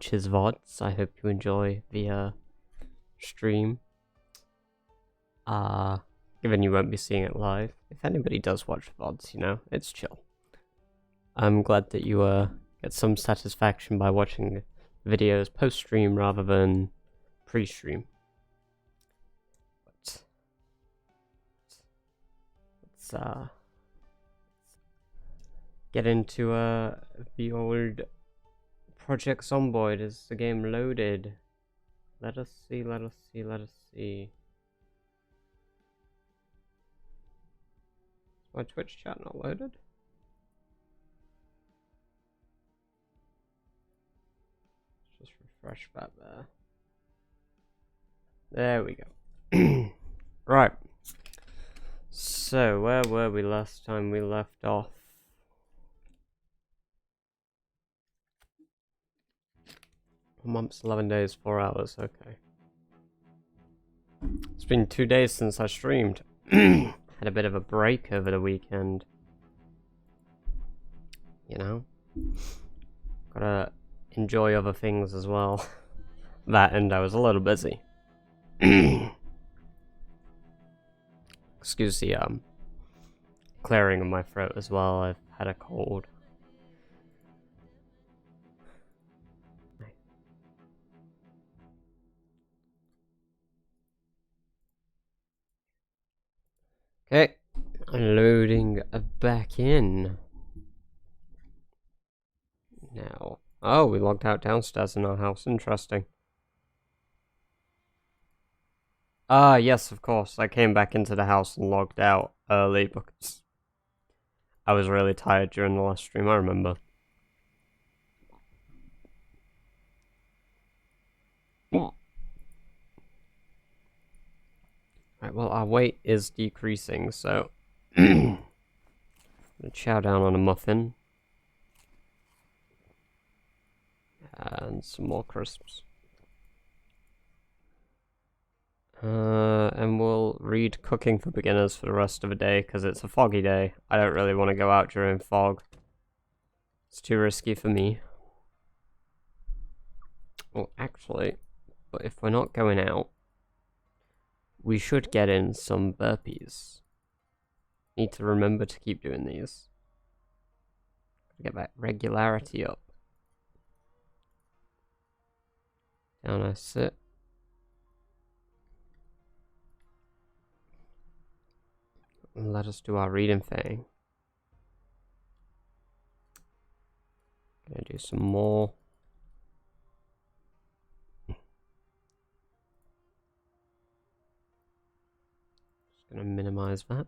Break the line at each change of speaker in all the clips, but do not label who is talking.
watch his VODs. I hope you enjoy the stream. Given you won't be seeing it live, if anybody does watch VODs, you know, it's chill. I'm glad that you get some satisfaction by watching videos post-stream rather than pre-stream. But let's get into the old Project Zomboid. Is the game loaded? Let us see. My Twitch chat not loaded? Let's just refresh that there. There we go. Right. So, where were we last time we left off? Months, 11 days, 4 hours, okay. It's been 2 days since I streamed. Had a bit of a break over the weekend. You know? Gotta enjoy other things as well. That and I was a little busy. Excuse the clearing of my throat as well. I've had a cold. Okay, loading back in. Now, oh, we logged out downstairs in our house. Interesting. Yes, of course. I came back into the house and logged out early because I was really tired during the last stream, I remember. Right, well, our weight is decreasing, so I'm gonna chow down on a muffin and some more crisps. And we'll read Cooking for Beginners for the rest of the day because it's a foggy day. I don't really want to go out during fog. It's too risky for me. Well, actually, but if we're not going out, we should get in some burpees. Need to remember to keep doing these. Get that regularity up. Down I sit. And let us do our reading thing. Gonna do some more. Just gonna minimize that.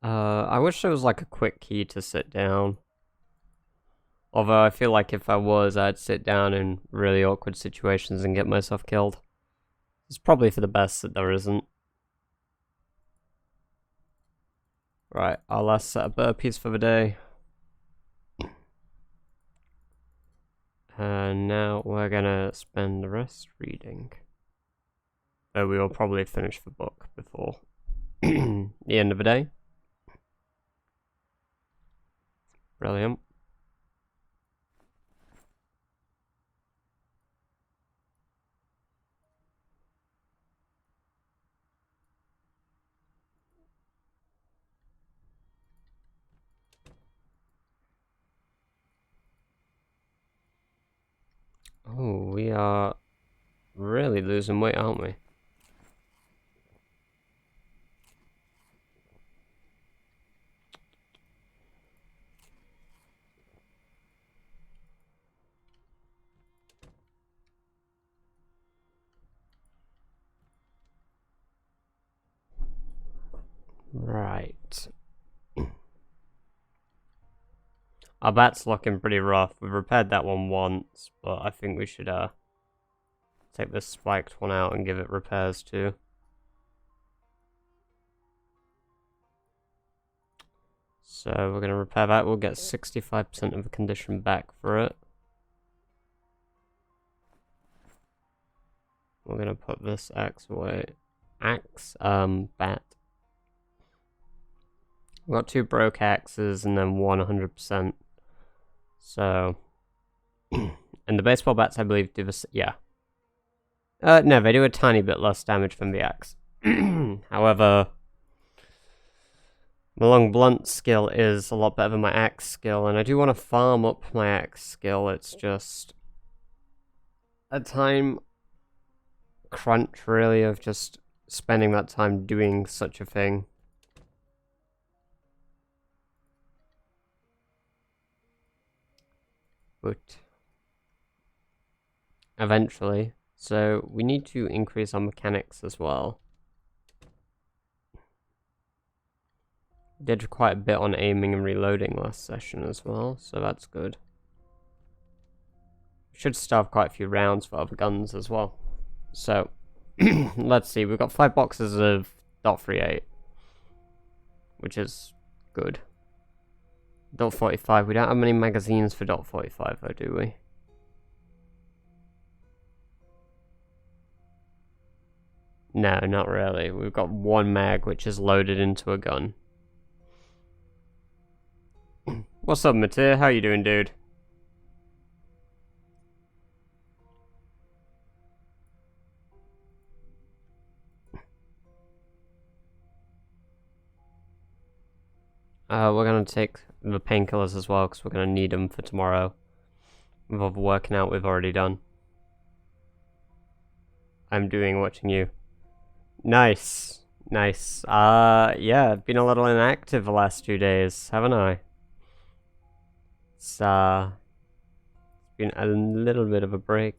I wish there was like a quick key to sit down. Although I feel like if I was, I'd sit down in really awkward situations and get myself killed. It's probably for the best that there isn't. Right, our last set of burpees for the day. And now we're gonna spend the rest reading. Though we will probably finish the book before the end of the day. Brilliant. Oh, we are really losing weight, aren't we? Right. Our bat's looking pretty rough. We've repaired that one once, but I think we should take this spiked one out and give it repairs too. So we're going to repair that. We'll get 65% of the condition back for it. We're going to put this axe away. Bat. We've got 2 broke axes and then one 100%. So, And the baseball bats, I believe, do the yeah. No, they do a tiny bit less damage than the axe. However, my long blunt skill is a lot better than my axe skill, and I do want to farm up my axe skill. It's just a time crunch, really, of just spending that time doing such a thing. But eventually, so we need to increase our mechanics as well. Did quite a bit on aiming and reloading last session as well, so that's good. Should still have quite a few rounds for other guns as well. So, let's see, we've got 5 boxes of .38, which is good. .45, we don't have many magazines for .45 though, do we? No, not really. We've got 1 mag which is loaded into a gun. What's up, Matir? How you doing, dude? We're gonna take the painkillers as well, because we're gonna need them for tomorrow. With all the working out we've already done. I'm doing watching you. Nice. Nice. Yeah, I've been a little inactive the last 2 days, haven't I? It's been a little bit of a break.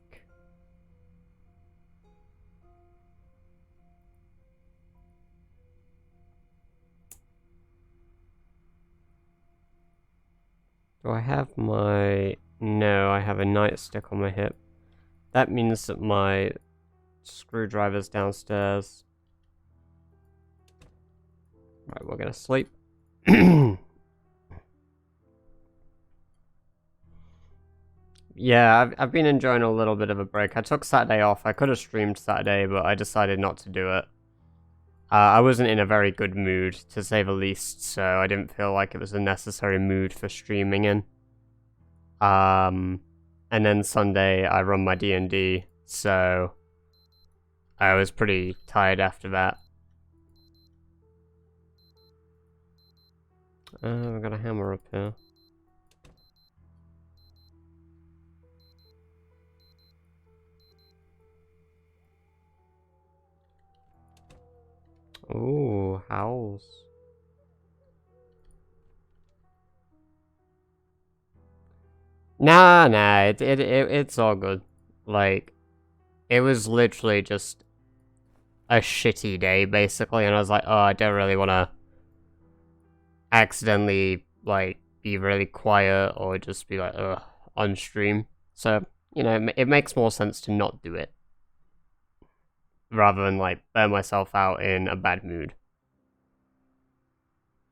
Do I have my... No, I have a nightstick on my hip. That means that my screwdriver's downstairs. Right, we're gonna sleep. Yeah, I've been enjoying a little bit of a break. I took Saturday off. I could have streamed Saturday, but I decided not to do it. I wasn't in a very good mood, to say the least, so I didn't feel like it was a necessary mood for streaming in. And then Sunday I run my D&D, so I was pretty tired after that. I've got a hammer up here. Ooh, howls. Nah, it's all good. Like, it was literally just a shitty day, basically, and I was like, oh, I don't really want to accidentally, like, be really quiet or just be like, ugh, on stream. So, you know, it makes more sense to not do it. Rather than, like, burn myself out in a bad mood.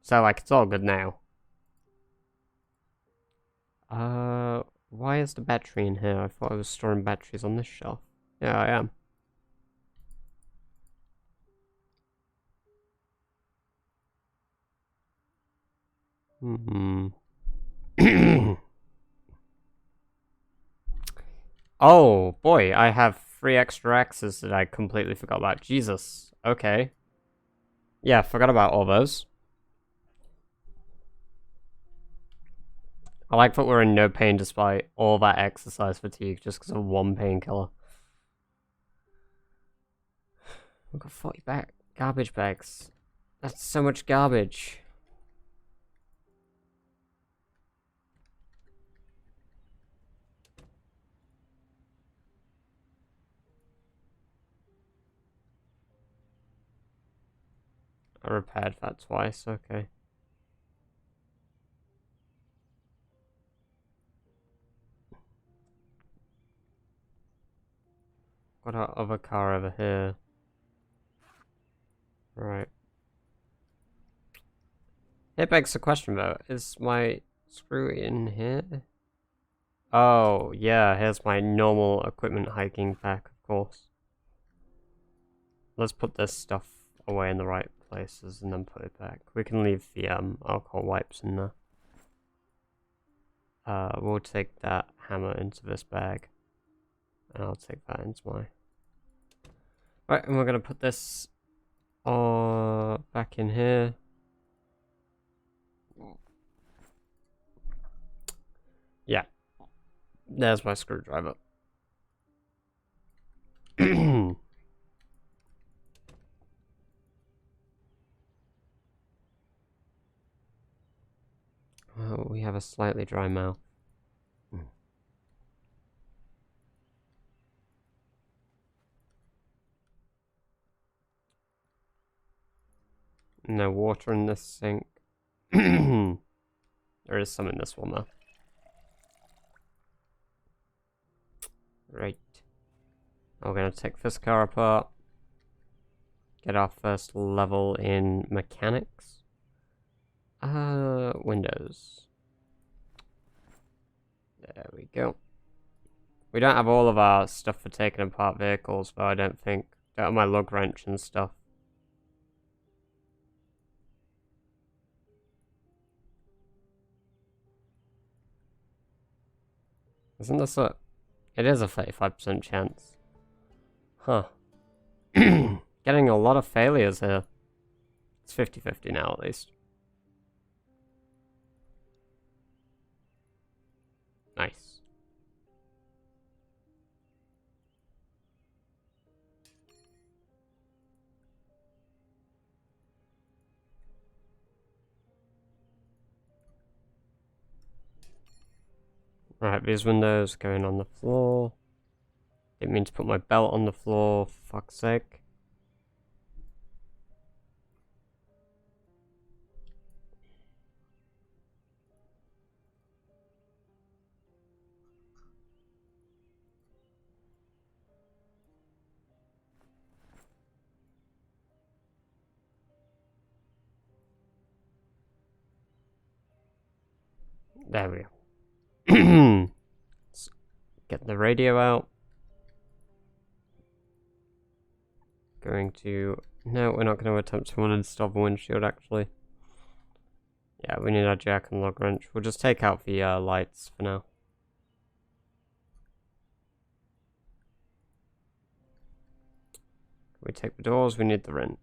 So, like, it's all good now. Why is the battery in here? I thought I was storing batteries on this shelf. Yeah, I am. Oh, boy, I have 3 extra axes that I completely forgot about. Jesus. Okay. Yeah, forgot about all those. I like that we're in no pain despite all that exercise fatigue just because of 1 painkiller. We've got 40 garbage bags. That's so much garbage. I repaired that twice, okay. Got our other car over here. Right. It begs the question though, is my screw in here? Oh, yeah, here's my normal equipment hiking pack, of course. Let's put this stuff away in the right places and then put it back. We can leave the alcohol wipes in there. We'll take that hammer into this bag. And I'll take that into my... Right, and we're gonna put this back in here. Yeah. There's my screwdriver. Oh, we have a slightly dry mouth. No water in this sink. There is some in this one though. Right. We're gonna take this car apart. Get our first level in mechanics. Windows. There we go. We don't have all of our stuff for taking apart vehicles, though, I don't think. Don't have my lug wrench and stuff. Isn't this a... It is a 35% chance. Huh. Getting a lot of failures here. It's 50-50 now, at least. Nice. Right, these windows going on the floor. Didn't mean to put my belt on the floor, for fuck's sake. There we go. Let's get the radio out. Going to... No, we're not going to attempt to uninstall the windshield, actually. Yeah, we need our jack and lug wrench. We'll just take out the lights for now. We take the doors, we need the wrench.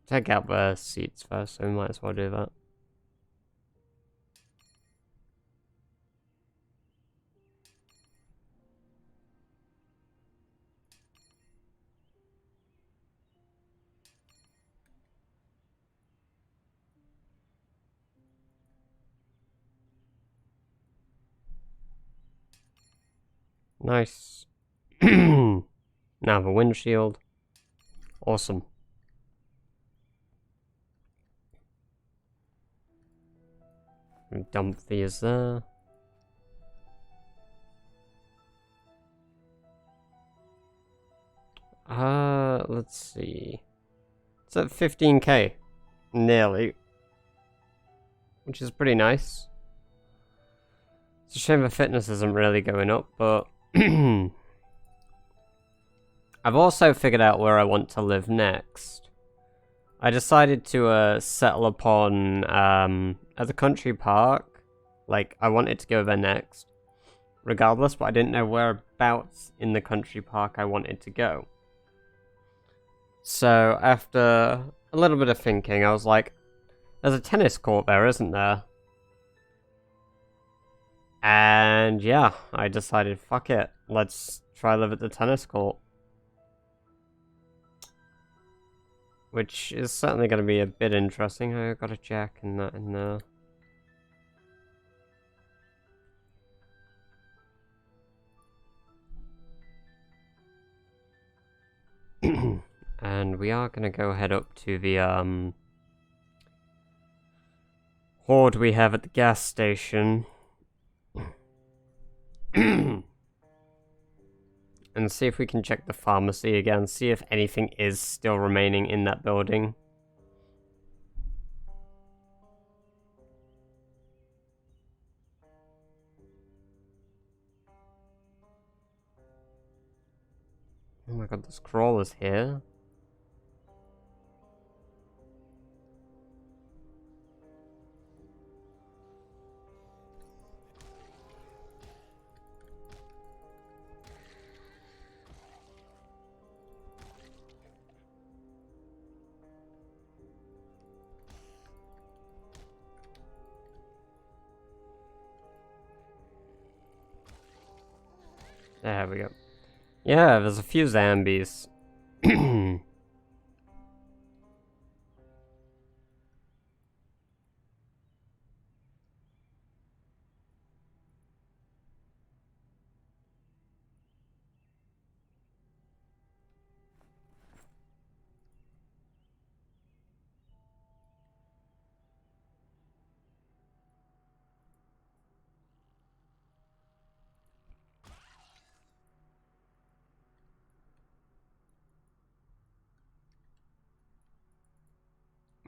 Take out the seats first, so we might as well do that. Nice. Now the windshield. Awesome. Dump these there. Let's see. It's at 15k. Nearly. Which is pretty nice. It's a shame the fitness isn't really going up, but... I've also figured out where I want to live next. I decided to settle upon at the country park. Like, I wanted to go there next, regardless, but I didn't know whereabouts in the country park I wanted to go. So after a little bit of thinking, I was like, there's a tennis court there, isn't there? And yeah, I decided, fuck it, let's try live at the tennis court. Which is certainly going to be a bit interesting. I got a jack and that in there. And we are going to go head up to the hoard we have at the gas station. And see if we can check the pharmacy again, see if anything is still remaining in that building. Oh my god, this crawler's here. There we go. Yeah, there's a few zombies.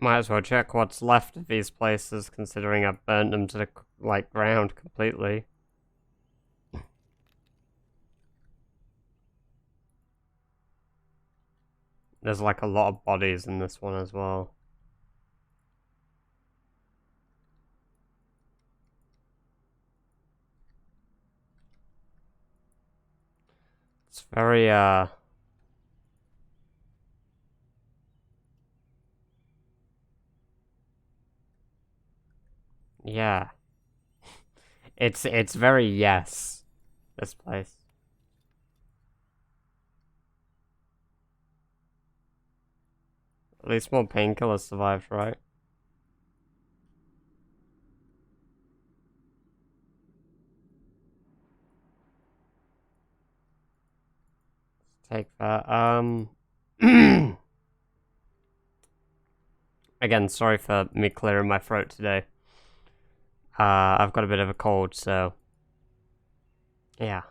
Might as well check what's left of these places, considering I've burnt them to the, like, ground completely. There's, like, a lot of bodies in this one as well. It's very, yeah. It's very yes, this place. At least more painkillers survived, right? Let's take that. Again, sorry for me clearing my throat today. I've got a bit of a cold, so yeah.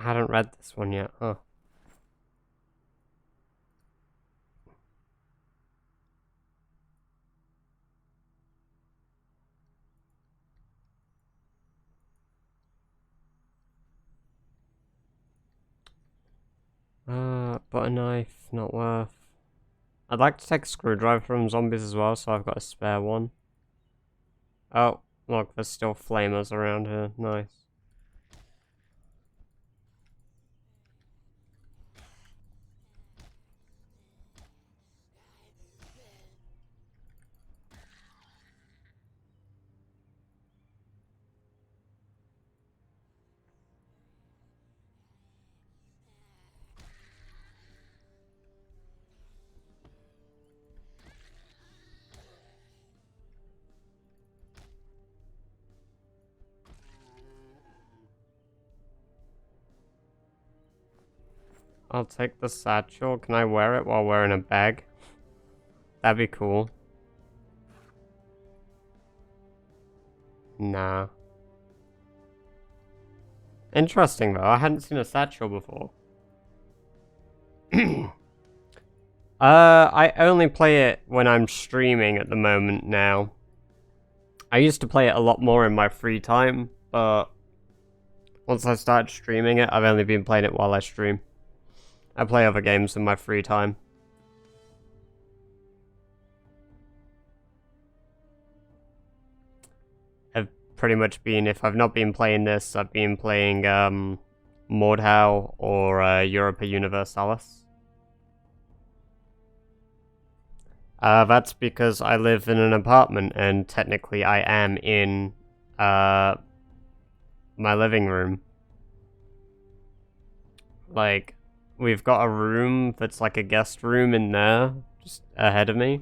I hadn't read this one yet, huh? Butter knife, not worth. I'd like to take a screwdriver from zombies as well, so I've got a spare one. Oh, look, there's still flamers around here. Nice. I'll take the satchel. Can I wear it while wearing a bag? That'd be cool. Nah. Interesting though, I hadn't seen a satchel before. I only play it when I'm streaming at the moment now. I used to play it a lot more in my free time, but once I started streaming it, I've only been playing it while I stream. I play other games in my free time. I've pretty much been, if I've not been playing this, I've been playing Mordhau or Europa Universalis. That's because I live in an apartment and technically I am in my living room. Like, we've got a room that's like a guest room in there, just ahead of me,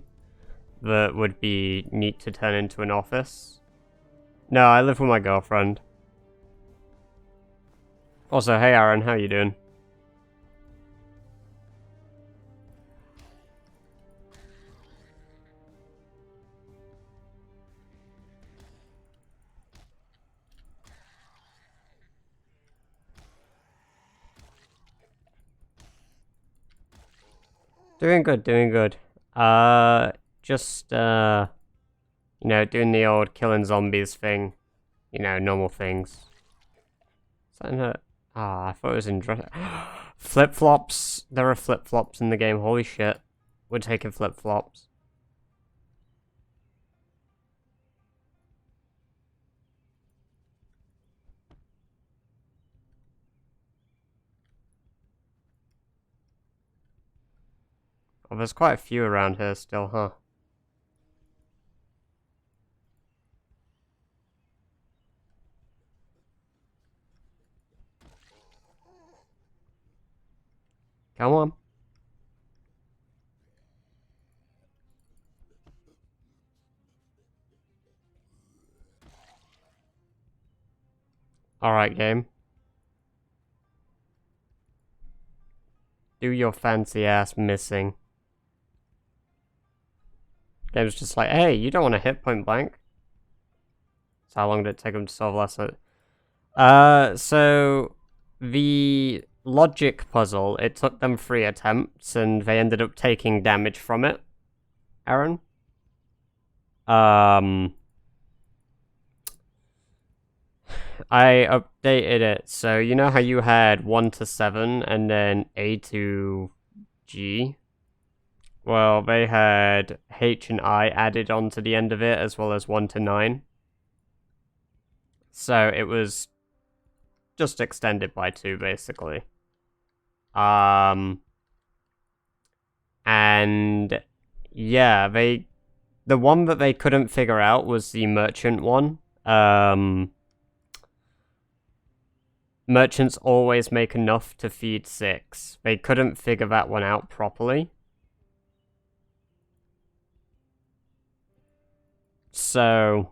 that would be neat to turn into an office. No, I live with my girlfriend. Also, hey Aaron, how you doing? Doing good, doing good. Just, you know, doing the old killing zombies thing. You know, normal things. Is that in her? Ah, I thought it was in dress. Flip-flops. There are flip-flops in the game. Holy shit. We're taking flip-flops. Oh, there's quite a few around here still, huh? Come on. Alright, game. Do your fancy ass missing. Game's just like, hey, you don't want to hit point blank. So how long did it take them to solve last night? So the logic puzzle, it took them 3 attempts and they ended up taking damage from it. Aaron? I updated it. So you know how you had 1 to 7 and then A to G? Well, they had H and I added onto the end of it as well as 1 to 9. So it was just extended by 2 basically. And yeah, the one that they couldn't figure out was the merchant one. Merchants always make enough to feed 6. They couldn't figure that one out properly. So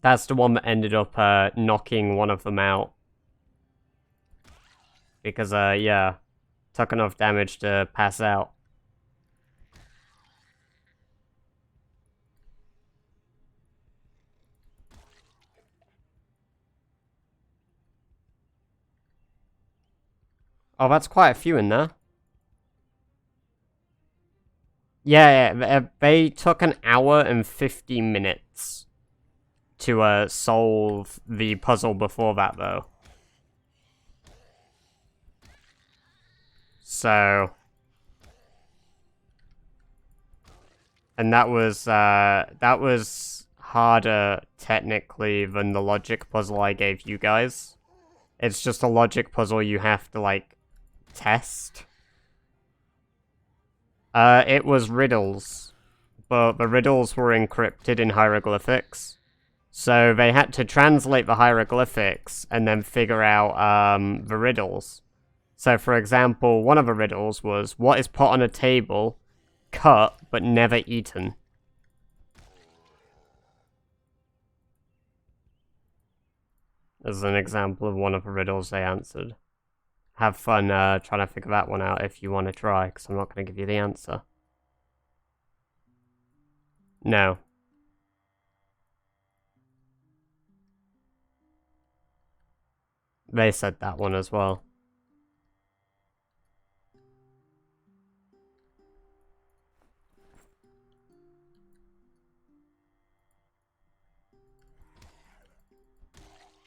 that's the one that ended up knocking one of them out. Because, yeah, took enough damage to pass out. Oh, that's quite a few in there. Yeah, they took an hour and 50 minutes to solve the puzzle before that, though. So, and that was harder technically than the logic puzzle I gave you guys. It's just a logic puzzle you have to like test. It was riddles, but the riddles were encrypted in hieroglyphics. So they had to translate the hieroglyphics and then figure out the riddles. So for example, one of the riddles was, what is put on a table, cut, but never eaten? As an example of one of the riddles they answered. Have fun trying to figure that one out if you want to try, because I'm not going to give you the answer. No. They said that one as well.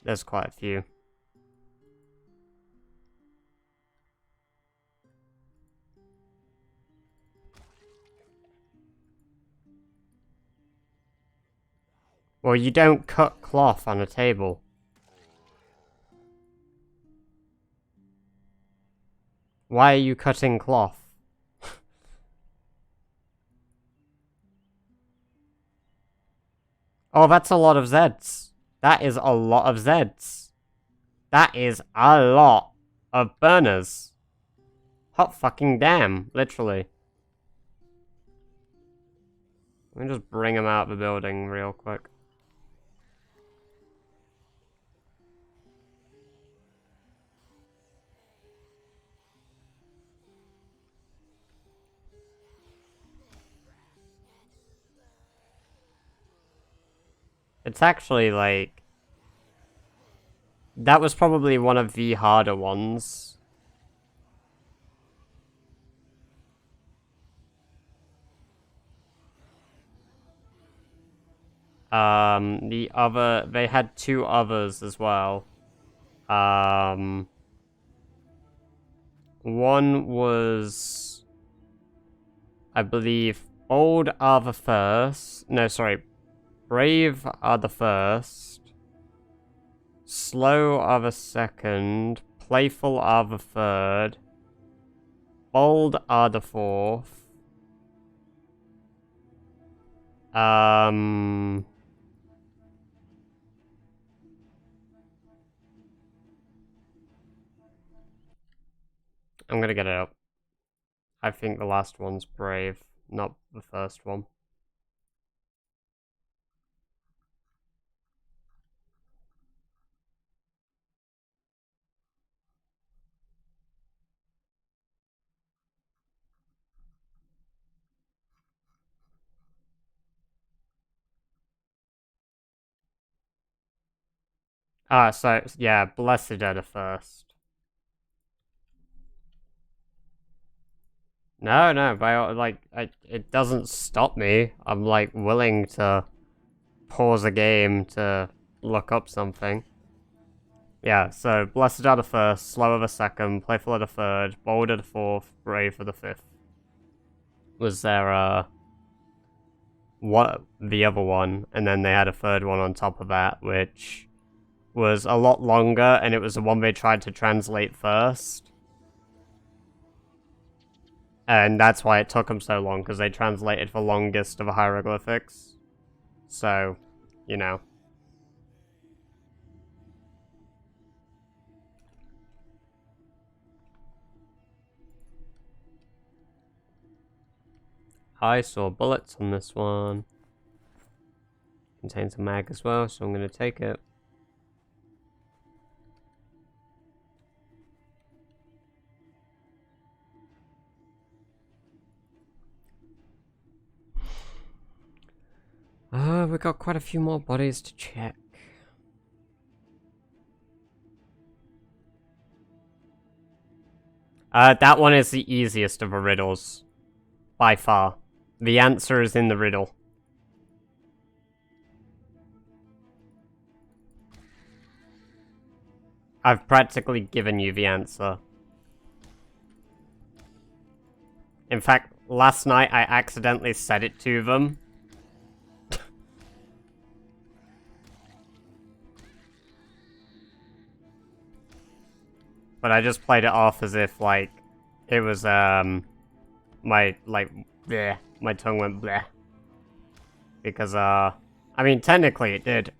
There's quite a few. Well, you don't cut cloth on a table. Why are you cutting cloth? Oh, that's a lot of Zeds. That is a lot of Zeds. That is a lot of burners. Hot fucking damn, literally. Let me just bring them out of the building real quick. It's actually like... That was probably one of the harder ones. They had two others as well. One was, I believe, Bold are the first. No, sorry. Brave are the first. Slow are the second. Playful are the third. Bold are the fourth. I'm gonna get it up. I think the last one's Brave, not the first one. So, yeah, Blessed are the first. No, it doesn't stop me. I'm, like, willing to pause a game to look up something. Yeah, so Blessed are the first, Slow are the second, Playful are the third, Bold are the fourth, Brave are the fifth. Was there, what, the other one, and then they had a third one on top of that, which was a lot longer, and it was the one they tried to translate first. And that's why it took them so long, because they translated the longest of the hieroglyphics. So, you know. I saw bullets on this one. Contains a mag as well, so I'm going to take it. We've got quite a few more bodies to check. That one is the easiest of the riddles. By far. The answer is in the riddle. I've practically given you the answer. In fact, last night I accidentally said it to them. But I just played it off as if, like, it was, my, like, bleh, my tongue went bleh. Because, I mean, technically it did.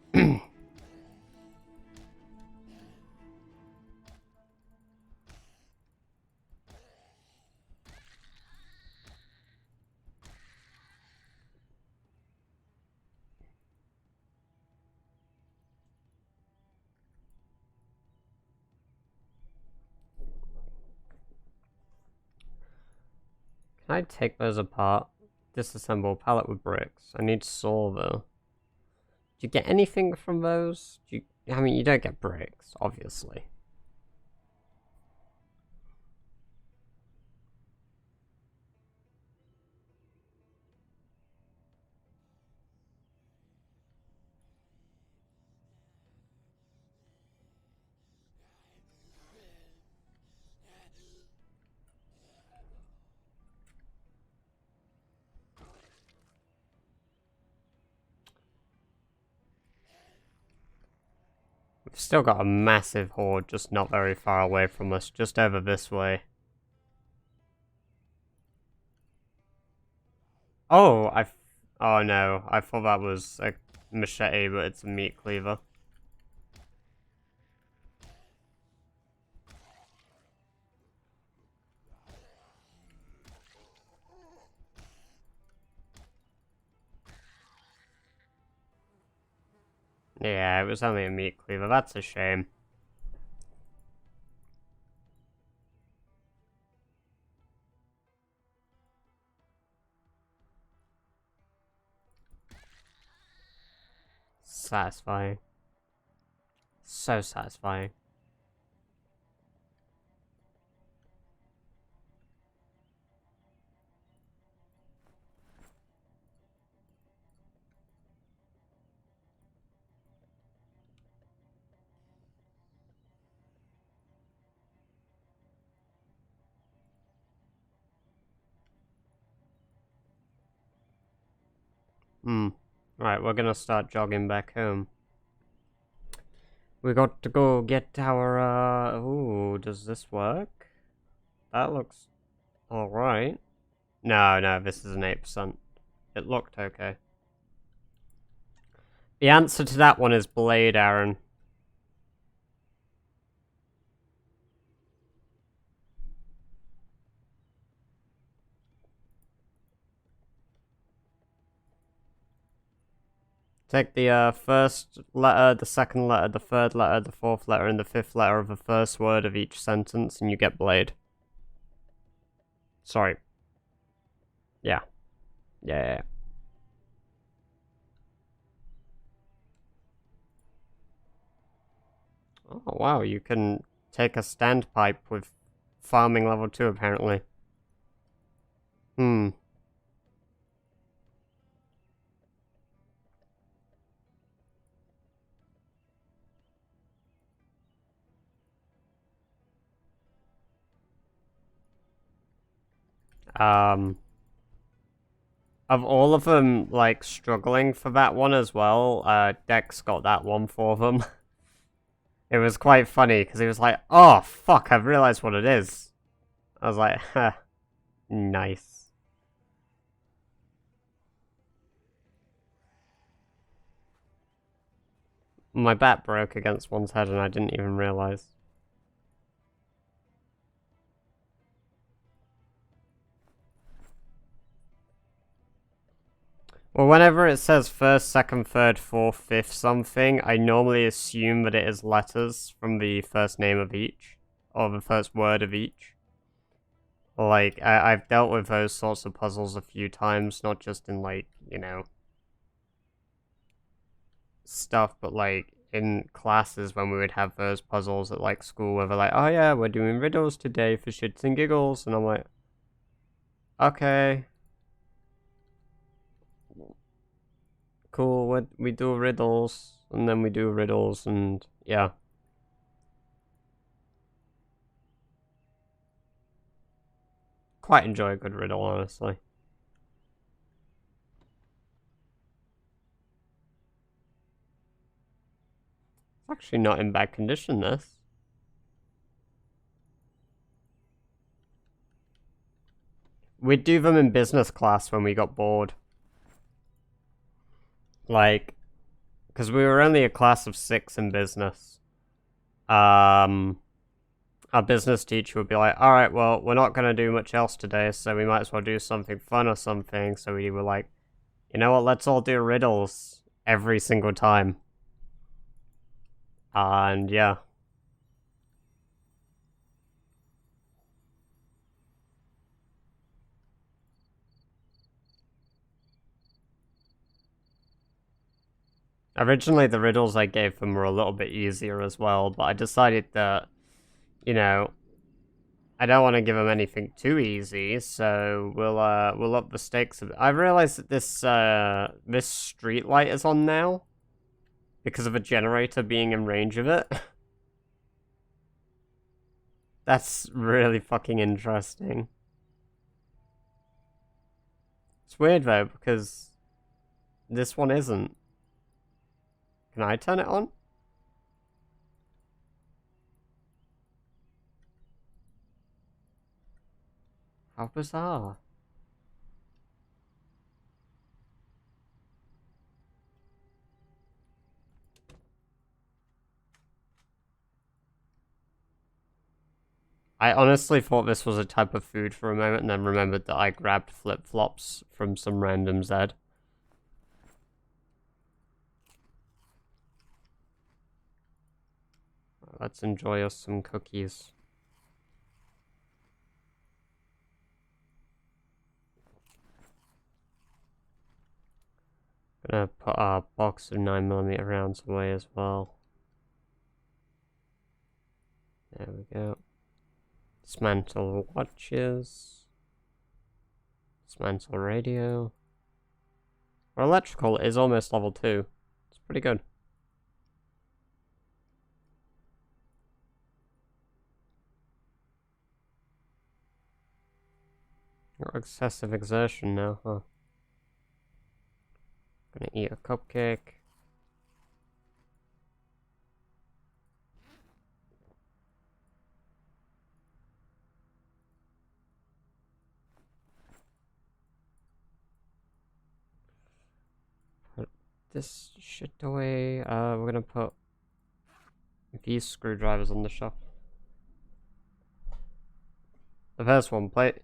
Can I take those apart? Disassemble pallet with bricks. I need saw, though. Do you get anything from those? I mean, you don't get bricks, obviously. We've still got a massive horde just not very far away from us, just over this way. Oh, oh no, I thought that was a machete, but it's a meat cleaver. Yeah, it was only a meat cleaver, that's a shame. Satisfying. So satisfying. Right, we're gonna start jogging back home. We got to go get our, ooh, does this work? That looks alright. No, this is an 8%. It looked okay. The answer to that one is Blade, Aaron. Take the first letter, the second letter, the third letter, the fourth letter, and the fifth letter of the first word of each sentence, and you get Blade. Sorry. Yeah. Yeah. Oh, wow, you can take a standpipe with farming level 2, apparently. Hmm. Of all of them, like, struggling for that one as well, Dex got that one for them. It was quite funny, because he was like, oh, fuck, I've realized what it is. I was like, huh, nice. My bat broke against one's head and I didn't even realize. Well, whenever it says first, second, third, fourth, fifth something, I normally assume that it is letters from the first name of each, or the first word of each. Like, I've dealt with those sorts of puzzles a few times, not just in, like, you know, stuff, but, like, in classes when we would have those puzzles at, like, school where they're like, oh yeah, we're doing riddles today for shits and giggles, and I'm like, okay. Cool, we do riddles, and then we do riddles, and yeah. Quite enjoy a good riddle, honestly. It's actually not in bad condition, this. We'd do them in business class when we got bored. Like, because we were only a class of 6 in business. Our business teacher would be like, alright, well, we're not going to do much else today, so we might as well do something fun or something. So we were like, you know what, let's all do riddles every single time. And yeah. Originally, the riddles I gave them were a little bit easier as well, but I decided that, you know, I don't want to give them anything too easy, so we'll up the stakes a bit. I realized that this street light is on now because of a generator being in range of it. That's really fucking interesting. It's weird though because this one isn't. Can I turn it on? How bizarre. I honestly thought this was a type of food for a moment and then remembered that I grabbed flip-flops from some random Zed. Let's enjoy us some cookies. Gonna put our box of 9mm rounds away as well. There we go. Dismantle watches. Dismantle radio. Our electrical is almost level 2. It's pretty good. Excessive exertion now, huh? Gonna eat a cupcake. Put this shit away. We're gonna put these screwdrivers on the shelf. The first one, plate.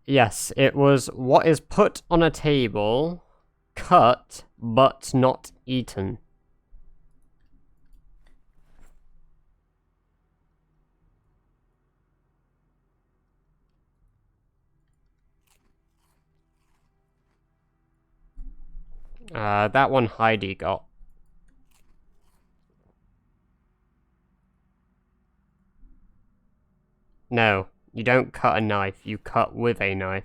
Yes, it was what is put on a table, cut, but not eaten. That one Heidi got. No, you don't cut a knife, you cut with a knife.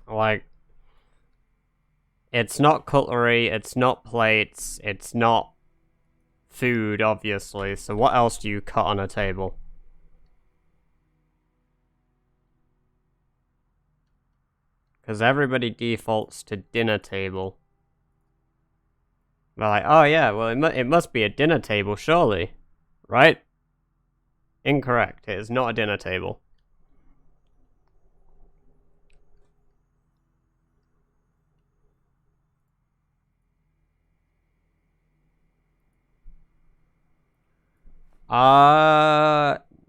Like, it's not cutlery, it's not plates, it's not food, obviously, so what else do you cut on a table? Because everybody defaults to dinner table. They're like, oh yeah, well it must be a dinner table, surely. Right? Incorrect, it is not a dinner table.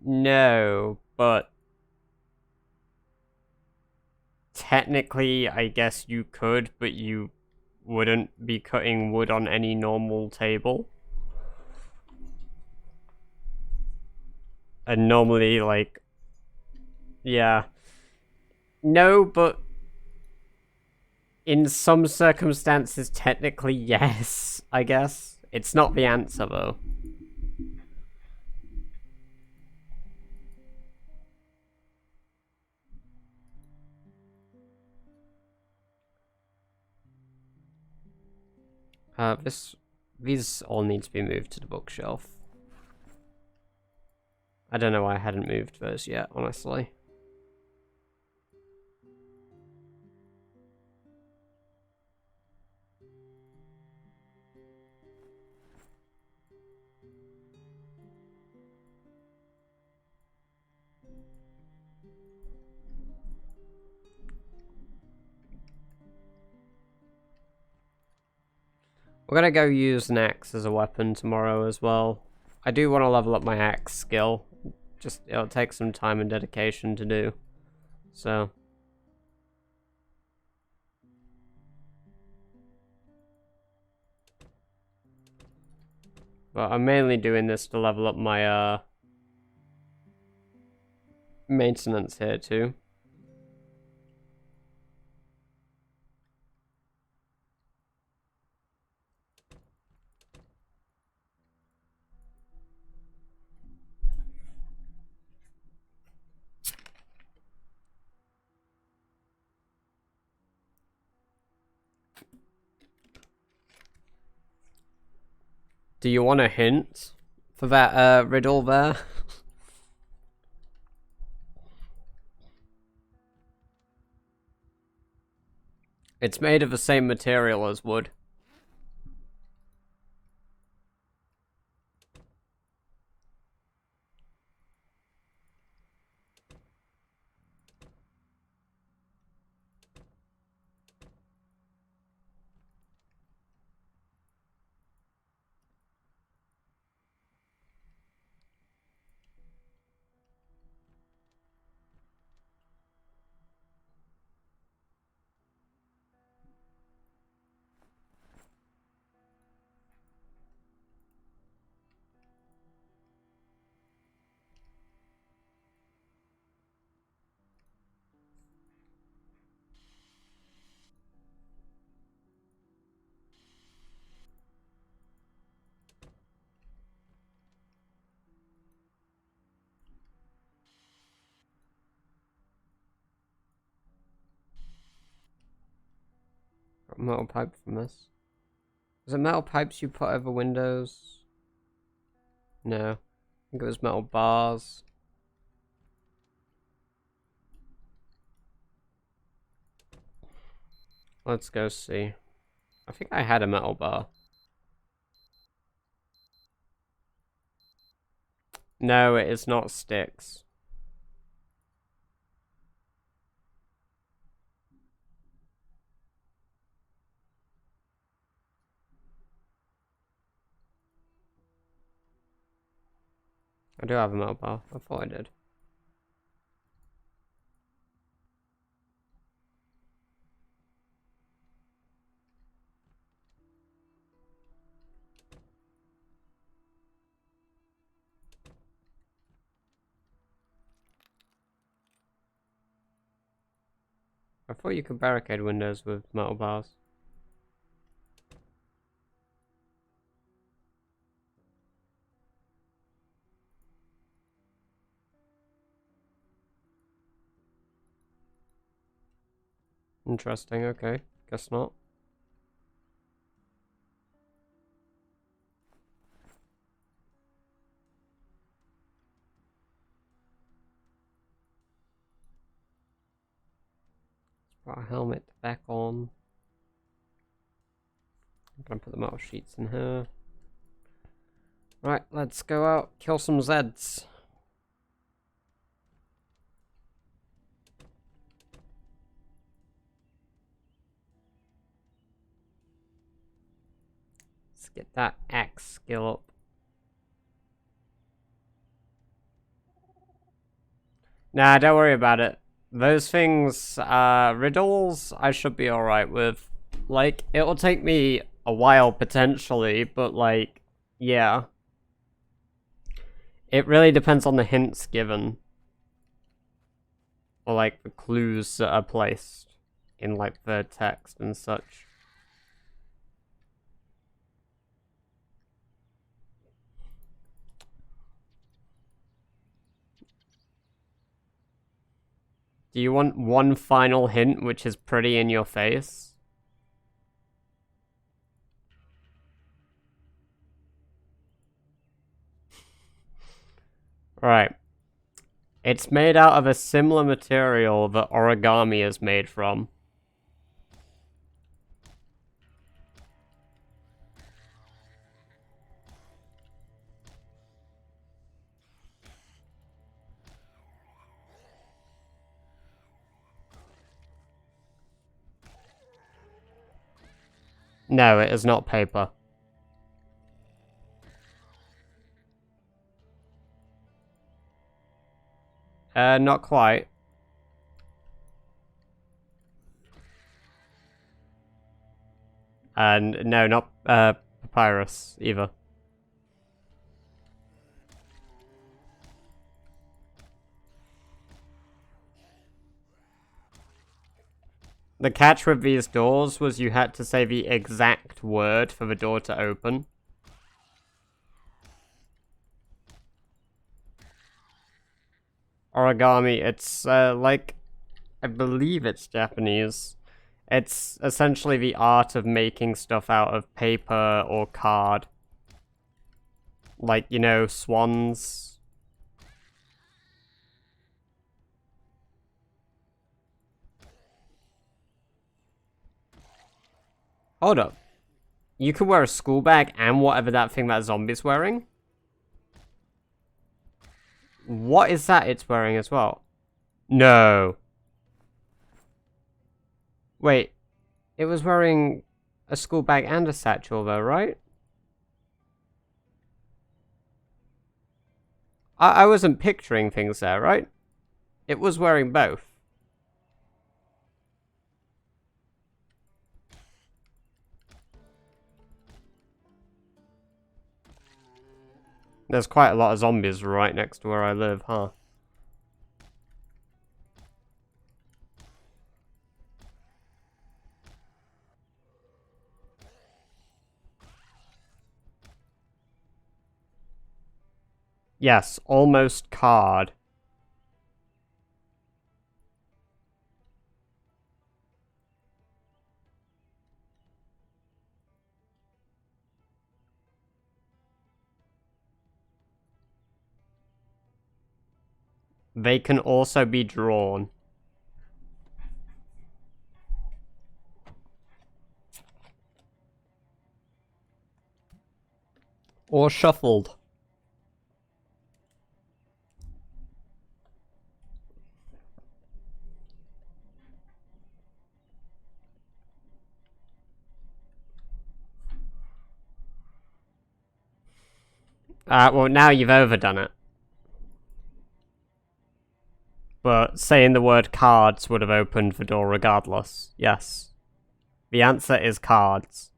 No, but technically, I guess you could, but you wouldn't be cutting wood on any normal table. And normally, like, yeah. No, but in some circumstances, technically, yes, I guess. It's not the answer, though. These all need to be moved to the bookshelf. I don't know why I hadn't moved those yet, honestly. We're gonna go use an axe as a weapon tomorrow as well. I do want to level up my axe skill. Just, it'll take some time and dedication to do. So. But I'm mainly doing this to level up my, maintenance here too. Do you want a hint for that riddle there? It's made of the same material as wood. Got metal pipe from this. Was it metal pipes you put over windows? No. I think it was metal bars. Let's go see. I think I had a metal bar. No, it is not sticks. I do have a metal bar. I thought I did. I thought you could barricade windows with metal bars. Interesting, okay. Guess not. Let's put our helmet back on. I'm gonna put the metal sheets in here. Right, let's go out, kill some Zeds. Let's get that axe skill up. Nah, don't worry about it. Those things, riddles, I should be alright with. Like, it'll take me a while potentially, but like, yeah. It really depends on the hints given. Or like the clues that are placed in like the text and such. Do you want one final hint which is pretty in your face? Right. It's made out of a similar material that origami is made from. No, it is not paper. Not quite. And no, not papyrus either. The catch with these doors was you had to say the exact word for the door to open. Origami, it's like, I believe it's Japanese. It's essentially the art of making stuff out of paper or card. Like, you know, swans. Hold up. You can wear a school bag and whatever that thing that zombie's wearing? What is that it's wearing as well? No. Wait. It was wearing a school bag and a satchel though, right? I wasn't picturing things there, right? It was wearing both. There's quite a lot of zombies right next to where I live, huh? Yes, almost card. They can also be drawn. Or shuffled. Well, now you've overdone it. But saying the word cards would have opened the door regardless. Yes. The answer is cards.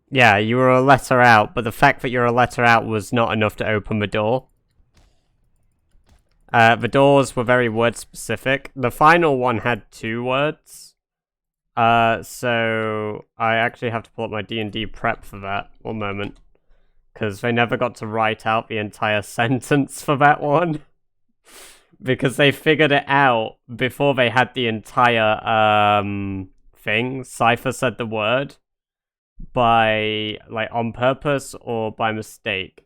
Yeah, you were a letter out, but the fact that you're a letter out was not enough to open the door. The doors were very word specific. The final one had 2 words. So I actually have to pull up my D&D prep for that. One moment. Because they never got to write out the entire sentence for that one. Because they figured it out before they had the entire, thing. Cypher said the word. By, like, on purpose or by mistake.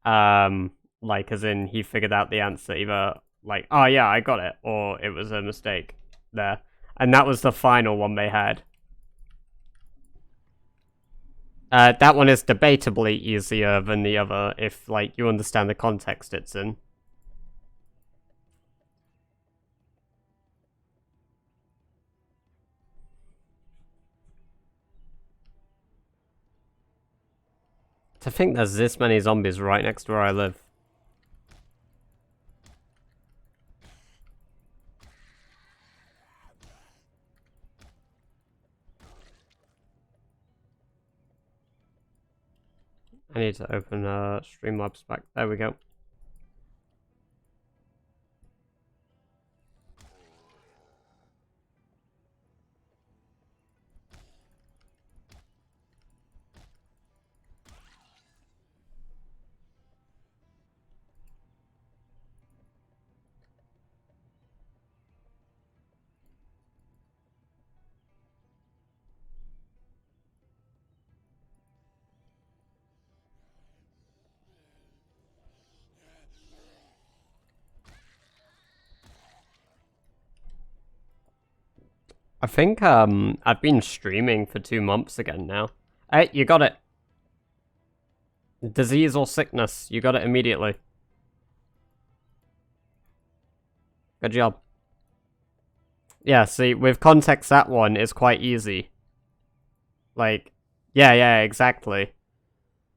Like, as in, he figured out the answer, either, like, oh yeah, I got it, or it was a mistake there. And that was the final one they had. That one is debatably easier than the other, if, like, you understand the context it's in. To think there's this many zombies right next to where I live. I need to open Streamlabs back. There we go. I think I've been streaming for 2 months again now. Hey, you got it. Disease or sickness, you got it immediately. Good job. Yeah, see, with context that one is quite easy. Like, yeah, exactly.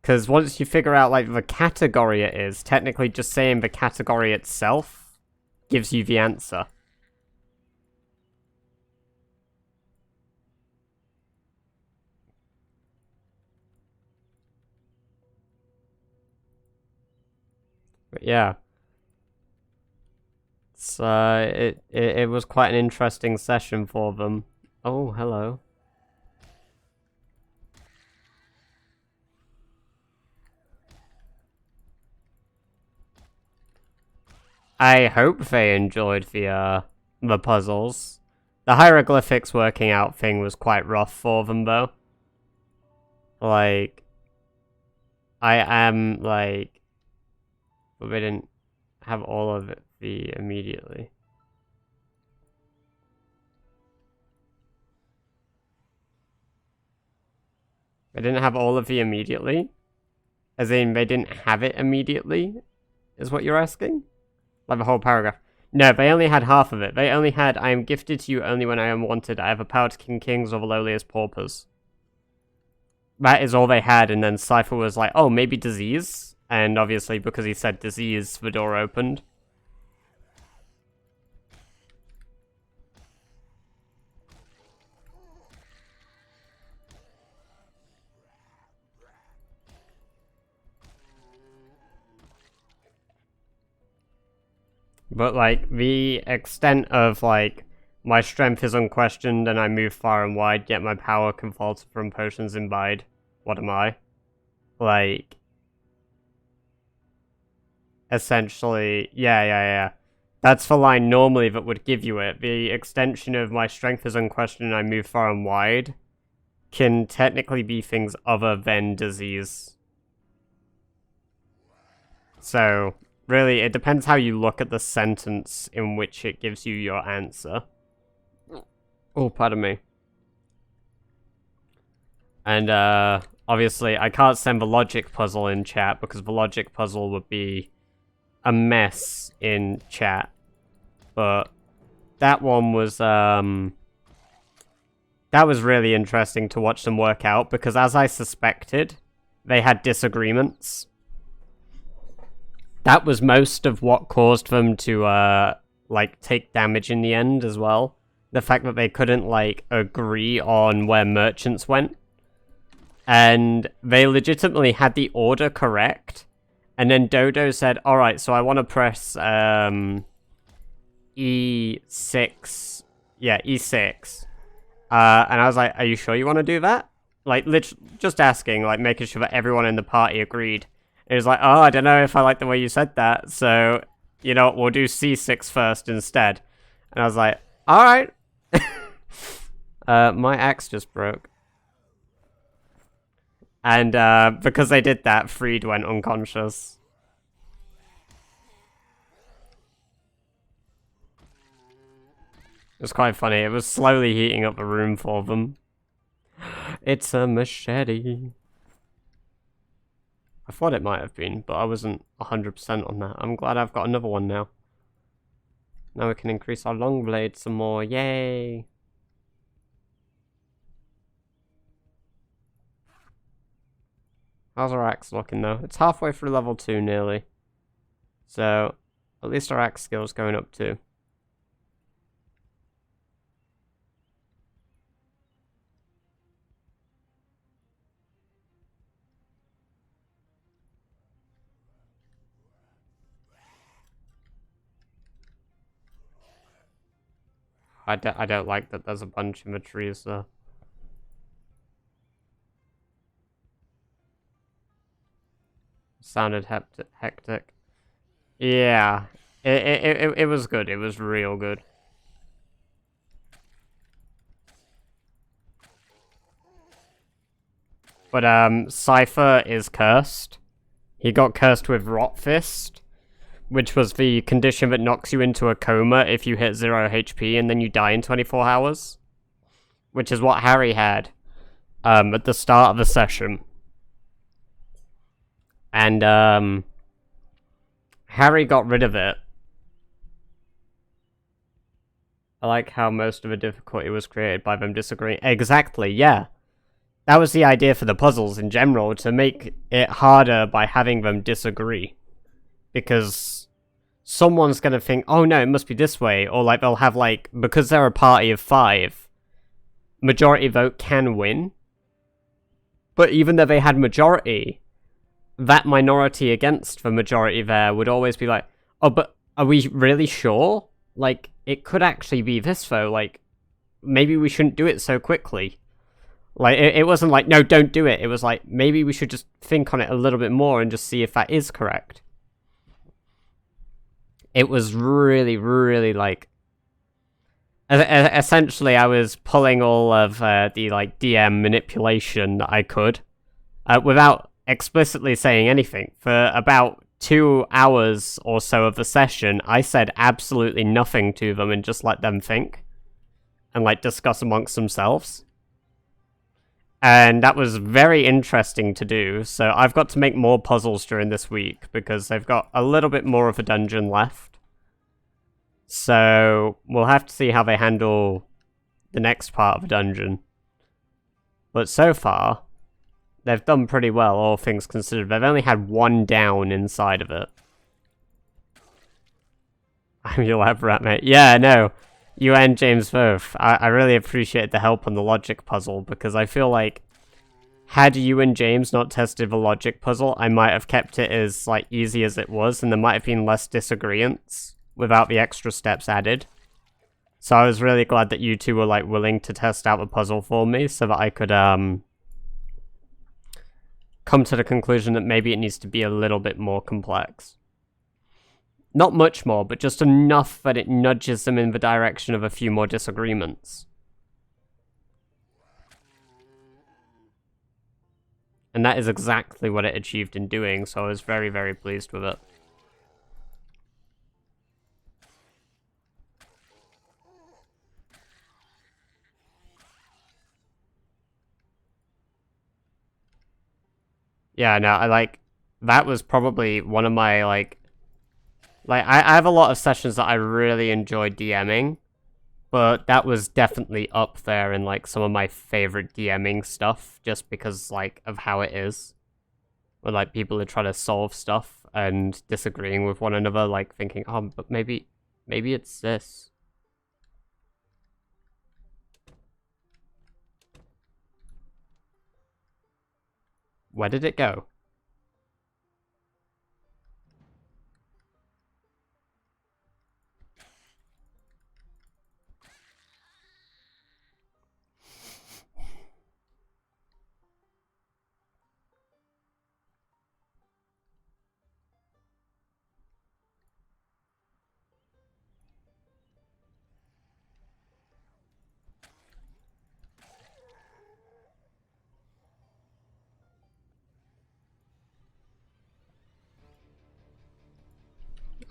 Because once you figure out, like, the category it is, technically just saying the category itself gives you the answer. But yeah. So, it was quite an interesting session for them. Oh, hello. I hope they enjoyed the puzzles. The hieroglyphics working out thing was quite rough for them, though. Like, I am, like... But they didn't have all of it be immediately. They didn't have all of the immediately? As in, they didn't have it immediately? Is what you're asking? Like the whole paragraph. No, they only had half of it. They only had, I am gifted to you only when I am wanted. I have a power to king kings or the lowliest paupers. That is all they had, and then Cypher was like, oh, maybe disease? And obviously, because he said disease, the door opened. But, like, the extent of, like, my strength is unquestioned and I move far and wide, yet my power can falter from potions imbibed. What am I? Like... essentially, yeah. That's the line normally that would give you it. The extension of my strength is unquestioned and I move far and wide can technically be things other than disease. So, really, it depends how you look at the sentence in which it gives you your answer. Oh, pardon me. And, obviously, I can't send the logic puzzle in chat because the logic puzzle would be a mess in chat. But that one was, that was really interesting to watch them work out because, as I suspected, they had disagreements. That was most of what caused them to, like, take damage in the end as well. The fact that they couldn't, like, agree on where merchants went. And they legitimately had the order correct. And then Dodo said, alright, so I want to press, E6. Yeah, E6. And I was like, are you sure you want to do that? Like, just asking, like, making sure that everyone in the party agreed. It was like, oh, I don't know if I like the way you said that, so, you know, we'll do C6 first instead. And I was like, alright. My axe just broke. And, because they did that, Freed went unconscious. It was quite funny. It was slowly heating up the room for them. It's a machete. I thought it might have been, but I wasn't 100% on that. I'm glad I've got another one now. Now we can increase our long blade some more. Yay! How's our axe looking though? It's halfway through level 2 nearly. So, at least our axe skill's going up too. I don't like that there's a bunch in the trees though. Sounded hectic. Yeah. It was good. It was real good. But, Cypher is cursed. He got cursed with Rot Fist, which was the condition that knocks you into a coma if you hit 0 HP and then you die in 24 hours. Which is what Harry had, at the start of the session. And, Harry got rid of it. I like how most of the difficulty was created by them disagreeing. Exactly, yeah. That was the idea for the puzzles in general, to make it harder by having them disagree. Because someone's gonna think, oh no, it must be this way, or like they'll have like, because they're a party of 5, majority vote can win. But even though they had majority, that minority against the majority there would always be like, oh, but are we really sure? Like, it could actually be this though, like, maybe we shouldn't do it so quickly. Like, it wasn't like, no, don't do it. It was like, maybe we should just think on it a little bit more and just see if that is correct. It was really, really, like... Essentially, I was pulling all of the, like, DM manipulation that I could, without explicitly saying anything. For about 2 hours or so of the session, I said absolutely nothing to them and just let them think. And, like, discuss amongst themselves. And that was very interesting to do, so I've got to make more puzzles during this week, because they've got a little bit more of a dungeon left. So, we'll have to see how they handle the next part of the dungeon. But so far, they've done pretty well, all things considered. They've only had 1 down inside of it. I'm your lab rat, mate. Yeah, no. You and James both. I really appreciate the help on the logic puzzle, because I feel like had you and James not tested the logic puzzle, I might have kept it as like easy as it was, and there might have been less disagreements without the extra steps added. So I was really glad that you two were like willing to test out the puzzle for me, so that I could come to the conclusion that maybe it needs to be a little bit more complex. Not much more, but just enough that it nudges them in the direction of a few more disagreements. And that is exactly what it achieved in doing, so I was very, very pleased with it. Yeah, no, that was probably one of my, I have a lot of sessions that I really enjoy DMing, but that was definitely up there in, like, some of my favorite DMing stuff, just because, like, of how it is. Where, like, people are trying to solve stuff and disagreeing with one another, like, thinking, oh, but maybe it's this. Where did it go?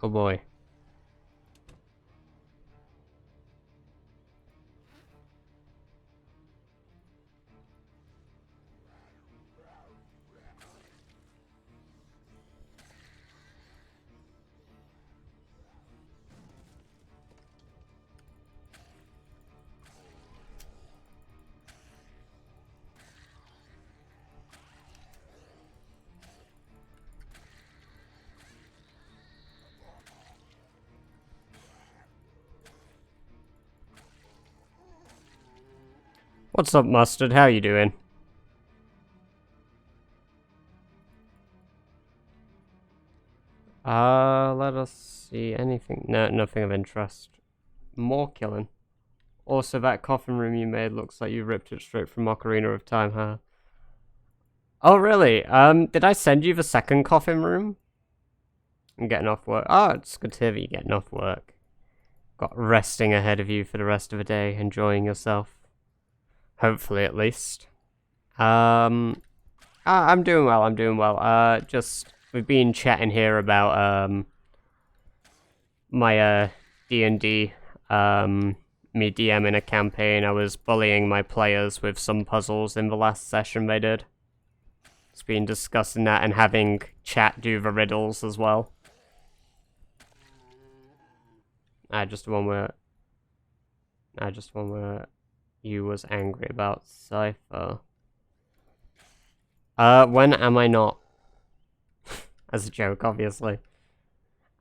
Oh boy. What's up, Mustard? How you doing? Let us see. Anything? No, nothing of interest. More killing. Also, that coffin room you made looks like you ripped it straight from Ocarina of Time, huh? Oh, really? Did I send you the second coffin room? I'm getting off work. Oh, it's good to hear that you're getting off work. Got resting ahead of you for the rest of the day, enjoying yourself. Hopefully, at least. I'm doing well, I'm doing well. Just, we've been chatting here about, my, D&D, me DMing a campaign. I was bullying my players with some puzzles in the last session they did. It's been discussing that and having chat do the riddles as well. Just one where you was angry about Cypher. When am I not? As a joke, obviously.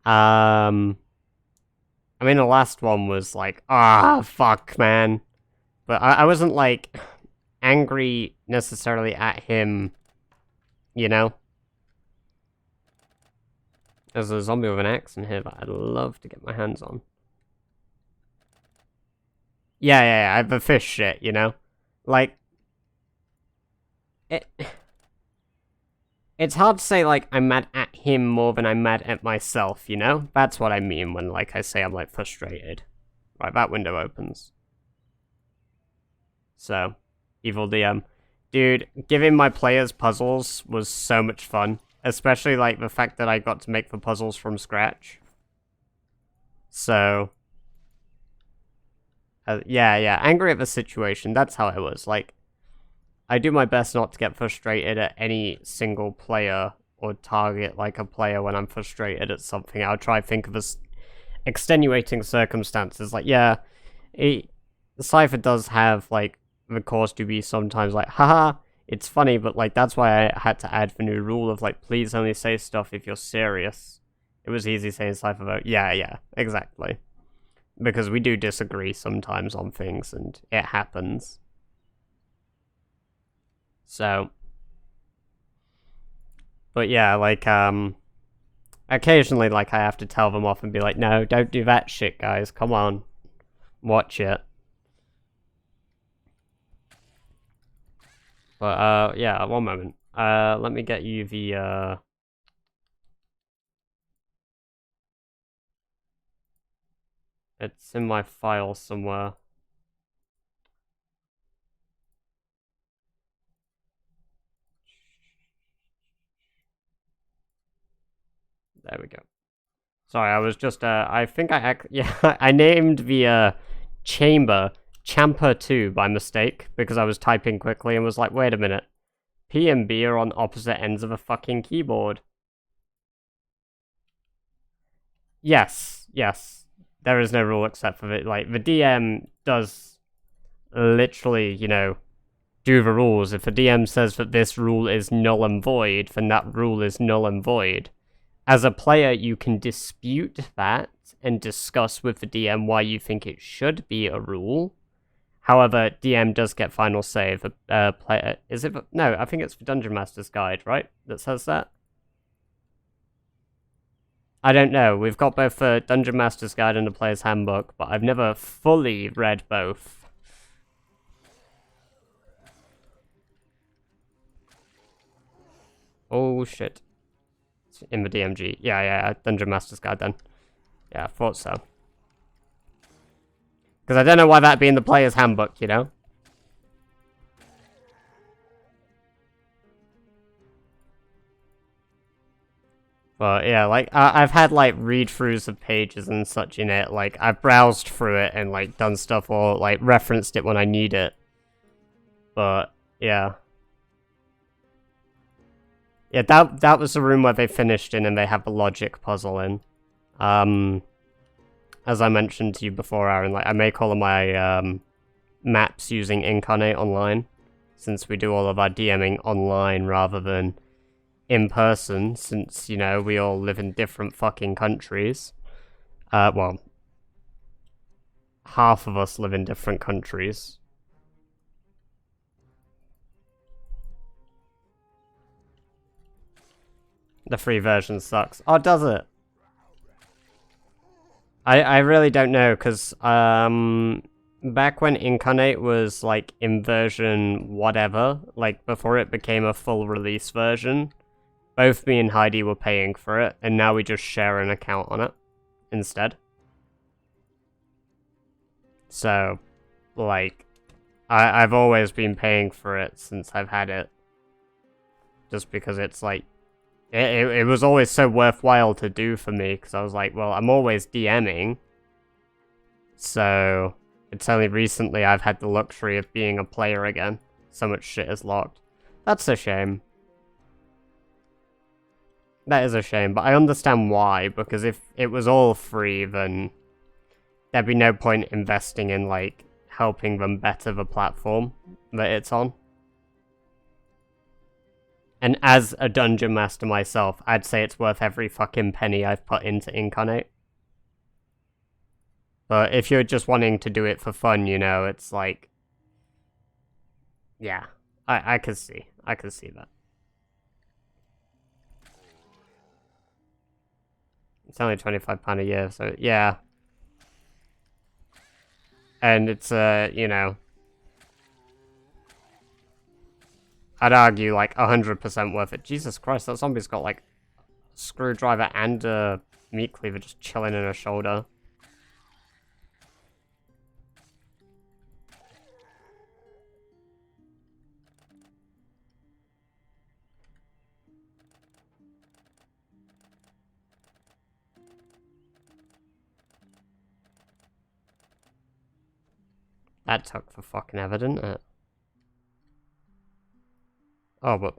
I mean, the last one was like, fuck, man. But I wasn't, like, angry necessarily at him, you know? There's a zombie with an axe in here that I'd love to get my hands on. Yeah, I have the fish shit, you know? Like, it's hard to say, like, I'm mad at him more than I'm mad at myself, you know? That's what I mean when, like, I say I'm, like, frustrated. Right, that window opens. So, evil DM. Dude, giving my players puzzles was so much fun. Especially, like, the fact that I got to make the puzzles from scratch. So... yeah, angry at the situation. That's how I was. Like, I do my best not to get frustrated at any single player or target, like, a player when I'm frustrated at something. I'll try to think of as extenuating circumstances. Like, yeah, Cypher does have, like, the cause to be sometimes like, haha, it's funny, but, like, that's why I had to add the new rule of, like, please only say stuff if you're serious. It was easy saying Cypher vote. Yeah, exactly. Because we do disagree sometimes on things, and it happens. So. But yeah, like, occasionally, like, I have to tell them off and be like, no, don't do that shit, guys. Come on. Watch it. But, yeah, one moment. Let me get you the, It's in my file somewhere. There we go. Sorry, I was just, I think yeah, I named the, chamber Champer 2 by mistake, because I was typing quickly and was like, wait a minute. P and B are on opposite ends of a fucking keyboard. Yes, yes. There is no rule except for it. Like, the DM does literally, you know, do the rules. If the DM says that this rule is null and void, then that rule is null and void. As a player, you can dispute that and discuss with the DM why you think it should be a rule. However, DM does get final say. The player is it? No, I think it's the Dungeon Master's Guide, right? That says that. I don't know. We've got both the Dungeon Master's Guide and the Player's Handbook, but I've never fully read both. Oh shit. It's in the DMG. Yeah, Dungeon Master's Guide then. Yeah, I thought so. Because I don't know why that'd be in the Player's Handbook, you know? But yeah, like, I've had, like, read-throughs of pages and such in it. Like, I've browsed through it and, like, done stuff or, like, referenced it when I need it. But, yeah. Yeah, that was the room where they finished in and they have the logic puzzle in. As I mentioned to you before, Aaron, like, I make all of my, maps using Incarnate Online, since we do all of our DMing online rather than in person, since, you know, we all live in different fucking countries. Well, half of us live in different countries. The free version sucks. Oh, does it? I really don't know, because, back when Incarnate was, like, in version whatever, like, before it became a full release version, both me and Heidi were paying for it, and now we just share an account on it instead. So, like, I've always been paying for it since I've had it. Just because it's, like, it was always so worthwhile to do for me, because I was like, well, I'm always DMing, so it's only recently I've had the luxury of being a player again. So much shit is locked. That's a shame. That is a shame, but I understand why, because if it was all free, then there'd be no point investing in, like, helping them better the platform that it's on. And as a dungeon master myself, I'd say it's worth every fucking penny I've put into Incarnate. But if you're just wanting to do it for fun, you know, it's like... Yeah, I could see. I could see that. It's only £25 a year, so yeah. And it's, you know... I'd argue, like, 100% worth it. Jesus Christ, that zombie's got, like, a screwdriver and a meat cleaver just chilling in her shoulder. That took for fucking ever, didn't it? Oh, but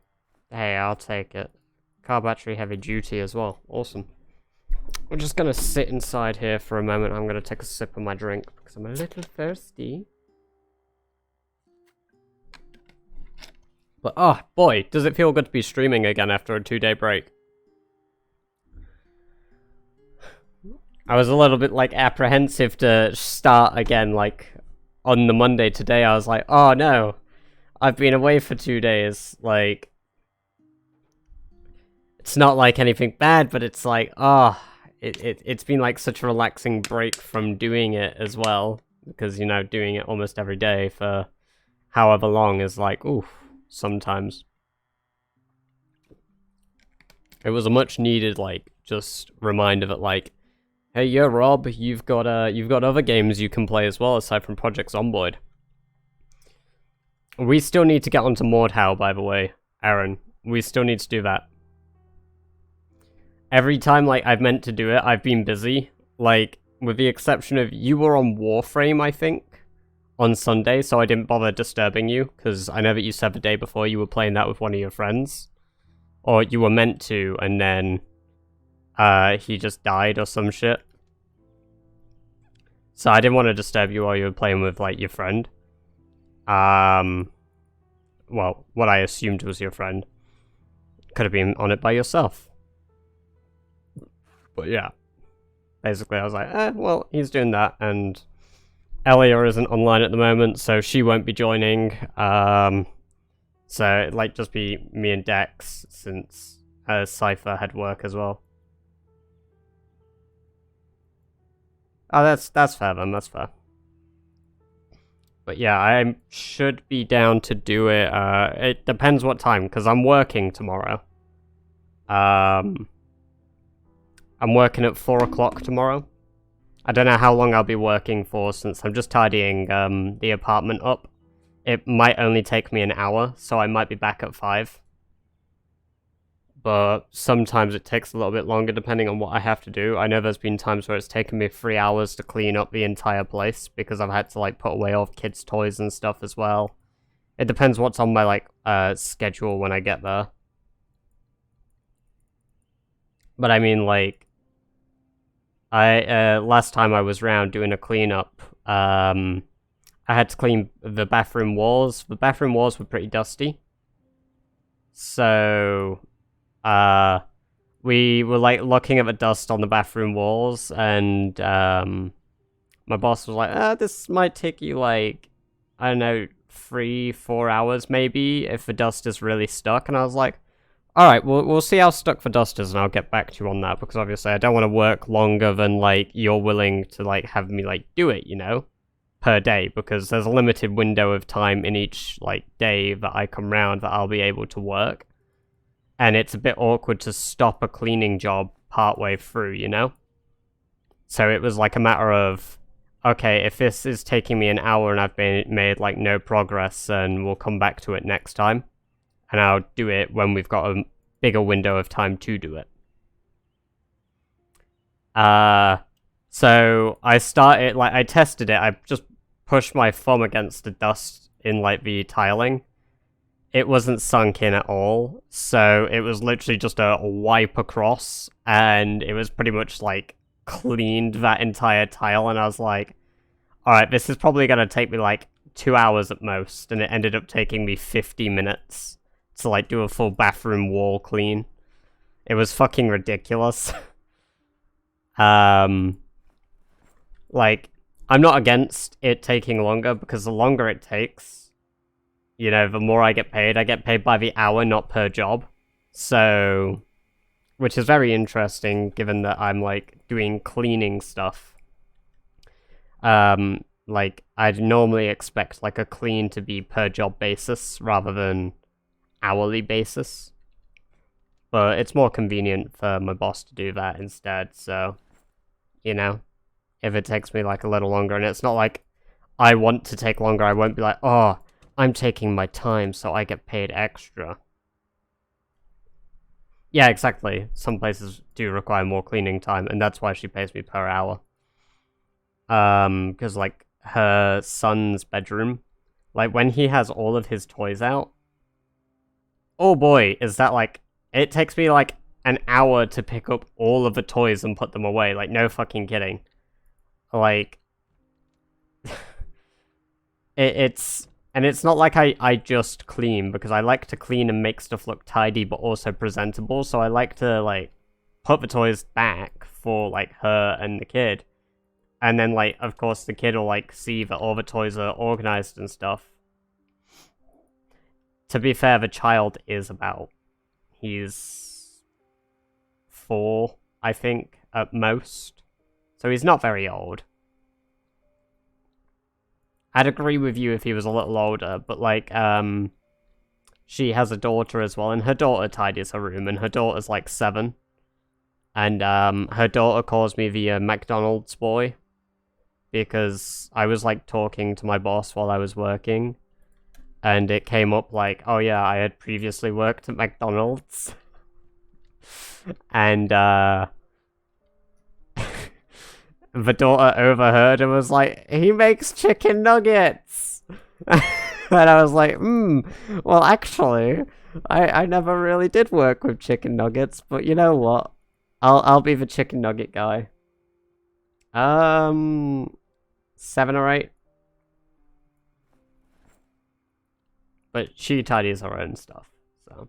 hey, I'll take it. Car battery heavy duty as well. Awesome. We're just gonna sit inside here for a moment. I'm gonna take a sip of my drink because I'm a little thirsty. But oh boy, does it feel good to be streaming again after a 2-day break. I was a little bit like apprehensive to start again, like on the Monday today. I was like, oh no, I've been away for 2 days. Like, it's not like anything bad, but it's like, oh, it's been like such a relaxing break from doing it as well. Because, you know, doing it almost every day for however long is like, oof, sometimes. It was a much needed, like, just reminder that, like, Hey, yeah, Rob, you've got other games you can play as well aside from Project Zomboid. We still need to get onto Mordhau, by the way, Aaron. We still need to do that. Every time, like, I've meant to do it, I've been busy. Like, with the exception of you were on Warframe, I think, on Sunday, so I didn't bother disturbing you, because I know that you said the day before you were playing that with one of your friends. Or you were meant to, and then he just died or some shit. So I didn't want to disturb you while you were playing with, like, your friend. Well, what I assumed was your friend. Could have been on it by yourself. But yeah. Basically, I was like, well, he's doing that, and Elia isn't online at the moment, so she won't be joining. So it'd, like, just be me and Dex, since Cypher had work as well. Oh, that's fair then, that's fair. But yeah, I should be down to do it. It depends what time, because I'm working tomorrow. I'm working at 4 o'clock tomorrow. I don't know how long I'll be working for, since I'm just tidying the apartment up. It might only take me an hour, so I might be back at 5. But sometimes it takes a little bit longer depending on what I have to do. I know there's been times where it's taken me 3 hours to clean up the entire place because I've had to, like, put away all of kids' toys and stuff as well. It depends what's on my, like, schedule when I get there. But I mean, like, last time I was round doing a cleanup, I had to clean the bathroom walls. The bathroom walls were pretty dusty. So we were, like, looking at the dust on the bathroom walls, and my boss was like, this might take you, like, I don't know, 3-4 hours maybe if the dust is really stuck. And I was like, alright, we'll see how stuck the dust is, and I'll get back to you on that, because obviously I don't want to work longer than, like, you're willing to, like, have me, like, do it, you know, per day, because there's a limited window of time in each, like, day that I come round that I'll be able to work. And it's a bit awkward to stop a cleaning job partway through, you know? So it was like a matter of, okay, if this is taking me an hour and I've made, like, no progress, then we'll come back to it next time. And I'll do it when we've got a bigger window of time to do it. So I started, like, I tested it. I just pushed my thumb against the dust in, like, the tiling. It wasn't sunk in at all, so it was literally just a wipe across, and it was pretty much, like, cleaned that entire tile, and I was like, alright, this is probably gonna take me, like, 2 hours at most, and it ended up taking me 50 minutes to, like, do a full bathroom wall clean. It was fucking ridiculous. Like, I'm not against it taking longer, because the longer it takes, you know, the more I get paid. I get paid by the hour, not per job. So, which is very interesting, given that I'm, like, doing cleaning stuff. Like, I'd normally expect, like, a clean to be per job basis, rather than hourly basis. But it's more convenient for my boss to do that instead, so, you know, if it takes me, like, a little longer, and it's not like I want to take longer, I won't be like, oh, I'm taking my time, so I get paid extra. Yeah, exactly. Some places do require more cleaning time, and that's why she pays me per hour. Because, like, her son's bedroom, like, when he has all of his toys out, oh boy, is that, like, it takes me, like, an hour to pick up all of the toys and put them away. Like, no fucking kidding. Like, it's... And it's not like I just clean, because I like to clean and make stuff look tidy, but also presentable, so I like to, like, put the toys back for, like, her and the kid. And then, like, of course, the kid will, like, see that all the toys are organized and stuff. To be fair, the child is about... He's 4, I think, at most. So he's not very old. I'd agree with you if he was a little older, but, like, she has a daughter as well, and her daughter tidies her room, and her daughter's, like, 7. And her daughter calls me the McDonald's boy because I was like talking to my boss while I was working, and it came up like, oh yeah, I had previously worked at McDonald's. And the daughter overheard and was like, he makes chicken nuggets. And I was like, well actually, I never really did work with chicken nuggets, but you know what? I'll be the chicken nugget guy. 7 or 8. But she tidies her own stuff, so.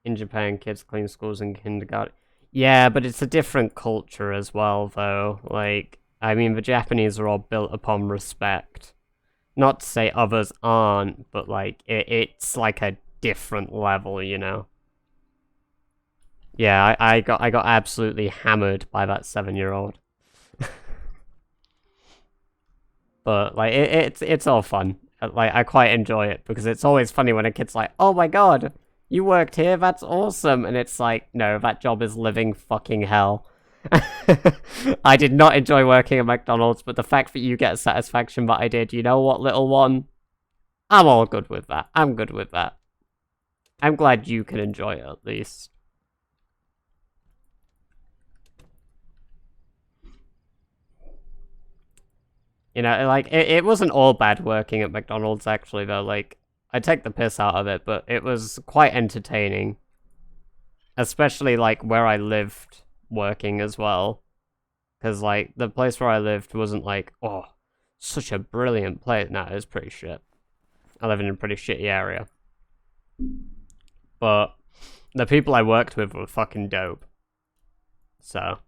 In Japan, kids clean schools and kindergarten. Yeah, but it's a different culture as well, though. Like, I mean, the Japanese are all built upon respect. Not to say others aren't, but like, it's like a different level, you know? Yeah, I got absolutely hammered by that 7-year-old. But like, it's all fun. Like, I quite enjoy it because it's always funny when a kid's like, "Oh my god, you worked here? That's awesome!" And it's like, no, that job is living fucking hell. I did not enjoy working at McDonald's, but the fact that you get satisfaction that I did, you know what, little one? I'm all good with that. I'm good with that. I'm glad you can enjoy it at least. You know, like, it wasn't all bad working at McDonald's, actually, though. Like, I take the piss out of it, but it was quite entertaining. Especially, like, where I lived working as well. Because, like, the place where I lived wasn't like, oh, such a brilliant place. No, it was pretty shit. I live in a pretty shitty area. But the people I worked with were fucking dope. So,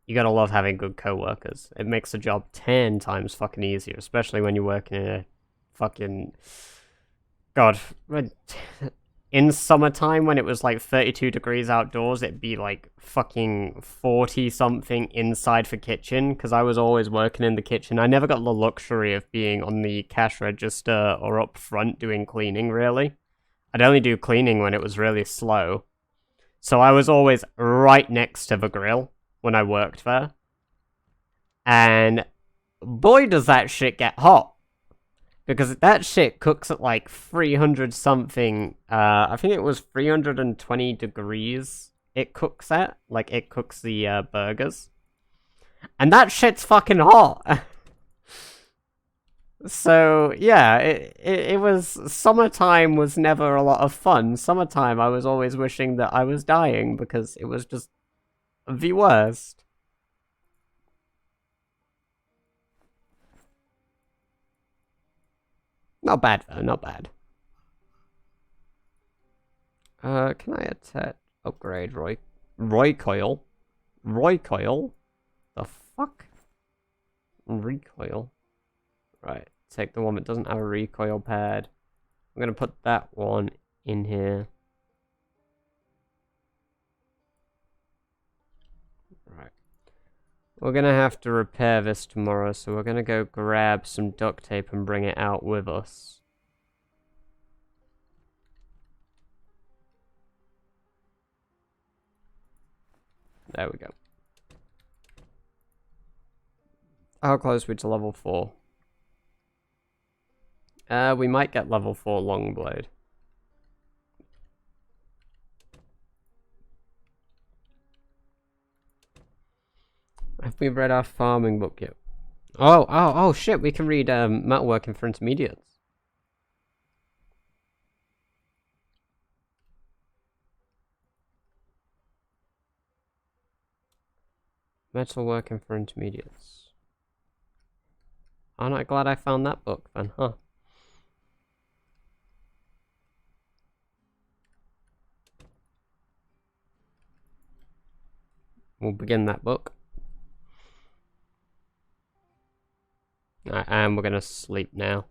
you gotta love having good co-workers. It makes the job 10 times fucking easier, especially when you're working in a fucking... God, in summertime when it was like 32 degrees outdoors, it'd be like fucking 40 something inside the kitchen, because I was always working in the kitchen. I never got the luxury of being on the cash register or up front doing cleaning, really. I'd only do cleaning when it was really slow. So I was always right next to the grill when I worked there. And boy, does that shit get hot. Because that shit cooks at like 300 something, I think it was 320 degrees it cooks at. Like, it cooks the burgers. And that shit's fucking hot. So, yeah, it was... Summertime was never a lot of fun. Summertime, I was always wishing that I was dying because it was just the worst. Not bad, though, not bad. Can I attack... Upgrade Recoil? Recoil? The fuck? Recoil? Right, take the one that doesn't have a recoil pad. I'm gonna put that one in here. Right. We're gonna have to repair this tomorrow, so we're gonna go grab some duct tape and bring it out with us. There we go. How close are we to level 4? We might get level 4 Longblade. Have we read our farming book yet? Oh shit, we can read Metalworking for Intermediates. Metalworking for Intermediates. Aren't I glad I found that book then, huh? We'll begin that book. And we're gonna sleep now.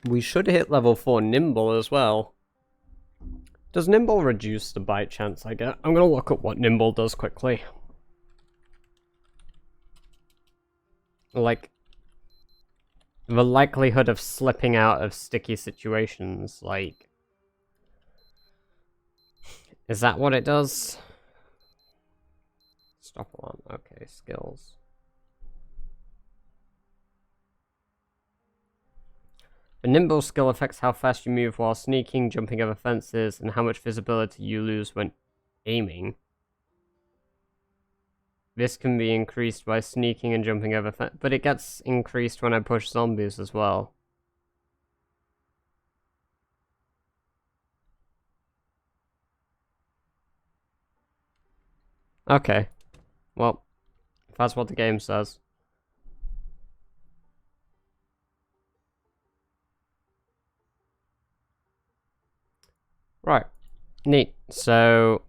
We should hit level 4 Nimble as well. Does Nimble reduce the bite chance I get? I'm gonna look at what Nimble does quickly. Like, The likelihood of slipping out of sticky situations, like... Is that what it does? Stop alarm. Okay, skills. The nimble skill affects how fast you move while sneaking, jumping over fences, and how much visibility you lose when aiming. This can be increased by sneaking and jumping over fences, but it gets increased when I push zombies as well. Okay. Well, if that's what the game says. Right. Neat. So...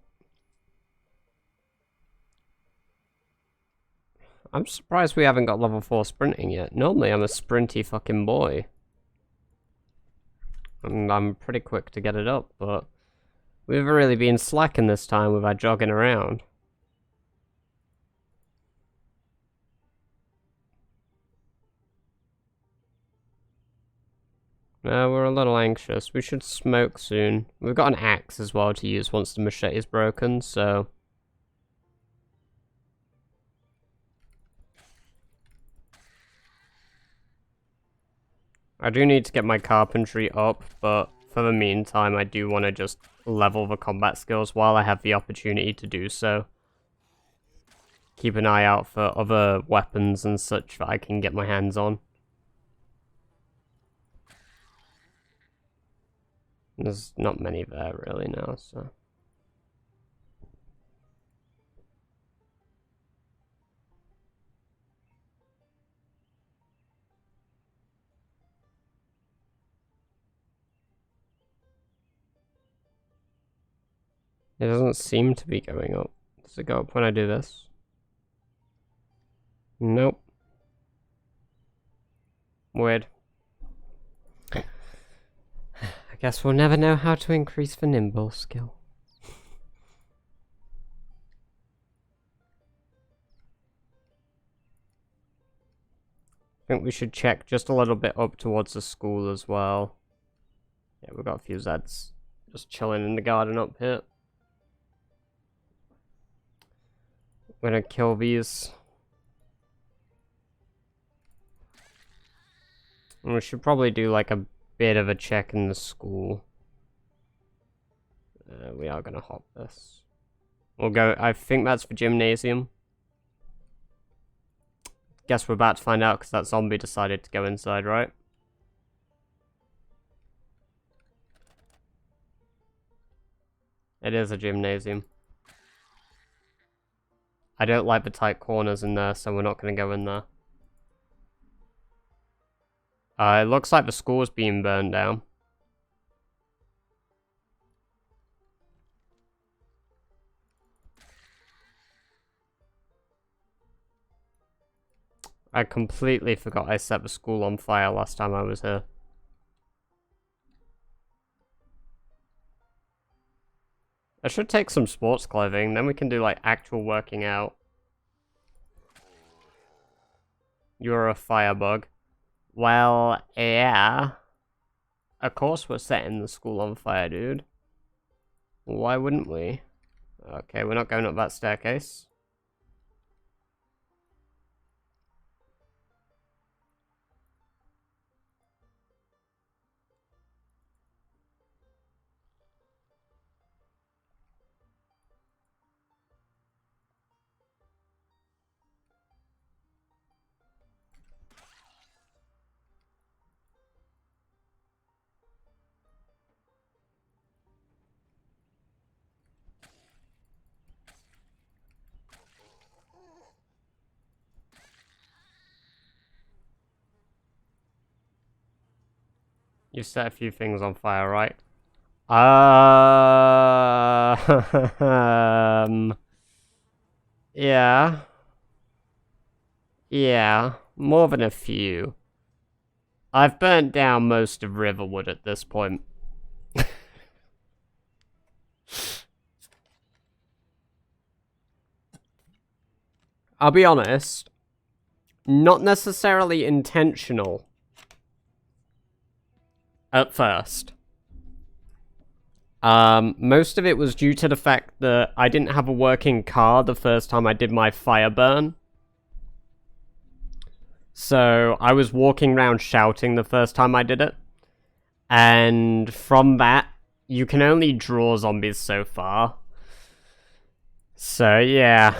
I'm surprised we haven't got level 4 sprinting yet. Normally I'm a sprinty fucking boy. And I'm pretty quick to get it up, but... We've really been slacking this time with our jogging around. No, we're a little anxious. We should smoke soon. We've got an axe as well to use once the machete is broken, so... I do need to get my carpentry up, but for the meantime, I do want to just level the combat skills while I have the opportunity to do so. Keep an eye out for other weapons and such that I can get my hands on. There's not many there really now, so... It doesn't seem to be going up. Does it go up when I do this? Nope. Weird. I guess we'll never know how to increase the nimble skill. I think we should check just a little bit up towards the school as well. Yeah, we've got a few Zeds just chilling in the garden up here. We're gonna kill these. And we should probably do like a bit of a check in the school. We are gonna hop this. We'll go, I think that's the gymnasium. Guess we're about to find out because that zombie decided to go inside, right? It is a gymnasium. I don't like the tight corners in there, so we're not going to go in there. It looks like the school's being burned down. I completely forgot I set the school on fire last time I was here. I should take some sports clothing, then we can do like actual working out. You're a firebug. Well, yeah. Of course we're setting the school on fire, dude. Why wouldn't we? Okay, we're not going up that staircase. You've set a few things on fire, right? Yeah. Yeah, more than a few. I've burnt down most of Riverwood at this point. I'll be honest, not necessarily intentional, at first. Most of it was due to the fact that I didn't have a working car the first time I did my fire burn. So I was walking around shouting the first time I did it. And from that, you can only draw zombies so far. So yeah.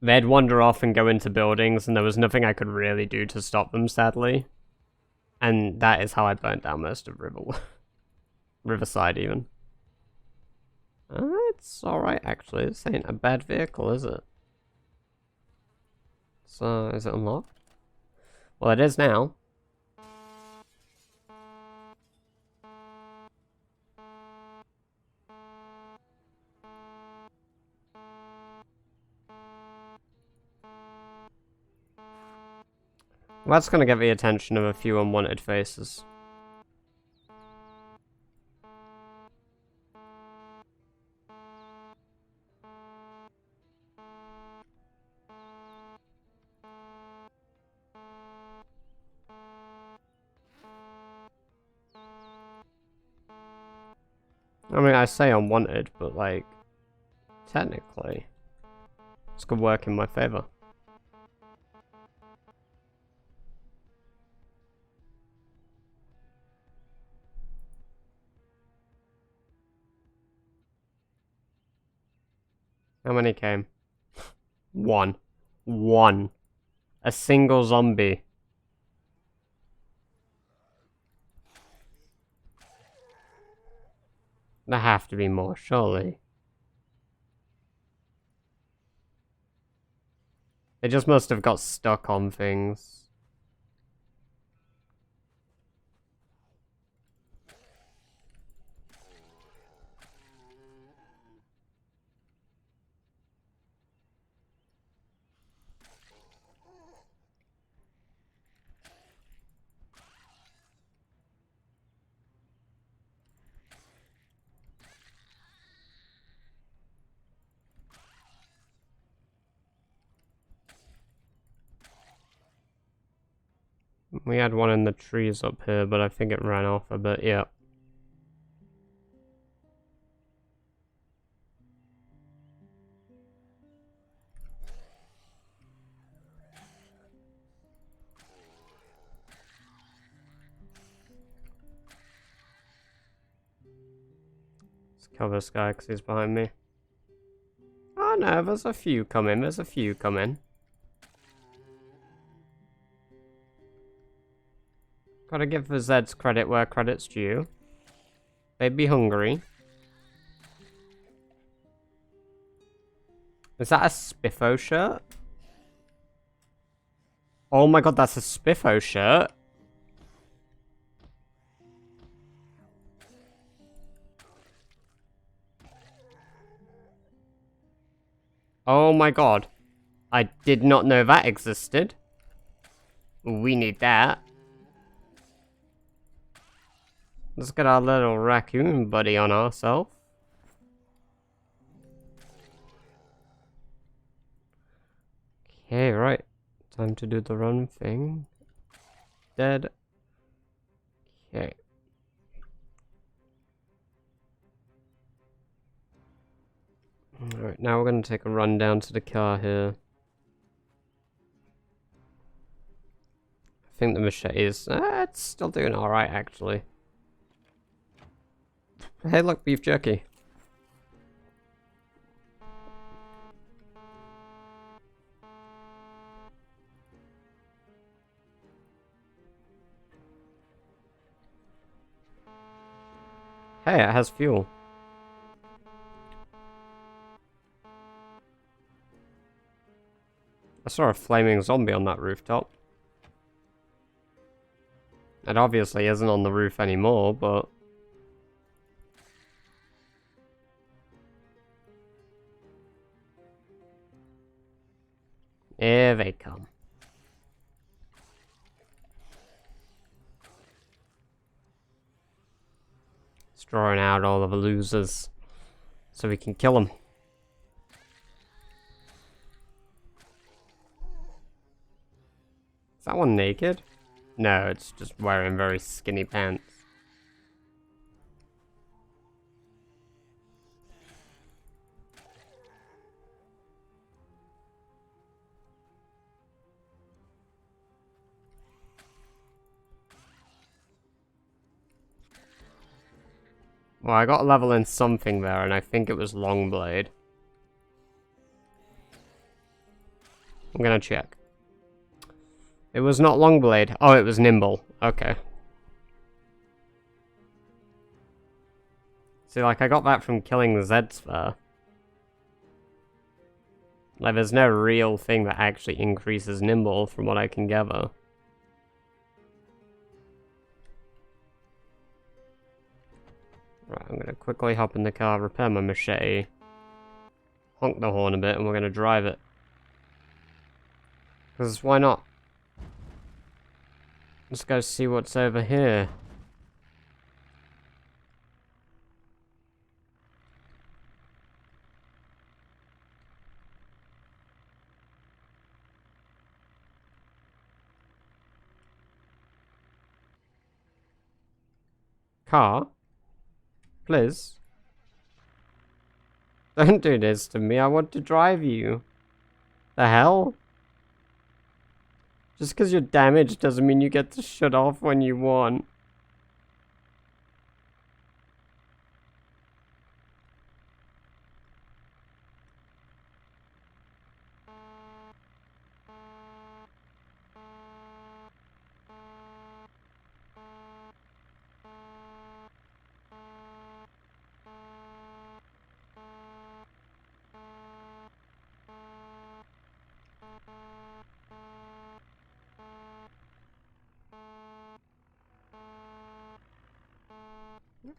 They'd wander off and go into buildings, and there was nothing I could really do to stop them, sadly. And that is how I burnt down most of Riverside, even. It's alright, actually. This ain't a bad vehicle, is it? So, is it unlocked? Well, it is now. Well, that's gonna get the attention of a few unwanted faces. I mean, I say unwanted, but like, technically, this could work in my favor. How many came? One. One. A single zombie. There have to be more, surely. They just must have got stuck on things. We had one in the trees up here, but I think it ran off a bit, yeah. Let's kill this guy because he's behind me. Oh no, there's a few coming, there's a few coming. Gotta give the Zeds credit where credit's due. They'd be hungry. Is that a Spiffo shirt? Oh my god, that's a Spiffo shirt. Oh my god. I did not know that existed. We need that. Let's get our little raccoon buddy on ourselves. Okay, right. Time to do the run thing. Dead. Okay. Alright, now we're going to take a run down to the car here. I think the machete is... it's still doing alright, actually. Hey, look, beef jerky. Hey, it has fuel. I saw a flaming zombie on that rooftop. It obviously isn't on the roof anymore, but... here they come. It's drawing out all of the losers so we can kill them. Is that one naked? No, it's just wearing very skinny pants. Well, I got a level in something there, and I think it was Longblade. I'm gonna check. It was not Longblade. Oh, it was Nimble. Okay. See, like, I got that from killing the Zeds there. Like, there's no real thing that actually increases Nimble from what I can gather. Right, I'm gonna quickly hop in the car, repair my machete, honk the horn a bit, and we're gonna drive it. Because why not? Let's go see what's over here. Car? Please? Don't do this to me, I want to drive you. The hell? Just because you're damaged doesn't mean you get to shut off when you want.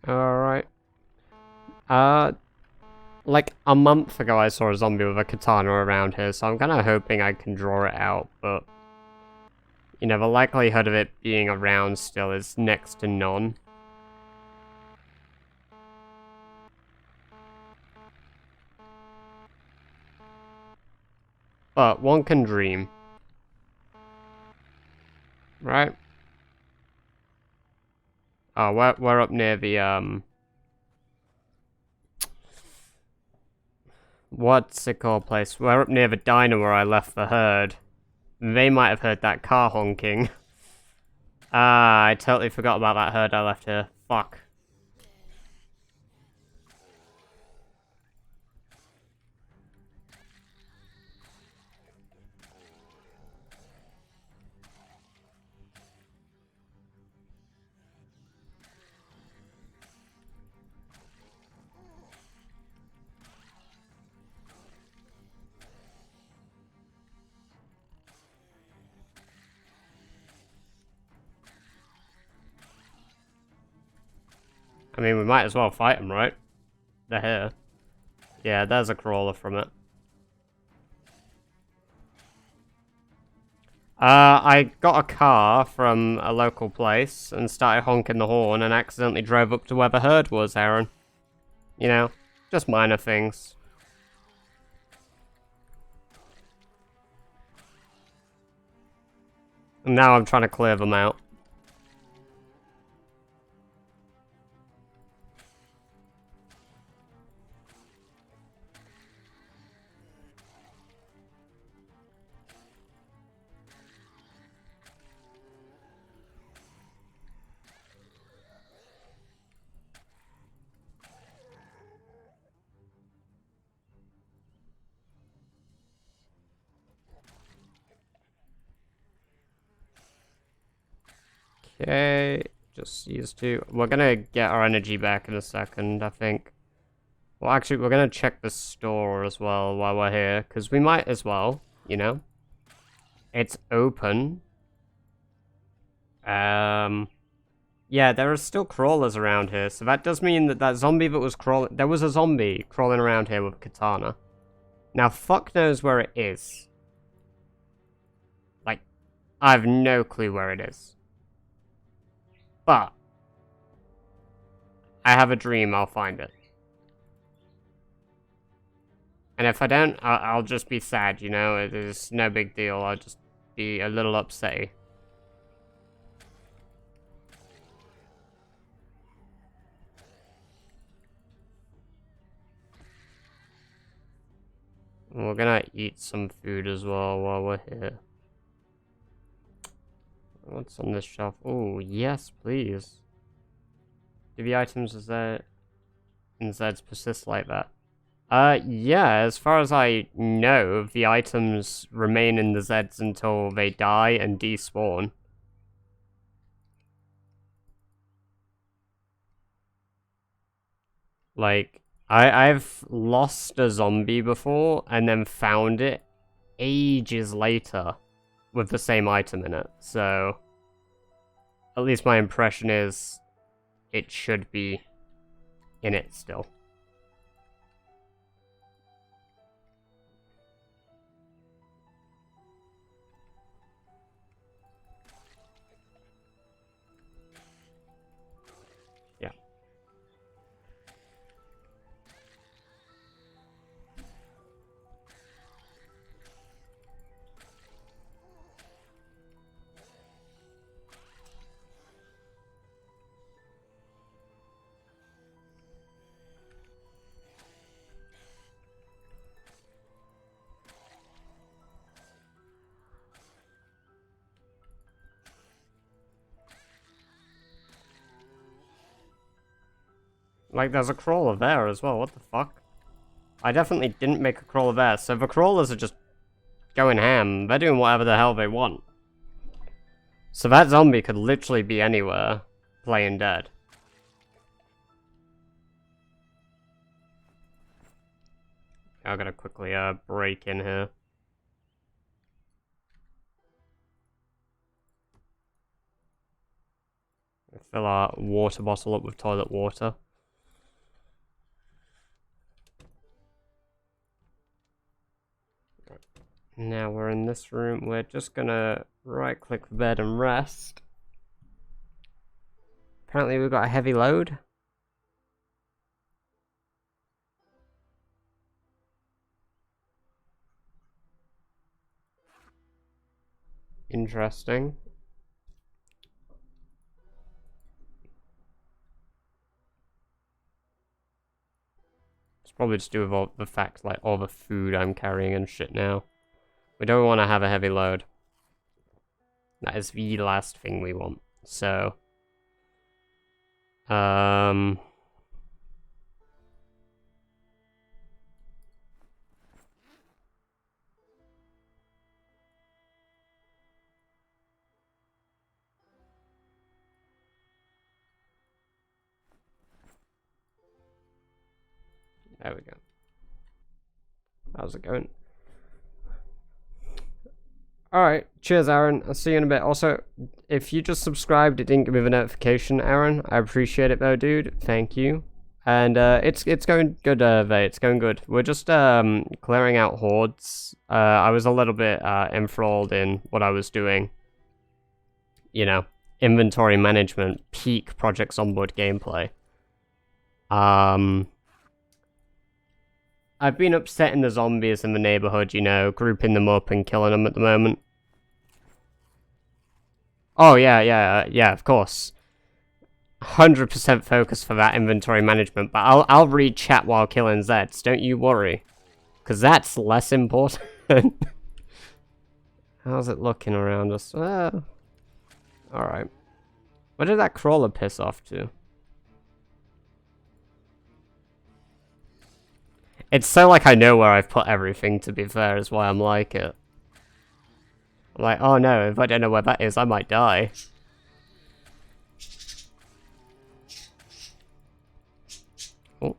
Alright. Like a month ago I saw a zombie with a katana around here, so I'm kinda hoping I can draw it out, but... You know, the likelihood of it being around still is next to none. But one can dream. Right? Oh, we're up near the, what's it called place? We're up near the diner where I left the herd. They might have heard that car honking. Ah, I totally forgot about that herd I left here. Fuck. I mean, we might as well fight them, right? They're here. Yeah, there's a crawler from it. I got a car from a local place and started honking the horn and accidentally drove up to where the herd was, Aaron. You know, just minor things. And now I'm trying to clear them out. Okay, just these two. We're gonna get our energy back in a second, I think. Well, actually, we're gonna check the store as well while we're here, because we might as well, you know? It's open. Yeah, there are still crawlers around here, so that does mean that that zombie that was crawling... There was a zombie crawling around here with a katana. Now, fuck knows where it is. Like, I have no clue where it is. But, I have a dream I'll find it. And if I don't, I'll just be sad, you know? It is no big deal, I'll just be a little upset. We're gonna eat some food as well while we're here. What's on this shelf? Oh, yes, please. Do the items, is that... and Zeds persist like that. Yeah, as far as I know, the items remain in the Zeds until they die and despawn. Like, I've lost a zombie before and then found it ages later with the same item in it, so at least my impression is it should be in it still. Yeah. Like, there's a crawler there as well, what the fuck? I definitely didn't make a crawler there, so the crawlers are just going ham. They're doing whatever the hell they want. So that zombie could literally be anywhere, playing dead. I gotta quickly break in here. Fill our water bottle up with toilet water. Now we're in this room. We're just gonna right click the bed and rest. Apparently we've got a heavy load. Interesting. It's probably to do with all the fact, like, all the food I'm carrying and shit now. We don't want to have a heavy load. That is the last thing we want. So, there we go. How's it going? Alright, cheers Aaron, I'll see you in a bit. Also, if you just subscribed, it didn't give me the notification, Aaron. I appreciate it though, dude. Thank you. And it's going good, Vay. It's going good. We're just clearing out hordes. I was a little bit enthralled in what I was doing. You know, inventory management, peak Project Zomboid gameplay. I've been upsetting the zombies in the neighborhood, you know, grouping them up and killing them at the moment. Oh, yeah, of course. 100% focus for that inventory management, but I'll read chat while killing Zeds, don't you worry. Because that's less important. How's it looking around us? Alright. Where did that crawler piss off to? It's so like I know where I've put everything, to be fair, is why I'm like it. I'm like, oh no, if I don't know where that is, I might die. Oh.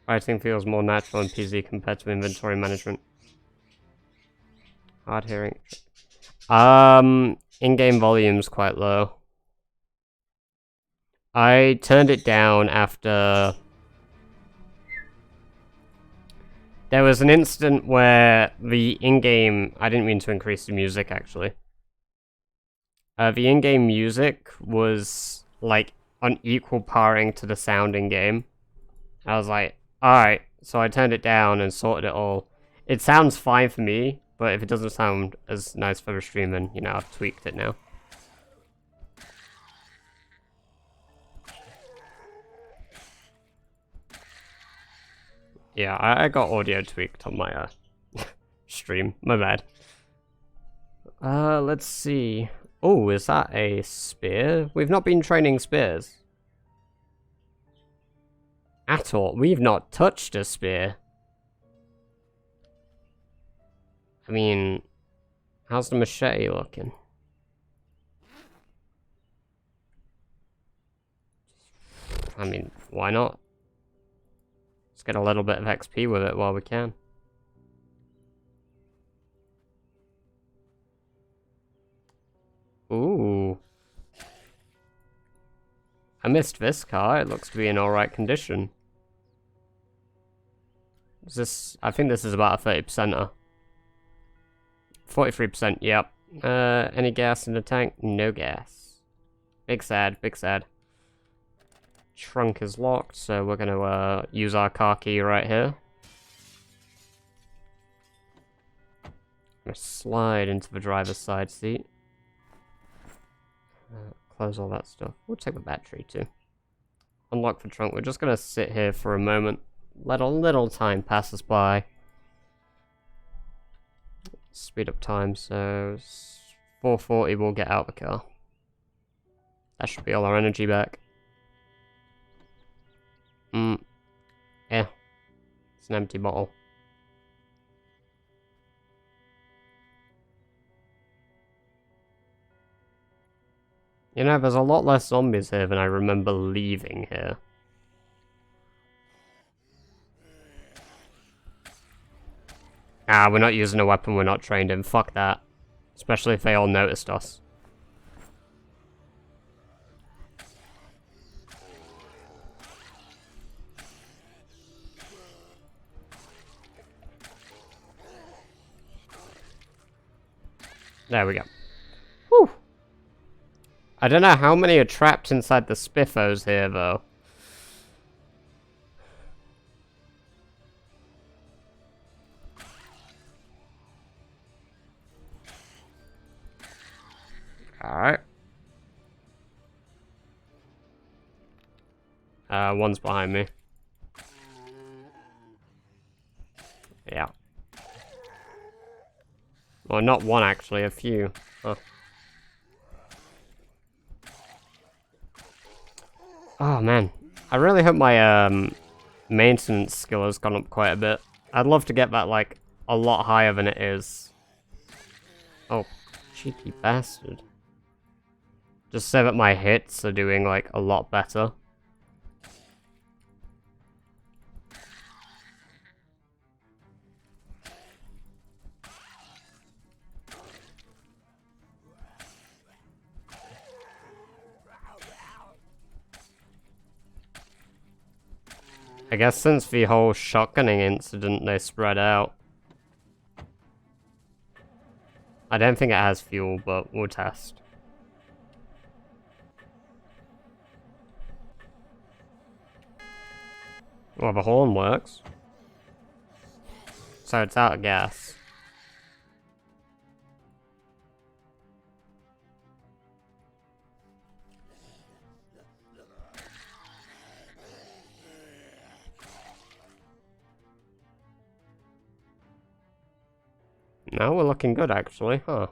Fighting feels more natural in PZ compared to inventory management. Hard hearing. In-game volume's quite low. I turned it down after... There was an instant where the in-game... I didn't mean to increase the music, actually. The in-game music was, like, on equal paring to the sound in-game. I was like, alright. So I turned it down and sorted it all. It sounds fine for me, but if it doesn't sound as nice for the stream, then, you know, I've tweaked it now. Yeah, I got audio tweaked on my stream. My bad. Let's see. Oh, is that a spear? We've not been training spears. At all. We've not touched a spear. I mean, how's the machete looking? I mean, why not? Let's get a little bit of XP with it while we can. Ooh. I missed this car. It looks to be in alright condition. Is this... I think this is about a 30%er. 43%, yep. Any gas in the tank? No gas. Big sad, big sad. Trunk is locked, so we're gonna use our car key right here. I'm gonna slide into the driver's side seat. Close all that stuff. We'll take the battery too. Unlock the trunk. We're just gonna sit here for a moment. Let a little time pass us by. Speed up time, so 440 we'll get out of the car. That should be all our energy back. Yeah. It's an empty bottle. You know, there's a lot less zombies here than I remember leaving here. Ah, we're not using a weapon we're not trained in. Fuck that. Especially if they all noticed us. There we go. Whew. I don't know how many are trapped inside the spiffos here, though. Alright. One's behind me. Yeah. Well, not one, actually, a few. Huh. Oh, man. I really hope my, maintenance skill has gone up quite a bit. I'd love to get that, like, a lot higher than it is. Oh, cheeky bastard. Just so that my hits are doing, like, a lot better. I guess since the whole shotgunning incident, they spread out. I don't think it has fuel, but we'll test. Well, the horn works. So it's out of gas. No, we're looking good, actually, huh?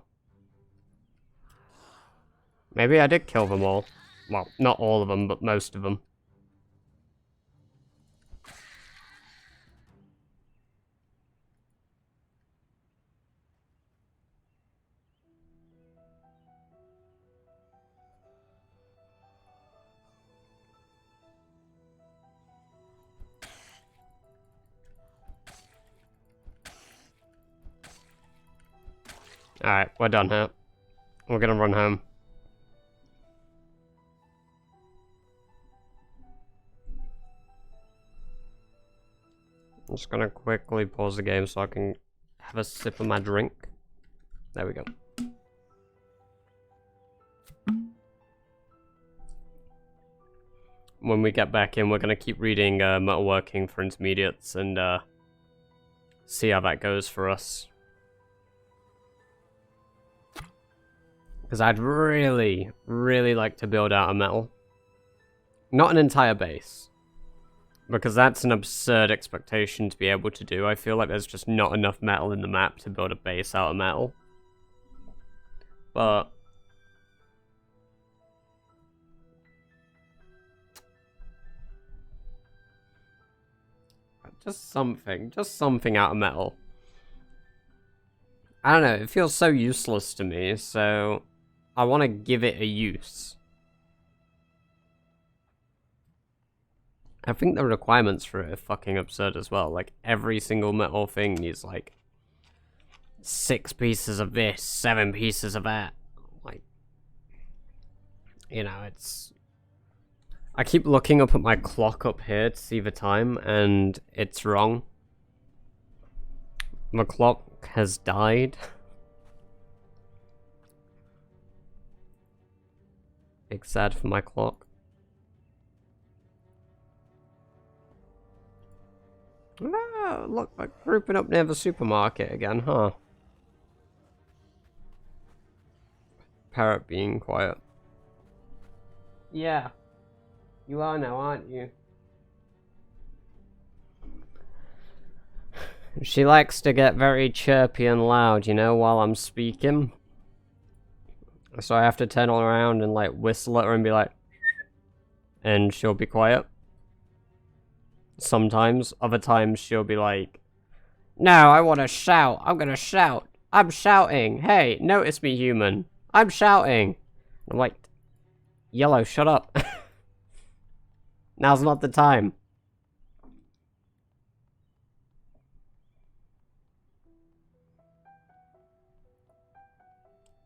Maybe I did kill them all. Well, not all of them, but most of them. Alright, we're done here. We're gonna run home. I'm just gonna quickly pause the game so I can have a sip of my drink. There we go. When we get back in, we're gonna keep reading Metalworking for Intermediates and see how that goes for us. Because I'd really, really like to build out a metal. Not an entire base. Because that's an absurd expectation to be able to do. I feel like there's just not enough metal in the map to build a base out of metal. But Just something. Just something out of metal. I don't know, it feels so useless to me, so I want to give it a use. I think the requirements for it are fucking absurd as well. Like, every single metal thing needs, like, 6 pieces of this, 7 pieces of that. Like, you know, it's... I keep looking up at my clock up here to see the time, and it's wrong. My clock has died. Big sad for my clock. Ah, look, we're grouping up near the supermarket again, huh? Parrot being quiet. Yeah. You are now, aren't you? She likes to get very chirpy and loud, you know, while I'm speaking. So I have to turn around and, like, whistle at her and be like... And she'll be quiet. Sometimes. Other times she'll be like... No, I want to shout. I'm gonna shout. I'm shouting. Hey, notice me, human. I'm shouting. I'm like... Yellow, shut up. Now's not the time.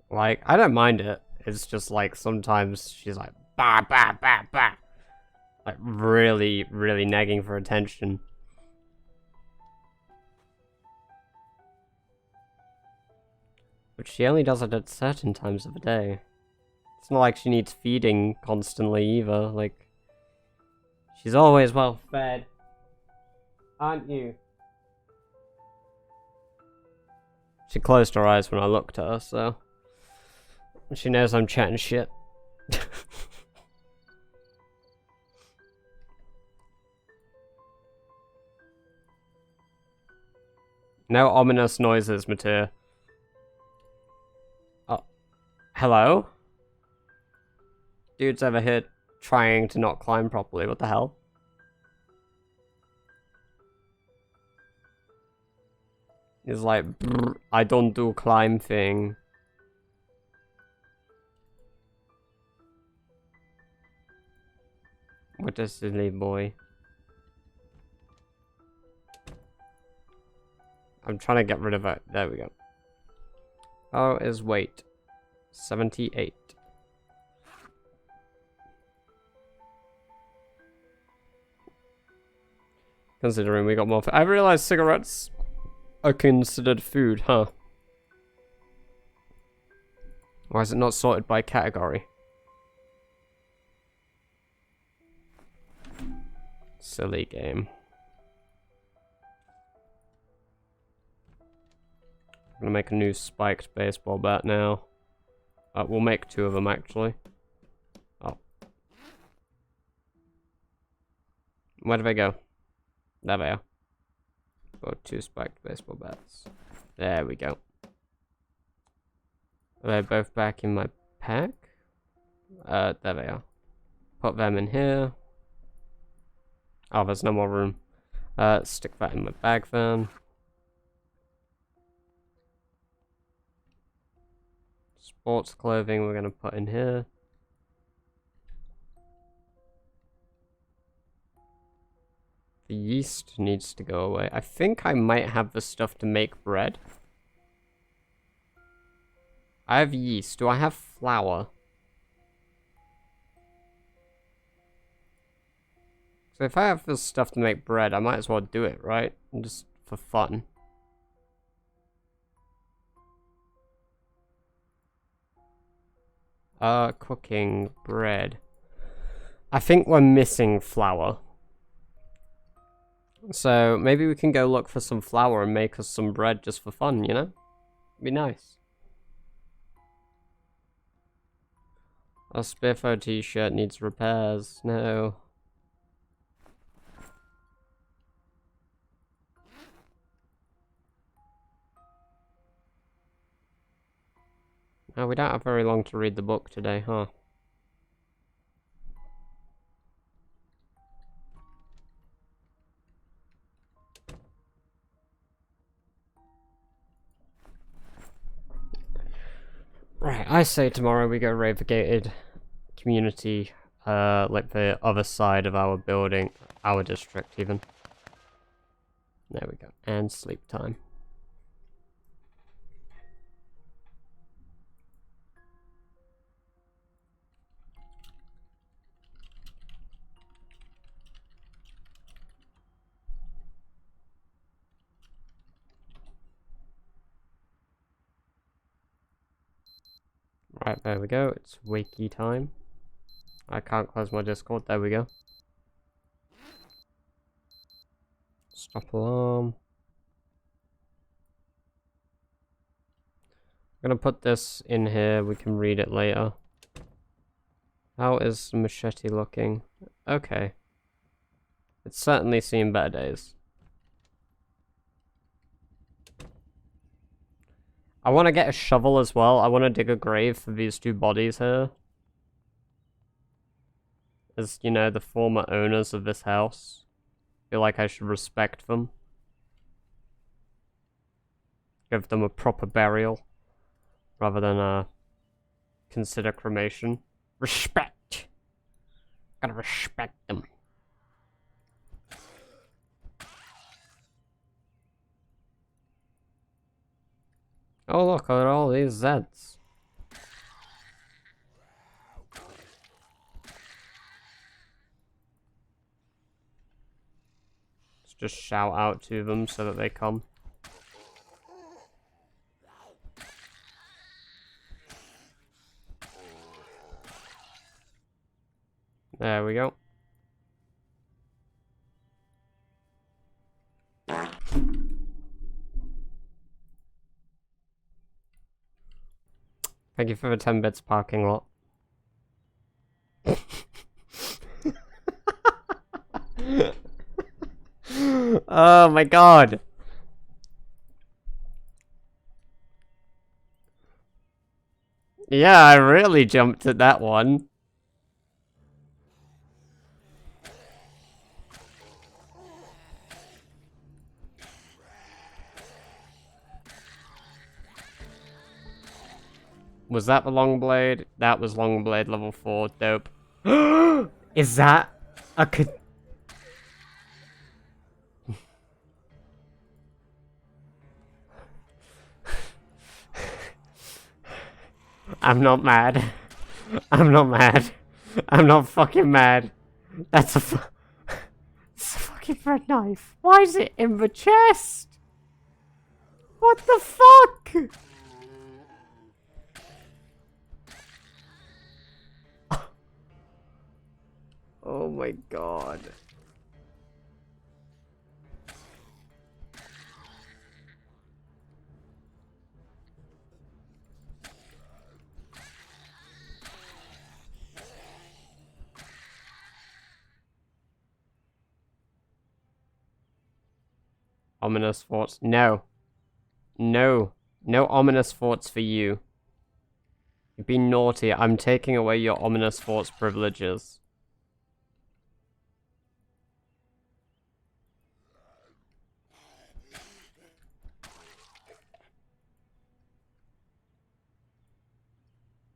Like, I don't mind it. It's just like sometimes she's like, bah, bah, bah, bah. Like, really, really nagging for attention. But she only does it at certain times of the day. It's not like she needs feeding constantly either. Like, she's always well fed. Aren't you? She closed her eyes when I looked at her, so... She knows I'm chatting shit. No ominous noises, Matea. Oh. Hello? Dude's over here trying to not climb properly. What the hell? He's like, I don't do climb thing. What a silly boy. I'm trying to get rid of it. There we go. Oh, is weight 78. Considering we got more. I realized cigarettes are considered food, huh? Why is it not sorted by category? Silly game. I'm gonna make a new spiked baseball bat now. We'll make 2 of them actually. Oh. Where do they go? There they are. Got 2 spiked baseball bats. There we go. Are they both back in my pack? There they are. Put them in here. Oh, there's no more room. Stick that in my bag then. Sports clothing we're gonna put in here. The yeast needs to go away. I think I might have the stuff to make bread. I have yeast. Do I have flour? So if I have this stuff to make bread, I might as well do it, right? Just for fun. Cooking bread. I think we're missing flour. So maybe we can go look for some flour and make us some bread just for fun, you know? Be nice. Our Spiffo t-shirt needs repairs. No. Oh, we don't have very long to read the book today, huh? Right, I say tomorrow we go raid the gated community, like the other side of our building, our district even. There we go, and sleep time. Right, there we go, it's wakey time. I can't close my Discord, there we go. Stop alarm. I'm gonna put this in here, we can read it later. How is the machete looking? Okay. It's certainly seen better days. I want to get a shovel as well. I want to dig a grave for these two bodies here. As, you know, the former owners of this house. I feel like I should respect them. Give them a proper burial. Rather than, consider cremation. Respect! Gotta respect them. Oh look at all these Zeds. Let's just shout out to them so that they come. There we go. Thank you for the 10 bits parking lot. Oh my god. Yeah, I really jumped at that one. Was that the long blade? That was long blade level 4. Dope. Is that a I'm not mad. I'm not mad. I'm not fucking mad. That's it's a fucking bread knife. Why is it in the chest? What the fuck? Oh my god. Ominous thoughts. No. No. No ominous thoughts for you. You've been naughty. I'm taking away your ominous thoughts privileges.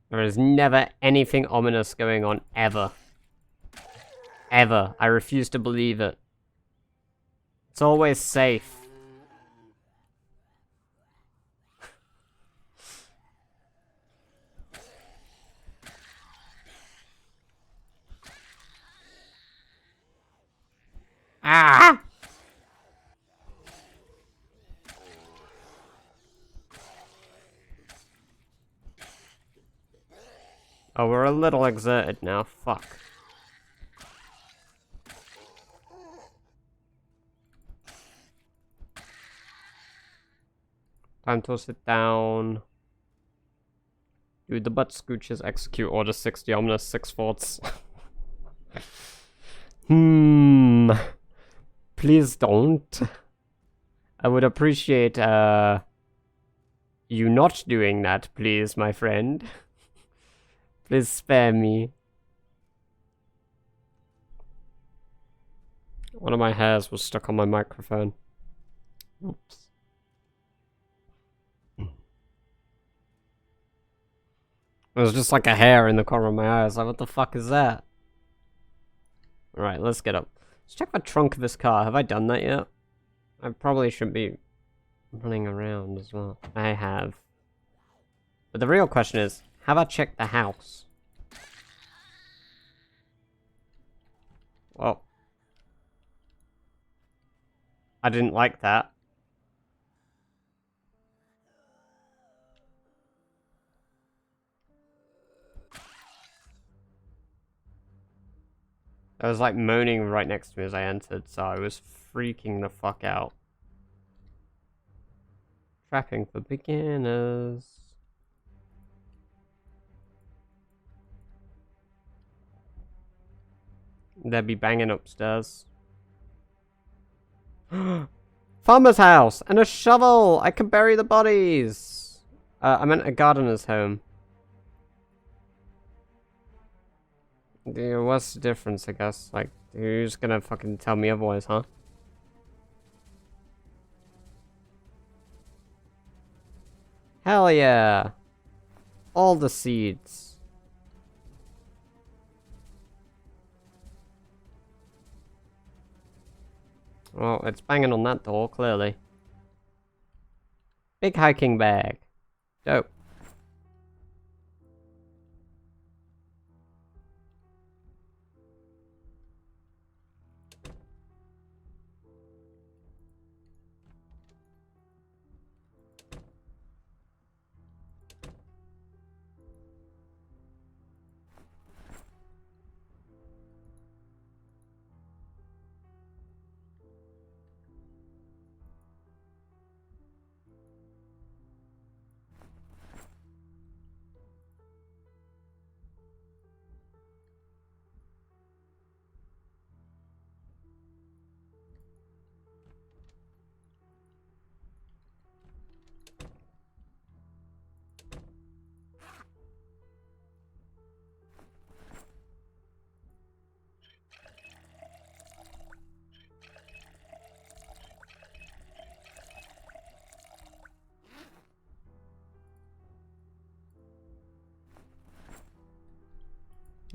There is never anything ominous going on, ever. Ever. I refuse to believe it. It's always safe. Ah! Oh, we're a little exerted now. Fuck. Time to sit down. Do the butt scooches, execute order 60, ominous 6 thoughts. Please don't. I would appreciate, you not doing that, please, my friend. Please spare me. One of my hairs was stuck on my microphone. Oops. It was just like a hair in the corner of my eye. I was like, what the fuck is that? Alright, let's get up. Let's check the trunk of this car. Have I done that yet? I probably should be running around as well. I have. But the real question is, have I checked the house? Well. I didn't like that. I was like moaning right next to me as I entered, so I was freaking the fuck out. Trapping for beginners. They'd be banging upstairs. Farmer's house and a shovel! I can bury the bodies! I meant a gardener's home. What's the difference, I guess? Like, who's gonna fucking tell me otherwise, huh? Hell yeah! All the seeds. Well, it's banging on that door, clearly. Big hiking bag. Dope.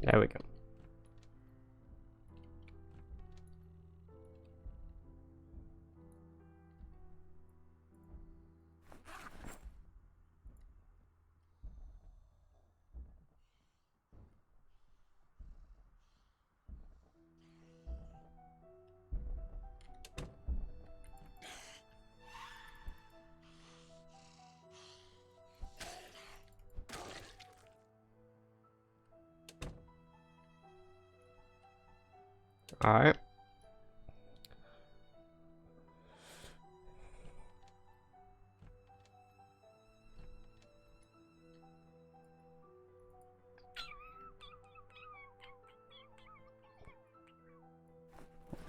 There we go. Alright.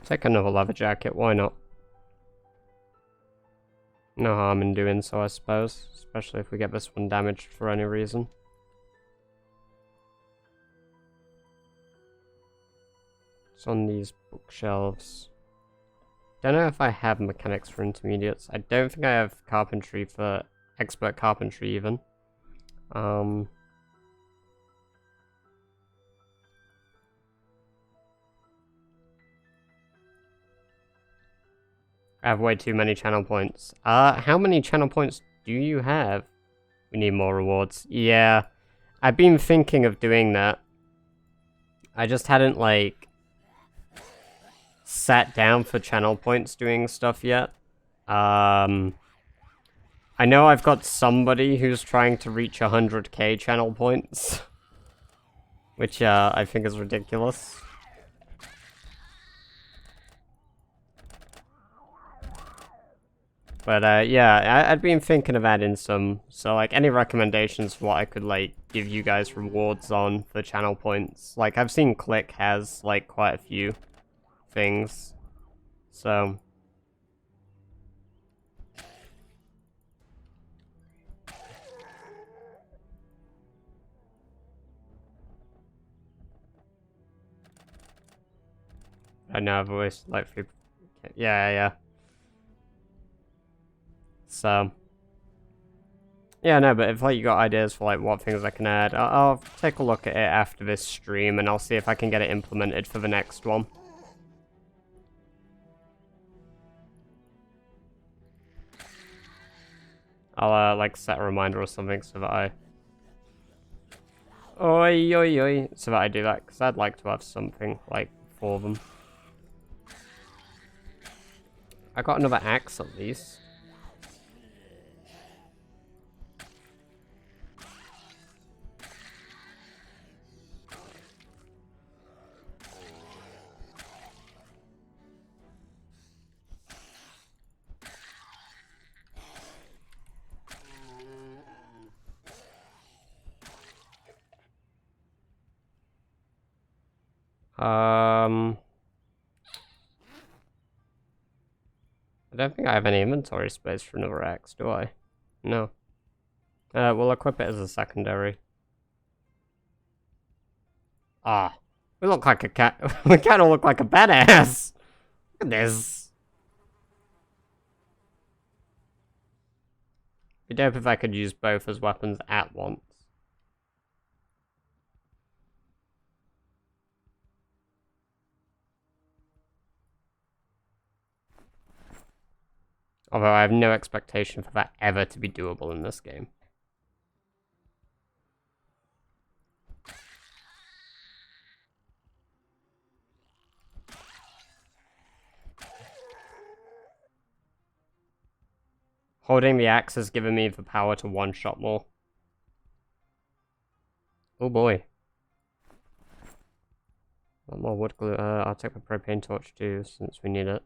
Take another leather jacket, why not? No harm in doing so, I suppose. Especially if we get this one damaged for any reason. It's on these bookshelves. Don't know if I have mechanics for intermediates. I don't think I have carpentry for expert carpentry even. I have way too many channel points. How many channel points do you have? We need more rewards. Yeah, I've been thinking of doing that. I just hadn't, like, sat down for channel points doing stuff yet. I know I've got somebody who's trying to reach 100k channel points. Which, I think is ridiculous. But, yeah, I'd been thinking of adding some. So, like, any recommendations for what I could, like, give you guys rewards on for channel points? Like, I've seen Click has, like, quite a few things. So... I know I've always, like, yeah. So... Yeah, no, but if like you got ideas for like what things I can add, I'll take a look at it after this stream and I'll see if I can get it implemented for the next one. I'll like set a reminder or something so that I... Oi, oi, oi. So that I do that, because I'd like to have something, like, for them. I got another axe at least. I don't think I have any inventory space for another axe, do I? No. We'll equip it as a secondary. Ah. We look like a cat. We kind of look like a badass. Look at this. It'd be dope if I could use both as weapons at once. Although I have no expectation for that ever to be doable in this game. Holding the axe has given me the power to one-shot more. Oh boy. One more wood glue. I'll take the propane torch too, since we need it.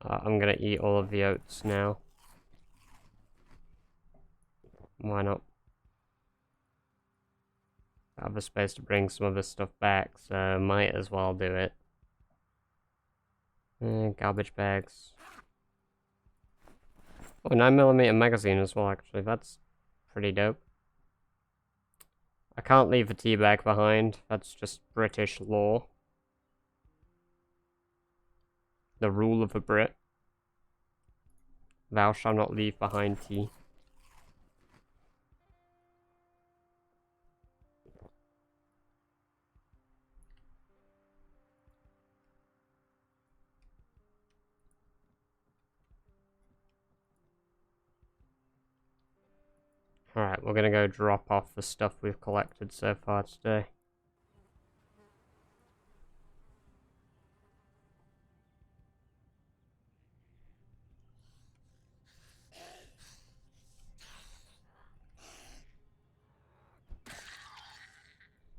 I'm gonna eat all of the oats now. Why not? I have the space to bring some of this stuff back, so might as well do it. Garbage bags. Oh, 9mm magazine as well, actually. That's pretty dope. I can't leave a tea bag behind. That's just British law. The rule of a Brit. Thou shalt not leave behind tea. Alright, we're gonna go drop off the stuff we've collected so far today.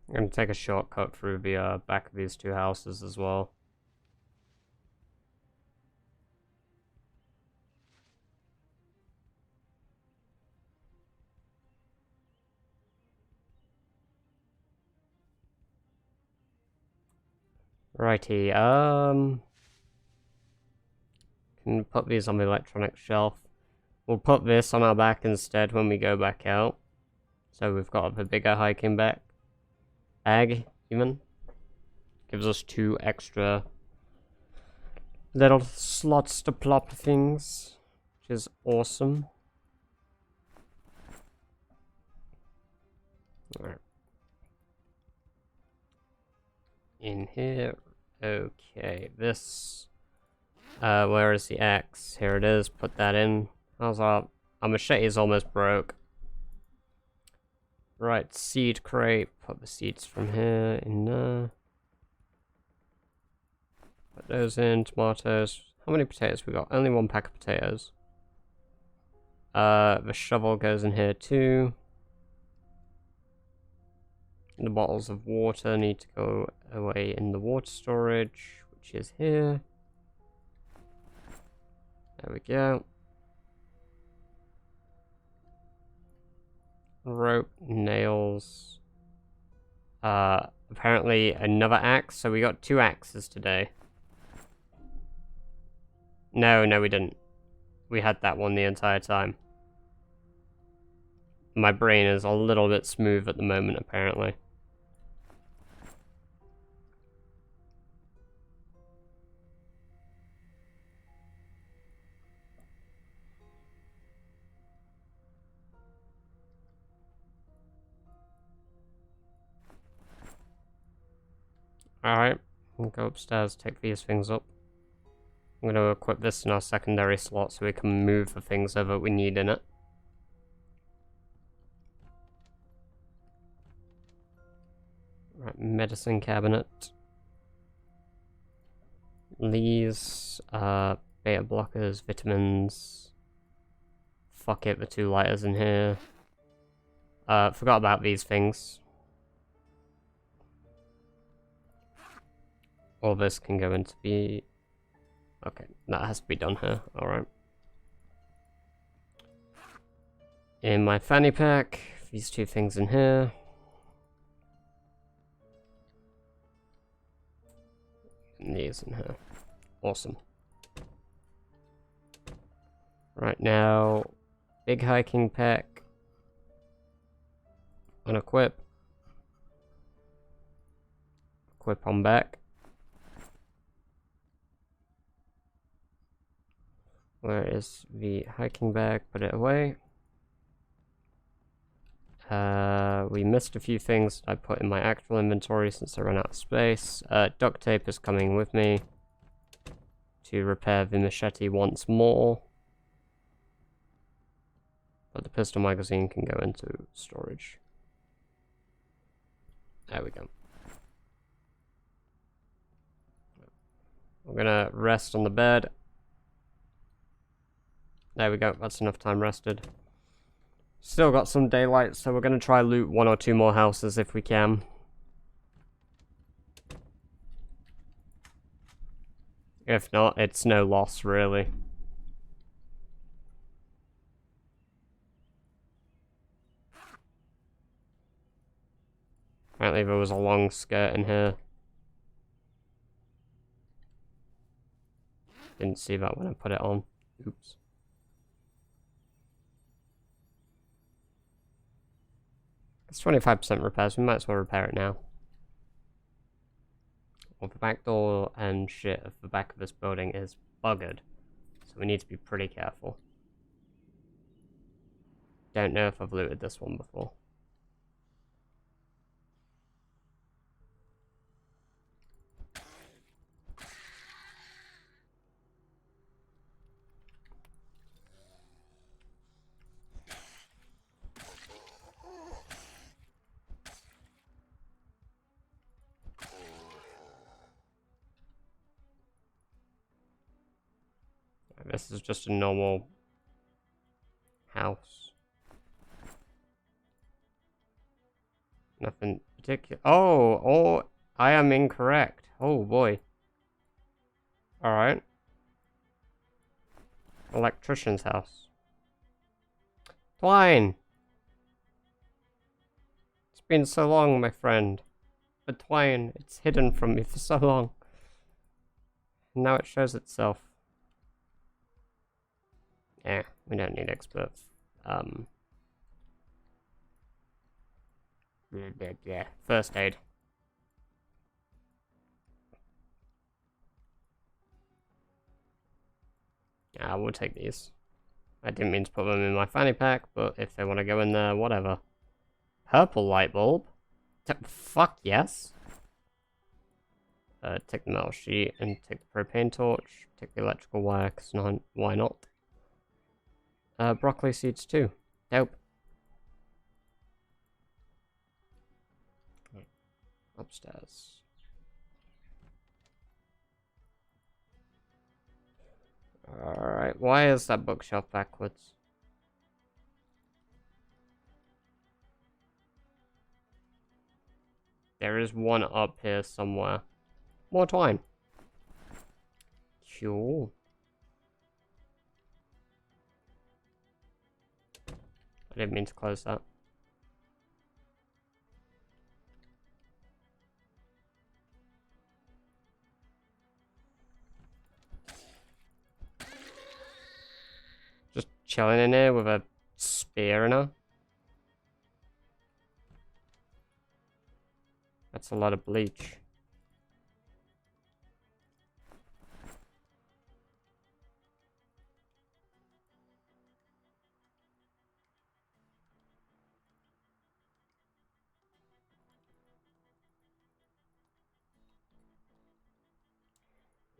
I'm gonna take a shortcut through the back of these two houses as well. Righty, can put these on the electronic shelf. We'll put this on our back instead when we go back out. So we've got the bigger hiking bag, even. Gives us 2 extra little slots to plop things, which is awesome. Alright. In here. Okay, this. Where is the axe? Here it is. Put that in. How's our machete is almost broke. Right, seed crate. Put the seeds from here in there. Put those in. Tomatoes. How many potatoes we got? Only 1 pack of potatoes. The shovel goes in here too. The bottles of water need to go away in the water storage, which is here. There we go. Rope, nails. Apparently another axe, so we got 2 axes today. No, we didn't. We had that one the entire time. My brain is a little bit smooth at the moment, apparently. Alright, we'll go upstairs, take these things up. I'm going to equip this in our secondary slot so we can move the things over we need in it. Right, medicine cabinet. These, beta blockers, vitamins. Fuck it, the 2 lighters in here. Forgot about these things. All this can go into the... Okay, that has to be done here, alright. In my fanny pack, these 2 things in here. And these in here. Awesome. Right now, big hiking pack. Unequip. Equip on back. Where is the hiking bag? Put it away. We missed a few things I put in my actual inventory since I ran out of space. Duct tape is coming with me to repair the machete once more. But the pistol magazine can go into storage. There we go. We're gonna rest on the bed. There we go, that's enough time rested. Still got some daylight, so we're gonna try loot 1 or 2 more houses if we can. If not, it's no loss, really. Apparently there was a long skirt in here. Didn't see that when I put it on. Oops. It's 25% repairs, we might as well repair it now. Well, the back door and shit of the back of this building is buggered, so we need to be pretty careful. Don't know if I've looted this one before. This is just a normal house. Nothing particular. Oh, I am incorrect. Oh boy. Alright. Electrician's house. Twine! It's been so long, my friend. But twine, it's hidden from me for so long. And now it shows itself. Yeah, we don't need experts. Yeah, first aid. Yeah, we'll take these. I didn't mean to put them in my fanny pack, but if they want to go in there, whatever. Purple light bulb? Fuck yes. Take the metal sheet and take the propane torch. Take the electrical wire, because why not? Broccoli seeds too. Dope. Upstairs. Alright, why is that bookshelf backwards? There is one up here somewhere. More twine. Cool. I didn't mean to close that. Just chilling in here with a spear in her. That's a lot of bleach.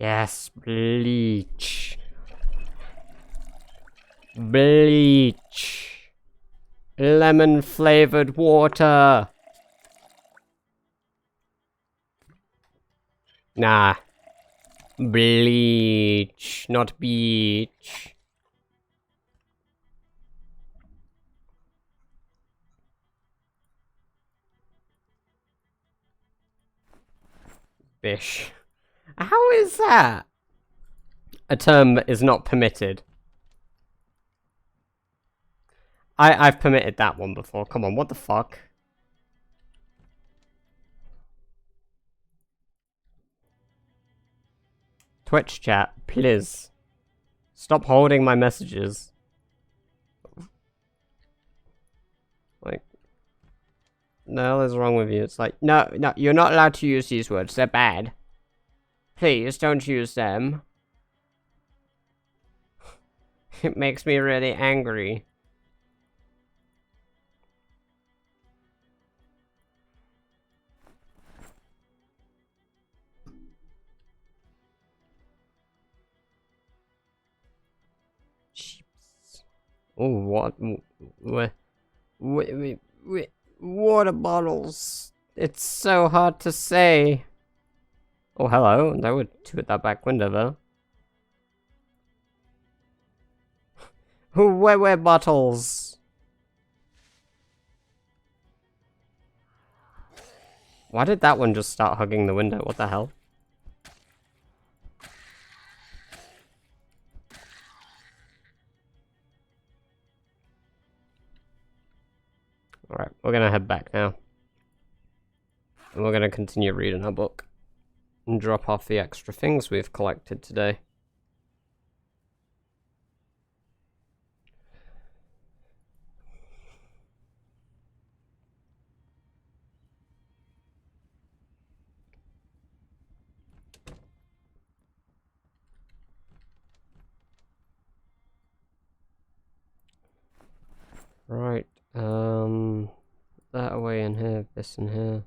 Yes, bleach. Bleach. Lemon flavored water. Nah. Bleach, not beach. Bish. How is that? A term that is not permitted. I've permitted that one before. Come on, what the fuck? Twitch chat, please. Stop holding my messages. Like, the hell is wrong with you? It's like, no, you're not allowed to use these words. They're bad. Please, don't use them. It makes me really angry. Oh, what? Water bottles. It's so hard to say. Oh, hello. That would toot that back window, though. Where bottles? Why did that one just start hugging the window? What the hell? Alright, we're gonna head back now. And we're gonna continue reading our book. And drop off the extra things we've collected today. Right, that away in here, this in here.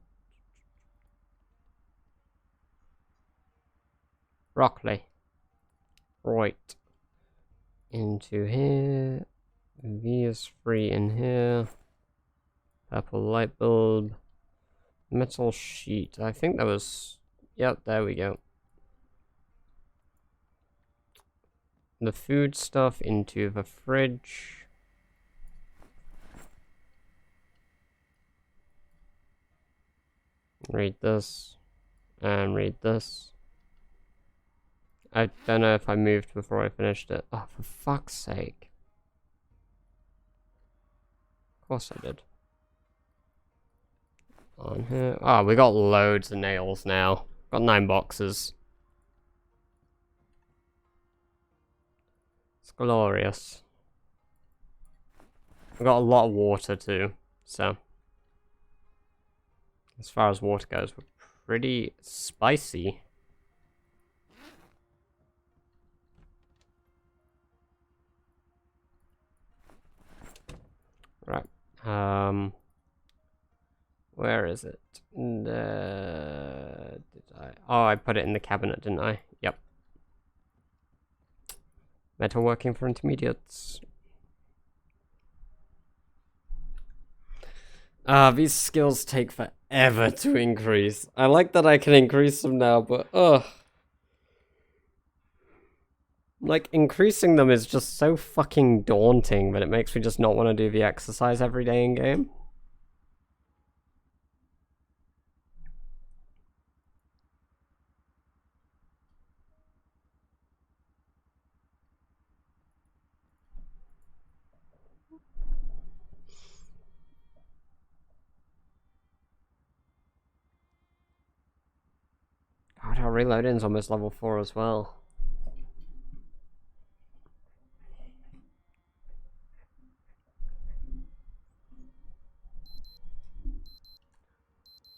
Broccoli. Right. Into here. V is free in here. Purple light bulb. Metal sheet. I think that was... Yep, there we go. The food stuff into the fridge. Read this. And read this. I don't know if I moved before I finished it. Oh, for fuck's sake. Of course I did. On here. Oh, we got loads of nails now. Got 9 boxes. It's glorious. We got a lot of water too, so. As far as water goes, we're pretty spicy. Right. Where is it? Did I? Oh, I put it in the cabinet, didn't I? Yep. Metalworking for intermediates. These skills take forever to increase. I like that I can increase them now, but ugh. Like, increasing them is just so fucking daunting that it makes me just not want to do the exercise every day in game. God, our reloading's almost level 4 as well.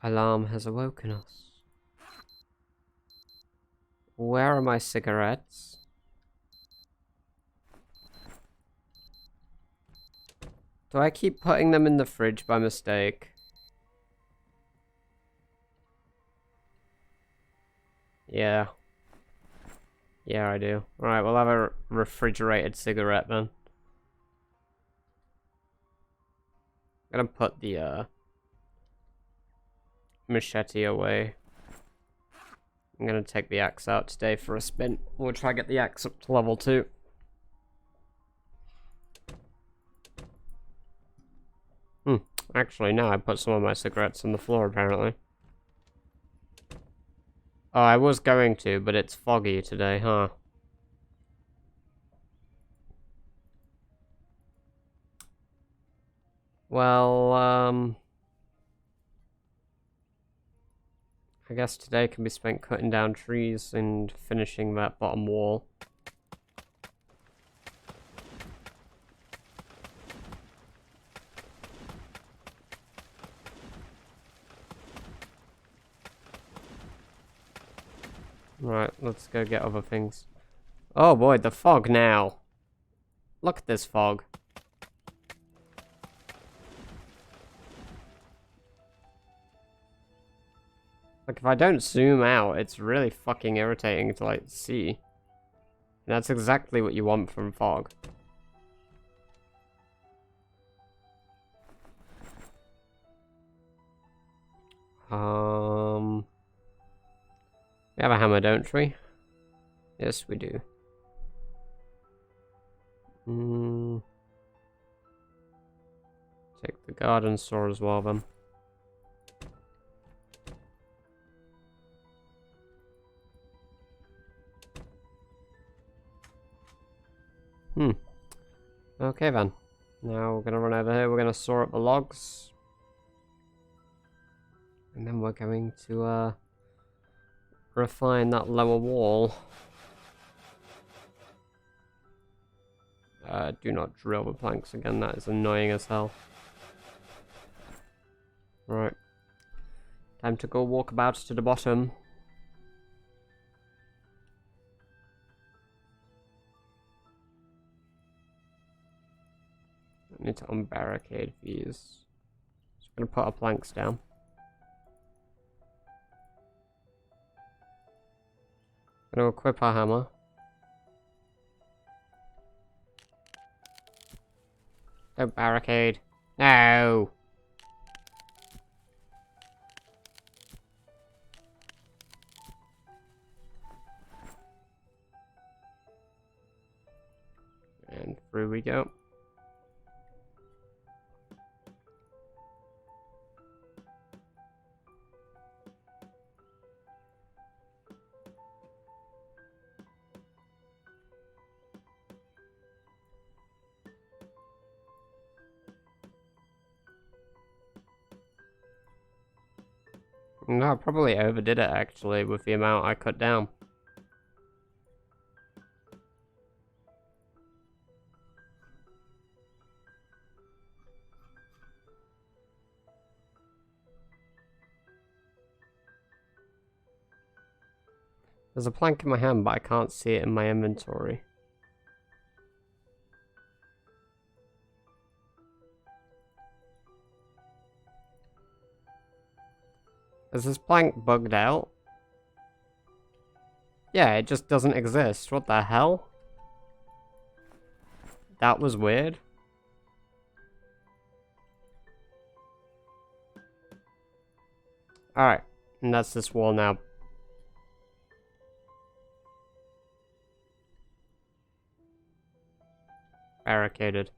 Alarm has awoken us. Where are my cigarettes? Do I keep putting them in the fridge by mistake? Yeah. Yeah, I do. Alright, we'll have a refrigerated cigarette then. I'm gonna put the machete away. I'm gonna take the axe out today for a spin. We'll try to get the axe up to level 2. Actually, no, I put some of my cigarettes on the floor, apparently. Oh, I was going to, but it's foggy today, huh? Well, I guess today can be spent cutting down trees and finishing that bottom wall. Right, let's go get other things. Oh boy, the fog now. Look at this fog. Like, if I don't zoom out, it's really fucking irritating to, like, see. And that's exactly what you want from fog. We have a hammer, don't we? Yes, we do. Take the garden saw as well, then. Okay, then. Now we're gonna run over here, we're gonna saw up the logs. And then we're going to, refine that lower wall. Do not drill the planks again, that is annoying as hell. Right. Time to go walk about to the bottom. I need to unbarricade these. Just gonna put our planks down. Gonna equip our hammer. Don't barricade. No! And through we go. No, I probably overdid it actually with the amount I cut down. There's a plank in my hand, but I can't see it in my inventory. Is this plank bugged out? Yeah, it just doesn't exist. What the hell? That was weird. Alright, and that's this wall now. Barricaded.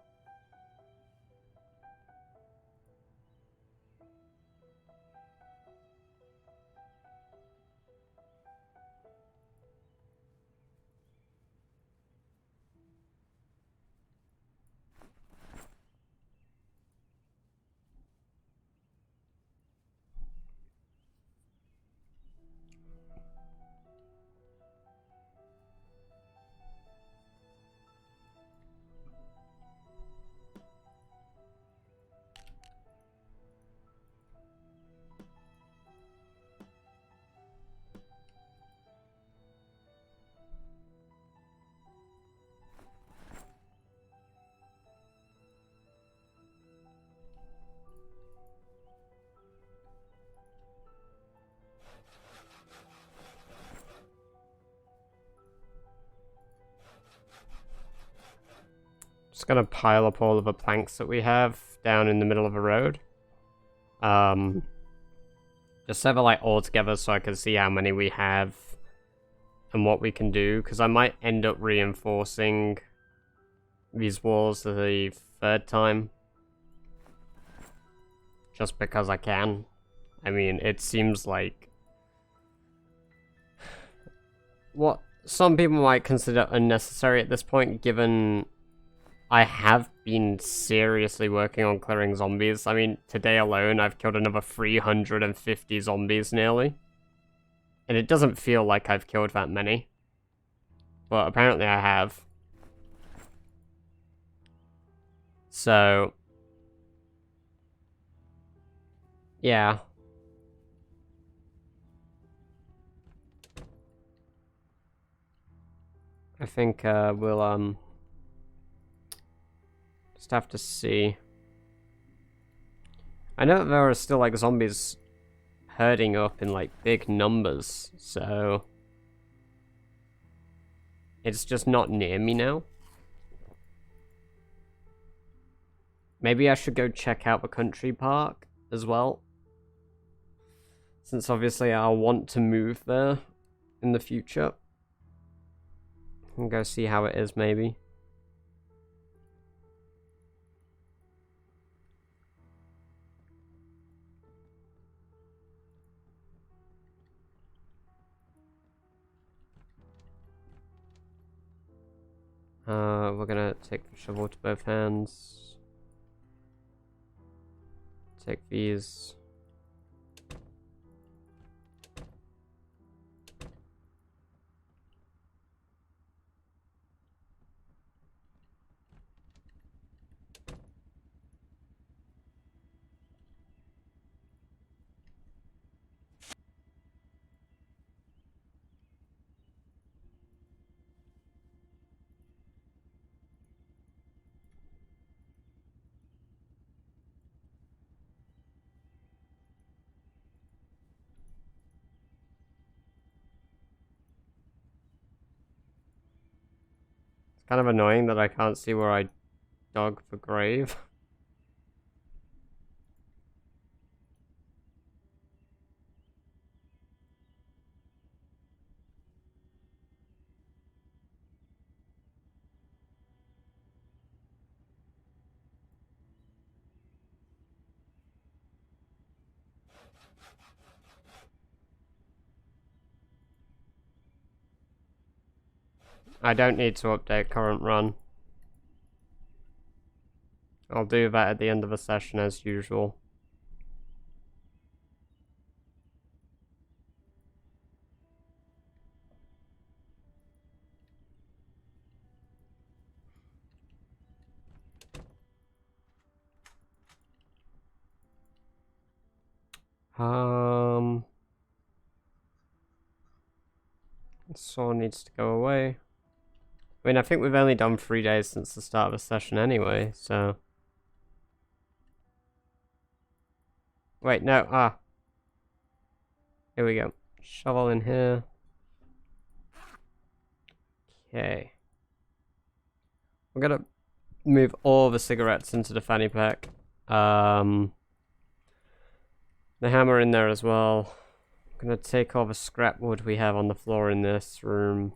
Just gonna pile up all of the planks that we have down in the middle of the road. Just have it like all together so I can see how many we have and what we can do, because I might end up reinforcing these walls the third time. Just because I can. I mean, it seems like what some people might consider unnecessary at this point, given I have been seriously working on clearing zombies. I mean, today alone, I've killed another 350 zombies nearly. And it doesn't feel like I've killed that many. But apparently I have. So, yeah. I think we'll just have to see. I know that there are still like zombies herding up in like big numbers, so it's just not near me now. Maybe I should go check out the country park as well, since obviously I'll want to move there in the future. And go see how it is, maybe. We're gonna take the shovel to both hands. Take these. Kind of annoying that I can't see where I dug the grave. I don't need to update current run. I'll do that at the end of the session as usual. Saw needs to go away. I mean, I think we've only done 3 days since the start of the session anyway, so... Wait, no, Here we go. Shovel in here. Okay. We're gonna move all the cigarettes into the fanny pack. The hammer in there as well. I'm gonna take all the scrap wood we have on the floor in this room.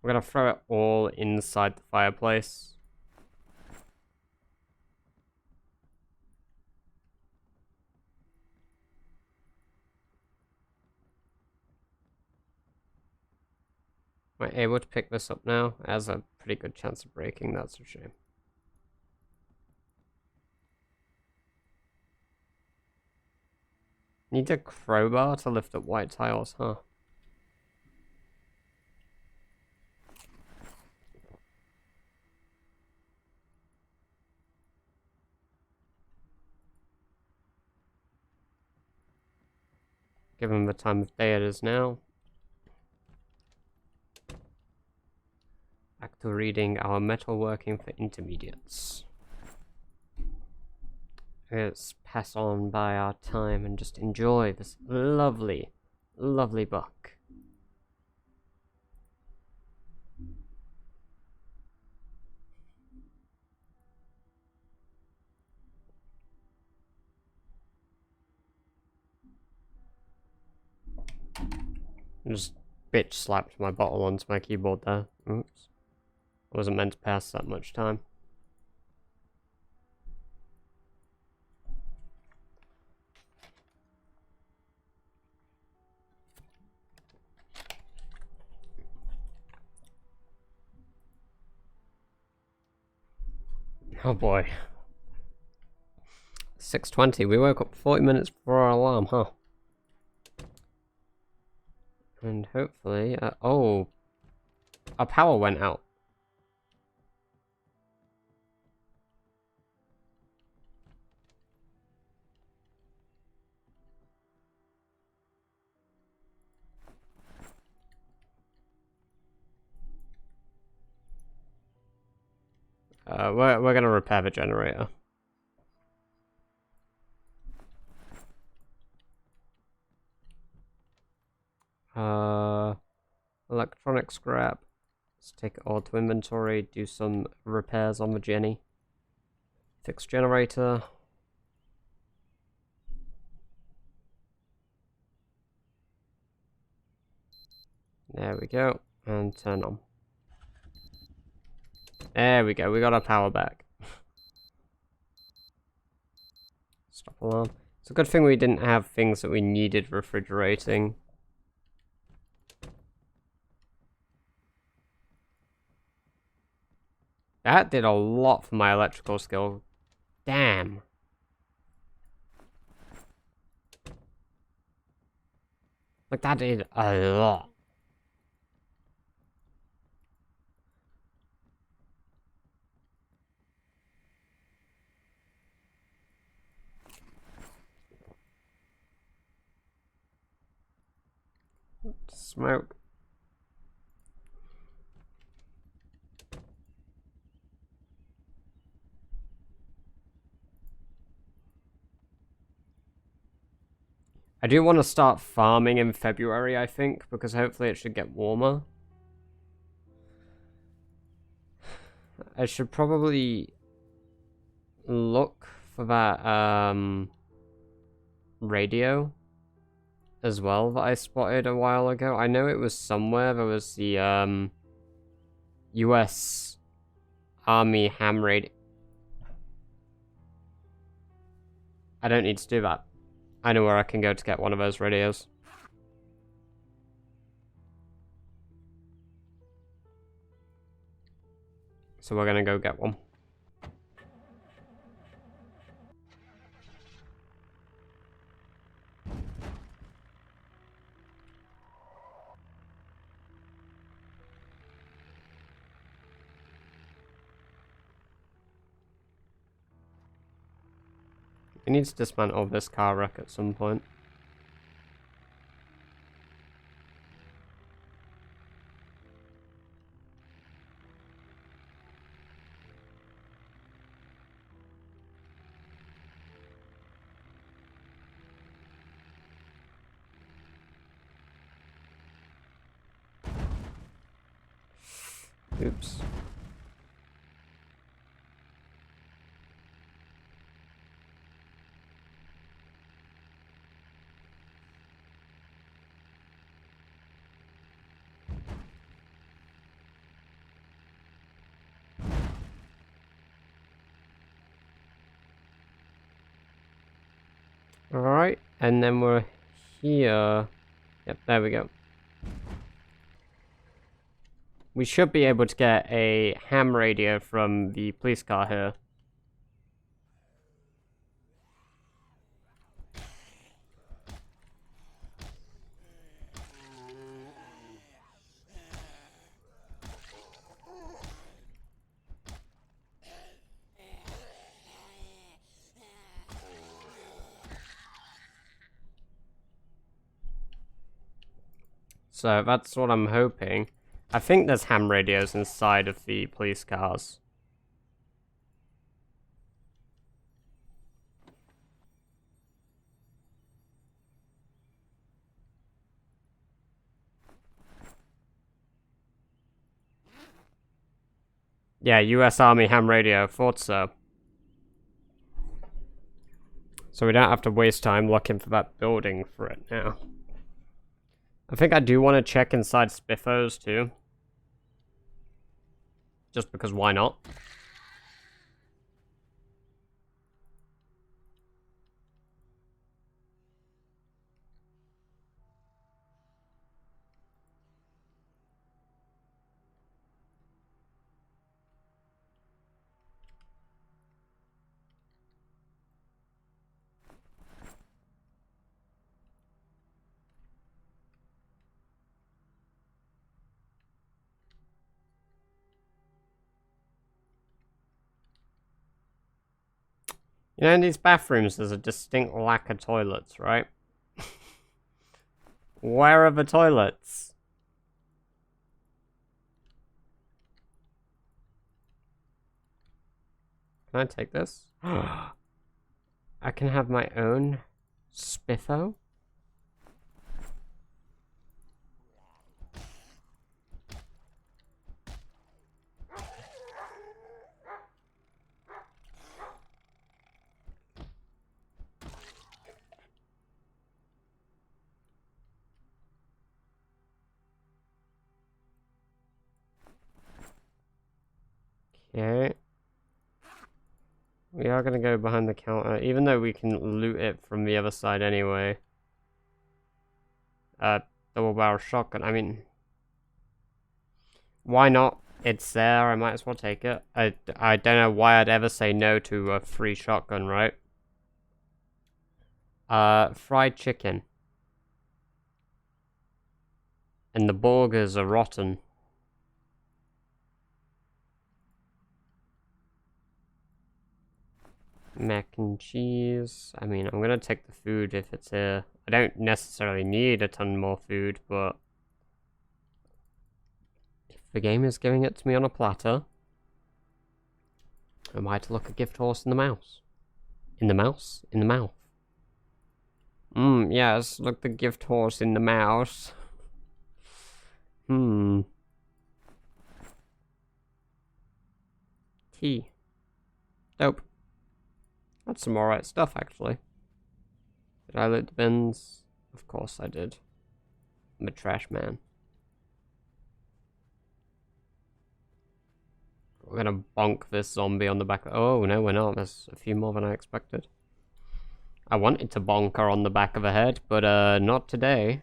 We're gonna throw it all inside the fireplace. Am I able to pick this up now? It has a pretty good chance of breaking, that's a shame. Need a crowbar to lift up white tiles, huh? Given the time of day it is now. Back to reading our metalworking for intermediates. Let's pass on by our time and just enjoy this lovely, lovely book. I just bitch slapped my bottle onto my keyboard there. Oops. I wasn't meant to pass that much time. Oh boy. 6:20. We woke up 40 minutes before our alarm, huh? And hopefully, oh, our power went out. We're gonna repair the generator. Electronic scrap. Let's take it all to inventory, do some repairs on the Jenny. Fix generator. There we go. And turn on. There we go, we got our power back. Stop alarm. It's a good thing we didn't have things that we needed refrigerating. That did a lot for my electrical skill. Damn. Like, that did a lot. Smoke. I do want to start farming in February, I think, because hopefully it should get warmer. I should probably look for that radio as well that I spotted a while ago. I know it was somewhere. There was the US Army ham radio. I don't need to do that. I know where I can go to get one of those radios. So we're gonna go get one. We need to dismantle this car wreck at some point. Oops. Alright, and then we're here. Yep, there we go. We should be able to get a ham radio from the police car here. So that's what I'm hoping. I think there's ham radios inside of the police cars. Yeah, US Army ham radio, thought so. So we don't have to waste time looking for that building for it now. I think I do want to check inside Spiffos too. Just because why not? You know, in these bathrooms, there's a distinct lack of toilets, right? Where are the toilets? Can I take this? I can have my own Spiffo? Okay. We are gonna go behind the counter, even though we can loot it from the other side anyway. Double barrel shotgun, I mean... Why not? It's there, I might as well take it. I don't know why I'd ever say no to a free shotgun, right? Fried chicken. And the burgers are rotten. Mac and cheese. I mean, I'm gonna take the food if it's here. I don't necessarily need a ton more food, but... if the game is giving it to me on a platter, I might look a gift horse in the mouse. In the mouse? In the mouth. Yes, look the gift horse in the mouse. Tea. Dope. That's some alright stuff, actually. Did I loot the bins? Of course I did. I'm a trash man. We're gonna bonk this zombie on the back. Oh, no, we're not. There's a few more than I expected. I wanted to bonk her on the back of the head, but not today.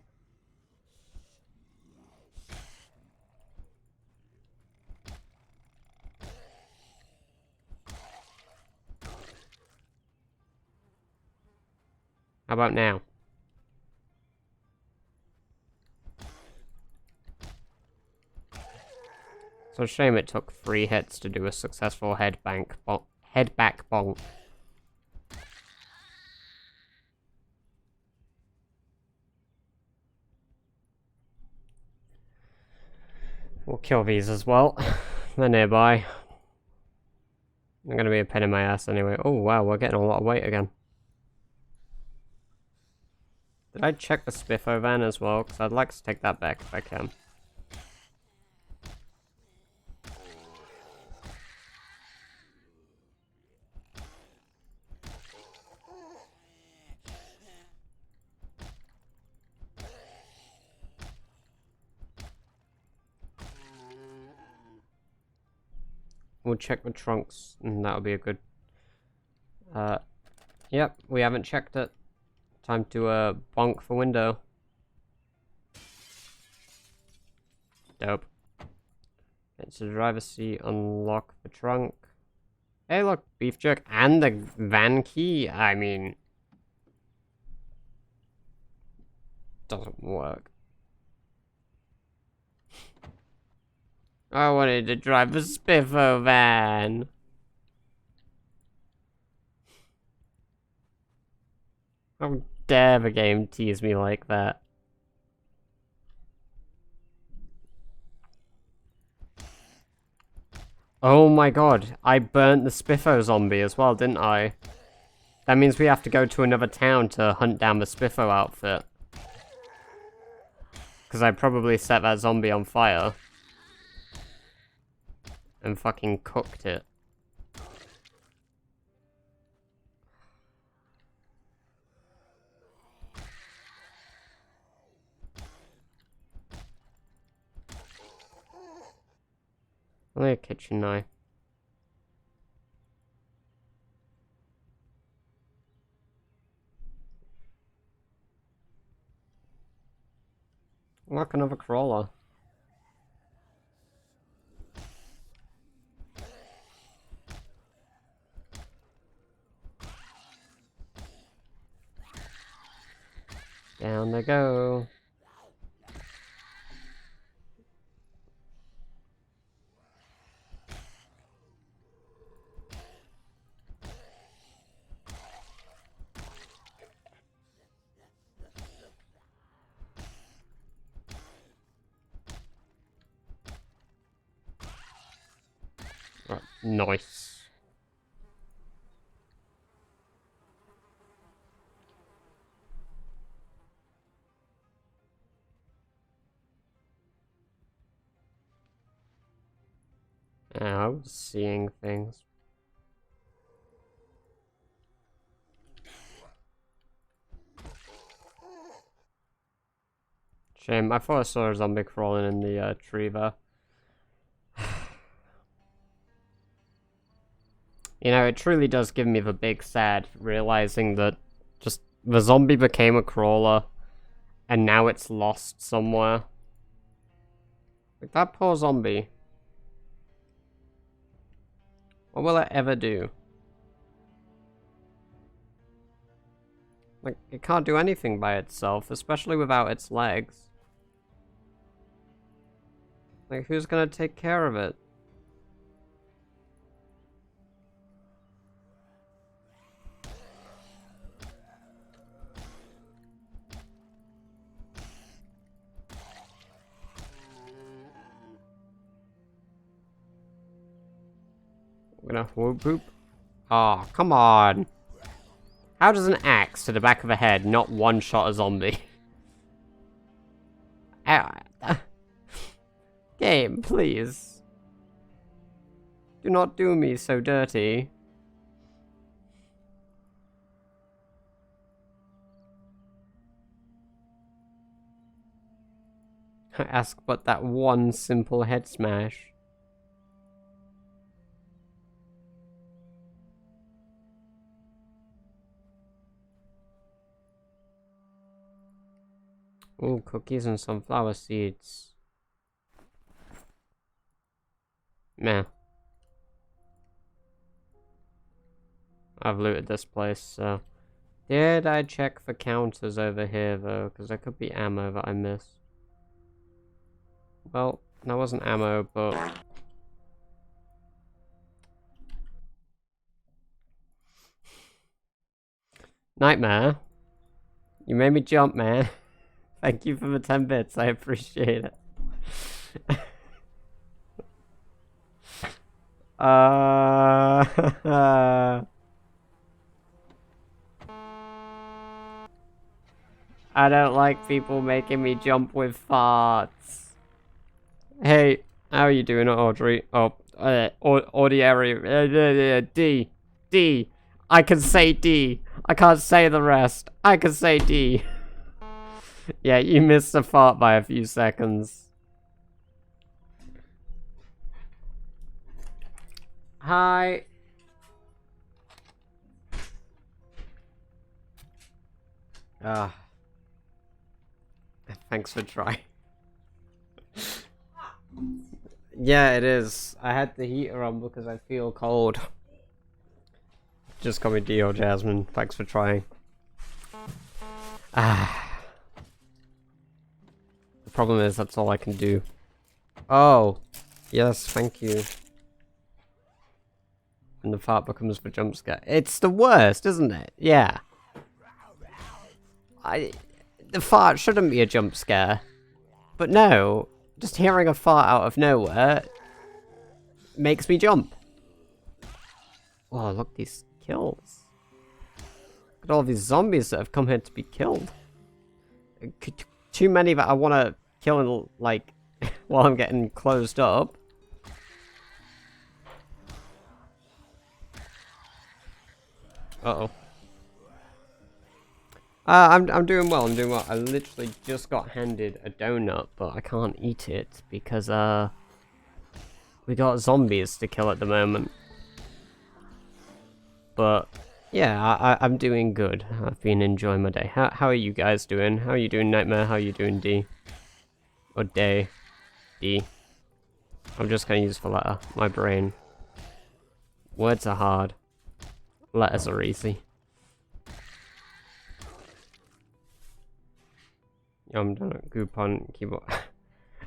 How about now? It's a shame it took 3 hits to do a successful head back bonk. We'll kill these as well. They're nearby. They're gonna be a pain in my ass anyway. Oh wow, we're getting a lot of weight again. Did I check the Spiffo van as well? Because I'd like to take that back if I can. We'll check the trunks, and that'll be a good... Yep, we haven't checked it. Time to, bonk the window. Dope. Get to the driver's seat, unlock the trunk. Hey look, beef jerk and the van key. I mean... doesn't work. I wanted to drive the Spiffo van. How dare the game tease me like that? Oh my god, I burnt the Spiffo zombie as well, didn't I? That means we have to go to another town to hunt down the Spiffo outfit. Because I probably set that zombie on fire. And fucking cooked it. Only a kitchen knife. Look, another crawler. Down they go. Right, nice. Yeah, I was seeing things. Shame, I thought I saw a zombie crawling in the tree there. You know, it truly does give me the big sad, realizing that just the zombie became a crawler, and now it's lost somewhere. Like, that poor zombie. What will it ever do? Like, it can't do anything by itself, especially without its legs. Like, who's gonna take care of it? I'm gonna whoop whoop. Oh, come on. How does an axe to the back of a head not one-shot a zombie? Game, please. Do not do me so dirty. I ask but that one simple head smash. Ooh, cookies and sunflower seeds. Meh. I've looted this place, so... Did I check for counters over here, though? Because there could be ammo that I missed. Well, that wasn't ammo, but... Nightmare. You made me jump, man. Thank you for the 10 bits, I appreciate it. I don't like people making me jump with farts. Hey, how are you doing, Audrey? Oh, Audiary. D. D. I can say D. I can't say the rest. I can say D. Yeah, you missed the fart by a few seconds. Hi. Ah. Thanks for trying. Yeah, it is. I had the heater on because I feel cold. Just call me Dio Jasmine. Thanks for trying. Ah. The problem is that's all I can do. Oh. Yes, thank you. And the fart becomes the jump scare. It's the worst, isn't it? Yeah. The fart shouldn't be a jump scare. But no, just hearing a fart out of nowhere makes me jump. Oh, look, these kills. Look at all these zombies that have come here to be killed. Too many that I want to kill, like, while I'm getting closed up. Uh-oh. I'm doing well, I'm doing well. I literally just got handed a donut, but I can't eat it because, we got zombies to kill at the moment. But yeah, I'm doing good. I've been enjoying my day. How are you guys doing? How are you doing, Nightmare? How are you doing, D? Or Day? D. I'm just gonna use for letter. My brain. Words are hard. Letters are easy. Yum donut, goop on keyboard.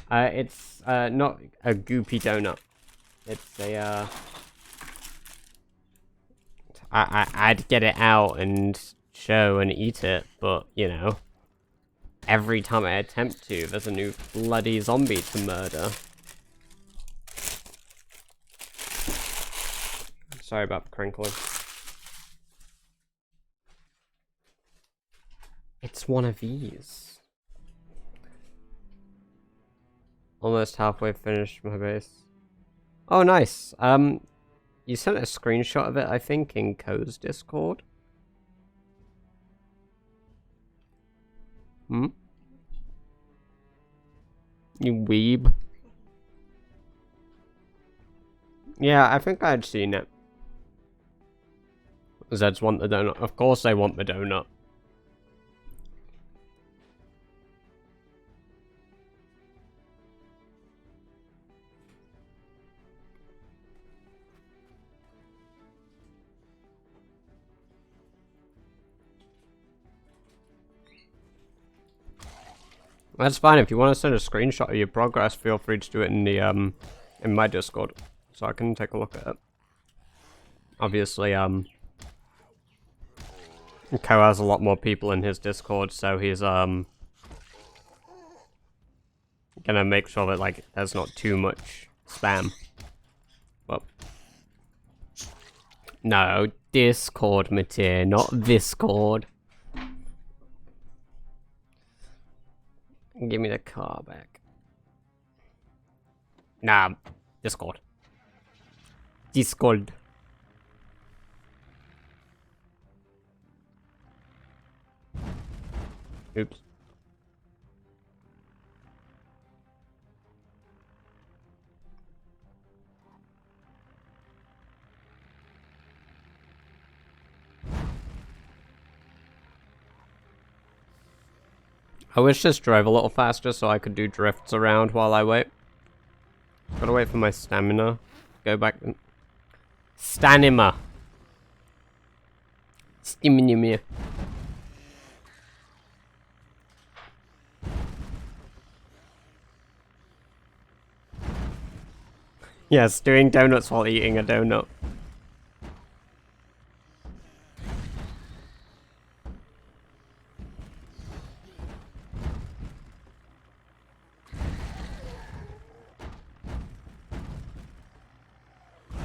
It's not a goopy donut. It's a I'd get it out and show and eat it, but you know, every time I attempt to, there's a new bloody zombie to murder. Sorry about the crinkling. It's one of these. Almost halfway finished my base. Oh, nice. You sent a screenshot of it, I think, in Ko's Discord. Hmm? You weeb. Yeah, I think I'd seen it. Zeds want the donut. Of course they want the donut. That's fine. If you want to send a screenshot of your progress, feel free to do it in the in my Discord, so I can take a look at it. Obviously, Ko has a lot more people in his Discord, so he's gonna make sure that like there's not too much spam. But no, Discord, Matir, not Discord. Give me the car back. Nah, Discord. Discord. Oops. I wish this drove a little faster so I could do drifts around while I wait. Gotta wait for my stamina. Go back and... Stamina. Stamina. Yes, doing donuts while eating a donut.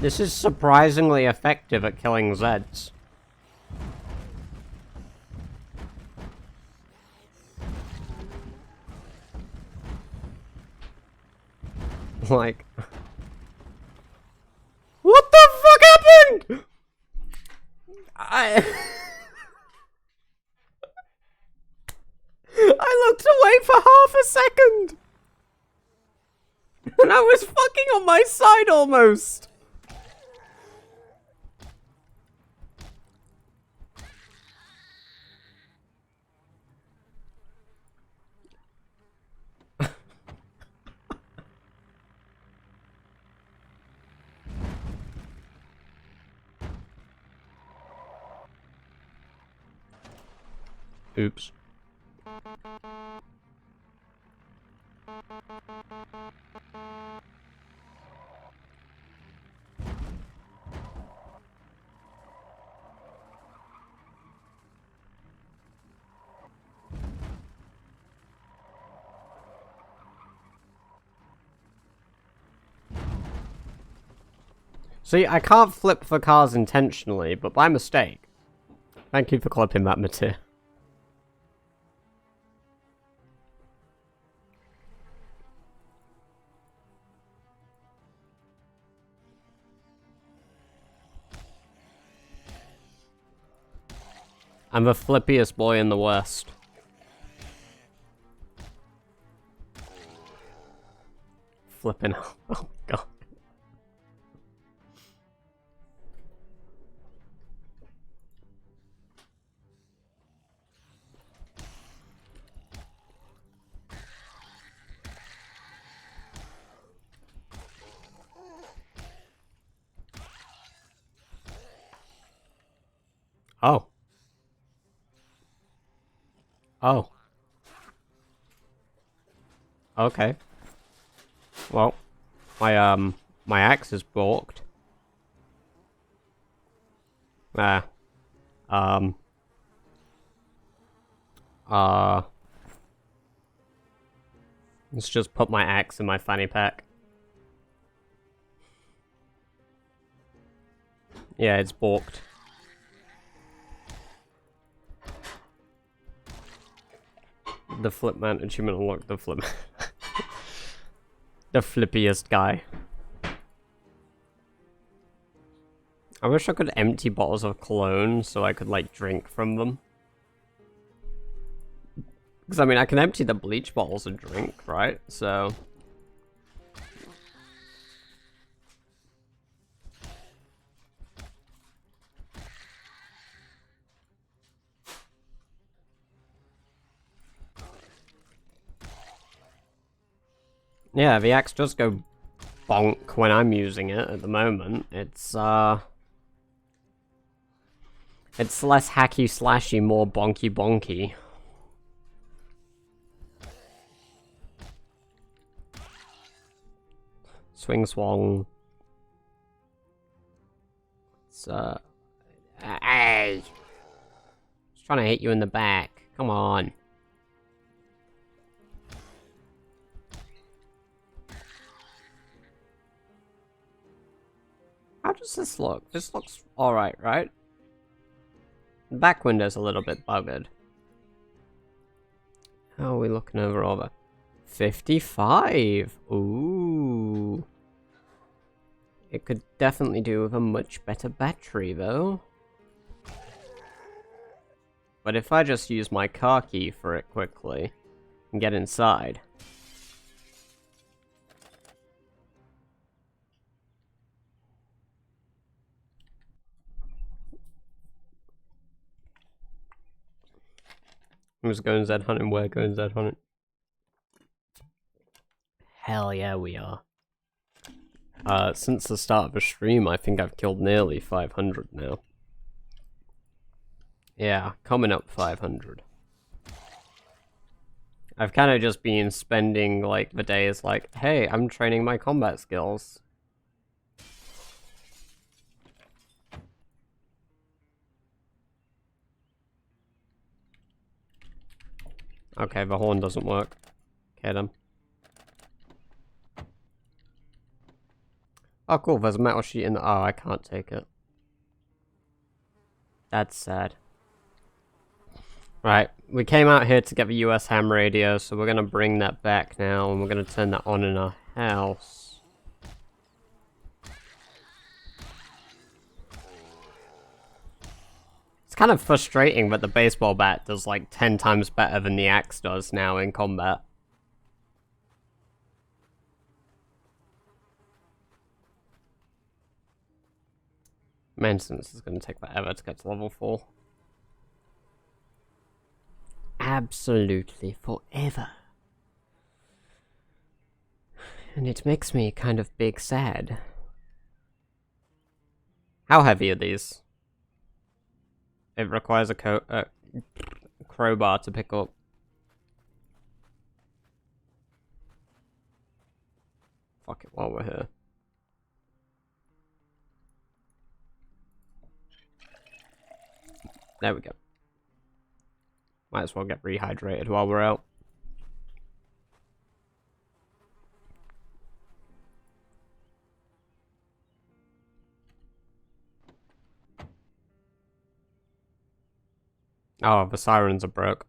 This is surprisingly effective at killing Zeds. Like... What the fuck happened?! I looked away for half a second! And I was fucking on my side almost! Oops. See, I can't flip the cars intentionally, but by mistake. Thank you for clipping that, Matir. I'm the flippiest boy in the West. Flipping out. Oh god. Oh. Oh. Okay. Well, my axe is balked. Ah. Um. Let's just put my axe in my fanny pack. Yeah, it's balked. The flip man achievement unlocked. The flip. The flippiest guy. I wish I could empty bottles of cologne so I could, like, drink from them. Because, I mean, I can empty the bleach bottles and drink, right? So... yeah, the axe does go bonk when I'm using it at the moment. It's less hacky slashy, more bonky bonky. Swing swong. It's hey! Just trying to hit you in the back. Come on. How does this look? This looks alright, right? The back window's a little bit buggered. How are we looking over? 55! Ooh. It could definitely do with a much better battery, though. But if I just use my car key for it quickly and get inside... Who's going Z hunting? We're going Z hunting. Hell yeah, we are. Since the start of the stream, I think I've killed nearly 500 now. Yeah, coming up 500. I've kind of just been spending, like, the days like, hey, I'm training my combat skills. Okay, the horn doesn't work. Get him. Oh, cool, there's a metal sheet in the... oh, I can't take it. That's sad. Right, we came out here to get the US ham radio, so we're gonna bring that back now, and we're gonna turn that on in our house. It's kind of frustrating that the baseball bat does like 10 times better than the axe does now in combat. Maintenance is gonna take forever to get to level 4. Absolutely forever. And it makes me kind of big sad. How heavy are these? It requires a crowbar to pick up. Fuck it while we're here. There we go. Might as well get rehydrated while we're out. Oh, the sirens are broke.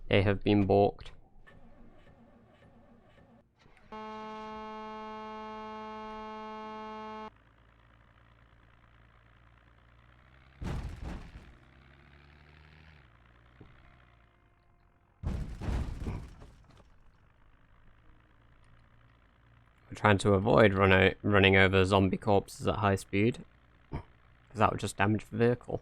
They have been balked. We're trying to avoid running over zombie corpses at high speed, because that would just damage the vehicle.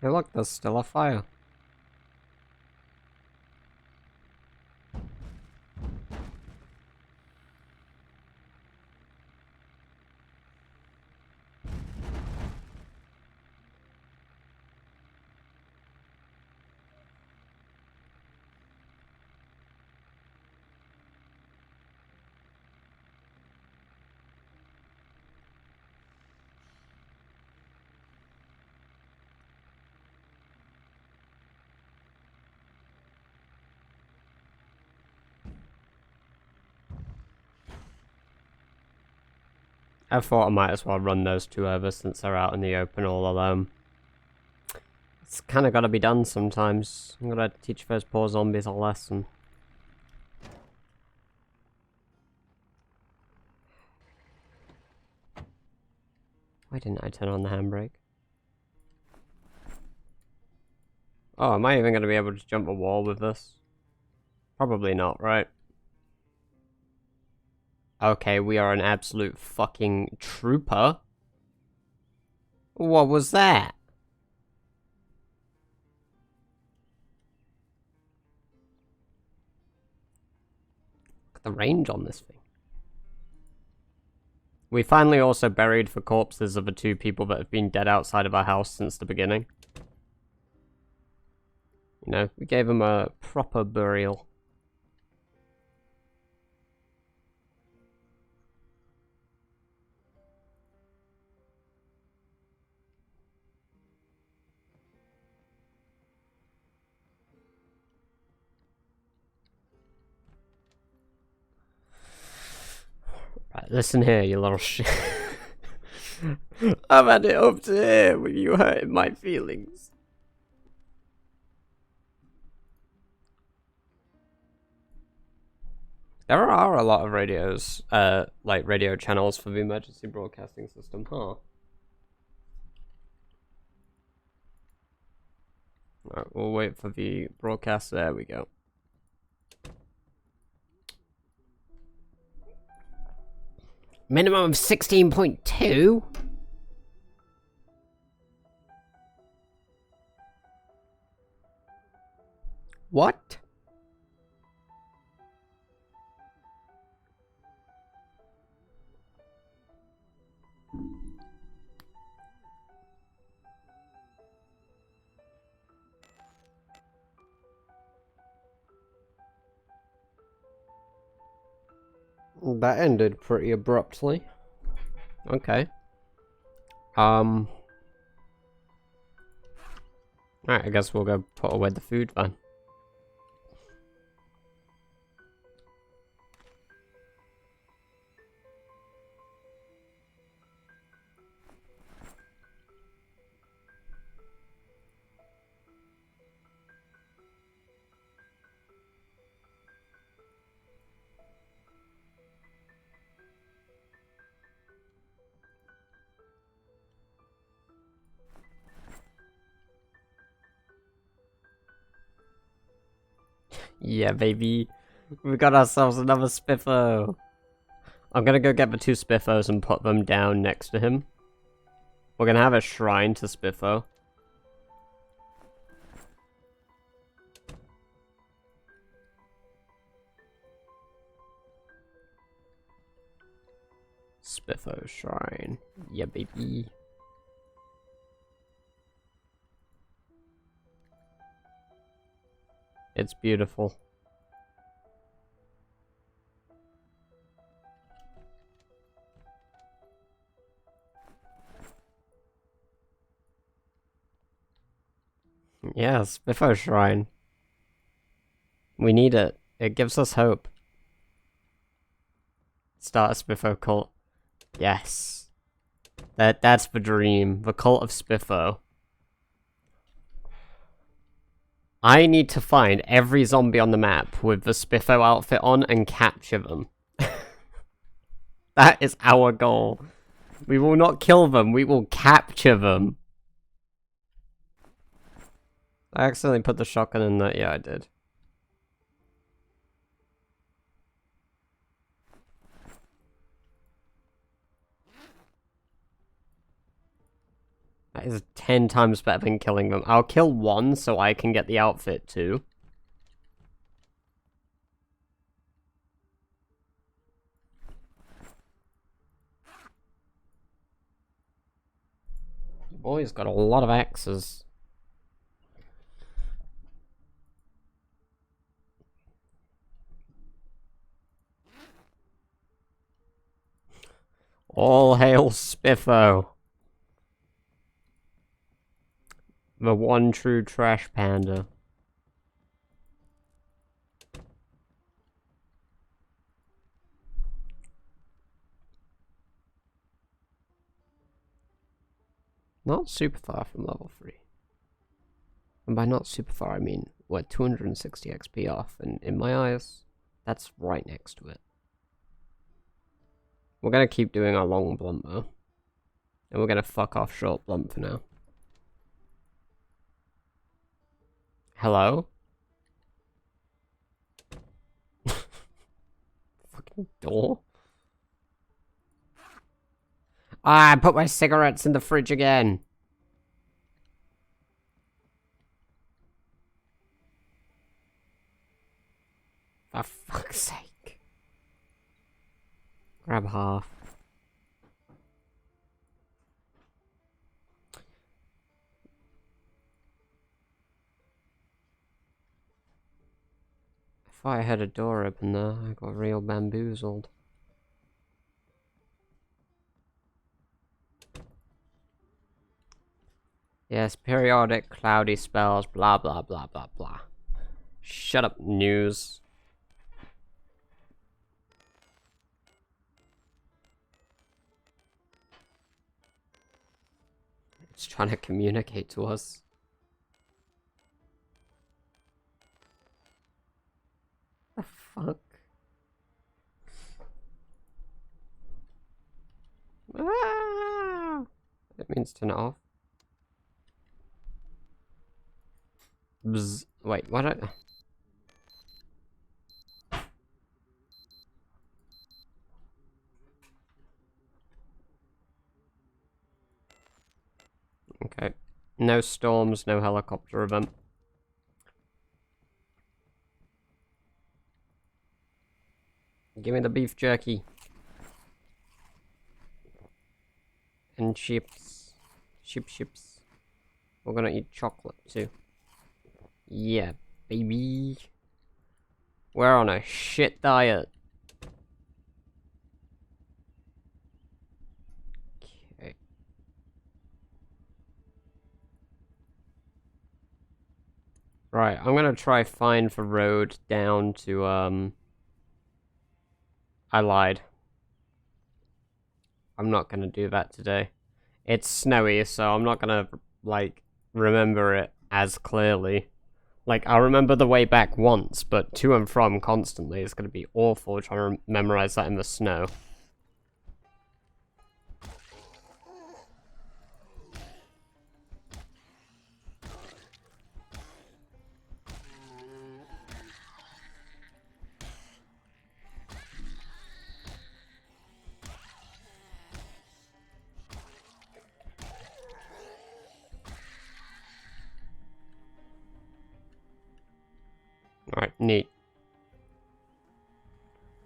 Hey look, there's still a fire. I thought I might as well run those two over since they're out in the open all alone. It's kind of got to be done sometimes. I'm gonna teach those poor zombies a lesson. Why didn't I turn on the handbrake? Oh, am I even going to be able to jump a wall with this? Probably not, right? Okay, we are an absolute fucking trooper. What was that? Look at the range on this thing. We finally also buried the corpses of the two people that have been dead outside of our house since the beginning. You know, we gave them a proper burial. Right, listen here, you little shit. I've had it up to here with you hurting my feelings. There are a lot of radios, like radio channels for the emergency broadcasting system, huh? Alright, we'll wait for the broadcast. There we go. Minimum of 16.2? What? That ended pretty abruptly. Okay. Alright, I guess we'll go put away the food then. Yeah, baby. We got ourselves another Spiffo. I'm gonna go get the two Spiffos and put them down next to him. We're gonna have a shrine to Spiffo. Spiffo shrine. Yeah, baby. It's beautiful. Yeah, Spiffo shrine. We need it. It gives us hope. Start a Spiffo cult. Yes. That's the dream. The cult of Spiffo. I need to find every zombie on the map with the Spiffo outfit on and capture them. That is our goal. We will not kill them, we will capture them. I accidentally put the shotgun in there. Yeah, I did. That is 10 times better than killing them. I'll kill one so I can get the outfit too. Boy's got a lot of axes. All hail Spiffo. The one true trash panda. Not super far from level 3. And by not super far, I mean, we're 260 XP off, and in my eyes, that's right next to it. We're gonna keep doing our long blunt, though. And we're gonna fuck off short blunt for now. Hello? Fucking door? Ah, I put my cigarettes in the fridge again. For fuck's sake. Grab half. If I had a door open there, I got real bamboozled. Yes, periodic cloudy spells, blah blah blah blah blah. Shut up, news. It's trying to communicate to us. The fuck? Ah! It means turn it off. Bzz. Wait, what? Okay. No storms, no helicopter event. Give me the beef jerky. And chips. Chips. We're gonna eat chocolate too. Yeah, baby. We're on a shit diet. Okay. Right, I'm gonna try find the road down to, I lied. I'm not gonna do that today. It's snowy, so I'm not gonna, like, remember it as clearly. Like, I'll remember the way back once, but to and from constantly is gonna be awful trying to memorize that in the snow. Alright, neat.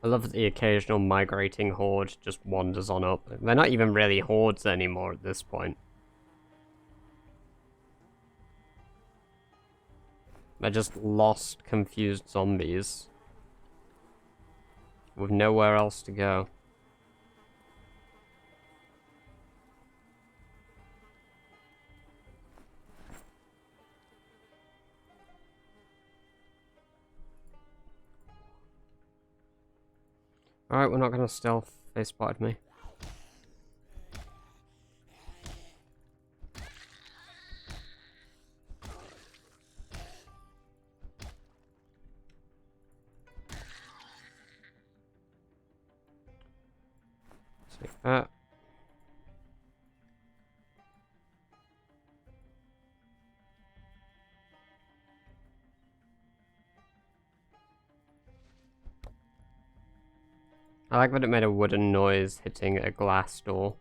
I love that the occasional migrating horde just wanders on up. They're not even really hordes anymore at this point. They're just lost, confused zombies. With nowhere else to go. Alright, we're not gonna stealth. They spotted me. Take that. I like that it made a wooden noise hitting a glass door.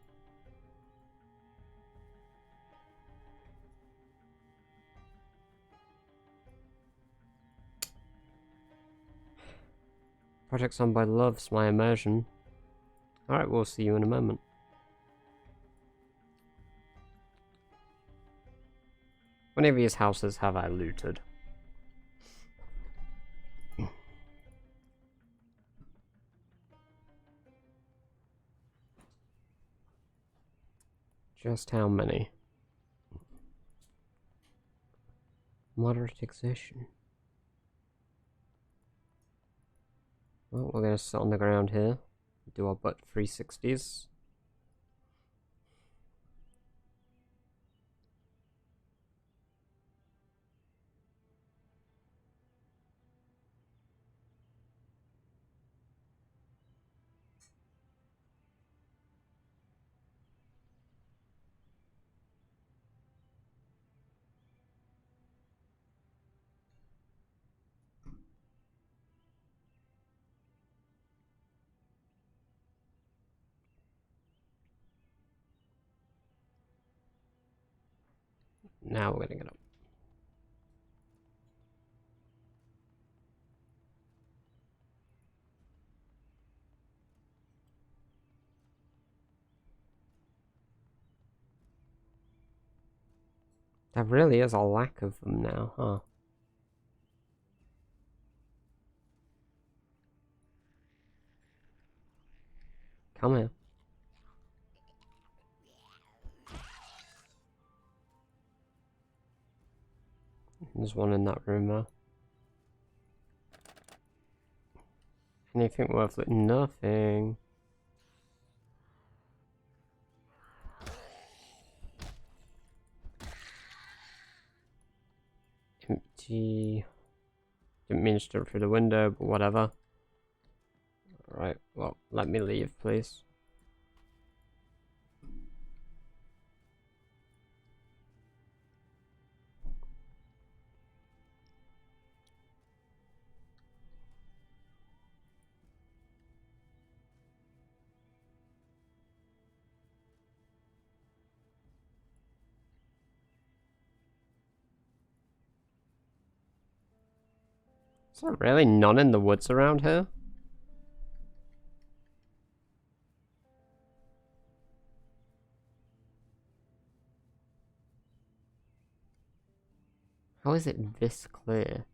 Project Sunboy loves my immersion. Alright, we'll see you in a moment. How many of these houses have I looted? Just how many? Moderate exertion. Well, we're gonna sit on the ground here. Do our butt 360s. Now we're gonna get up. There really is a lack of them now, huh? Come here. There's one in that room there. Anything worth it? Nothing. Empty. Didn't mean to jump through the window, but whatever. Alright, well, let me leave, please. Is there really none in the woods around here? How is it this clear?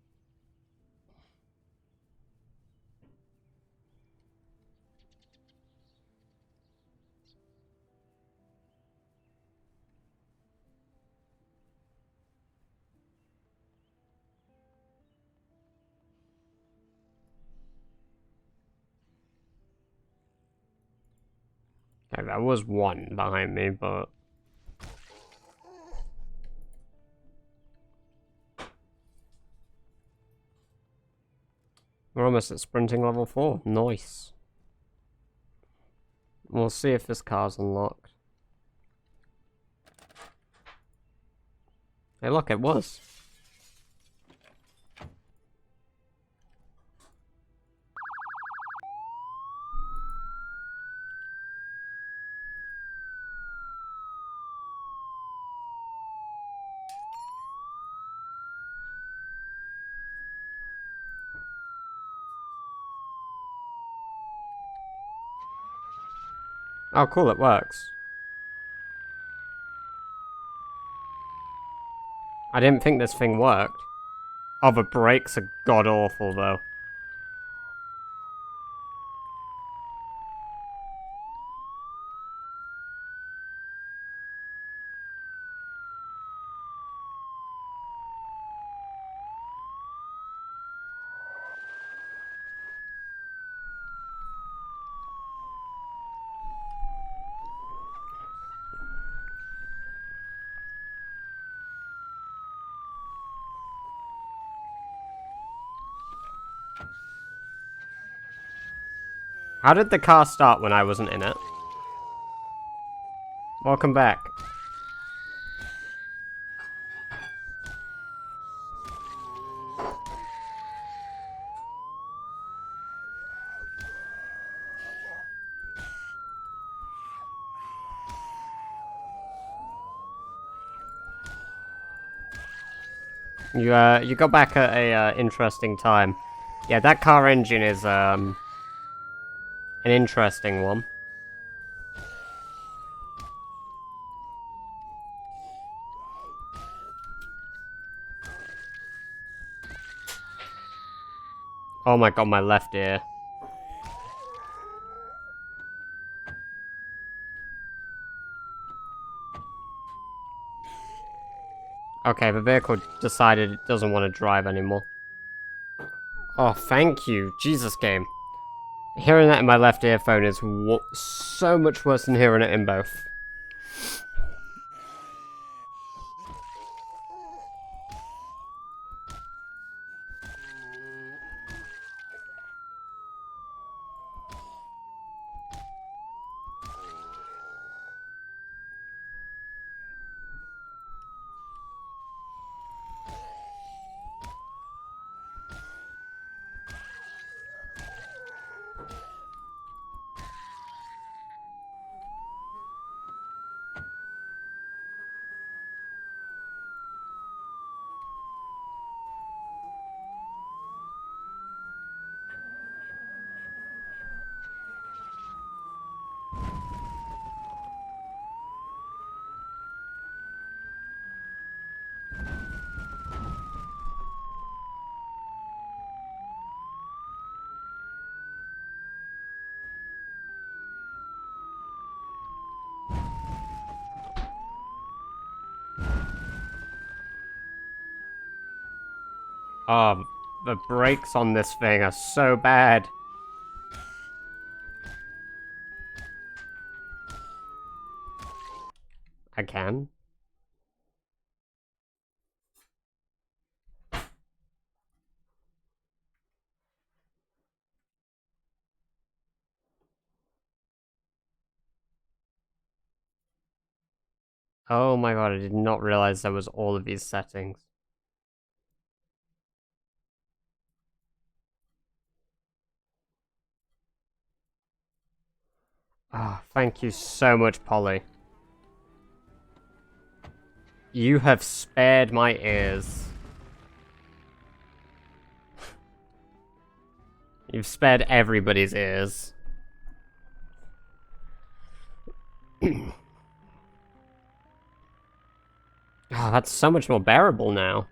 Okay, there was one behind me, but... We're almost at sprinting level 4. Nice. We'll see if this car's unlocked. Hey, look, it was. Oh, cool, it works. I didn't think this thing worked. Oh, the brakes are god-awful, though. How did the car start when I wasn't in it? Welcome back. You got back at a interesting time. Yeah, that car engine is an interesting one. Oh my god, my left ear. Okay, the vehicle decided it doesn't want to drive anymore. Oh, thank you. Jesus, game. Hearing that in my left earphone is so much worse than hearing it in both. Oh, the brakes on this thing are so bad. I can. Oh my god, I did not realize there was all of these settings. Ah, oh, thank you so much, Polly. You have spared my ears. You've spared everybody's ears. Oh, that's so much more bearable now.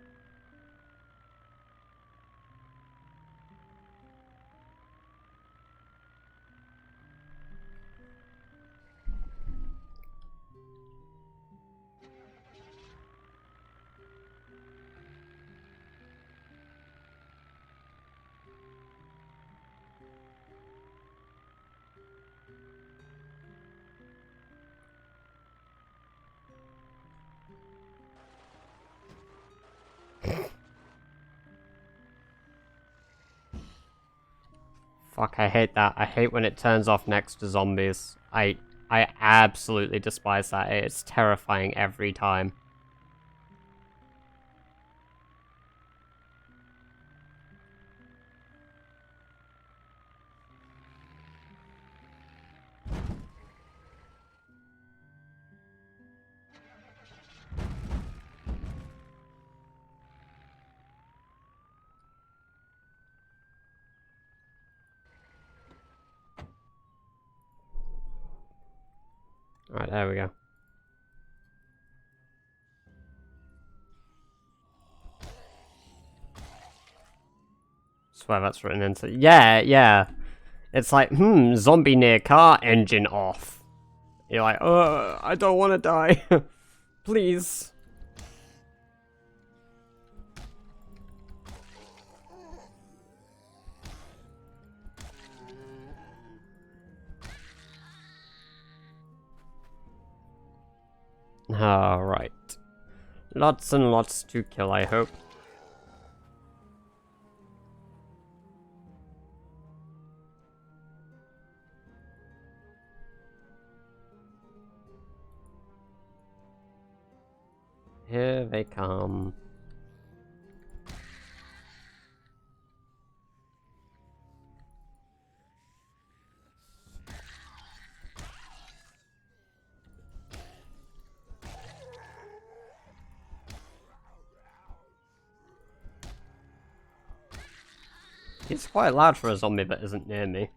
Fuck, I hate that. I hate when it turns off next to zombies. I absolutely despise that. It's terrifying every time. Alright, there we go. Swear that's written into... Yeah. It's like, zombie near car, engine off. You're like, I don't want to die. Please. Alright. Lots and lots to kill, I hope. Here they come. It's quite loud for a zombie that isn't near me.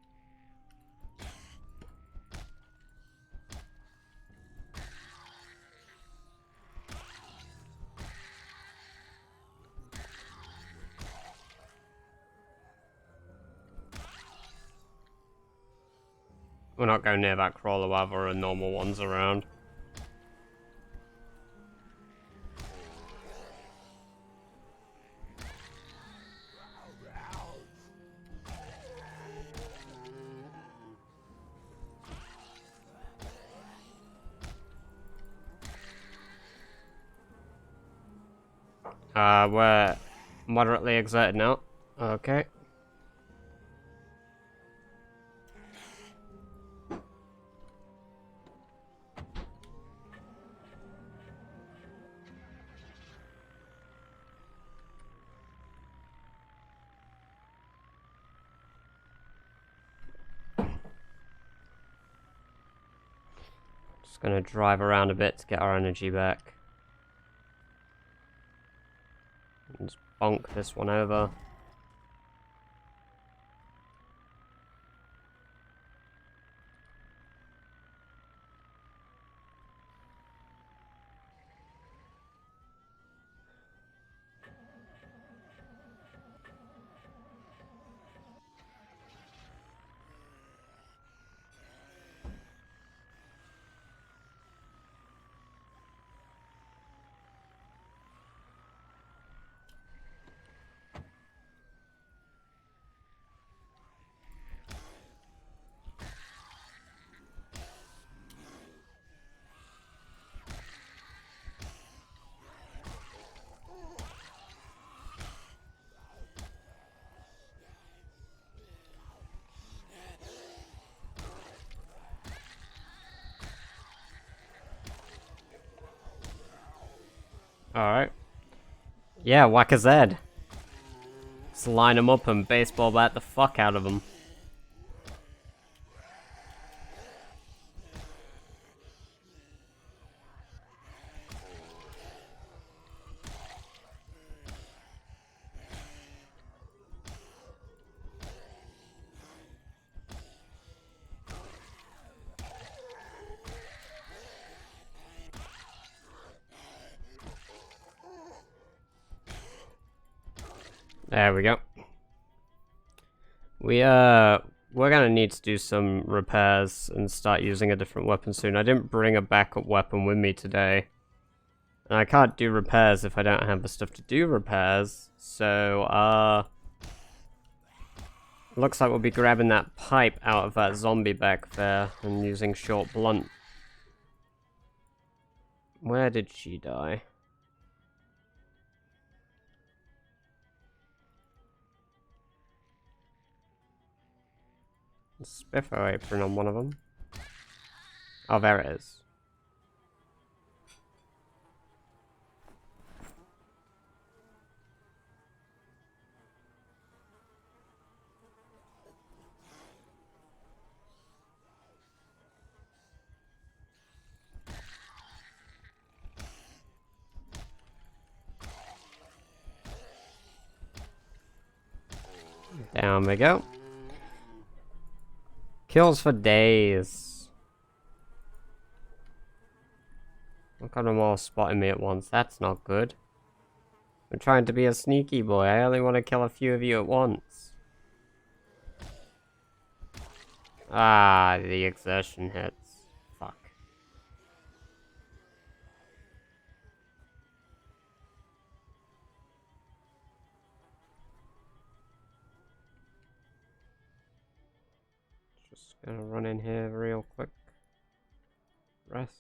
We're not going near that crawler while there are normal ones around. We're moderately exerted now. Okay. Just gonna drive around a bit to get our energy back. Just bonk this one over. Alright. Yeah, whack a Z. Just line them up and baseball bat the fuck out of them. There we go. We're gonna need to do some repairs and start using a different weapon soon. I didn't bring a backup weapon with me today. And I can't do repairs if I don't have the stuff to do repairs. So, looks like we'll be grabbing that pipe out of that zombie back there and using short blunt. Where did she die? Spiffer apron on one of them. Oh, there it is. Down we go. Kills for days. Look at them all spotting me at once. That's not good. I'm trying to be a sneaky boy. I only want to kill a few of you at once. Ah, the exertion hits. Fuck. Just gonna run in here real quick. Rest.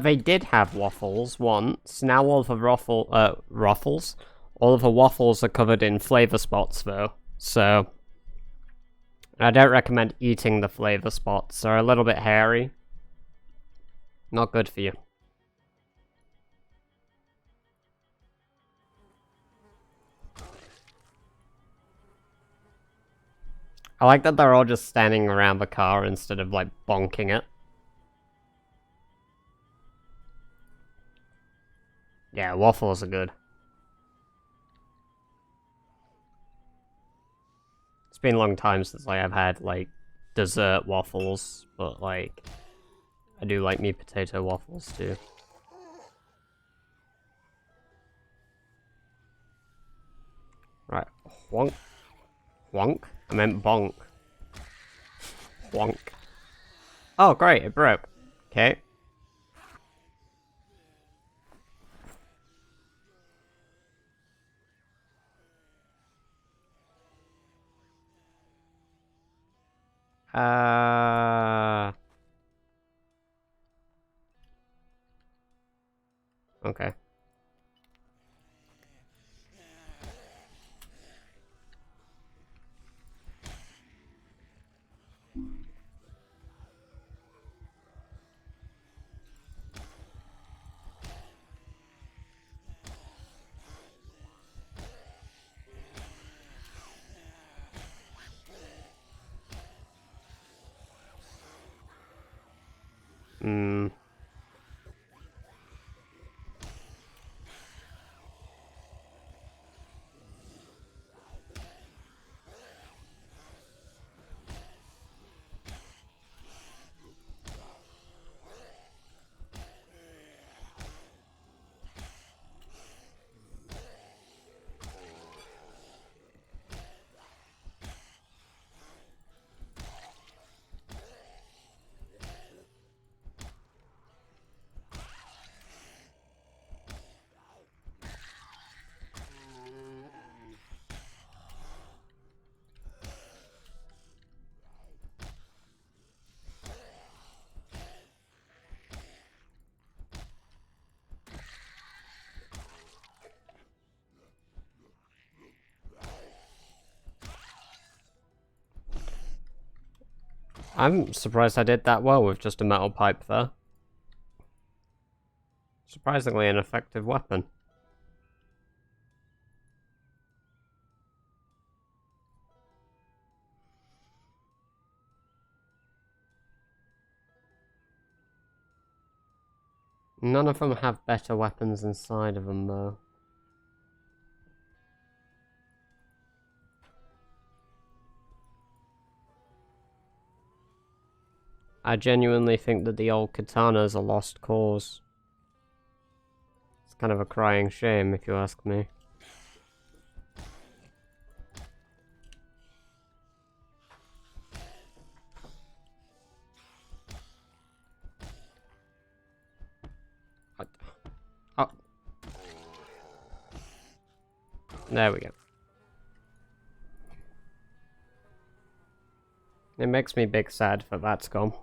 They did have waffles once. Now all of the ruffles? All of the waffles are covered in flavor spots though. So, I don't recommend eating the flavor spots. They're a little bit hairy. Not good for you. I like that they're all just standing around the car instead of like bonking it. Yeah, waffles are good. It's been a long time since I have had, like, dessert waffles, but, like, I do like me potato waffles, too. Right, wonk. Wonk? I meant bonk. Wonk. Oh, great, it broke. Okay. Okay. Hmm. I'm surprised I did that well with just a metal pipe there. Surprisingly an effective weapon. None of them have better weapons inside of them, though. I genuinely think that the old katana's a lost cause. It's kind of a crying shame, if you ask me. Oh. There we go. It makes me big sad that that's gone.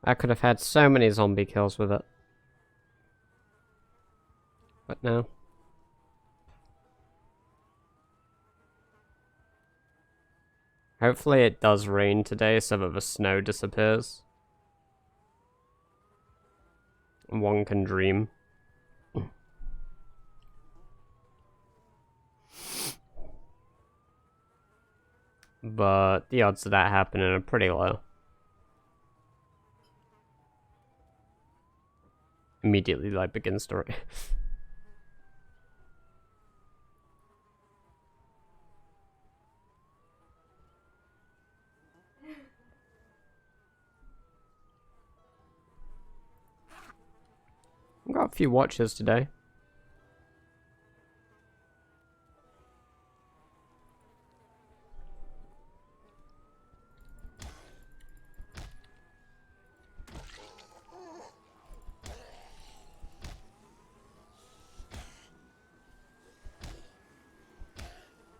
I could have had so many zombie kills with it. But no. Hopefully it does rain today so that the snow disappears. One can dream. But the odds of that happening are pretty low. Immediately light begins to rain. I've got a few watches today.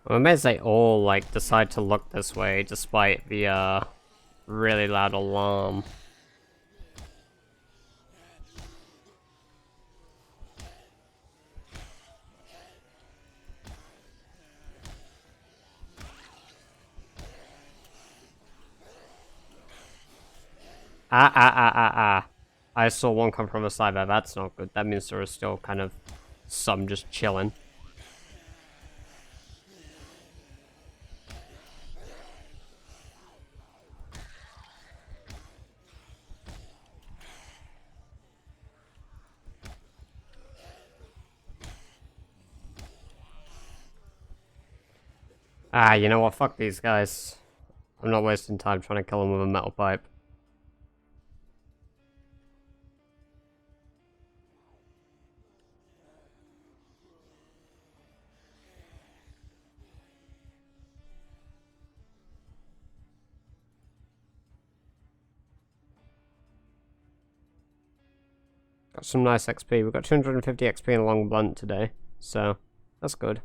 I'm amazed they all, like, decide to look this way despite the, really loud alarm. Ah. I saw one come from the side there. That's not good. That means there is still kind of some just chilling. Ah, you know what? Fuck these guys. I'm not wasting time trying to kill them with a metal pipe. Got some nice XP. We've got 250 XP in a long blunt today, so that's good.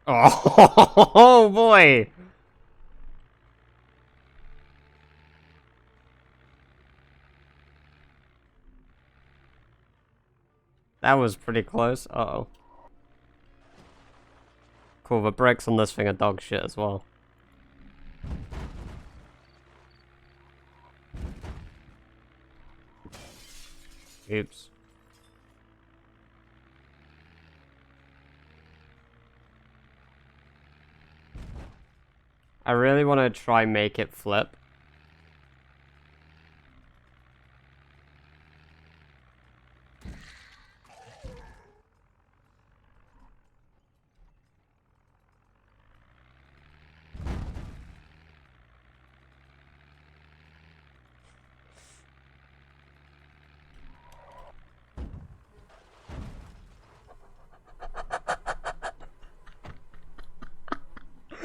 Oh boy! That was pretty close. Uh-oh. Cool, the brakes on this thing are dog shit as well. Oops. I really want to try make it flip.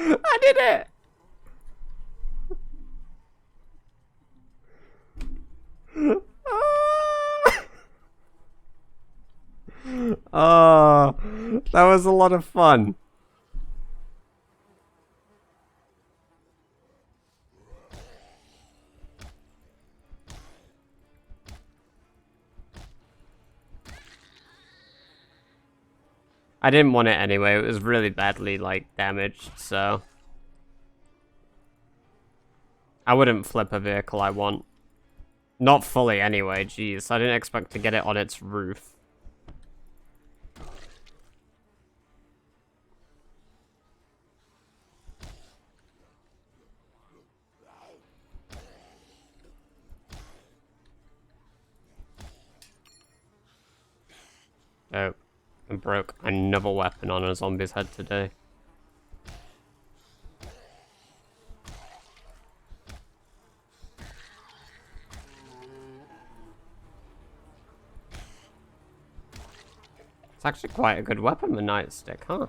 I did it! Oh, that was a lot of fun. I didn't want it anyway. It was really badly, like, damaged, so I wouldn't flip a vehicle I want. Not fully anyway, jeez. I didn't expect to get it on its roof. Oh, I broke another weapon on a zombie's head today. It's actually quite a good weapon, the nightstick, huh?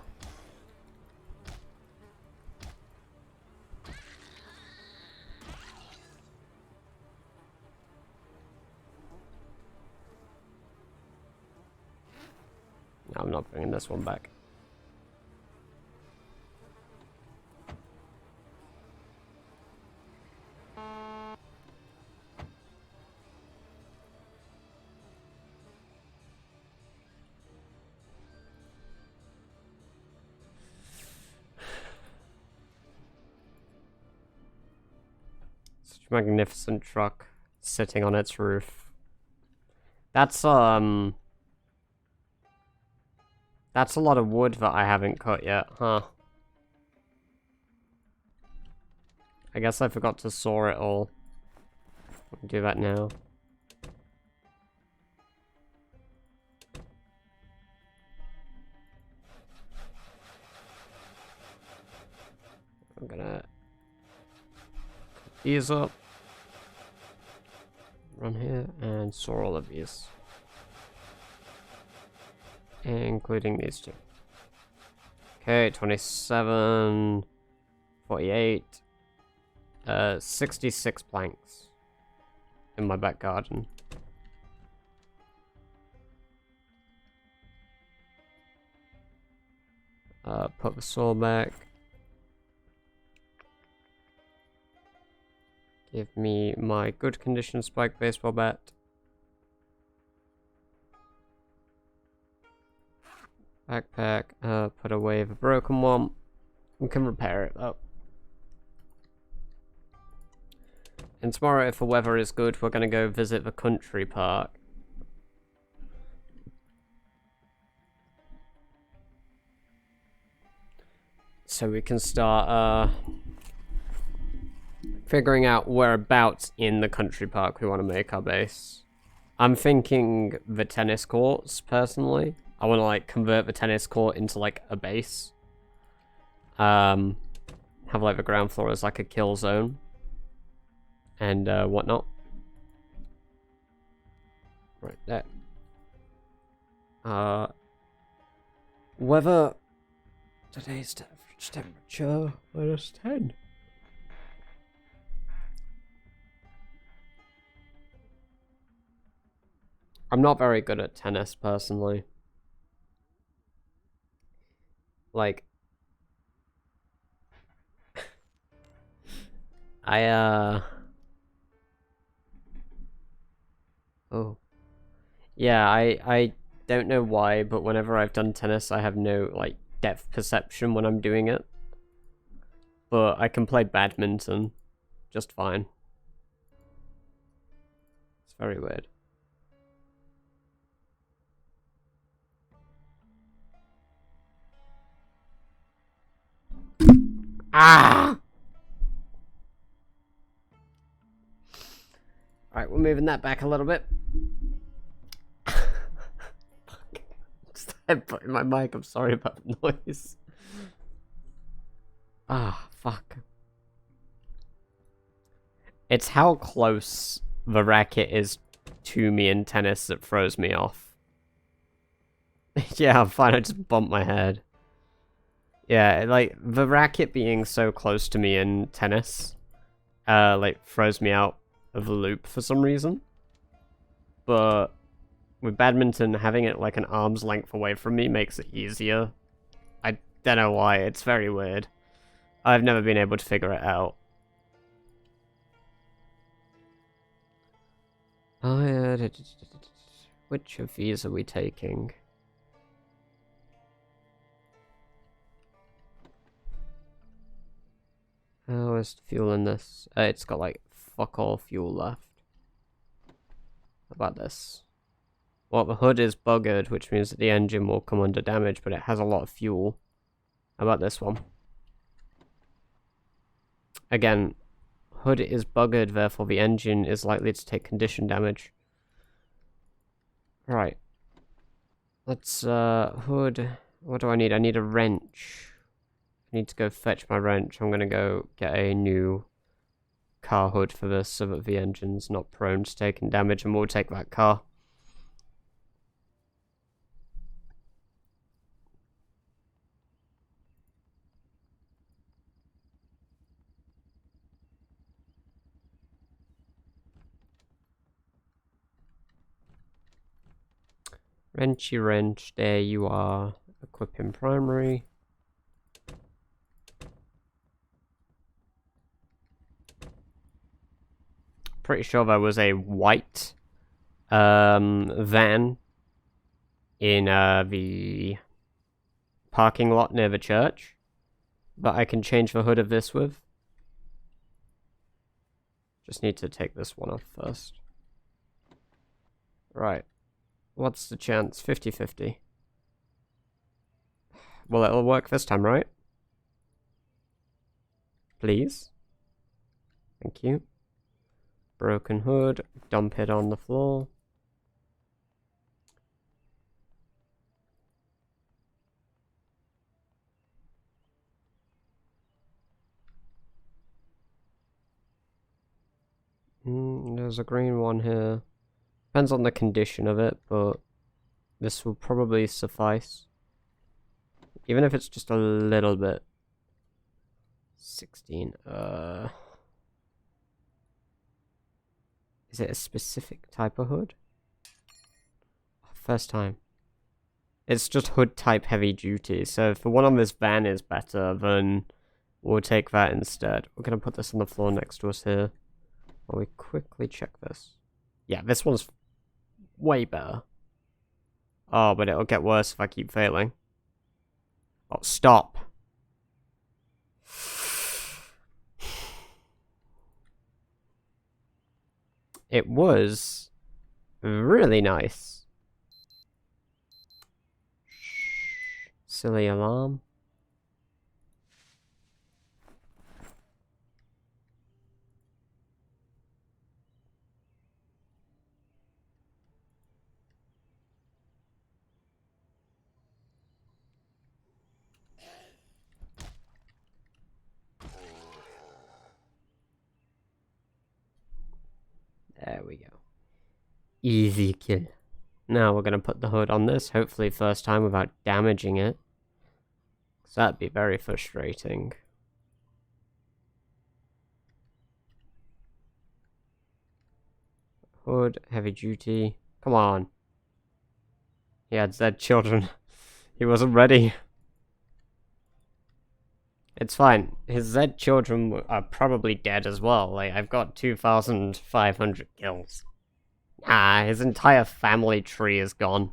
No, I'm not bringing this one back. Such a magnificent truck sitting on its roof. That's a lot of wood that I haven't cut yet, huh? I guess I forgot to saw it all. I'll do that now. I'm gonna ease up, run here, and saw all of these. Including these two. Okay, 27, 48, 66 planks in my back garden. Put the saw back. Give me my good condition spike baseball bat. Backpack, put away the broken one. We can repair it though. And tomorrow, if the weather is good, we're gonna go visit the country park. So we can start figuring out whereabouts in the country park we want to make our base. I'm thinking the tennis courts, personally. I want to, like, convert the tennis court into, like, a base. Have, like, the ground floor as, like, a kill zone. And, whatnot. Right there. Weather... Today's temperature, -10. I'm not very good at tennis, personally. Like... Oh. Yeah, I don't know why, but whenever I've done tennis, I have no, like, depth perception when I'm doing it. But I can play badminton just fine. It's very weird. Ah! Alright, we're moving that back a little bit. Just headbutting my mic, I'm sorry about the noise. Ah, fuck. It's how close the racket is to me in tennis that throws me off. Yeah, I'm fine, I just bumped my head. Yeah, like, the racket being so close to me in tennis, like, throws me out of the loop for some reason. But with badminton, having it, like, an arm's length away from me makes it easier. I don't know why, it's very weird. I've never been able to figure it out. Oh, yeah. Which of these are we taking? Oh, where's the fuel in this? It's got, like, fuck all fuel left. How about this? Well, the hood is buggered, which means that the engine will come under damage, but it has a lot of fuel. How about this one? Again, hood is buggered, therefore the engine is likely to take condition damage. Right. Let's, hood... What do I need? I need a wrench. I need to go fetch my wrench. I'm gonna go get a new car hood for this so that the engine's not prone to taking damage, and we'll take that car. Wrenchy wrench, there you are. Equipping primary. Pretty sure there was a white van in the parking lot near the church that I can change the hood of this with. Just need to take this one off first. Right. What's the chance? 50-50. Well, it'll work this time, right? Please. Thank you. Broken hood. Dump it on the floor. There's a green one here. Depends on the condition of it, but this will probably suffice. Even if it's just a little bit. 16. Is it a specific type of hood? First time. It's just hood type heavy duty, so if the one on this van is better, then we'll take that instead. We're gonna put this on the floor next to us here. While we quickly check this. Yeah, this one's way better. Oh, but it'll get worse if I keep failing. Oh, stop. It was really nice. Silly alarm. There we go. Easy kill. Now we're gonna put the hood on this, hopefully first time without damaging it. So that'd be very frustrating. Hood, heavy duty. Come on. He had Z children. He wasn't ready. It's fine. His Z children are probably dead as well. Like, I've got 2,500 kills. Ah, his entire family tree is gone.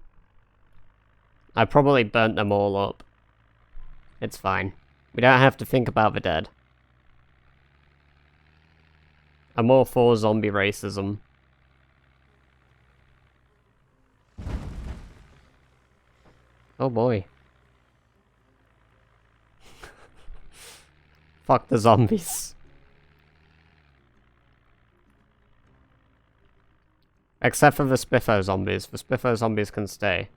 I probably burnt them all up. It's fine. We don't have to think about the dead. I'm all for zombie racism. Oh boy. Fuck the zombies. Except for the Spiffo zombies. The Spiffo zombies can stay.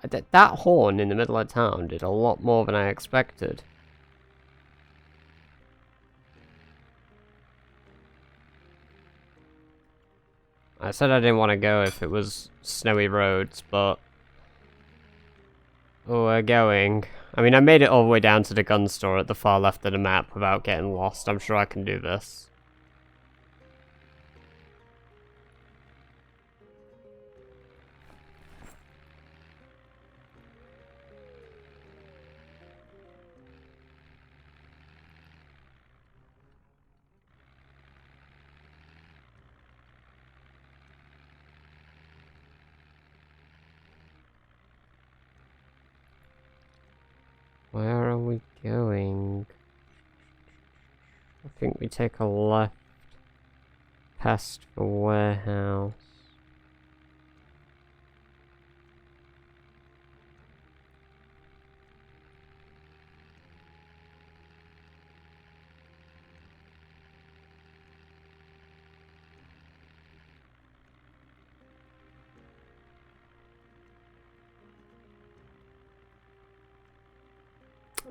That horn in the middle of town did a lot more than I expected. I said I didn't want to go if it was snowy roads, but... Oh, we're going. I mean, I made it all the way down to the gun store at the far left of the map without getting lost. I'm sure I can do this. Where are we going? I think we take a left past the warehouse.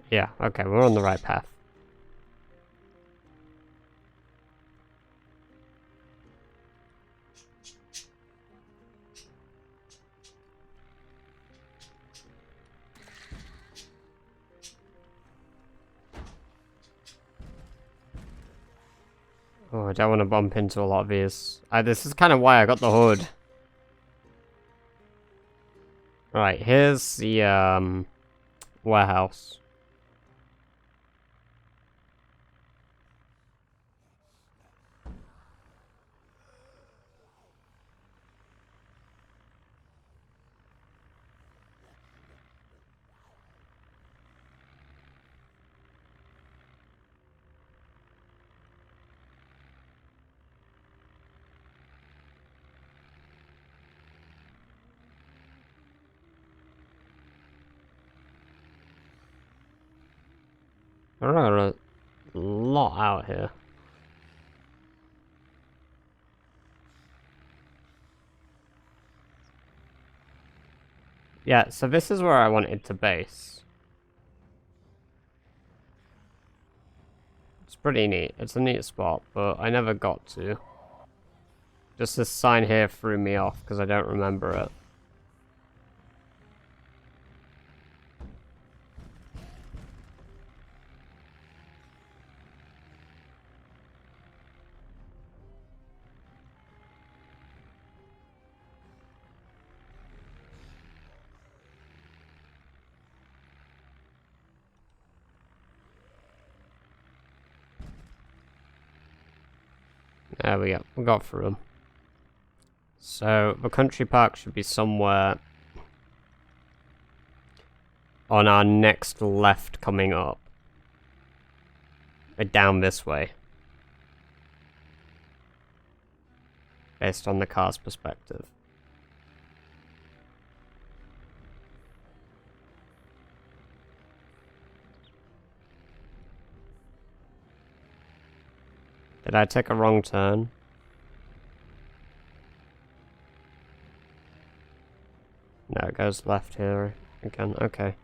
Yeah, okay, we're on the right path. Oh, I don't want to bump into a lot of these. This is kind of why I got the hood. Right, here's the, warehouse. There are a lot out here. Yeah, so this is where I wanted to base. It's pretty neat. It's a neat spot, but I never got to. Just this sign here threw me off because I don't remember it. There we go. We got through them. So, the country park should be somewhere on our next left coming up. Down this way. Based on the car's perspective. Did I take a wrong turn? No, it goes left here again. Okay.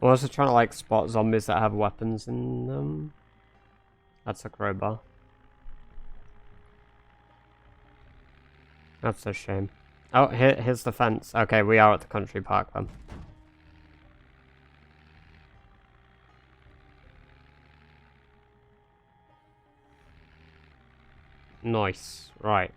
I'm also trying to like spot zombies that have weapons in them. That's a crowbar. That's a shame. Oh, here's the fence. Okay, we are at the country park then. Nice. Right.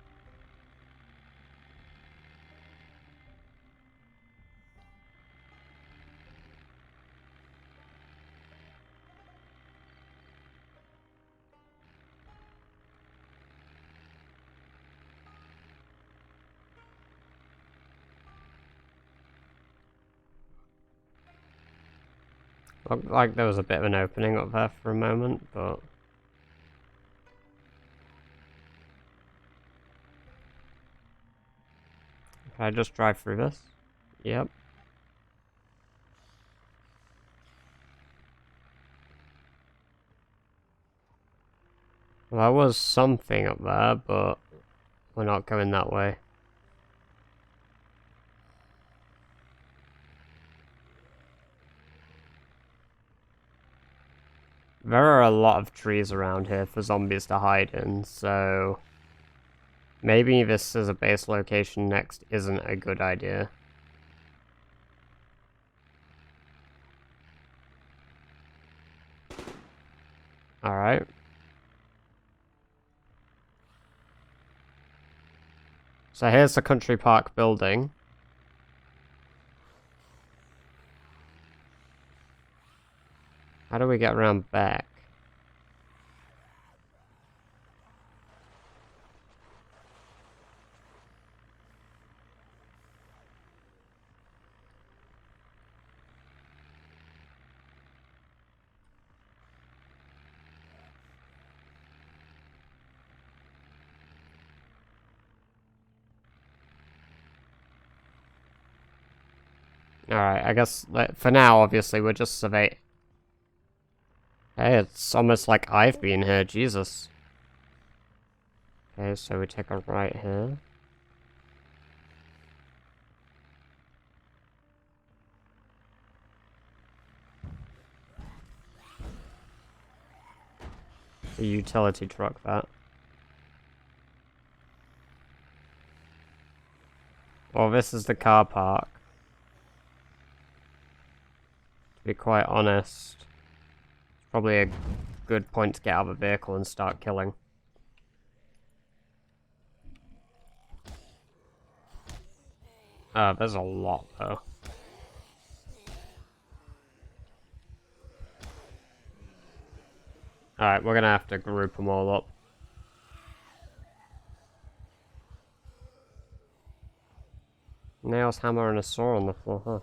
Looked like there was a bit of an opening up there for a moment, but... Can I just drive through this? Yep. Well, there was something up there, but we're not going that way. There are a lot of trees around here for zombies to hide in, so... Maybe this as a base location next isn't a good idea. Alright. So here's the country park building. How do we get around back? Alright, I guess for now, obviously, we're just surveying. Hey, it's almost like I've been here, Jesus. Okay, so we take a right here. The utility truck, that. Well, this is the car park. To be quite honest, it's probably a good point to get out of the vehicle and start killing. There's a lot, though. Alright, we're gonna have to group them all up. Nails, hammer, and a saw on the floor, huh?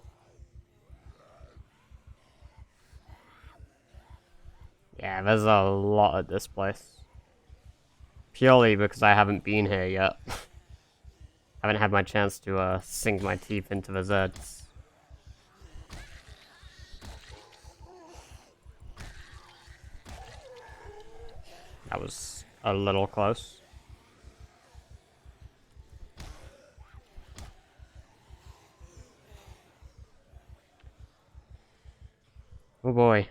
Yeah, there's a lot at this place. Purely because I haven't been here yet. Haven't had my chance to sink my teeth into the Zeds. That was a little close. Oh boy.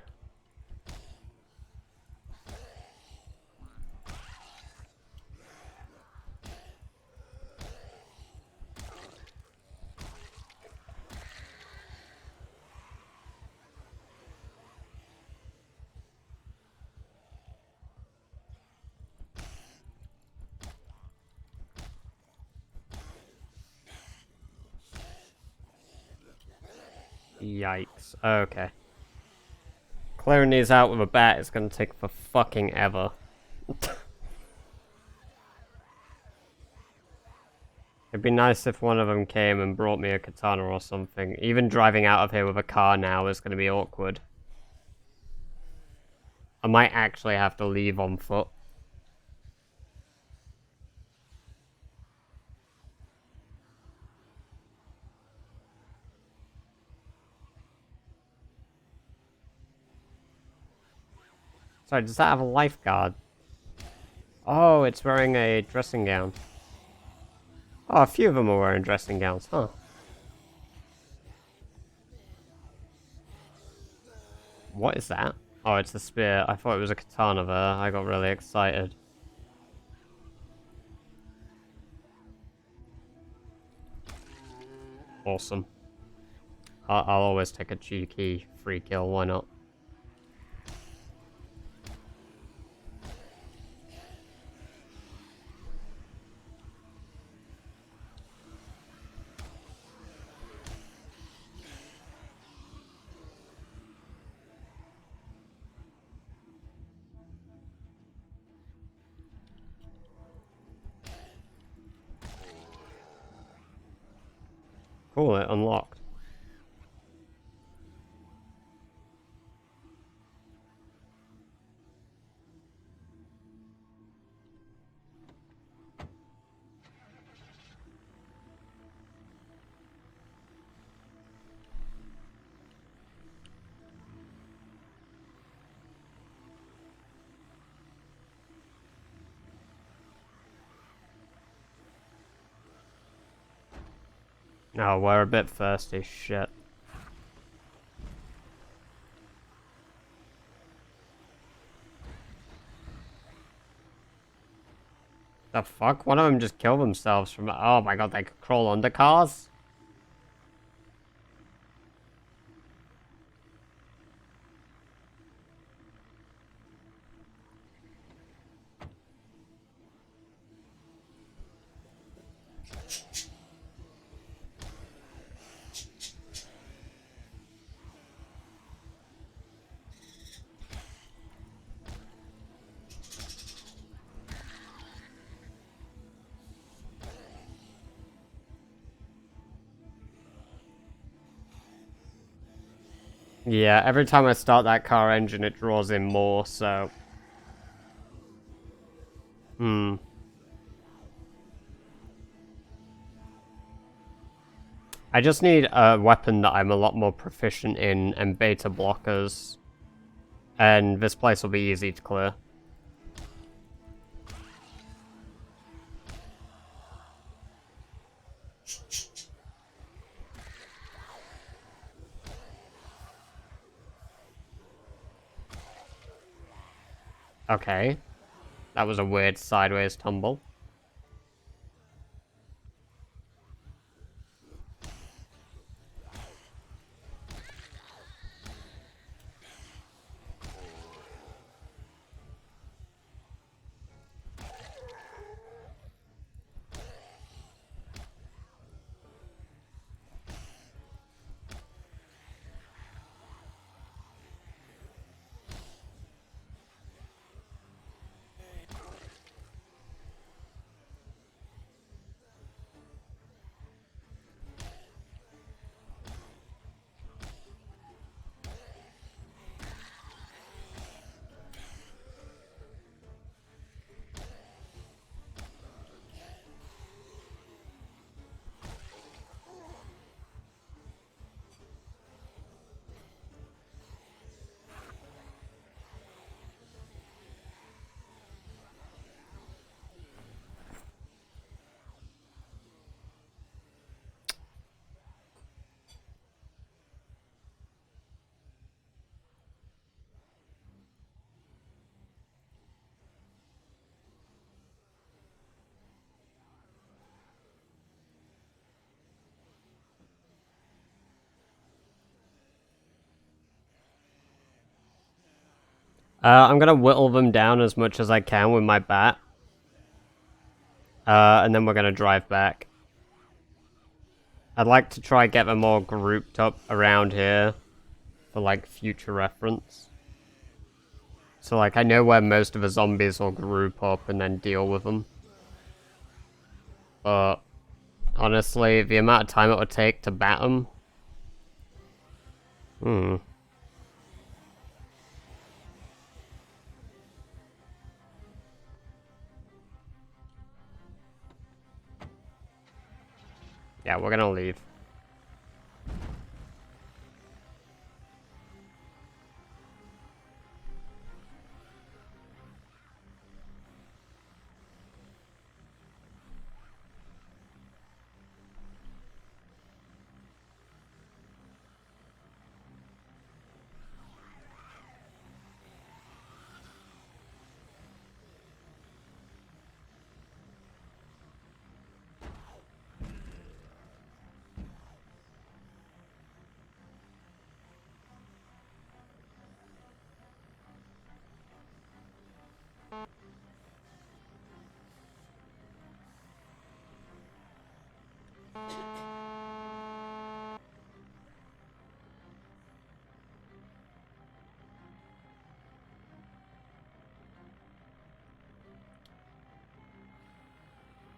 Yikes. Okay. Clearing these out with a bat is gonna take for fucking ever. It'd be nice if one of them came and brought me a katana or something. Even driving out of here with a car now is gonna be awkward. I might actually have to leave on foot. Sorry, does that have a lifeguard? Oh, it's wearing a dressing gown. Oh, a few of them are wearing dressing gowns, huh? What is that? Oh, it's a spear. I thought it was a katana there. I got really excited. Awesome. I'll always take a cheeky free kill, why not? Cool, it unlocked. Oh, we're a bit thirsty, shit. The fuck? One of them just killed themselves from... Oh my god, they could crawl under cars? Yeah, every time I start that car engine, it draws in more, so... I just need a weapon that I'm a lot more proficient in and beta blockers. And this place will be easy to clear. Okay. That was a weird sideways tumble. I'm gonna whittle them down as much as I can with my bat. And then we're gonna drive back. I'd like to try get them all grouped up around here for like future reference. So like I know where most of the zombies will group up and then deal with them. But honestly, the amount of time it would take to bat them. Yeah, we're gonna leave.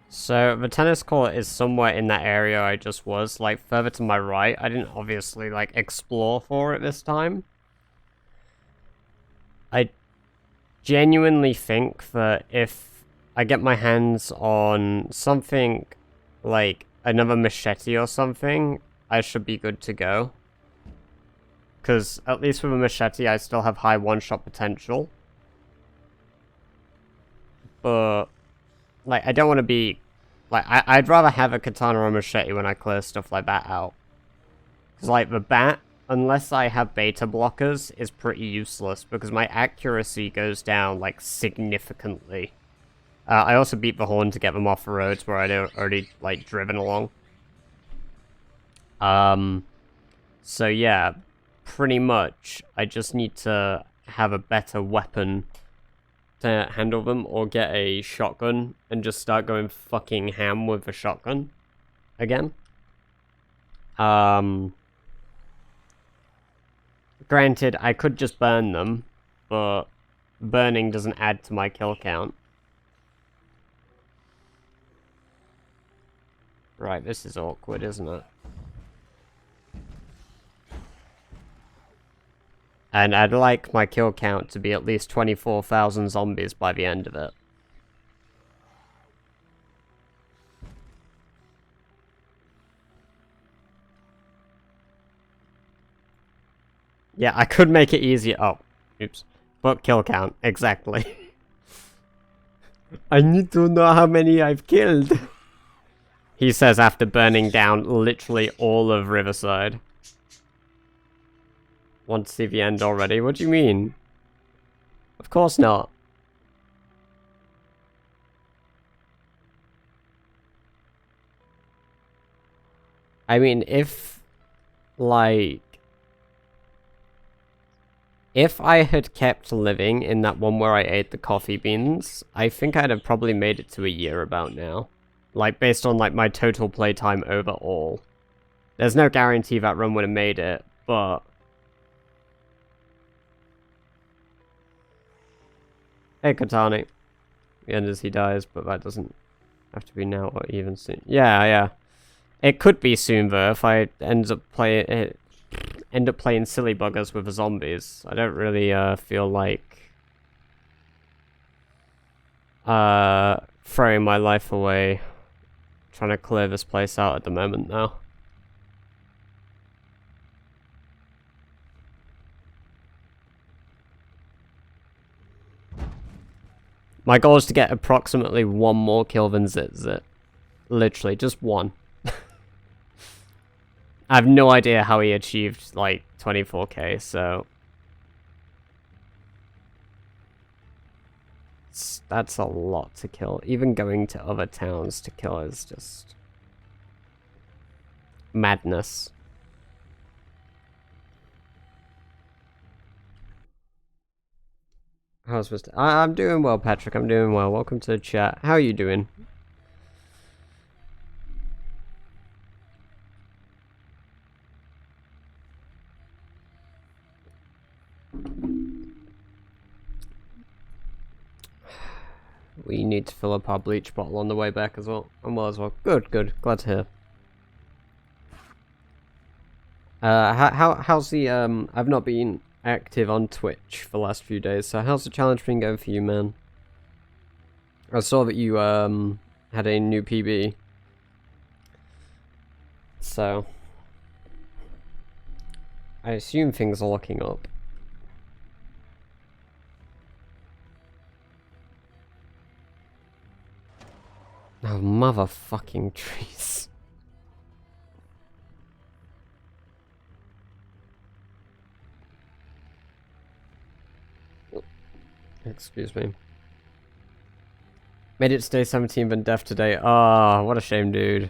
So the tennis court is somewhere in that area I just was, like further to my right. I didn't obviously like explore for it this time. I genuinely think that if I get my hands on something like another machete or something, I should be good to go. Because at least with a machete, I still have high one-shot potential. But, like, I don't want to be... Like, I'd rather have a katana or a machete when I clear stuff like that out. Because, like, the bat, unless I have beta blockers, is pretty useless. Because my accuracy goes down, like, significantly. I also beat the horn to get them off the roads where I'd already, like, driven along. So yeah, pretty much, I just need to have a better weapon to handle them, or get a shotgun and just start going fucking ham with the shotgun again. Granted, I could just burn them, but burning doesn't add to my kill count. Right, this is awkward, isn't it? And I'd like my kill count to be at least 24,000 zombies by the end of it. Yeah, I could make it easier. Oh, oops. But kill count, exactly. I need to know how many I've killed. He says after burning down literally all of Riverside. Want to see the end already? What do you mean? Of course not. I mean, if, like... If I had kept living in that one where I ate the coffee beans, I think I'd have probably made it to a year about now. Like, based on, like, my total playtime overall. There's no guarantee that run would have made it, but... Hey, Katani. The end as he dies, but that doesn't have to be now or even soon. Yeah. It could be soon, though, if I end up playing silly buggers with the zombies. I don't really feel like throwing my life away trying to clear this place out at the moment now. My goal is to get approximately one more kill than Zit. Literally, just one. I have no idea how he achieved, like, 24k, so... That's a lot to kill. Even going to other towns to kill is just... madness. How's Mr. I'm doing well, Patrick. I'm doing well. Welcome to the chat. How are you doing? We need to fill up our bleach bottle on the way back as well. And well as well. Good. Glad to hear. How's the I've not been active on Twitch for the last few days, so how's the challenge been going for you, man? I saw that you had a new PB. So I assume things are looking up. Oh, motherfucking trees. Excuse me. Made it to day 17, been deaf today. Ah, what a shame, dude.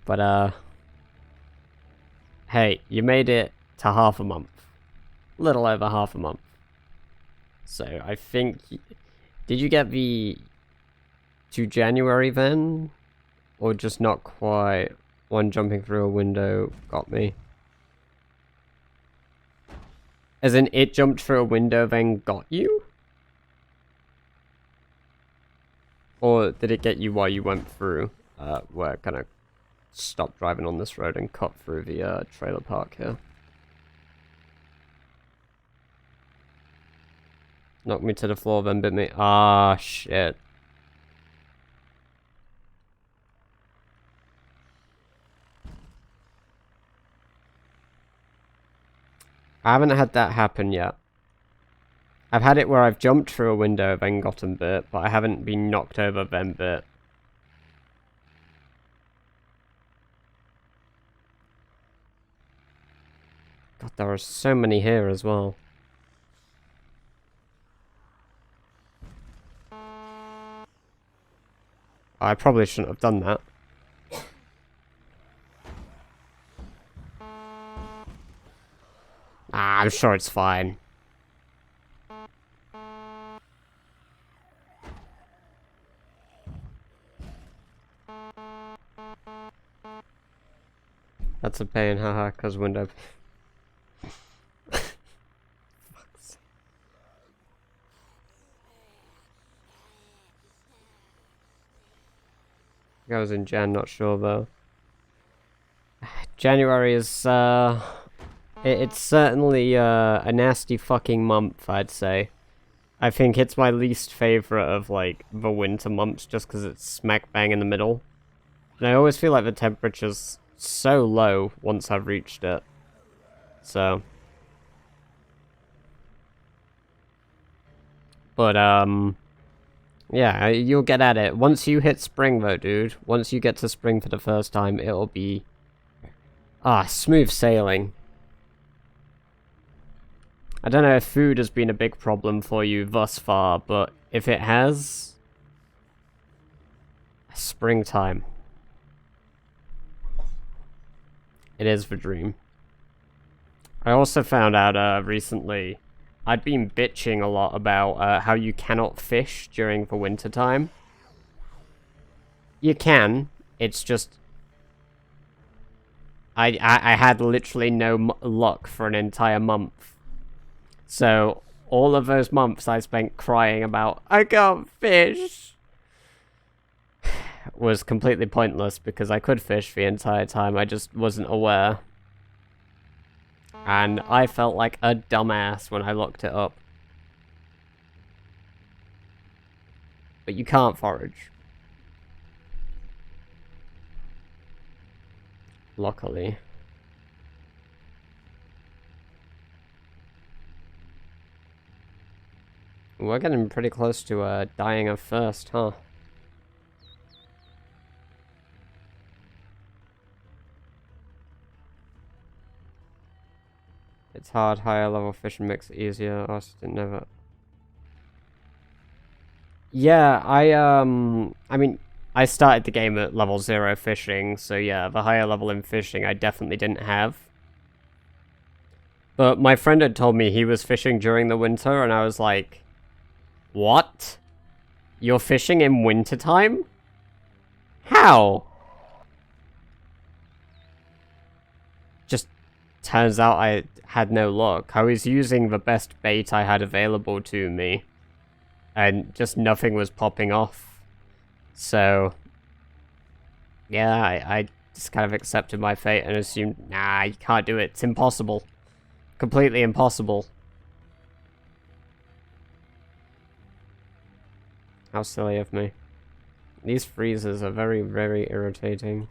But, hey, you made it to half a month. Little over half a month. So, I think... Did you get the... to January then? Or just not quite? One jumping through a window got me. As in, it jumped through a window then got you? Or did it get you while you went through? Where kind of stop driving on this road and cut through the trailer park here. Knock me to the floor, then bit me. Ah, shit. I haven't had that happen yet. I've had it where I've jumped through a window, then gotten bit, but I haven't been knocked over, then bit. God, there are so many here as well. I probably shouldn't have done that. Ah, I'm sure it's fine. That's a pain, haha, cause window. I was in Jan, not sure though. January is, it's certainly, a nasty fucking month, I'd say. I think it's my least favorite of, like, the winter months just because it's smack bang in the middle. And I always feel like the temperature's so low once I've reached it. So. But, yeah, you'll get at it. Once you hit spring, though, dude, once you get to spring for the first time, it'll be... ah, smooth sailing. I don't know if food has been a big problem for you thus far, but if it has... springtime. It is the dream. I also found out, recently... I'd been bitching a lot about how you cannot fish during the winter time. You can. It's just... I had literally no luck for an entire month. So, all of those months I spent crying about, I can't fish! Was completely pointless because I could fish the entire time, I just wasn't aware. And I felt like a dumbass when I looked it up. But you can't forage. Luckily. We're getting pretty close to dying of thirst, huh? It's hard, higher level fishing makes it easier. I also didn't know that. Yeah, I mean, I started the game at level 0 fishing, so yeah, the higher level in fishing I definitely didn't have. But my friend had told me he was fishing during the winter, and I was like, what? You're fishing in wintertime? How? Just turns out I had no luck. I was using the best bait I had available to me, and just nothing was popping off. So, yeah, I just kind of accepted my fate and assumed, nah, you can't do it. It's impossible. Completely impossible. How silly of me. These freezers are very, very irritating.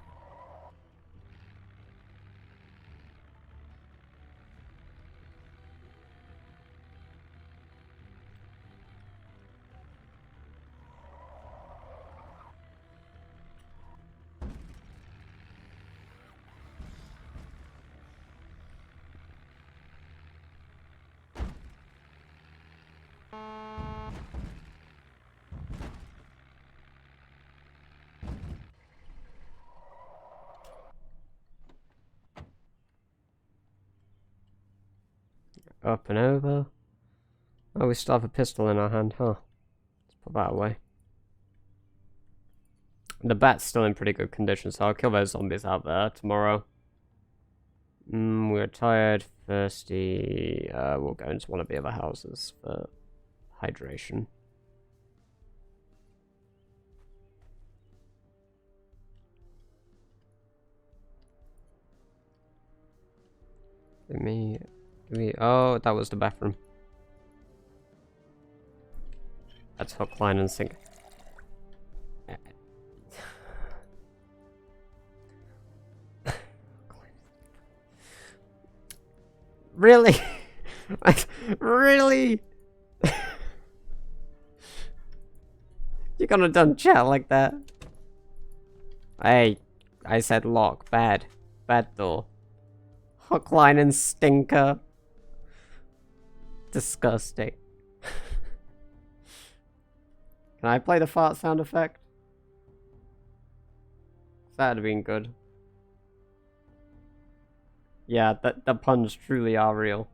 Up and over. Oh, we still have a pistol in our hand, huh? Let's put that away. The bat's still in pretty good condition, so I'll kill those zombies out there tomorrow. We're tired, thirsty. We'll go into one of the other houses for hydration. Give me... Oh, that was the bathroom. That's hook, line, and sinker. Really? Really? You gonna done chat like that? Hey, I said lock. Bad. Bad door. Hook, line, and stinker. Disgusting. Can I play the fart sound effect? That'd have been good. Yeah, the puns truly are real.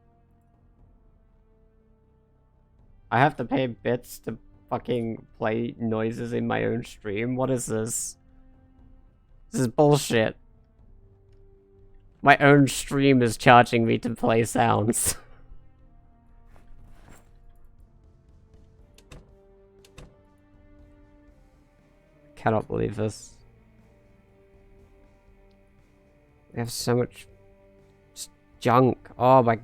I have to pay bits to fucking play noises in my own stream? What is this? This is bullshit. My own stream is charging me to play sounds. Cannot believe this. We have so much junk. Oh my...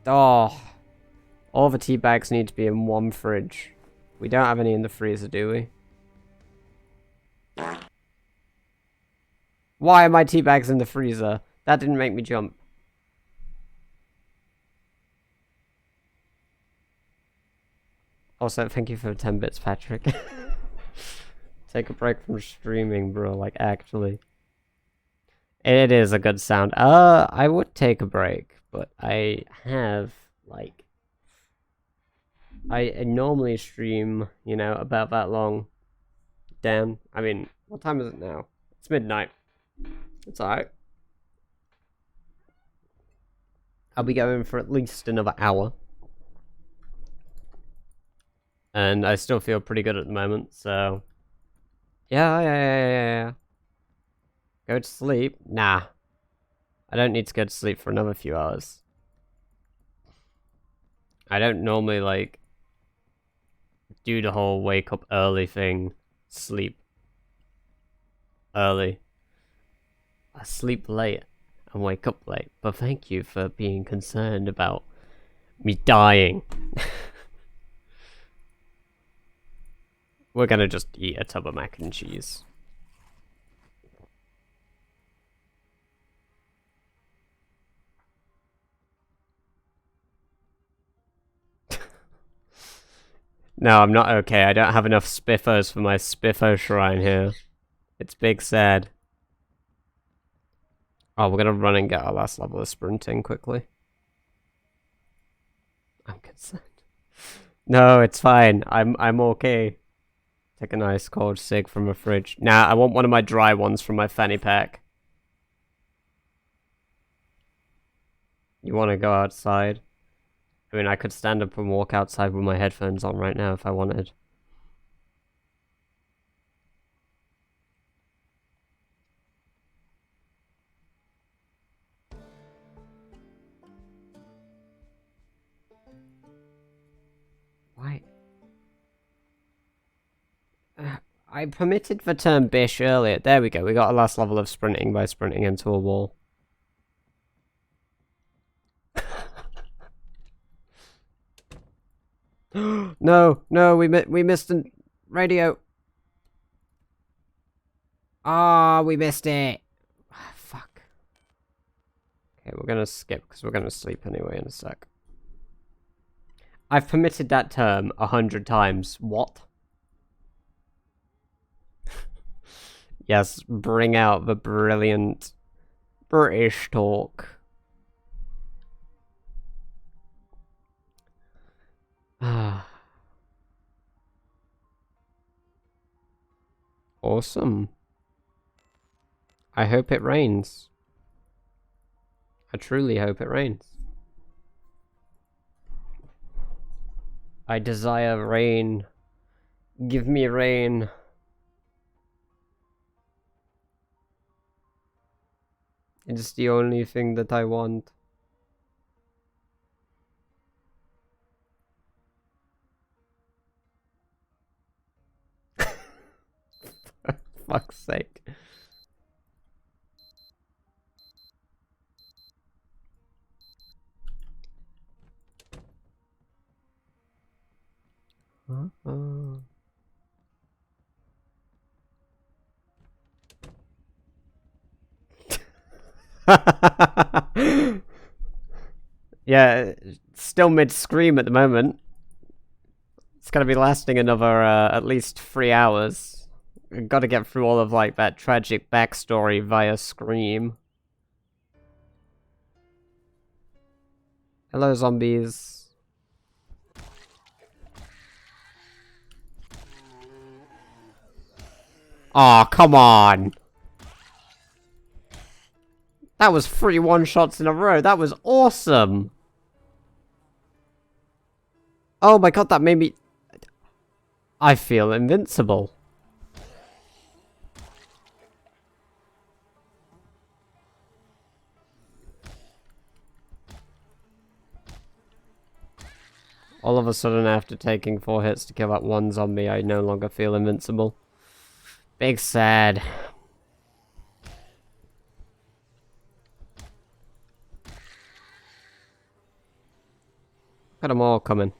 Oh. All the tea bags need to be in one fridge. We don't have any in the freezer, do we? Why are my tea bags in the freezer? That didn't make me jump. Also, thank you for 10 bits, Patrick. Take a break from streaming, bro, like, actually. It is a good sound. I would take a break, but I have, like... I normally stream, you know, about that long. Damn. I mean, what time is it now? It's midnight. It's alright. I'll be going for at least another hour. And I still feel pretty good at the moment, so... Yeah. Go to sleep? Nah. I don't need to go to sleep for another few hours. I don't normally, like... do the whole wake up early thing. Sleep early. I sleep late and wake up late. But thank you for being concerned about me dying. We're gonna just eat a tub of mac and cheese. No, I'm not okay. I don't have enough spiffos for my spiffo shrine here. It's big sad. Oh, we're gonna run and get our last level of sprinting quickly. I'm concerned. No, it's fine. I'm okay. Take a nice cold cig from a fridge. Nah, I want one of my dry ones from my fanny pack. You wanna go outside? I mean, I could stand up and walk outside with my headphones on right now if I wanted. Why? I permitted the term bish earlier. There we go. We got a last level of sprinting by sprinting into a wall. No, we missed a radio. Ah, we missed it. Fuck. Okay, we're gonna skip because we're gonna sleep anyway in a sec. I've permitted that term 100 times. What? Yes, bring out the brilliant British talk. Awesome. I hope it rains. I truly hope it rains. I desire rain. Give me rain. It's the only thing that I want. For fuck's sake. Yeah, still mid-scream at the moment. It's gonna be lasting another, at least 3 hours. We've got to get through all of, like, that tragic backstory via Scream. Hello, zombies. Aw, come on! That was 3 one-shots in a row. That was awesome! Oh my god, that made me... I feel invincible. All of a sudden, after taking 4 hits to kill that one zombie, I no longer feel invincible. Big sad. Got them all coming.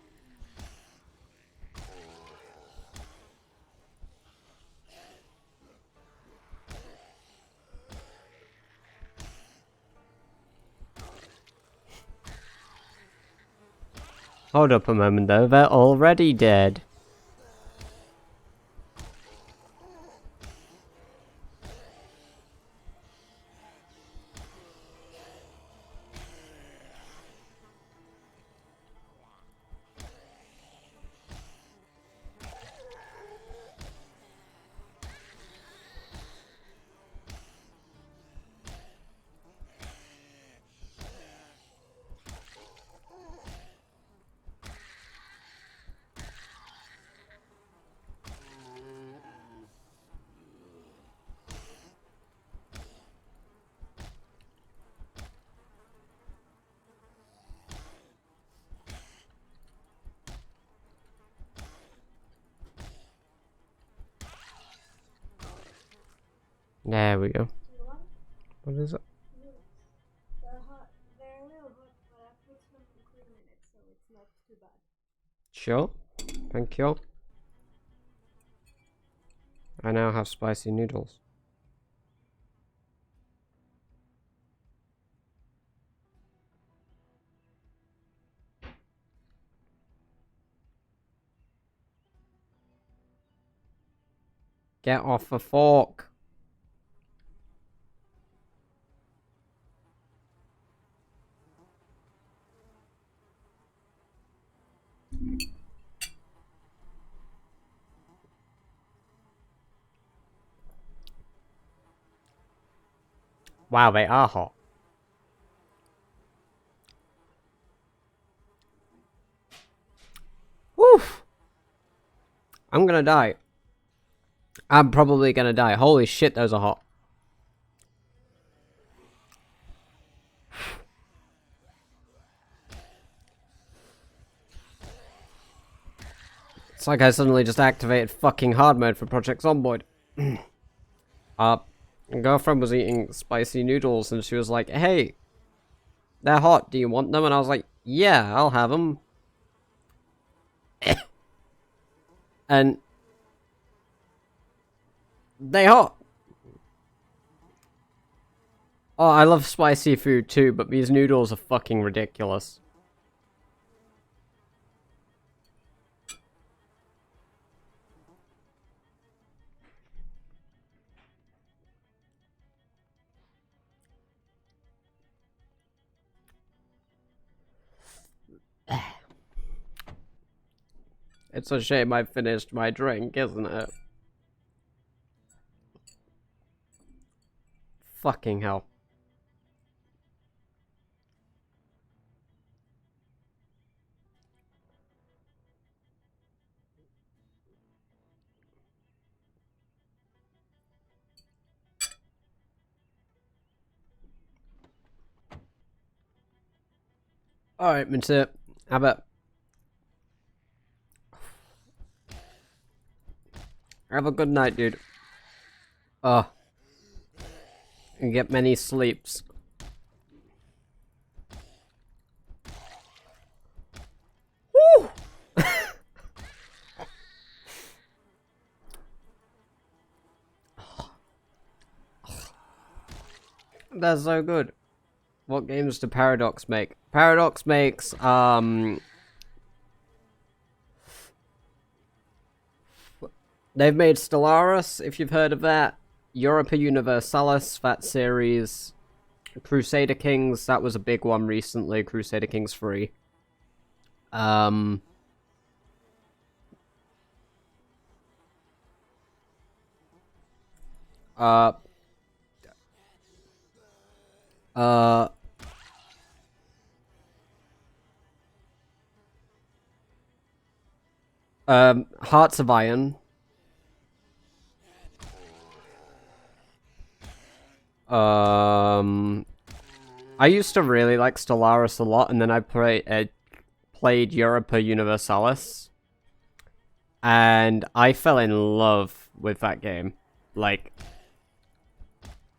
Hold up a moment though, they're already dead. There we go. What is it?
They're hot. They're a little hot, but I put some cream in it, so it's not too bad.
Sure. Thank you. I now have spicy noodles. Get off the fork. Wow, they are hot. Woof! I'm gonna die. I'm probably gonna die. Holy shit, those are hot. It's like I suddenly just activated fucking hard mode for Project Zomboid. My girlfriend was eating spicy noodles and she was like, hey, they're hot, do you want them? And I was like, yeah, I'll have them. And they hot. Oh, I love spicy food too, but these noodles are fucking ridiculous. It's a shame I finished my drink, isn't it? Fucking hell. Alright, Minter. How about... Have a good night, dude. And get many sleeps. Woo! That's so good. What games do Paradox make? Paradox makes, they've made Stellaris, if you've heard of that. Europa Universalis, that series. Crusader Kings, that was a big one recently. Crusader Kings 3. Uh, uh, Hearts of Iron. I used to really like Stellaris a lot, and then I played Europa Universalis, and I fell in love with that game. Like,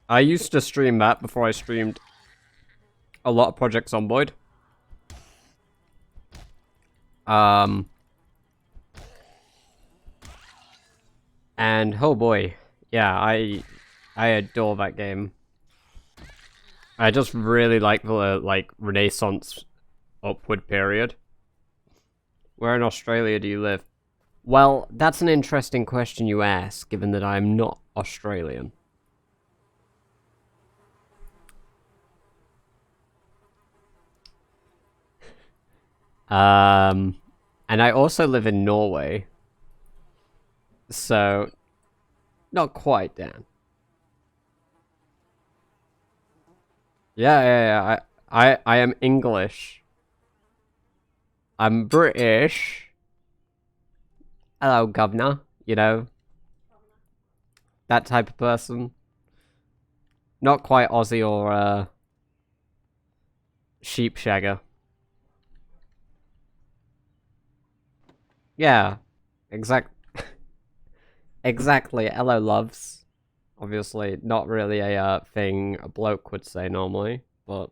I used to stream that before I streamed a lot of Project Zomboid. And oh boy, yeah, I adore that game. I just really like the Renaissance upward period. Where in Australia do you live? Well, that's an interesting question you ask, given that I'm not Australian. And I also live in Norway. So, not quite, Dan. Yeah. I am English. I'm British. Hello, governor. You know, that type of person. Not quite Aussie or, sheep shagger. Yeah, exactly. Hello, loves. Obviously, not really a thing a bloke would say normally, but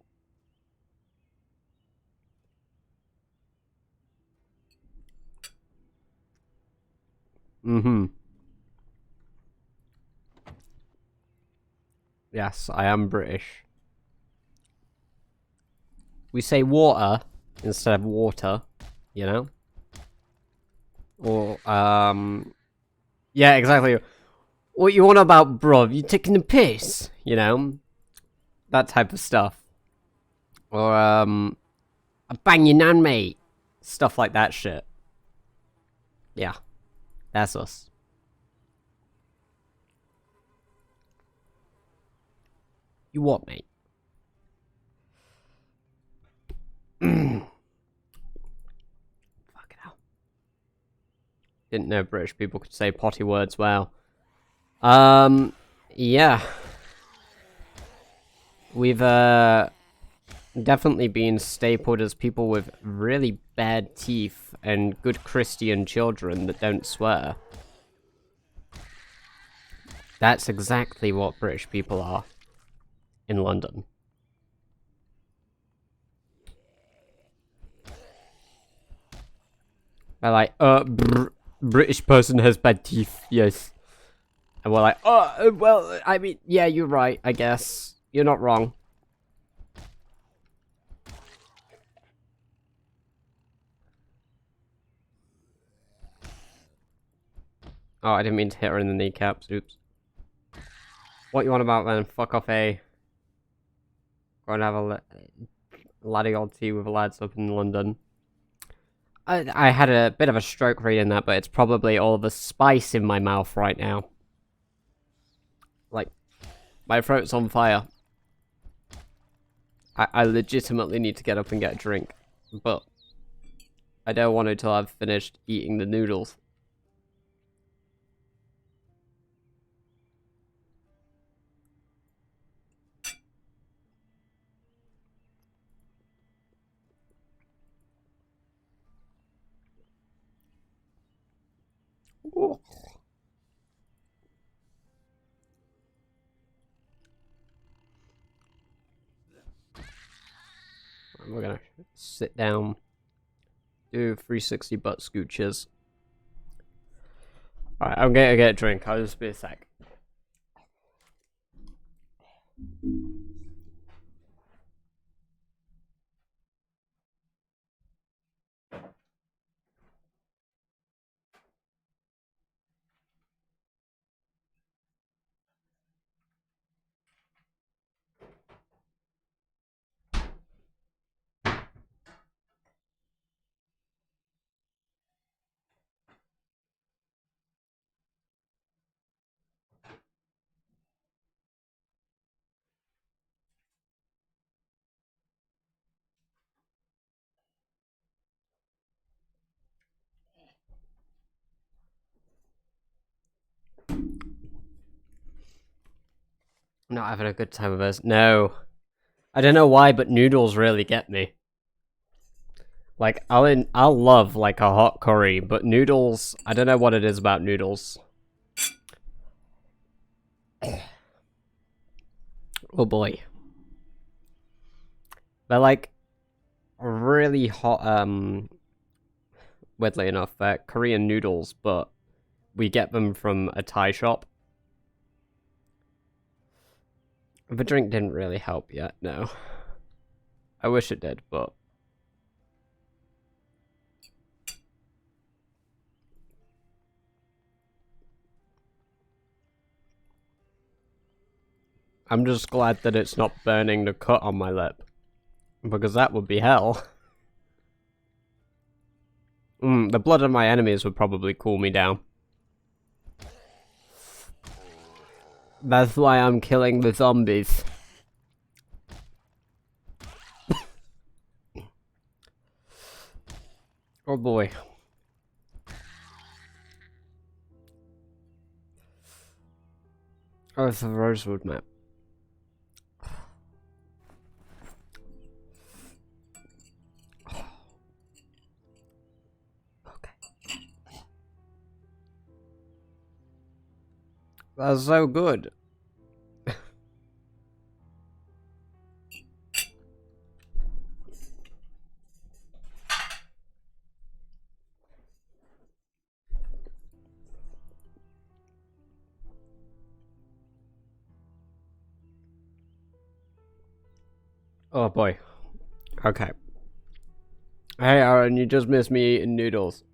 yes, I am British. We say water instead of water, you know? Or, yeah, exactly. What you want about, bruv? You taking the piss? You know? That type of stuff. Or, bang your nan, mate. Stuff like that shit. Yeah, that's us. You what, mate? Fucking hell. Didn't know British people could say potty words well. Yeah. We've, definitely been stapled as people with really bad teeth and good Christian children that don't swear. That's exactly what British people are in London. They're like, British person has bad teeth, yes. And we're like, oh, well, I mean, yeah, you're right, I guess. You're not wrong. Oh, I didn't mean to hit her in the kneecaps, oops. What you want about then? Fuck off, eh? Go and have a laddie old tea with the lads up in London. I had a bit of a stroke reading that, but it's probably all the spice in my mouth right now. Like, my throat's on fire. I legitimately need to get up and get a drink, but I don't want to till I've finished eating the noodles. Ooh. We're gonna sit down, do 360 butt scooches. Alright, I'm gonna get a drink. I'll just be a sec. Not having a good time with us. No. I don't know why, but noodles really get me. Like, I'll love, like, a hot curry, but noodles, I don't know what it is about noodles. Oh boy. They're, like, really hot, weirdly enough, they're Korean noodles, but we get them from a Thai shop. The drink didn't really help yet, no. I wish it did, but... I'm just glad that it's not burning the cut on my lip. Because that would be hell. The blood of my enemies would probably cool me down. That's why I'm killing the zombies. Oh boy. Oh, it's a rosewood map. Okay. That's so good. Oh boy. Okay. Hey Aaron, you just missed me eating noodles.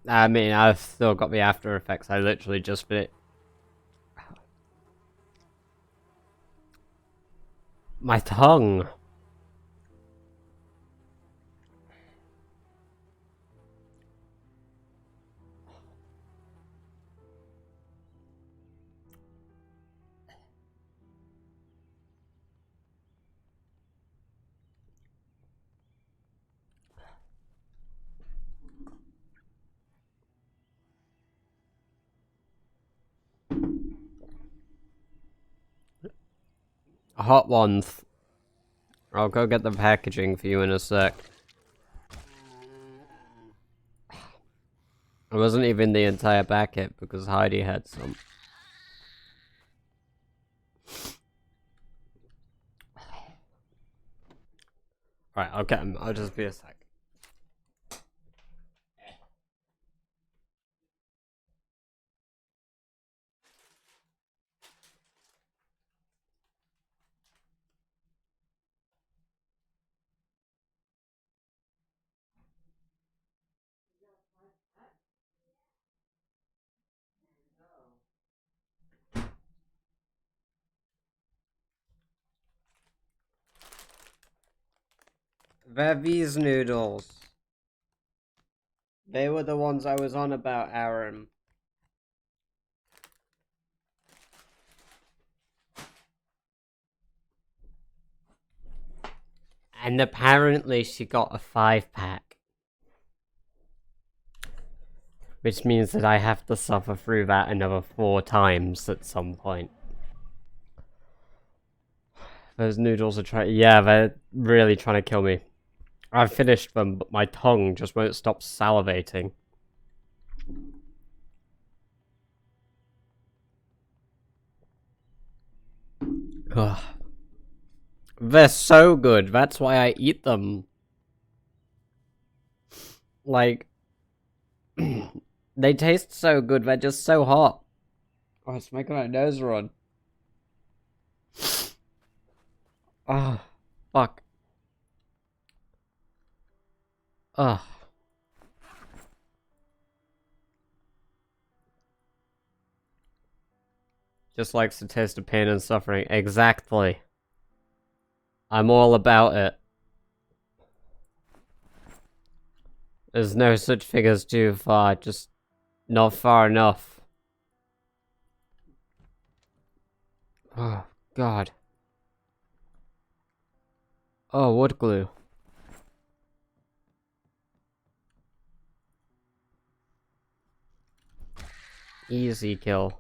I mean, I've still got the after effects. I literally just finished. My tongue. Hot ones. I'll go get the packaging for you in a sec. It wasn't even the entire packet because Heidi had some. Alright, I'll get them. I'll just be a sec. They're these noodles. They were the ones I was on about, Aaron. And apparently she got a 5-pack. Which means that I have to suffer through that another 4 times at some point. Those noodles are trying. Yeah, they're really trying to kill me. I've finished them, but my tongue just won't stop salivating. Ugh. They're so good. That's why I eat them. Like, they taste so good. They're just so hot. Oh, it's making my nose run. Oh, fuck. Ugh. Just likes to taste of pain and suffering. Exactly. I'm all about it. There's no such thing as too far, just not far enough. Oh, God. Oh, wood glue. Easy kill.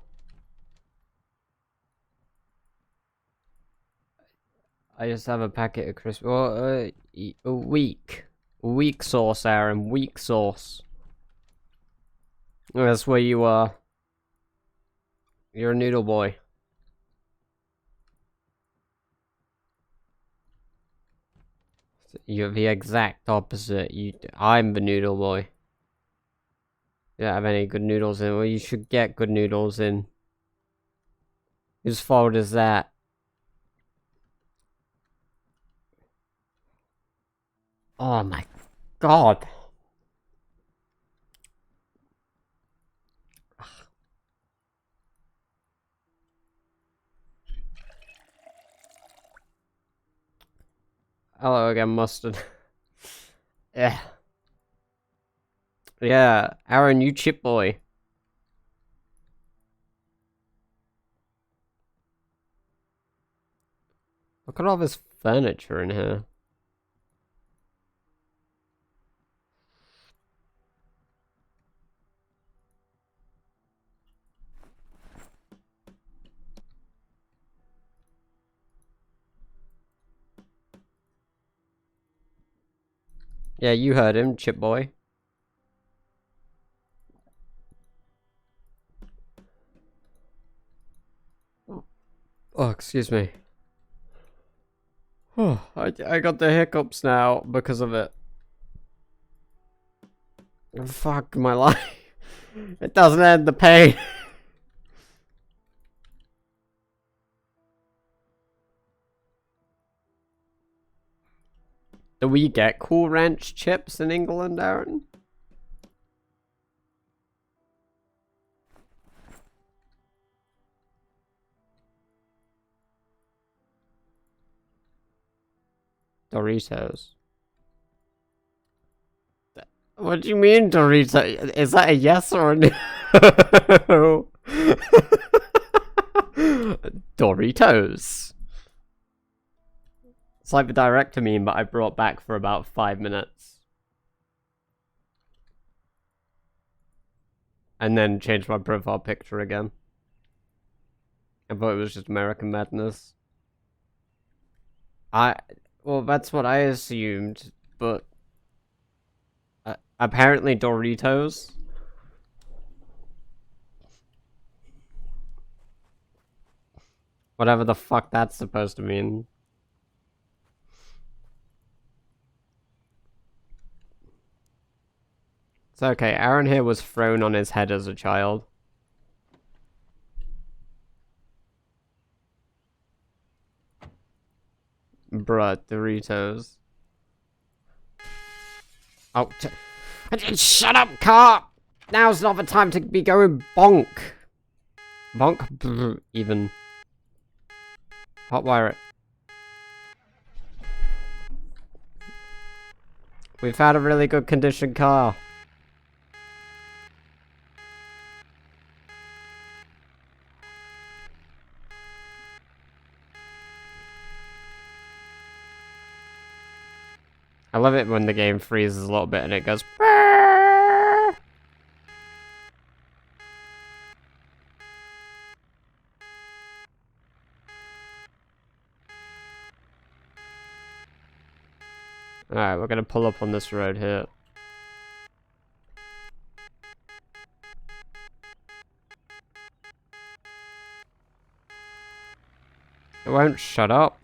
I just have a packet of crisp. Well, a weak. Weak sauce, Aaron. Weak sauce. That's where you are. You're a noodle boy. You're the exact opposite. I'm the noodle boy. You don't have any good noodles in. Well, you should get good noodles in. Whose fault is that? Oh my god. Hello again, mustard. Yeah. Yeah, Aaron, you chip boy. Look at all this furniture in here. Yeah, you heard him, chip boy. Oh, excuse me. Oh, I got the hiccups now because of it. Fuck my life. It doesn't end the pain. Do we get Cool Ranch chips in England, Aaron? Doritos. What do you mean, Dorito? Is that a yes or a no? Doritos. It's like the director meme, but I brought back for about 5 minutes. And then changed my profile picture again. I thought it was just American Madness. Well, that's what I assumed, but apparently Doritos. Whatever the fuck that's supposed to mean. It's okay, Aaron here was thrown on his head as a child. Bruh, Doritos. Oh, shut up, car! Now's not the time to be going bonk. Bonk? Even. Hotwire it. We've had a really good condition car. I love it when the game freezes a little bit and it goes. Alright, we're gonna pull up on this road here. It won't shut up.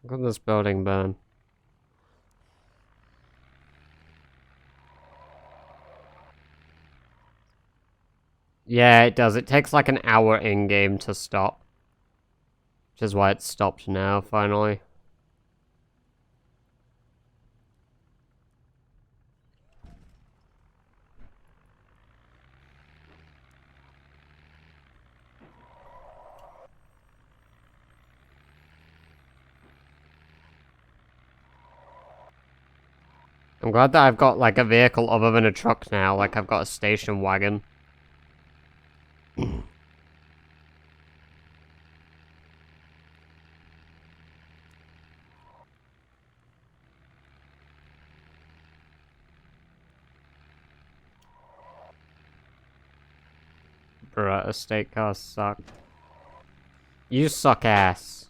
Look at this building burn. Yeah, it does. It takes like an hour in-game to stop. Which is why it's stopped now, finally. I'm glad that I've got, like, a vehicle other than a truck now. Like, I've got a station wagon. Bruh, estate cars suck. You suck ass.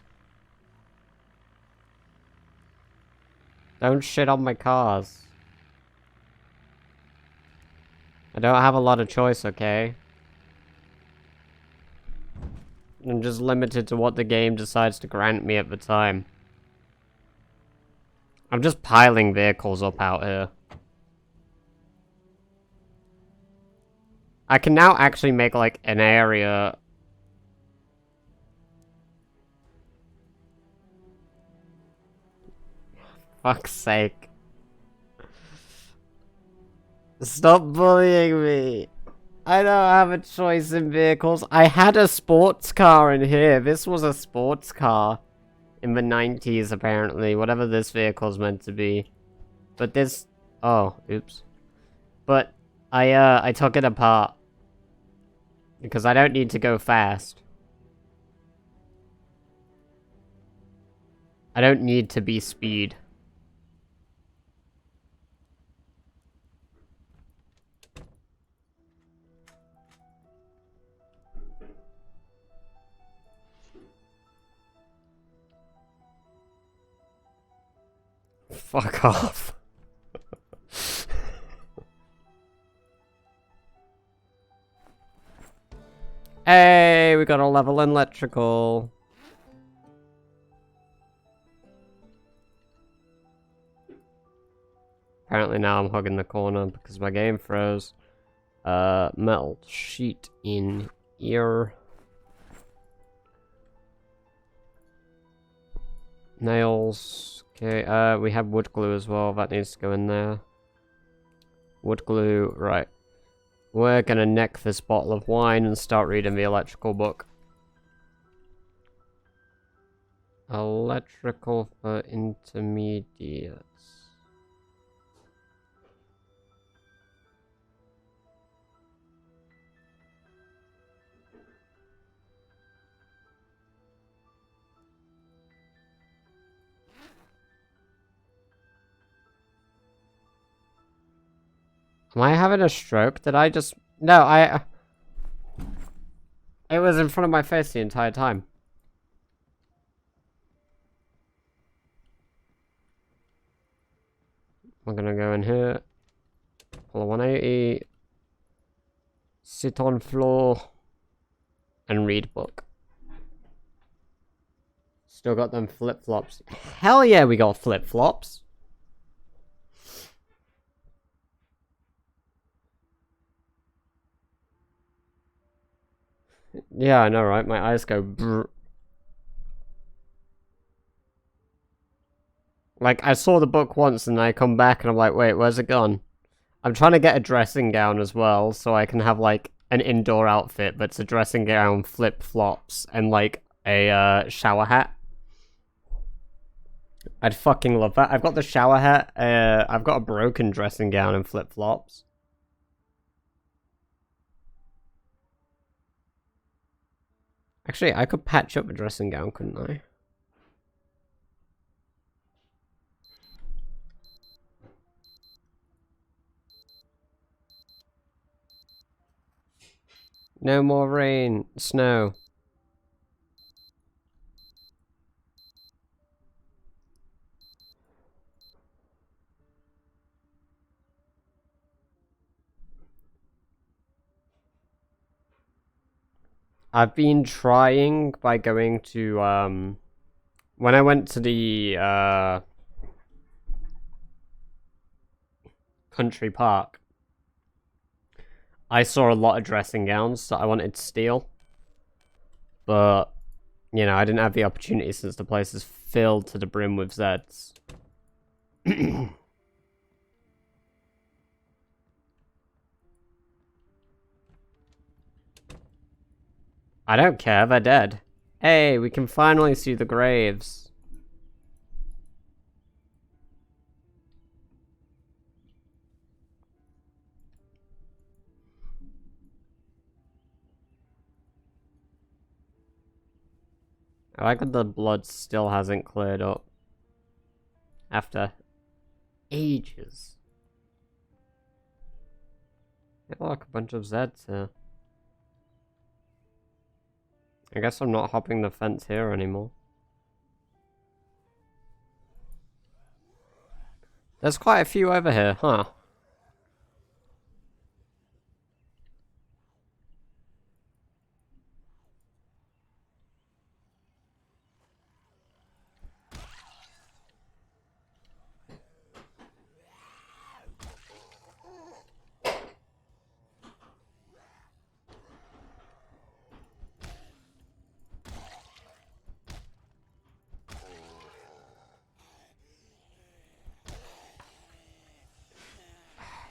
Don't shit on my cars. I don't have a lot of choice, okay? I'm just limited to what the game decides to grant me at the time. I'm just piling vehicles up out here. I can now actually make, like, an area... Fuck's sake. Stop bullying me. I don't have a choice in vehicles. I had a sports car in here. This was a sports car. In the 90s, apparently. Whatever this vehicle's meant to be. But this... Oh, oops. But, I took it apart. Because I don't need to go fast. I don't need to be speed. Fuck off. Hey, we got a level in electrical. Apparently now I'm hugging the corner because my game froze. Metal sheet in ear. Nails. Okay, we have wood glue as well. That needs to go in there. Wood glue, right. We're gonna neck this bottle of wine and start reading the electrical book. Electrical for intermediates. Am I having a stroke? Did I just... No, It was in front of my face the entire time. I'm gonna go in here. Pull a 180. Sit on floor. And read book. Still got them flip-flops. Hell yeah, we got flip-flops. Yeah, I know, right? My eyes go brr. Like, I saw the book once and I come back and I'm like, wait, where's it gone? I'm trying to get a dressing gown as well, so I can have, like, an indoor outfit, but it's a dressing gown, flip-flops, and, like, a, shower hat. I'd fucking love that. I've got the shower hat, I've got a broken dressing gown and flip-flops. Actually, I could patch up a dressing gown, couldn't I? No more rain, snow. I've been trying by going to, when I went to the, country park, I saw a lot of dressing gowns that I wanted to steal. But, you know, I didn't have the opportunity since the place is filled to the brim with Zeds. I don't care, they're dead. Hey, we can finally see the graves. I like that the blood still hasn't cleared up. After ages. Yeah, look, a bunch of Zeds here. I guess I'm not hopping the fence here anymore. There's quite a few over here, huh?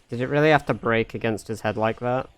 Did it really have to break against his head like that?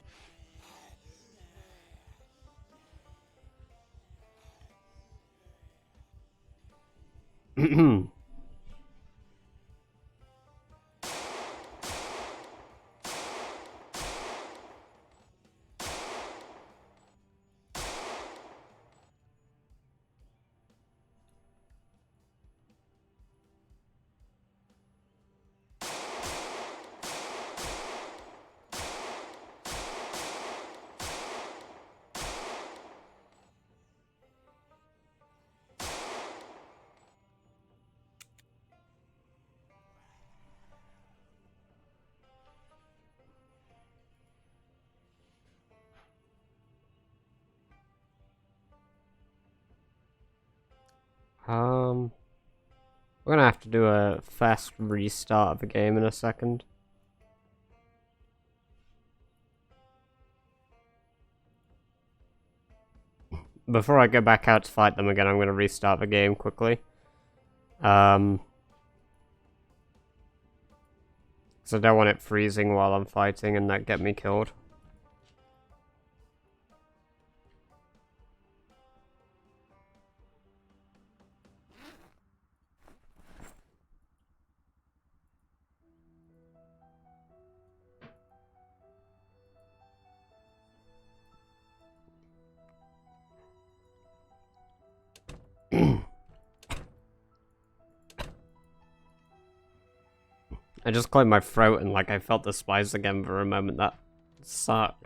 We're gonna have to do a fast restart of the game in a second. Before I go back out to fight them again, I'm gonna restart the game quickly. So I don't want it freezing while I'm fighting and that get me killed. I just cleared my throat and like I felt the spice again for a moment. That sucked.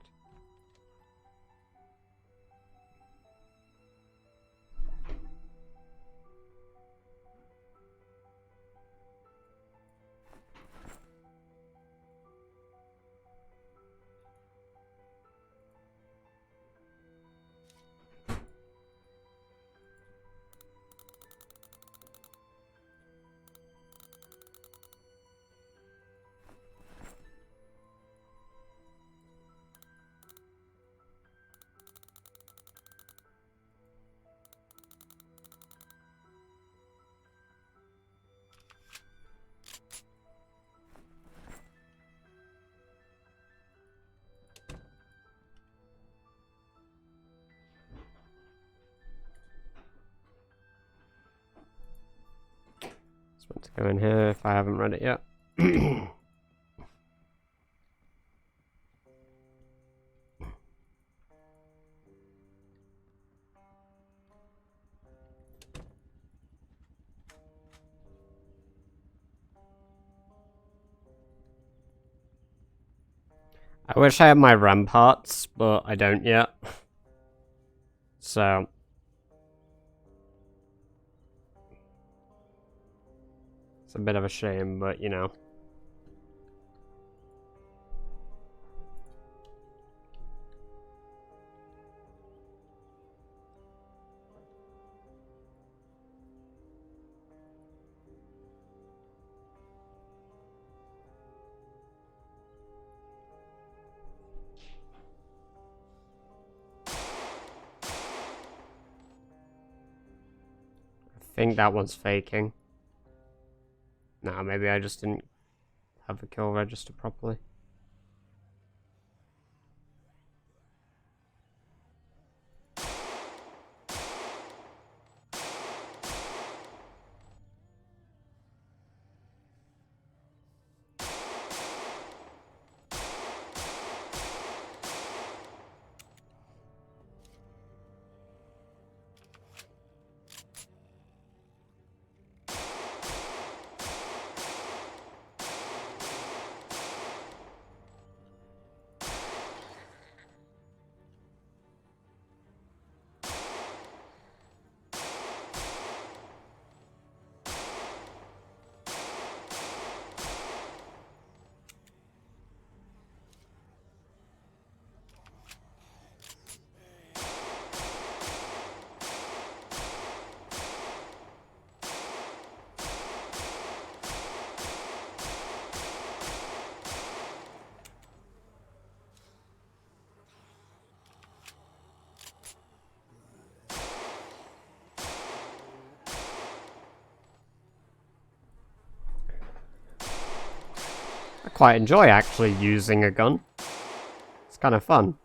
Just want to go in here if I haven't read it yet. I wish I had my ramparts, but I don't yet. So it's a bit of a shame, but you know. I think that one's faking. Nah, maybe I just didn't have the kill register properly. I quite enjoy actually using a gun. It's kind of fun.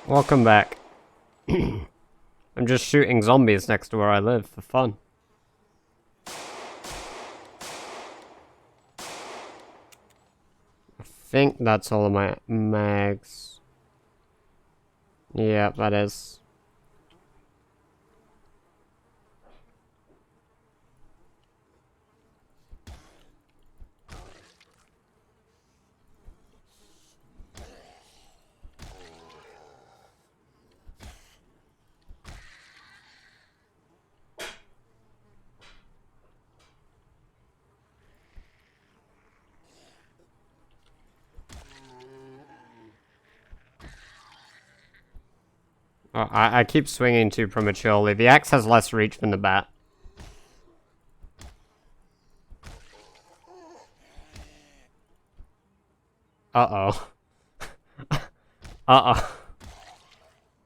Welcome back. I'm just shooting zombies next to where I live for fun. I think that's all of my mags. Yeah, that is. Oh, I keep swinging too prematurely. The axe has less reach than the bat. Uh-oh. Uh-oh.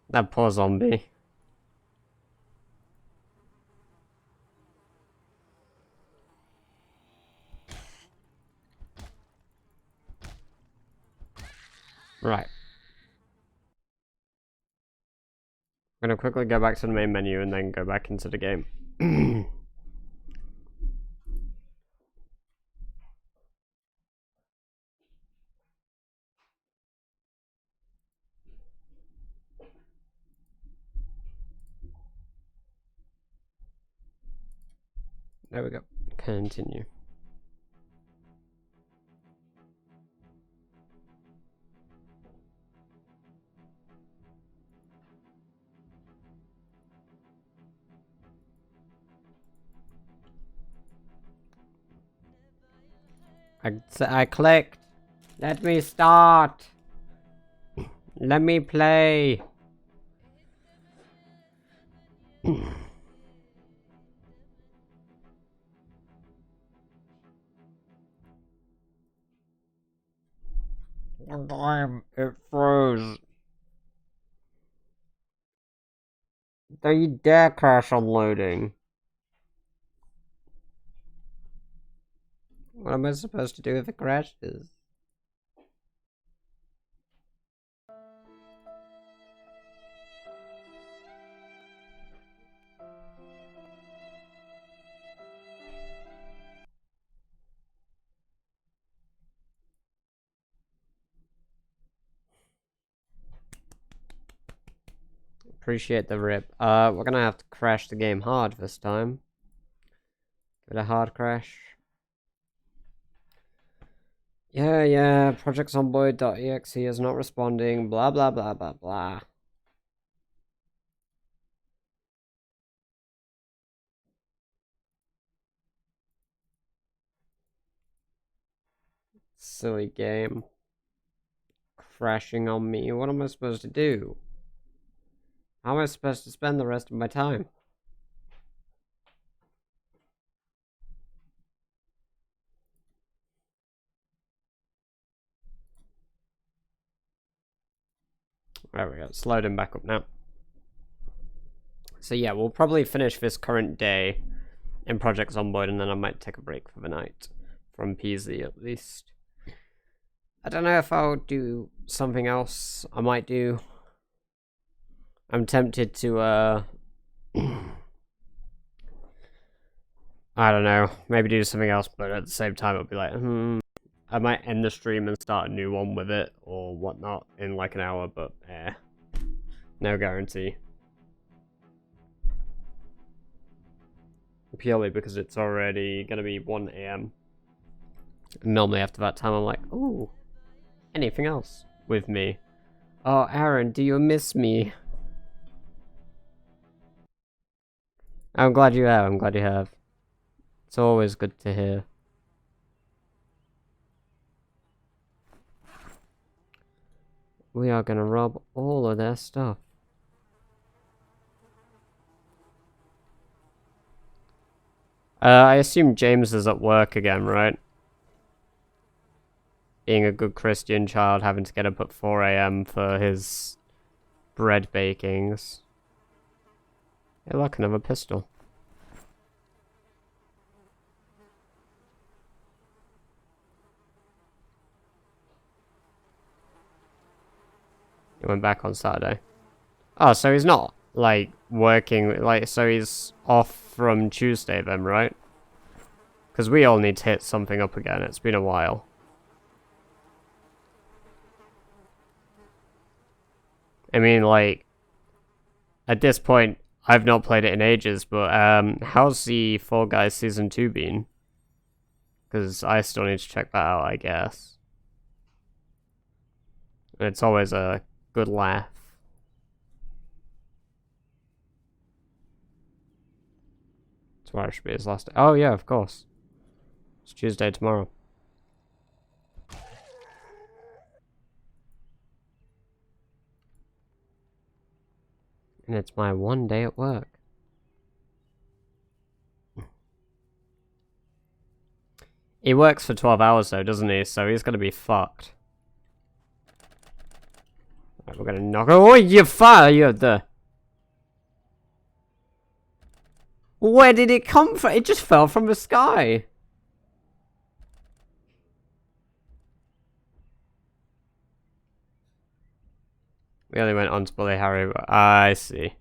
That poor zombie. Right. I'm gonna quickly go back to the main menu and then go back into the game. There we go. Continue. I clicked. Let me start. Let me play. Damn, it froze. Don't you dare crash on loading. What am I supposed to do if it crashes? Appreciate the rip. We're gonna have to crash the game hard this time. Give it a hard crash. Yeah, Project Zomboid.exe is not responding, blah blah blah blah blah. Silly game. Crashing on me. What am I supposed to do? How am I supposed to spend the rest of my time? There we go. It's loading back up now. So yeah, we'll probably finish this current day in Project Zomboid, and then I might take a break for the night. From PZ, at least. I don't know if I'll do something else. I might do... I'm tempted to, I don't know. Maybe do something else, but at the same time it'll be like, I might end the stream and start a new one with it, or whatnot, in like an hour, but, no guarantee. Purely because it's already gonna be 1 AM. Normally after that time I'm like, ooh, anything else with me? Oh, Aaron, do you miss me? I'm glad you have, I'm glad you have. It's always good to hear. We are gonna rob all of their stuff. I assume James is at work again, right? Being a good Christian child, having to get up at 4 AM for his bread bakings. Hey, look, another pistol. He went back on Saturday. Oh, so he's not, like, working, like, so he's off from Tuesday then, right? Because we all need to hit something up again. It's been a while. I mean, like, at this point, I've not played it in ages, but how's the Fall Guys Season 2 been? Because I still need to check that out, I guess. It's always a good laugh. Tomorrow should be his last day. Oh, yeah, of course. It's Tuesday tomorrow. And it's my one day at work. He works for 12 hours though, doesn't he? So he's gonna be fucked. Right, we're gonna knock. Oh, you fired! Where did it come from? It just fell from the sky. We only went on to bully Harry. I see.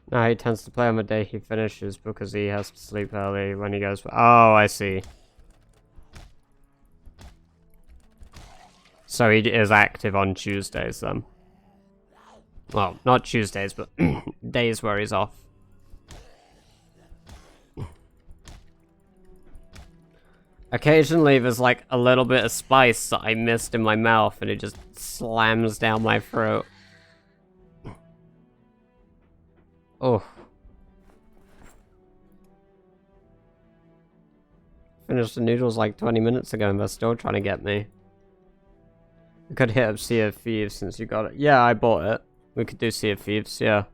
No, he tends to play on the day he finishes because he has to sleep early when he goes. Oh, I see. So he is active on Tuesdays then. Well, not Tuesdays, but days where he's off. Occasionally there's like a little bit of spice that I missed in my mouth and it just slams down my throat. Oh. Finished the noodles like 20 minutes ago and they're still trying to get me. We could hit up Sea of Thieves since you got it. Yeah, I bought it. We could do Sea of Thieves, yeah.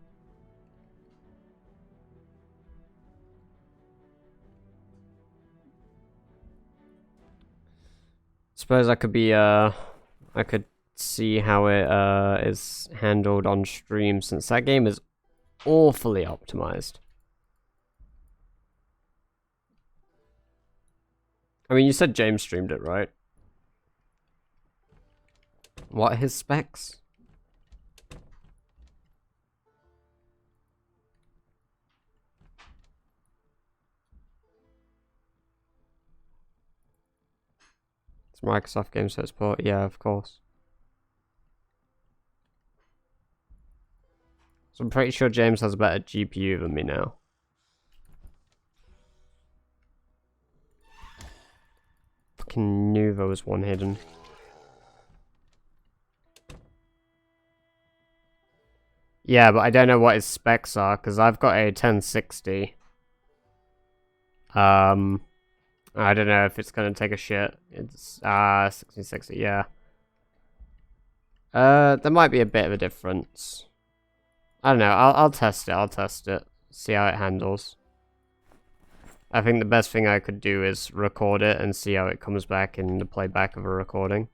Suppose I could be, I could see how it, is handled on stream since that game is awfully optimized. I mean, you said James streamed it, right? What are his specs? It's Microsoft Game Support, yeah, of course. So I'm pretty sure James has a better GPU than me now. Fucking knew there was one hidden. Yeah, but I don't know what his specs are, because I've got a 1060. I don't know if it's gonna take a shit. It's 1660, yeah. There might be a bit of a difference. I don't know, I'll test it, see how it handles. I think the best thing I could do is record it and see how it comes back in the playback of a recording.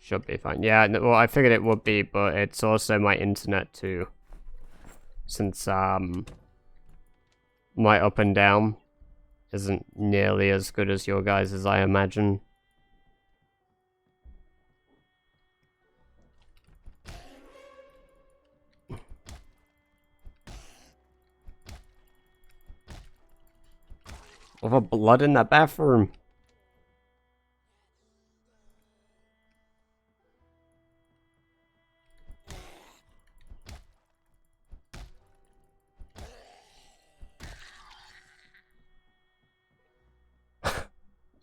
Should be fine. Yeah, well, I figured it would be, but it's also my internet too. Since, my up and down isn't nearly as good as your guys' as I imagine. All the blood in that bathroom.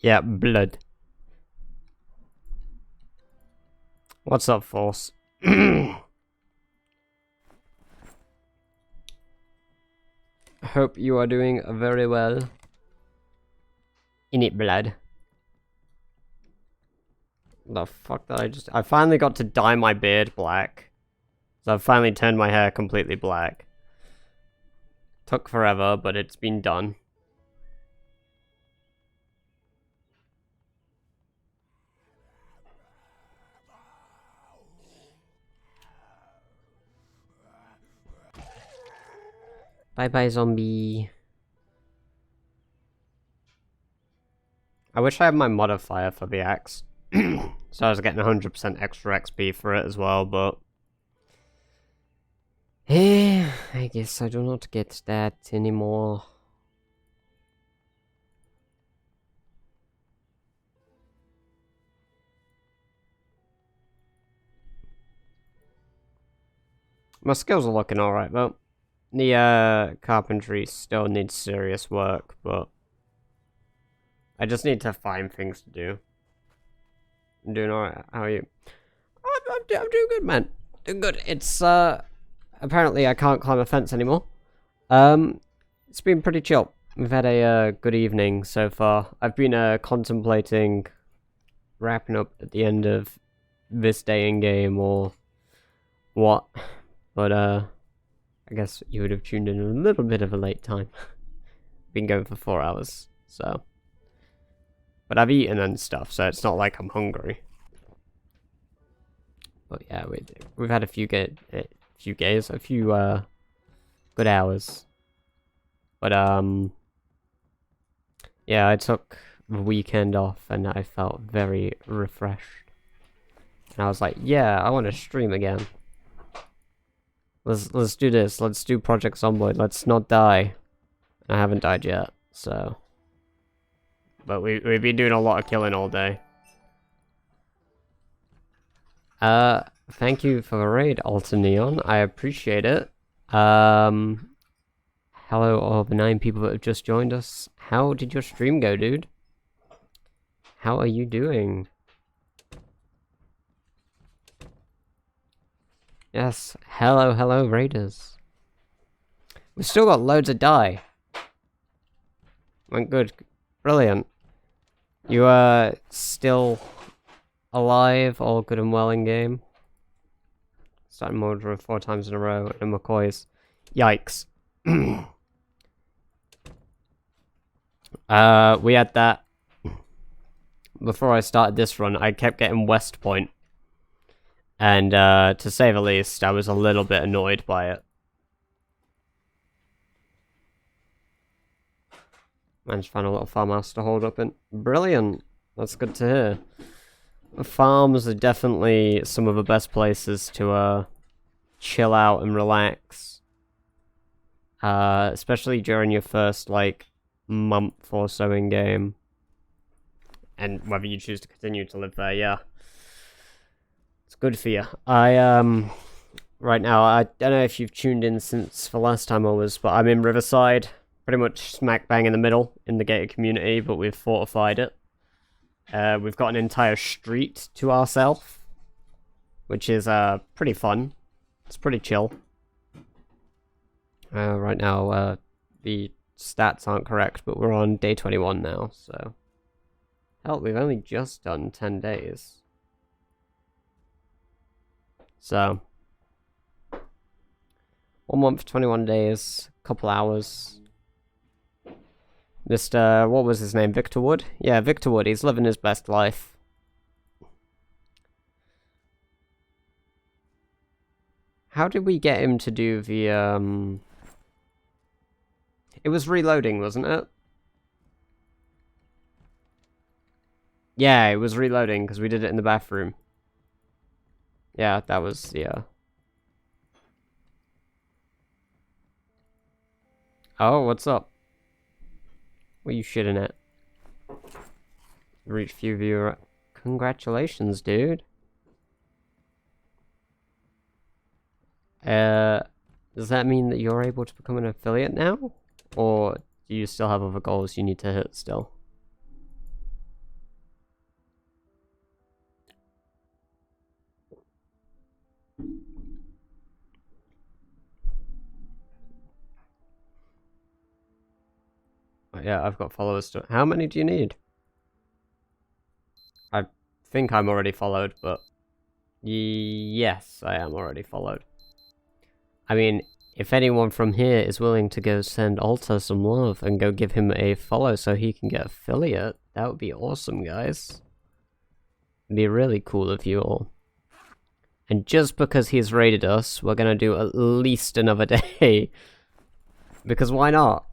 Yeah, blood. What's up, Force? Hope you are doing very well. In it, blood. The fuck did I just... I finally got to dye my beard black. So I've finally turned my hair completely black. Took forever, but it's been done. Bye-bye, zombie. I wish I had my modifier for the axe. So I was getting 100% extra XP for it as well, but... I guess I do not get that anymore. My skills are looking alright, though. The carpentry still needs serious work, but... I just need to find things to do. I'm doing alright. How are you? I'm doing good, man. Doing good. It's, apparently I can't climb a fence anymore. It's been pretty chill. We've had a good evening so far. I've been contemplating wrapping up at the end of this day in game or what, but I guess you would have tuned in a little bit of a late time. Been going for 4 hours, so. But I've eaten and stuff, so it's not like I'm hungry. But yeah, we've had a few good hours. But yeah, I took the weekend off and I felt very refreshed. And I was like, yeah, I want to stream again. Let's do this. Let's do Project Zomboid. Let's not die. I haven't died yet, so. But we've been doing a lot of killing all day. Thank you for the raid, Alter Neon. I appreciate it. Hello all the 9 people that have just joined us. How did your stream go, dude? How are you doing? Yes, hello raiders. We've still got loads of die. Went good. Brilliant. You are still alive, all good and well in game. Starting Mordor 4 times in a row, and McCoy's. Yikes. We had that. Before I started this run, I kept getting West Point. And, to say the least, I was a little bit annoyed by it. Managed to find a little farmhouse to hold up in. Brilliant! That's good to hear. Farms are definitely some of the best places to, chill out and relax. Especially during your first, like, month or so in game. And whether you choose to continue to live there, yeah. It's good for you. Right now, I don't know if you've tuned in since the last time I was, but I'm in Riverside. Pretty much smack bang in the middle in the gated community, but we've fortified it. We've got an entire street to ourselves, which is pretty fun. It's pretty chill. Right now, the stats aren't correct, but we're on day 21 now, so... Hell, we've only just done 10 days. So... 1 month, 21 days, couple hours. Mr. What was his name? Victor Wood? Yeah, Victor Wood. He's living his best life. How did we get him to do the, It was reloading, wasn't it? Yeah, it was reloading, because we did it in the bathroom. Yeah, that was, yeah. Oh, what's up? What are you shitting at? Reach few viewer. Congratulations, dude. Does that mean that you're able to become an affiliate now? Or do you still have other goals you need to hit still? yeah, I've got followers too. How many do you need? I think I'm already followed, but yes, I am already followed. I mean, if anyone from here is willing to go send Alta some love and go give him a follow so he can get affiliate, that would be awesome, guys. It'd be really cool of you all. And just because he's raided us, we're gonna do at least another day. Because why not?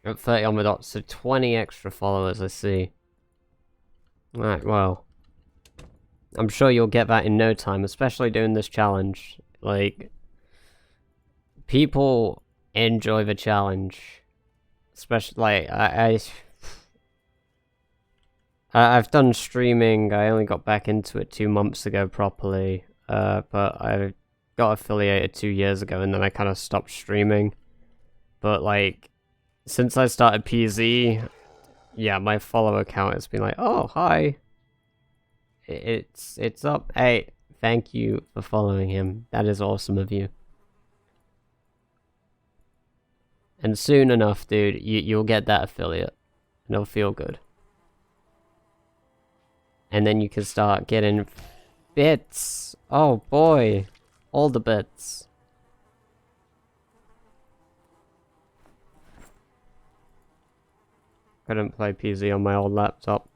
At 30 on the dot, so 20 extra followers, I see. Right, well. I'm sure you'll get that in no time, especially doing this challenge. Like, people enjoy the challenge. Especially, like, I've done streaming, I only got back into it 2 months ago properly. But I got affiliated 2 years ago and then I kind of stopped streaming. But, like, since I started PZ, yeah, my follower count has been like, oh, hi. It's up. Hey, thank you for following him. That is awesome of you. And soon enough, dude, you'll get that affiliate. And it'll feel good. And then you can start getting bits. Oh boy. All the bits. Couldn't play PZ on my old laptop.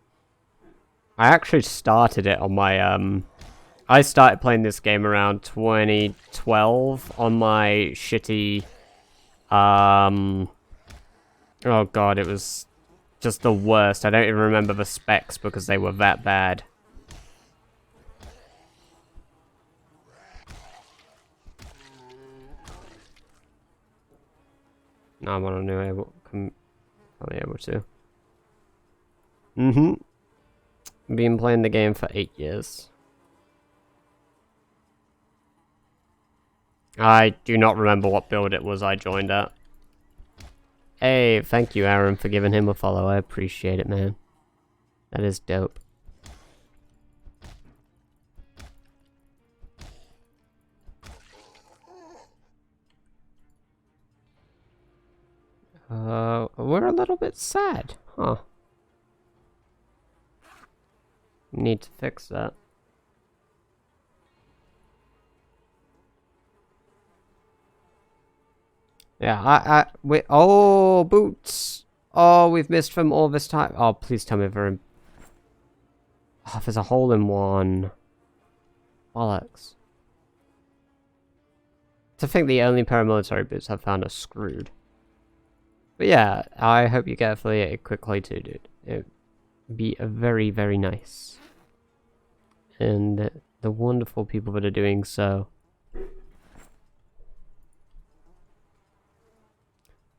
I actually started it on my, I started playing this game around 2012 on my shitty, oh god, it was just the worst. I don't even remember the specs because they were that bad. No, I'm on a new able, probably able to. Been playing the game for 8 years. I do not remember what build it was I joined at. Hey, thank you, Aaron, for giving him a follow. I appreciate it, man. That is dope. We're a little bit sad, huh? Need to fix that. Yeah, oh, boots! Oh, we've missed them all this time. Oh, please tell me they're oh, there's a hole in one. Bollocks. To think the only paramilitary boots I've found are screwed. But yeah, I hope you get affiliated quickly too, dude. It'd be a very, very nice. And the wonderful people that are doing so.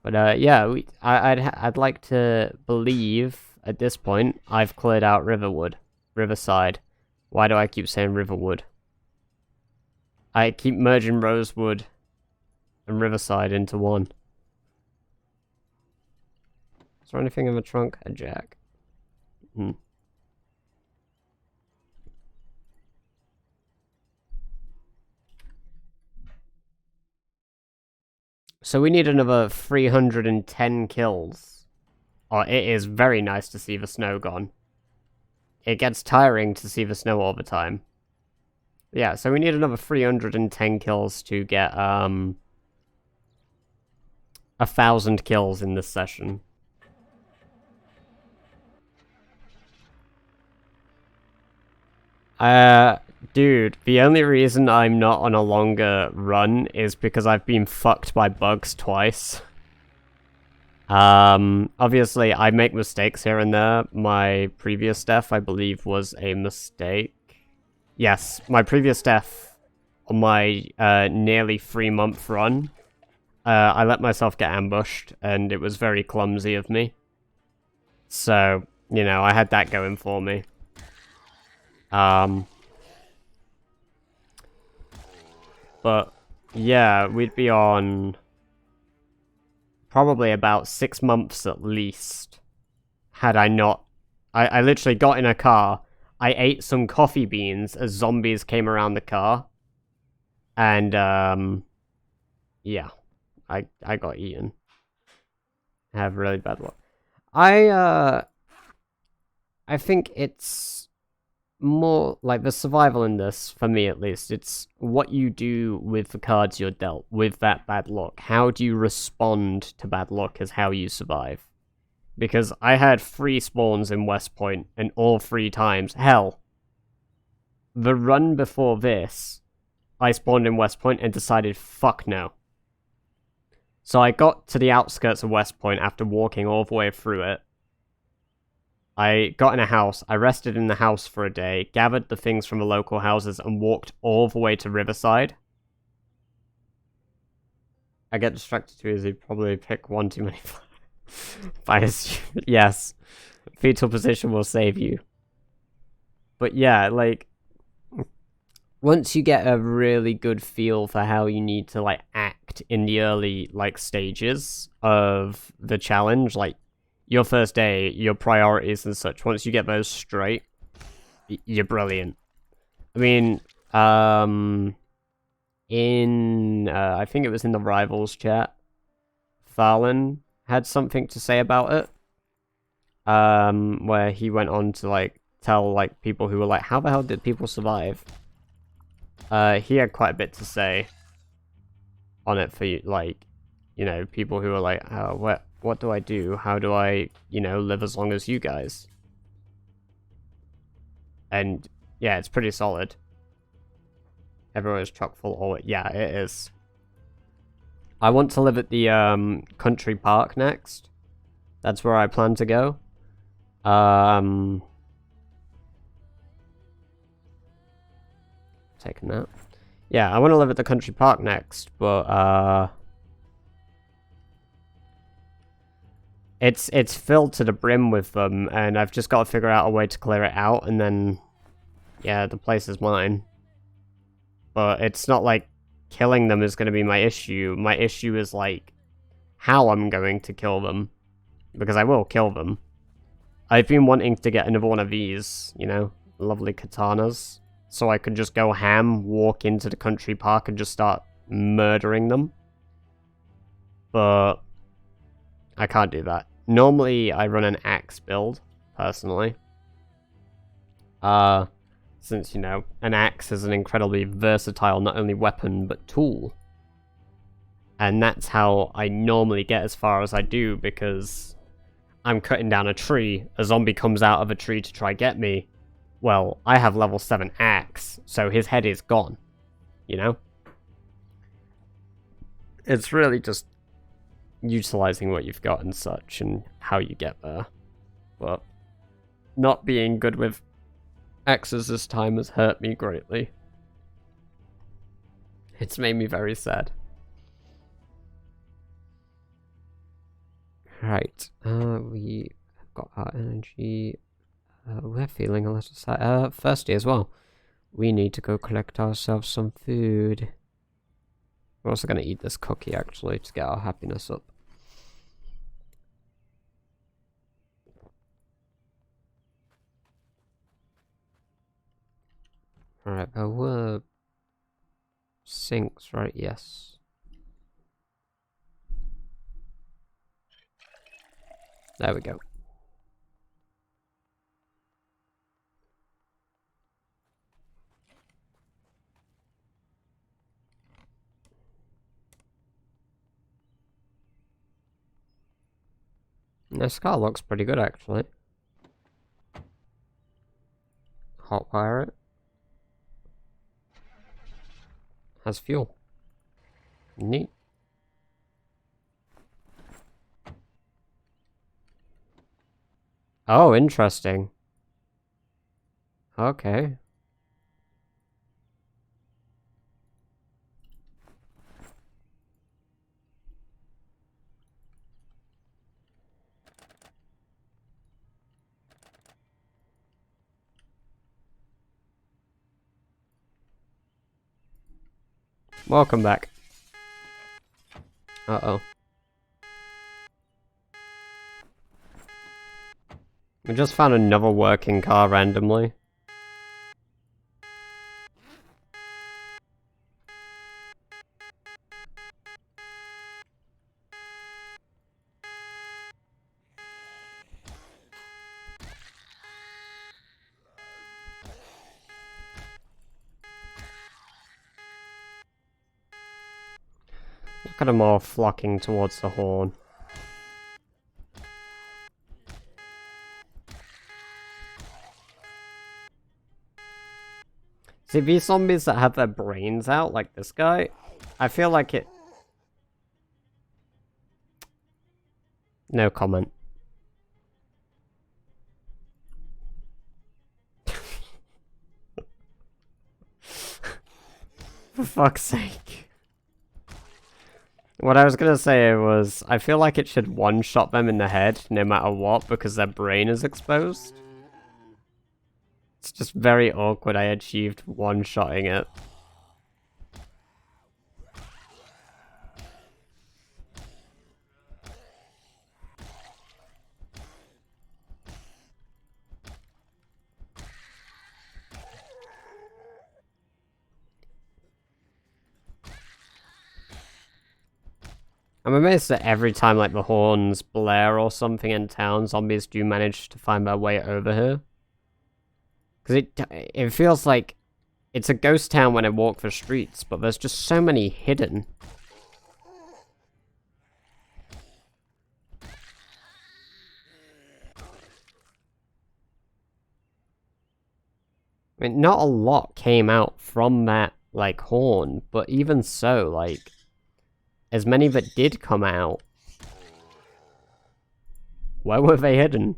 But yeah, I'd like to believe at this point I've cleared out Riverside. Why do I keep saying Riverwood? I keep merging Rosewood and Riverside into one. Is there anything in the trunk? A jack. So we need another 310 kills. Oh, it is very nice to see the snow gone. It gets tiring to see the snow all the time. Yeah, so we need another 310 kills to get 1,000 kills in this session. Dude, the only reason I'm not on a longer run is because I've been fucked by bugs twice. Obviously, I make mistakes here and there. My previous death, I believe, was a mistake. Yes, my previous death on my nearly 3-month run, I let myself get ambushed, and it was very clumsy of me. So, you know, I had that going for me. But, yeah, we'd be on probably about 6 months at least, had I not... I literally got in a car, I ate some coffee beans as zombies came around the car, and, Yeah, I got eaten. I have really bad luck. I think it's more like the survival in this, for me at least, it's what you do with the cards you're dealt with that bad luck. How do you respond to bad luck is how you survive. Because I had 3 spawns in West Point, and all 3 times, hell, the run before this, I spawned in West Point and decided, fuck no. So I got to the outskirts of West Point after walking all the way through it. I got in a house, I rested in the house for a day, gathered the things from the local houses, and walked all the way to Riverside. I get distracted too easy, probably pick one too many fires. Yes, fetal position will save you. But yeah, like, once you get a really good feel for how you need to, like, act in the early, like, stages of the challenge, like, your first day, your priorities and such, once you get those straight, you're brilliant. I mean, I think it was in the Rivals chat, Tharlan had something to say about it, where he went on to, like, tell, like, people who were like, how the hell did people survive? He had quite a bit to say on it for, like, you know, people who are like, oh, what do I do? How do I, you know, live as long as you guys? And yeah, it's pretty solid. Everyone is chock full. Oh, yeah, it is. I want to live at the country park next. That's where I plan to go. Taking that. Yeah, I want to live at the country park next, but it's filled to the brim with them, and I've just got to figure out a way to clear it out, and then yeah, the place is mine. But it's not like killing them is going to be my issue. My issue is like how I'm going to kill them, because I will kill them. I've been wanting to get another one of these, you know, lovely katanas, so I could just go ham, walk into the country park, and just start murdering them. But I can't do that. Normally, I run an axe build, personally. Since, you know, an axe is an incredibly versatile not only weapon, but tool. And that's how I normally get as far as I do, because I'm cutting down a tree, a zombie comes out of a tree to try get me. Well, I have level 7 axe, so his head is gone. You know? It's really just utilizing what you've got and such, and how you get there. But not being good with axes this time has hurt me greatly. It's made me very sad. Right, we have got our energy. We're feeling a little thirsty as well. We need to go collect ourselves some food. We're also going to eat this cookie, actually, to get our happiness up. Alright, there were sinks, right? Yes. There we go. This car looks pretty good, actually. Hotwire it. Has fuel. Neat. Oh, interesting. Okay. Welcome back. Uh-oh. We just found another working car randomly. Look at them all flocking towards the horn. See, these zombies that have their brains out, like this guy, I feel like it... No comment. For fuck's sake. What I was gonna say was, I feel like it should one-shot them in the head, no matter what, because their brain is exposed. It's just very awkward I achieved one-shotting it. I'm amazed that every time like the horns blare or something in town, zombies do manage to find their way over here. Because it feels like it's a ghost town when I walk the streets, but there's just so many hidden. I mean, not a lot came out from that, like, horn, but even so, like, as many that did come out, where were they hidden?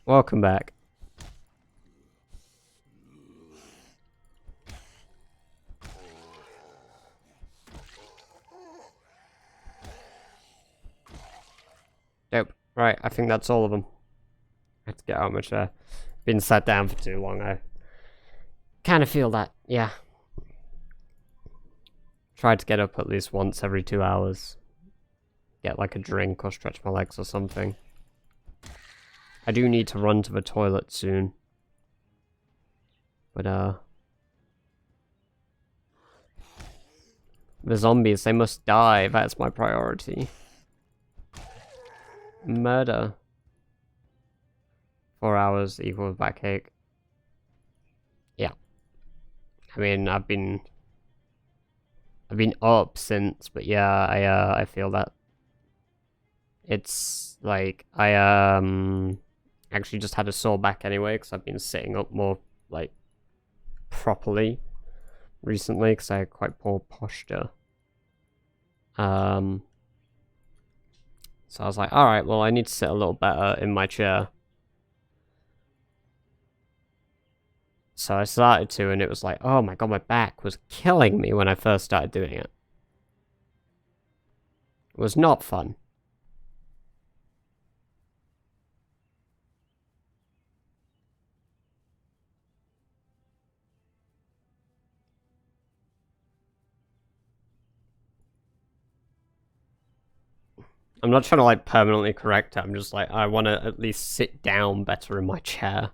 Welcome back. Dope. Right, I think that's all of them. I have to get out of my chair. Been sat down for too long, I kind of feel that, yeah. Try to get up at least once every 2 hours. Get like a drink or stretch my legs or something. I do need to run to the toilet soon. But, the zombies, they must die. That's my priority. Murder. 4 hours equals backache. Yeah. I mean, I've been up since, but yeah, I feel that. It's like, I actually just had a sore back anyway, because I've been sitting up more, like, properly recently, because I had quite poor posture. So I was like, alright, well, I need to sit a little better in my chair. So I started to, and it was like, oh my god, my back was killing me when I first started doing it. It was not fun. I'm not trying to, like, permanently correct it. I'm just like, I want to at least sit down better in my chair.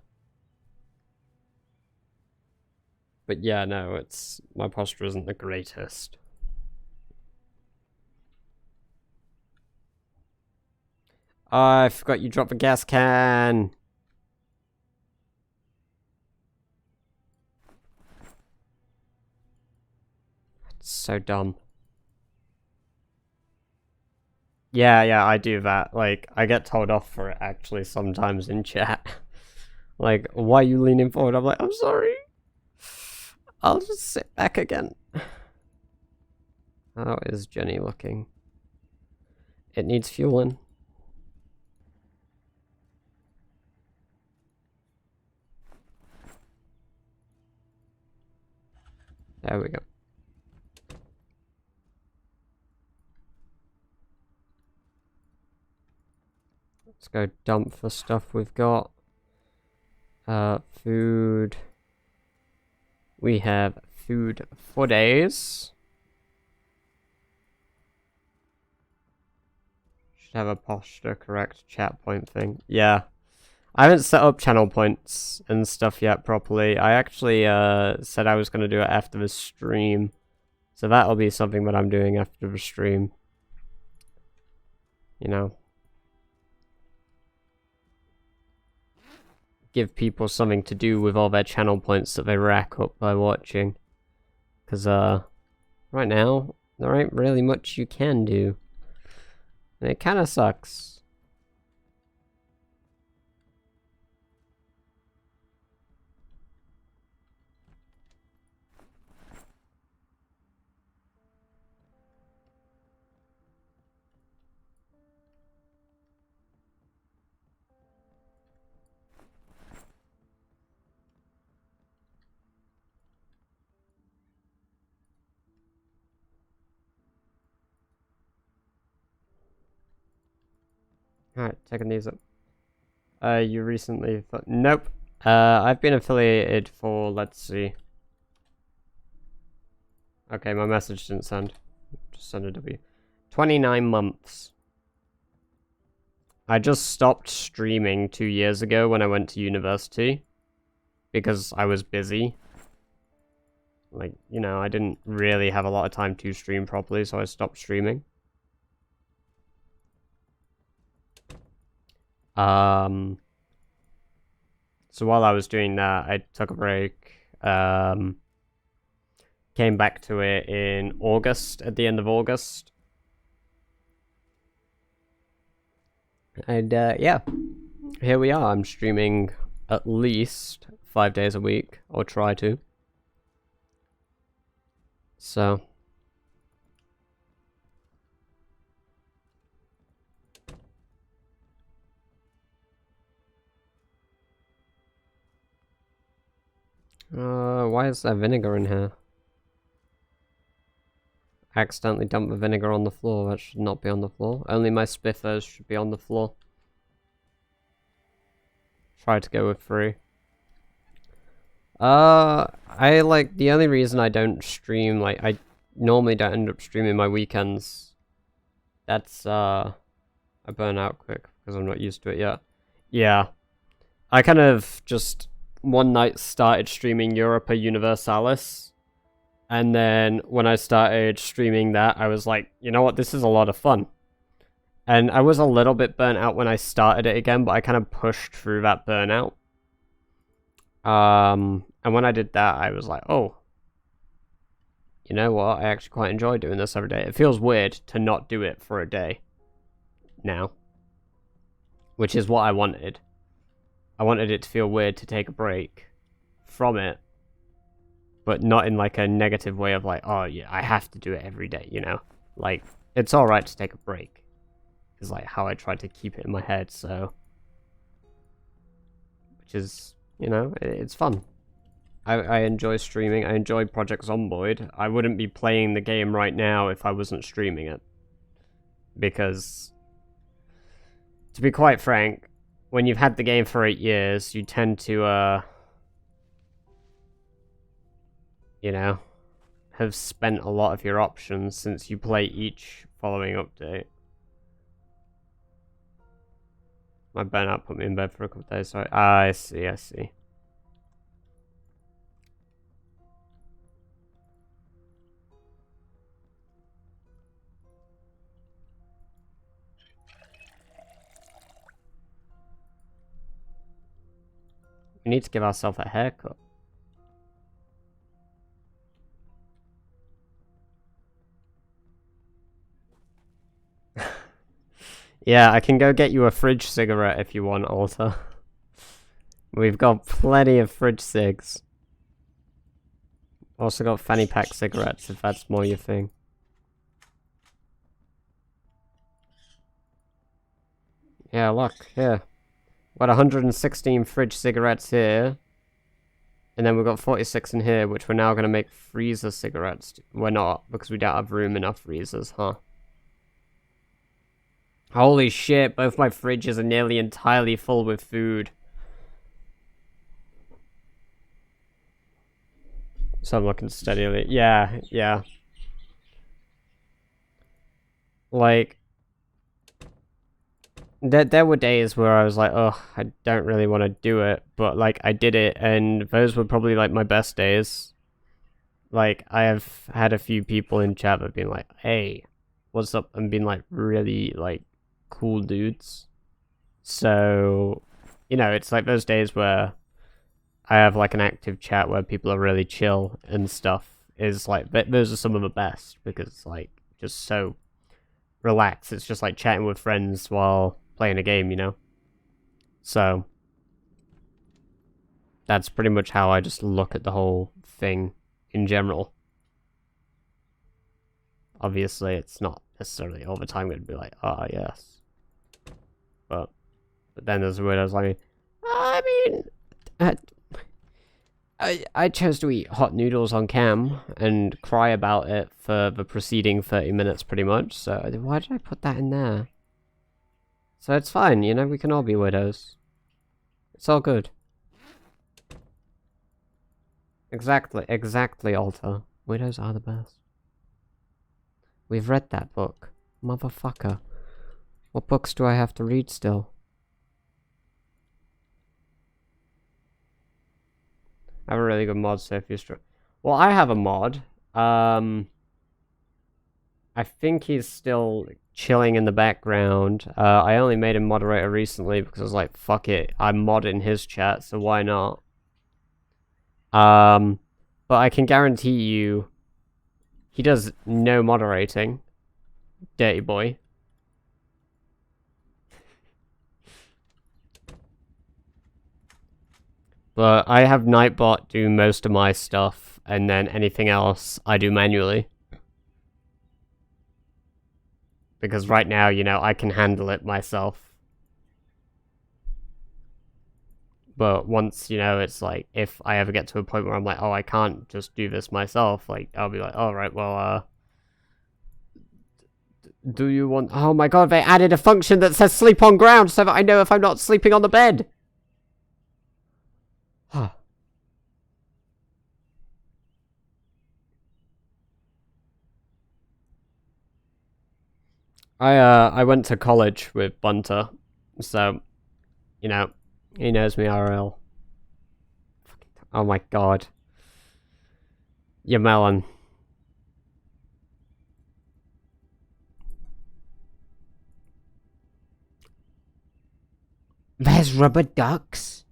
But yeah, no, it's... my posture isn't the greatest. Oh, I forgot you dropped the gas can! It's so dumb. Yeah, I do that. Like, I get told off for it, actually, sometimes in chat. Like, why are you leaning forward? I'm like, I'm sorry. I'll just sit back again. How is Jenny looking? It needs fueling. There we go. Let's go dump the stuff we've got. Food. We have food for days. Should have a posture correct chat point thing. Yeah. I haven't set up channel points and stuff yet properly. I actually said I was going to do it after the stream. So that'll be something that I'm doing after the stream. You know. give people something to do with all their channel points that they rack up by watching. Because, right now, there ain't really much you can do. And it kinda sucks. Alright, taking these up. You recently thought... Nope. I've been affiliated for, let's see. Okay, my message didn't send. Just send a W. 29 months. I just stopped streaming 2 years ago when I went to university. Because I was busy. Like, you know, I didn't really have a lot of time to stream properly, so I stopped streaming. So while I was doing that, I took a break. Came back to it in August, at the end of August. And yeah, here we are. I'm streaming at least 5 days a week, or try to. So... why is there vinegar in here? I accidentally dumped the vinegar on the floor. That should not be on the floor. Only my spiffers should be on the floor. Try to go with 3. I like, the only reason I don't stream, like, I normally don't end up streaming my weekends. That's, I burn out quick, because I'm not used to it yet. Yeah. I kind of just, one night started streaming Europa Universalis. And then, when I started streaming that, I was like, you know what, this is a lot of fun. And I was a little bit burnt out when I started it again, but I kind of pushed through that burnout. And when I did that, I was like, oh, you know what, I actually quite enjoy doing this every day. It feels weird to not do it for a day now, which is what I wanted. I wanted it to feel weird to take a break from it, but not in like a negative way of like, oh yeah, I have to do it every day, you know? Like, it's alright to take a break, is like how I try to keep it in my head, so... Which is, you know, it's fun. I enjoy streaming. I enjoy Project Zomboid. I wouldn't be playing the game right now if I wasn't streaming it. Because, to be quite frank, when you've had the game for 8 years, you tend to, you know, have spent a lot of your options since you play each following update. My burnout put me in bed for a couple of days, so I see, I see. We need to give ourselves a haircut. Yeah, I can go get you a fridge cigarette if you want, Alta. We've got plenty of fridge cigs. Also got fanny pack cigarettes if that's more your thing. Yeah, look, here. We've got 116 fridge cigarettes here. And then we've got 46 in here, which we're now going to make freezer cigarettes. We're not, because we don't have room enough freezers, huh? Holy shit, both my fridges are nearly entirely full with food. So I'm looking steadily. Yeah, yeah. Like... There were days where I was like, oh, I don't really want to do it, but like I did it, and those were probably like my best days. Like I have had a few people in chat that have been like, hey, what's up, and been like really like cool dudes. So, you know, it's like those days where I have like an active chat where people are really chill and stuff. Is like those are some of the best because it's like just so relaxed. It's just like chatting with friends while playing a game, you know. So that's pretty much how I just look at the whole thing in general. Obviously, it's not necessarily all the time going to be like, ah, yes. But then there's weirdos like me. I mean, I chose to eat hot noodles on cam and cry about it for the preceding 30 minutes pretty much, so why did I put that in there? So it's fine, you know, we can all be widows. It's all good. Exactly, Alta. Widows are the best. We've read that book. Motherfucker. What books do I have to read still? I have a really good mod, so if you're well, I have a mod. I think he's still chilling in the background. I only made him moderator recently because I was like, fuck it, I'm modding his chat, so why not? But I can guarantee you, he does no moderating. Dirty boy. But I have Nightbot do most of my stuff, and then anything else I do manually. Because right now, you know, I can handle it myself. But once, you know, it's like, if I ever get to a point where I'm like, oh, I can't just do this myself, like, I'll be like, alright, well, do you want... Oh my god, they added a function that says sleep on ground so that I know if I'm not sleeping on the bed! I went to college with Bunter, so, you know, he knows me RL. Oh my god. Your melon. There's rubber ducks?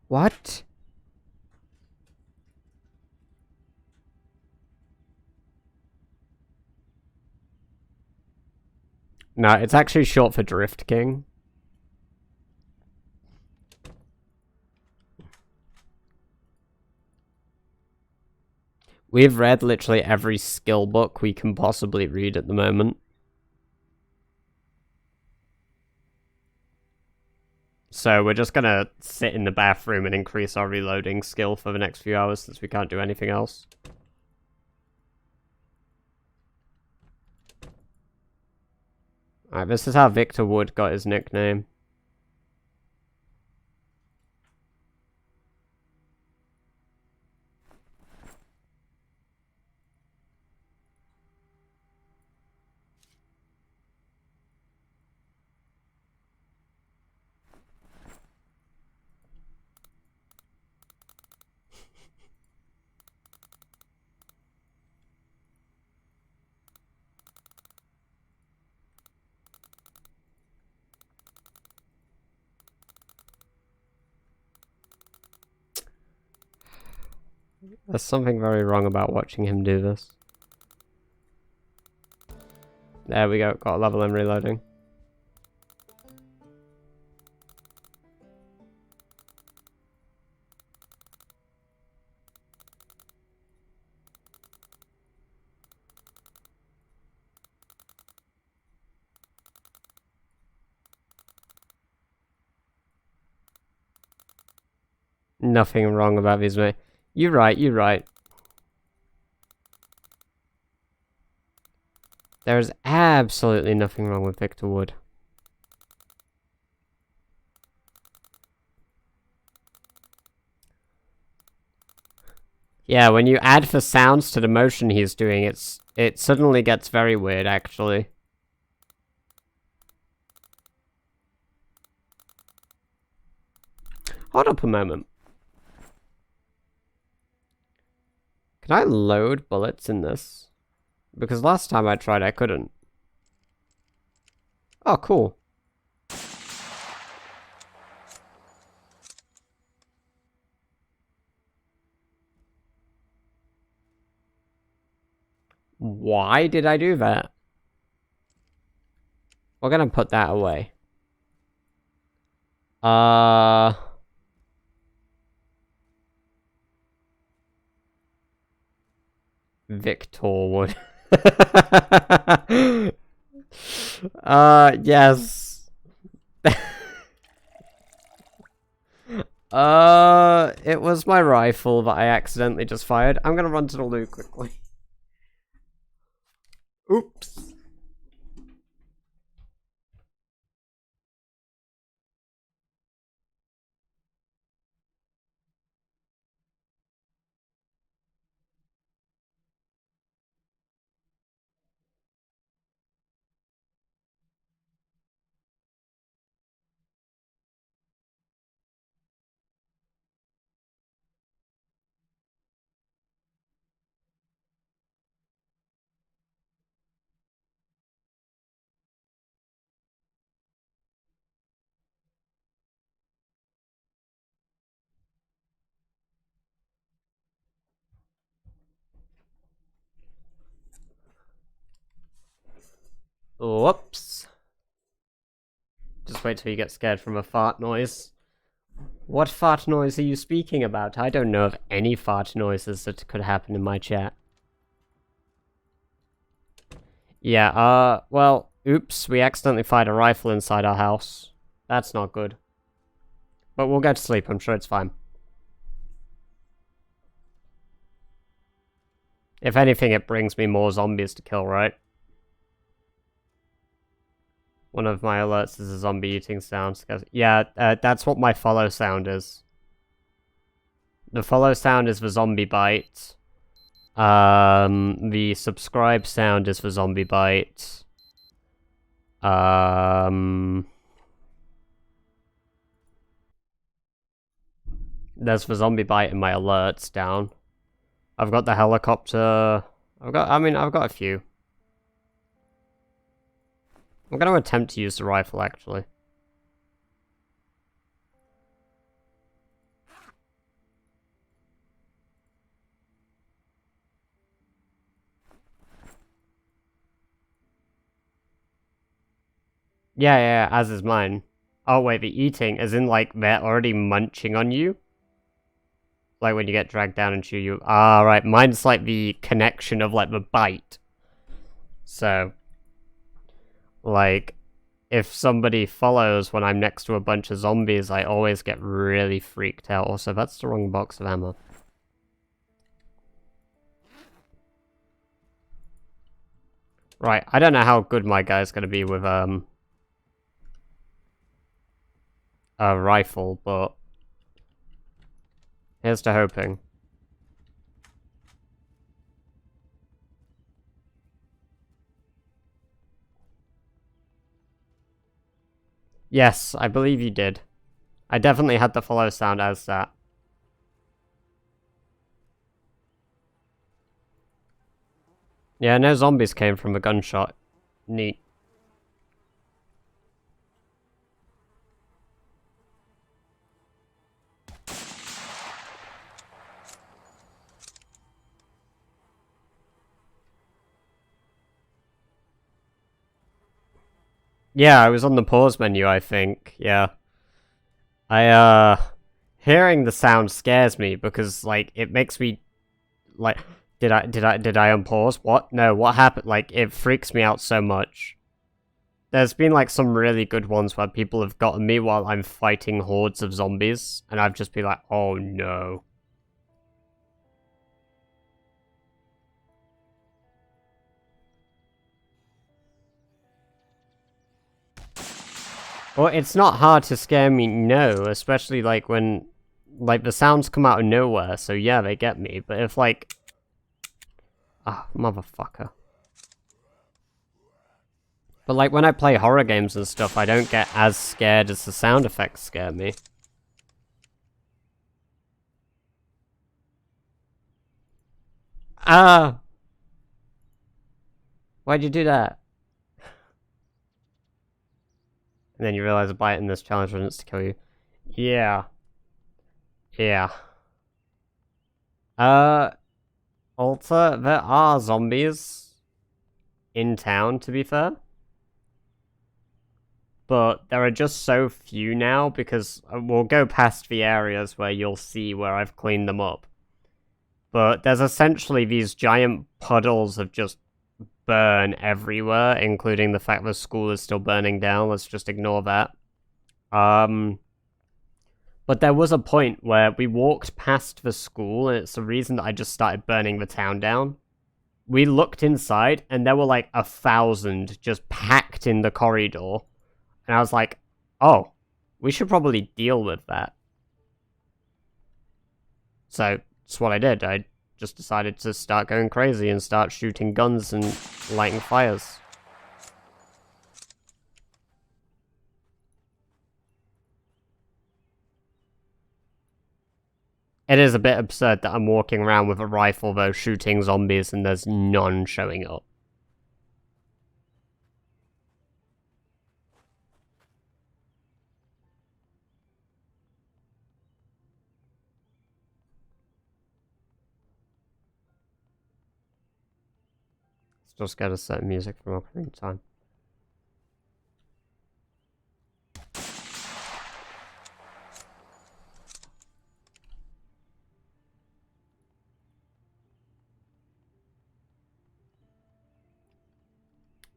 What? No, it's actually short for Drift King. We've read literally every skill book we can possibly read at the moment. So we're just gonna sit in the bathroom and increase our reloading skill for the next few hours since we can't do anything else. Alright, this is how Victor Wood got his nickname. There's something very wrong about watching him do this. There we go, got a level in reloading. Nothing wrong about these, mate. You're right, you're right. There's absolutely nothing wrong with Victor Wood. Yeah, when you add the sounds to the motion he's doing, it suddenly gets very weird, actually. Hold up a moment. Can I load bullets in this? Because last time I tried, I couldn't. Oh, cool. Why did I do that? We're gonna put that away. Victor would. Yes. It was my rifle that I accidentally just fired. I'm gonna run to the loo quickly. Oops. Whoops. Just wait till you get scared from a fart noise. What fart noise are you speaking about? I don't know of any fart noises that could happen in my chat. Yeah, well, oops, we accidentally fired a rifle inside our house. That's not good. But we'll go to sleep, I'm sure it's fine. If anything, it brings me more zombies to kill, right? One of my alerts is a zombie eating sound. Yeah, that's what my follow sound is. The follow sound is the zombie bite. The subscribe sound is for zombie bite. There's the zombie bite in my alerts down. I've got the helicopter. I've got a few. I'm gonna attempt to use the rifle, actually. Yeah, as is mine. Oh wait, the eating, as in like they're already munching on you? Like when you get dragged down and chew you. Ah, right, mine's like the connection of like the bite. So, like, if somebody follows when I'm next to a bunch of zombies, I always get really freaked out. Also, that's the wrong box of ammo. Right, I don't know how good my guy's gonna be with, a rifle, but here's to hoping. Yes, I believe you did. I definitely had the follow sound as that. Yeah, no zombies came from a gunshot. Neat. Yeah, I was on the pause menu, I think. Yeah. Hearing the sound scares me because, like, it makes me, like, did I unpause? What? No, what happened? Like, it freaks me out so much. There's been, like, some really good ones where people have gotten me while I'm fighting hordes of zombies, and I've just been like, oh no. Well, it's not hard to scare me, no, especially, like, when, like, the sounds come out of nowhere, so yeah, they get me, but if, like... Ah, motherfucker. But, like, when I play horror games and stuff, I don't get as scared as the sound effects scare me. Ah! Why'd you do that? And then you realize a bite in this challenge wants to kill you. Yeah. Yeah. Alter, there are zombies. in town, to be fair. But there are just so few now, because we'll go past the areas where you'll see where I've cleaned them up. But there's essentially these giant puddles of just burn everywhere, including the fact the school is still burning down. Let's just ignore that. But there was a point where we walked past the school, and it's the reason that I just started burning the town down. We looked inside, and there were like 1,000 just packed in the corridor. And I was like, oh, we should probably deal with that. So, that's what I did. I just decided to start going crazy and start shooting guns and lighting fires. It is a bit absurd that I'm walking around with a rifle, though, shooting zombies, and there's none showing up. Still scared of certain music from Ocarina of Time.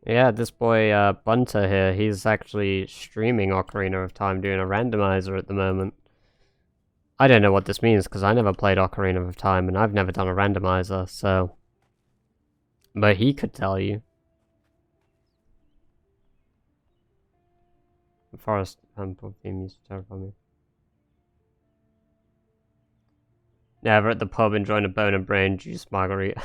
Yeah, this boy Bunter here, he's actually streaming Ocarina of Time, doing a randomizer at the moment. I don't know what this means, because I never played Ocarina of Time, and I've never done a randomizer, so... But he could tell you. The forest theme used to terrify me. Yeah, we're at the pub enjoying a bone and brain juice margarita.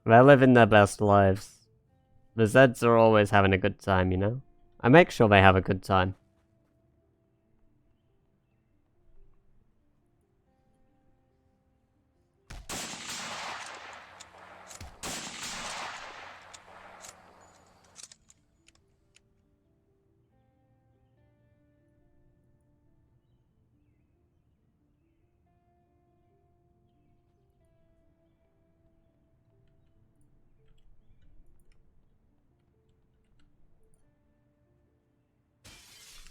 They're living their best lives. The Zeds are always having a good time, you know? I make sure they have a good time.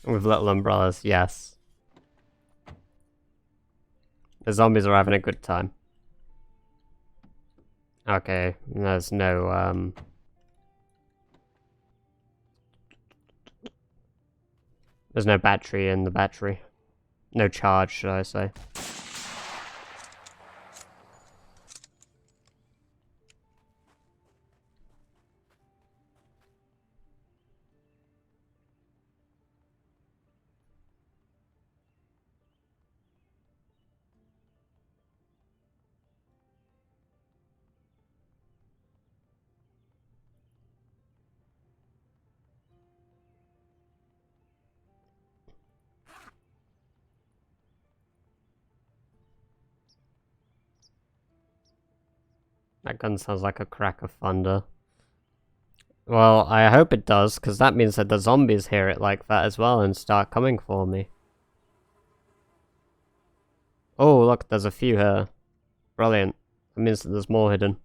With little umbrellas, yes. The zombies are having a good time. Okay, there's no, there's no battery in the battery. No charge, should I say. That gun sounds like a crack of thunder. Well, I hope it does, because that means that the zombies hear it like that as well and start coming for me. Oh, look, there's a few here. Brilliant. That means that there's more hidden.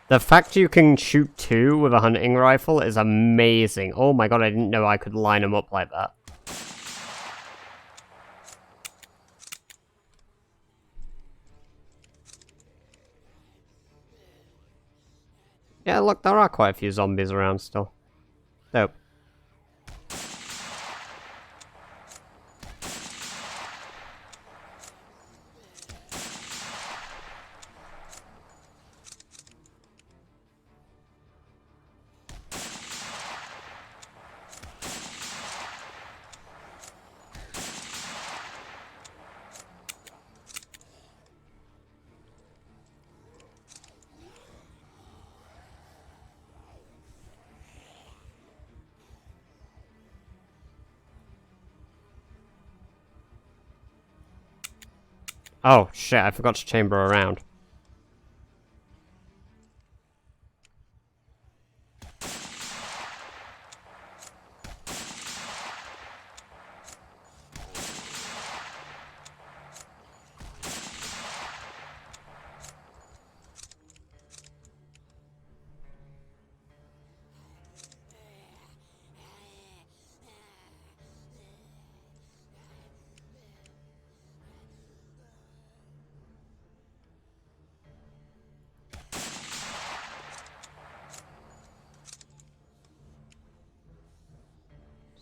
The fact you can shoot two with a hunting rifle is amazing. Oh my god, I didn't know I could line them up like that. Yeah, look, there are quite a few zombies around still. Dope. Oh, shit, I forgot to chamber around.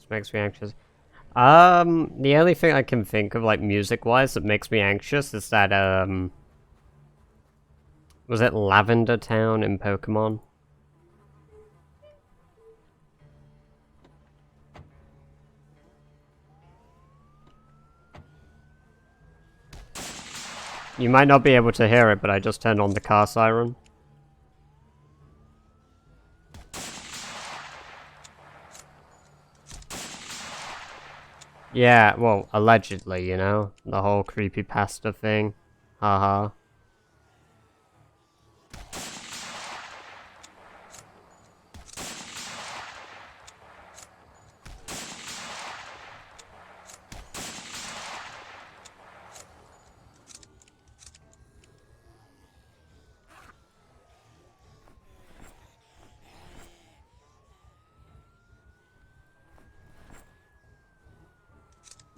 Makes me anxious. The only thing I can think of, like, music-wise that makes me anxious is that, was it Lavender Town in Pokemon? You might not be able to hear it, but I just turned on the car siren. Yeah, well, allegedly, you know? The whole creepypasta thing. Haha.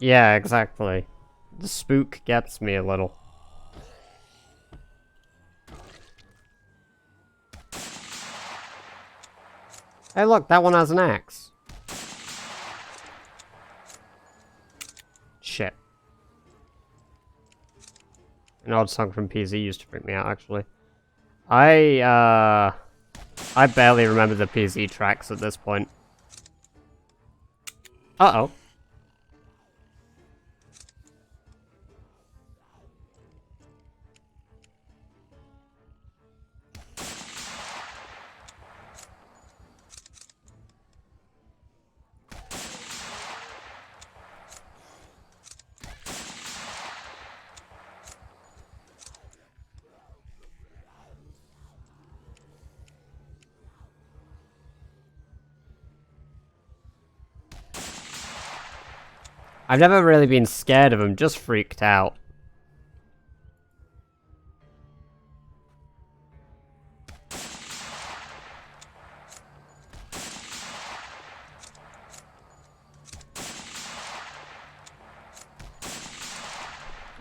Yeah, exactly. The spook gets me a little. Hey look, that one has an axe. Shit. An odd song from PZ used to freak me out, actually. I barely remember the PZ tracks at this point. Uh-oh. I've never really been scared of him, just freaked out.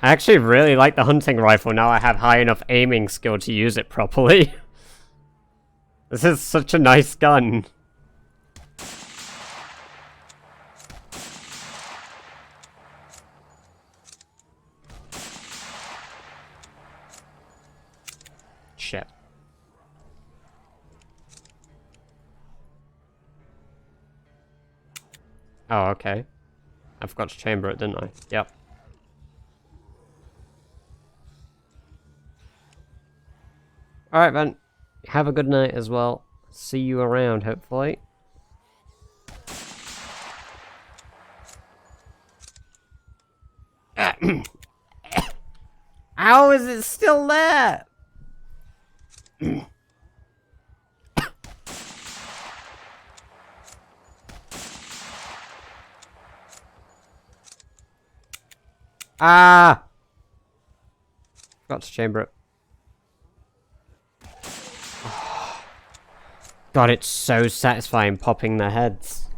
I actually really like the hunting rifle now I have high enough aiming skill to use it properly. This is such a nice gun. Shit. Oh, okay. I forgot to chamber it, didn't I? Yep. Alright then. Have a good night as well. See you around, hopefully. How is it still there? Ah! Forgot to chamber it. God, it's so satisfying popping their heads.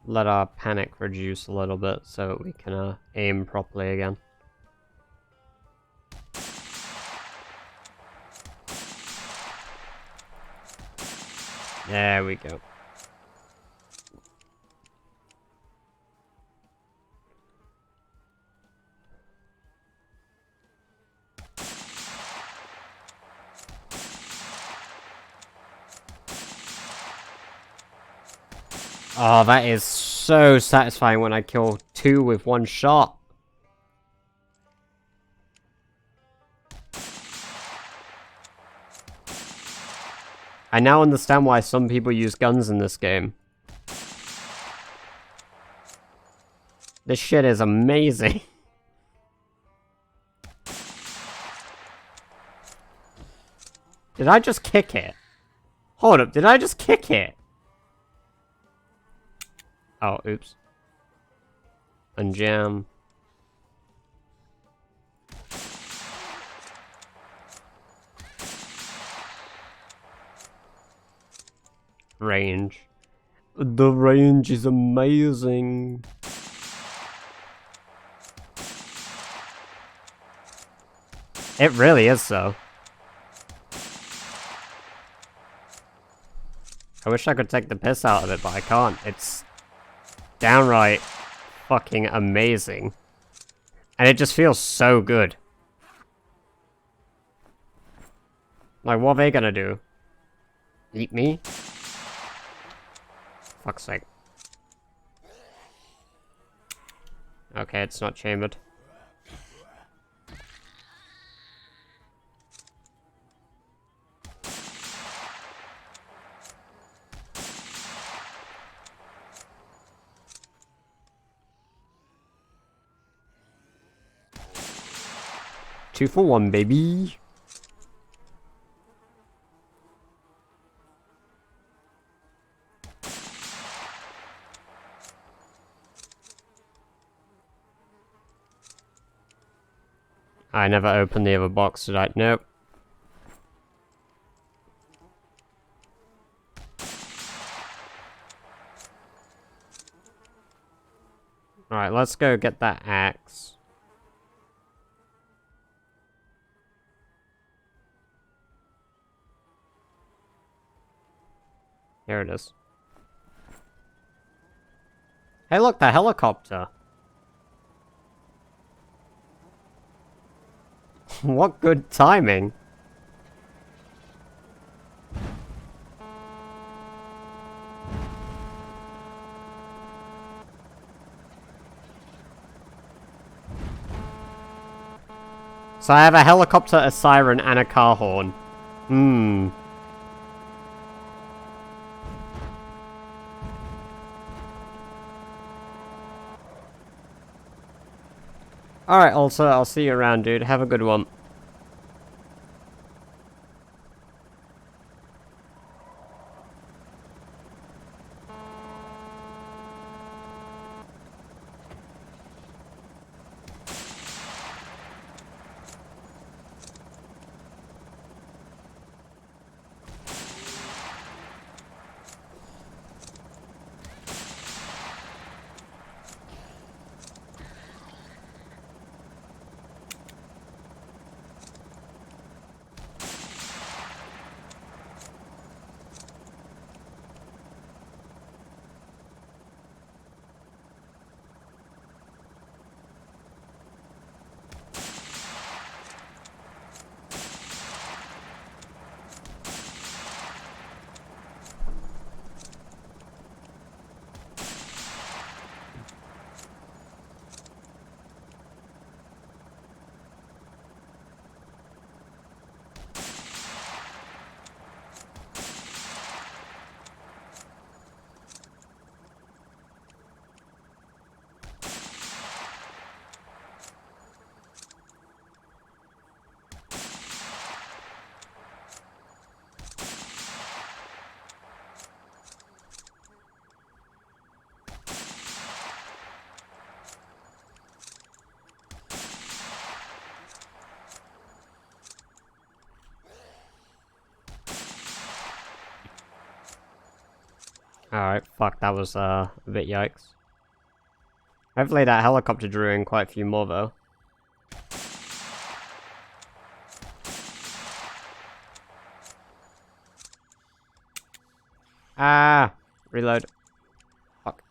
Let our panic reduce a little bit so we can aim properly again. There we go. Oh, that is so satisfying when I kill two with one shot. I now understand why some people use guns in this game. This shit is amazing. Did I just kick it? Hold up, did I just kick it? Oh, oops. Unjam. Range. The range is amazing. It really is so. I wish I could take the piss out of it, but I can't. It's downright fucking amazing. And it just feels so good. Like, what are they gonna do? Eat me? Fuck's sake. Okay, it's not chambered. Two for one, baby. I never opened the other box, did I? Nope. Alright, let's go get that axe. Here it is. Hey look, the helicopter! What good timing! So I have a helicopter, a siren, and a car horn. Alright, also, I'll see you around, dude. Have a good one. Alright, fuck, that was a bit yikes. Hopefully that helicopter drew in quite a few more, though. Ah! Reload. Fuck.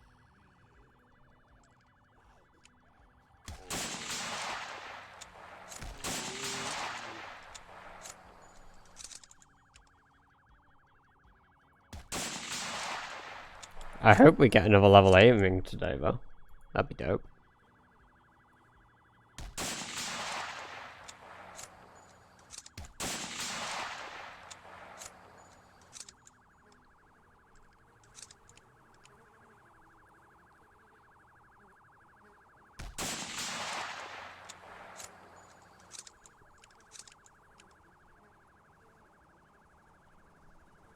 I hope we get another level aiming today, though. That'd be dope.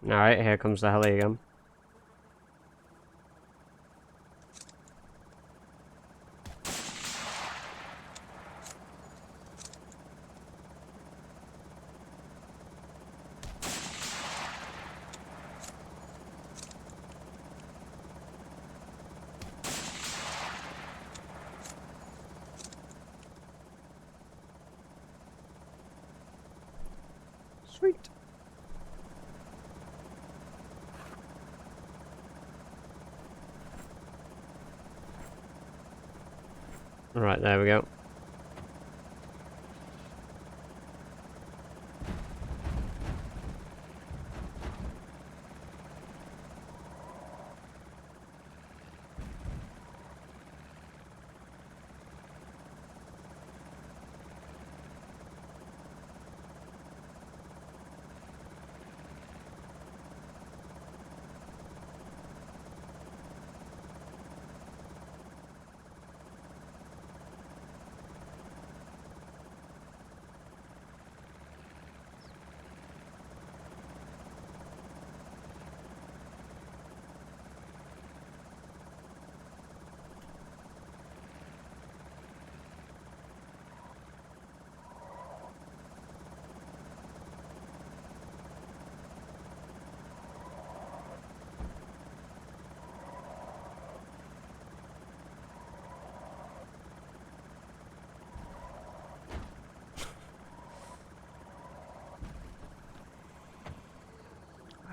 Alright, here comes the heli again. Sweet. Right, there we go.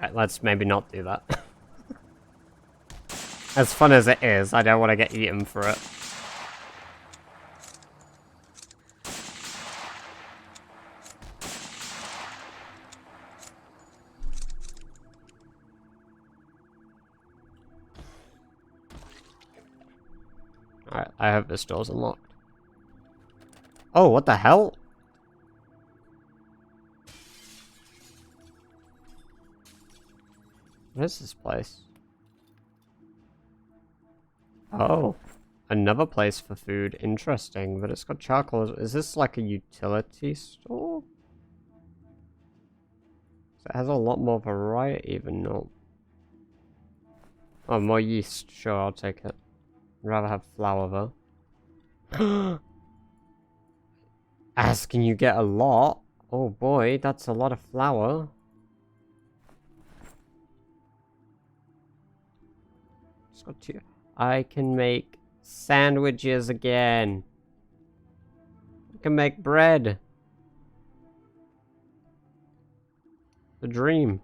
Alright, let's maybe not do that. As fun as it is, I don't want to get eaten for it. Alright, I hope this door's unlocked. Oh, what the hell? What is this place? Oh, another place for food. Interesting, but it's got charcoal. Is this like a utility store? It has a lot more variety than not. Oh, more yeast. Sure, I'll take it. I'd rather have flour though. Asking you get a lot? Oh boy, that's a lot of flour. It's got two. I can make sandwiches again. I can make bread. The dream.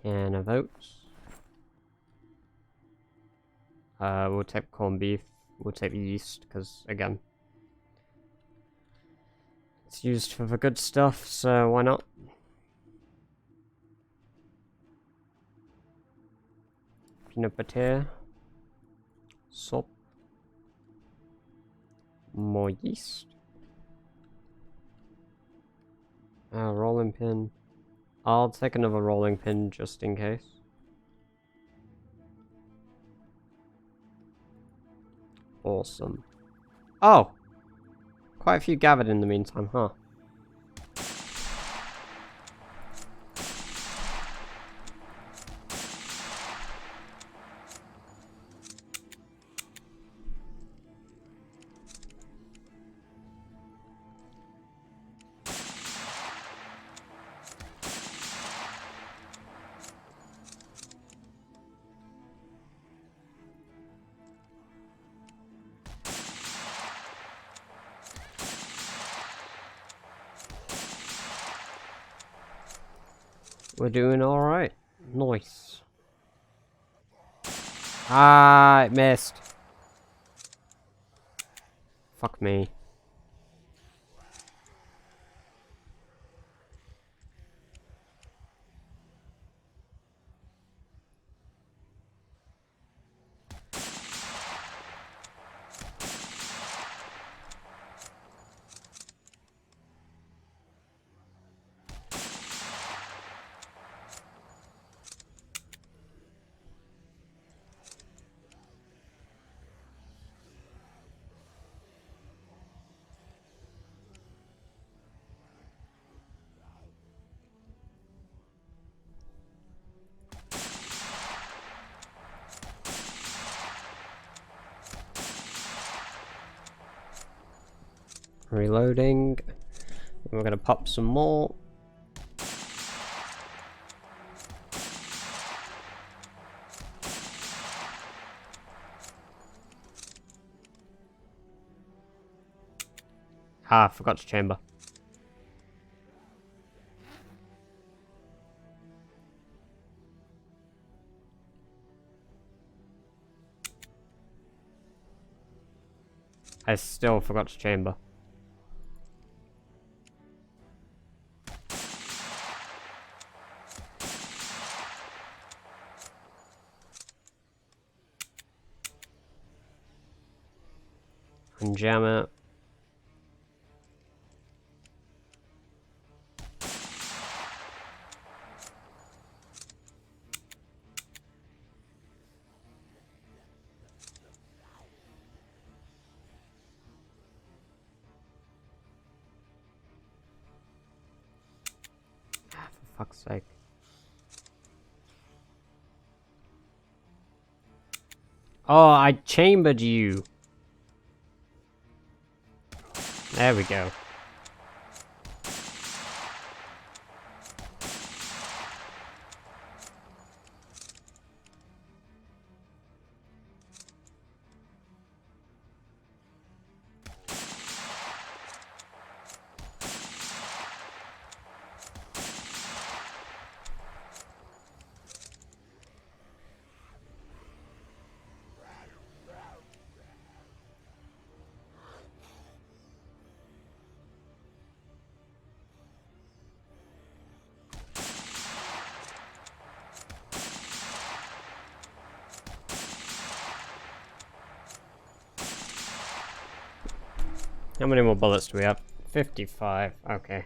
Can of oats. We'll take corned beef. We'll take the yeast, because, again, it's used for the good stuff, so why not? Peanut butter. Salt. More yeast. Rolling pin. I'll take another rolling pin just in case. Awesome. Oh! Quite a few gathered in the meantime, huh? We're doing alright. Nice. Ah, it missed. Fuck me. Reloading. We're gonna pop some more. Ah, forgot to chamber. I still forgot to chamber. Unjam it. Ah, for fuck's sake. Oh, I chambered you. There we go. How many more bullets do we have? 55. Okay.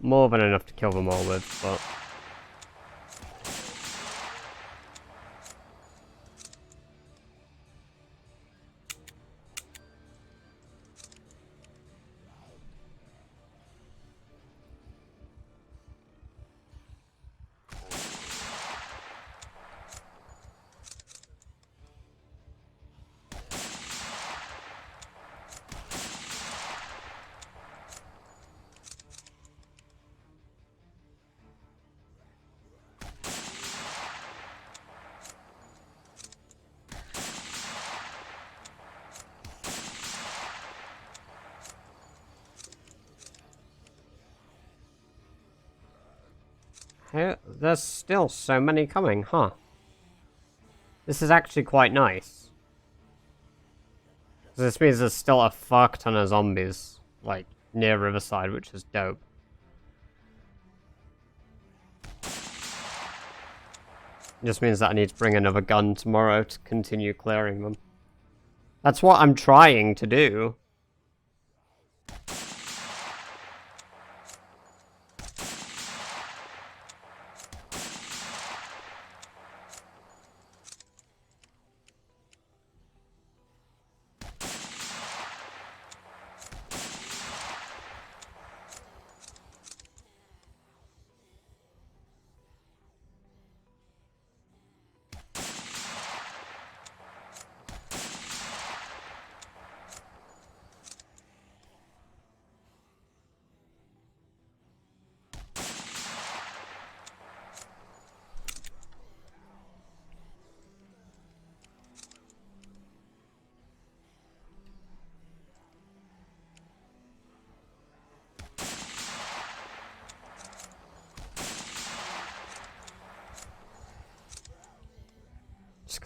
More than enough to kill them all with, but... There's still so many coming, huh? This is actually quite nice. This means there's still a fuck ton of zombies, like, near Riverside, which is dope. Just means that I need to bring another gun tomorrow to continue clearing them. That's what I'm trying to do.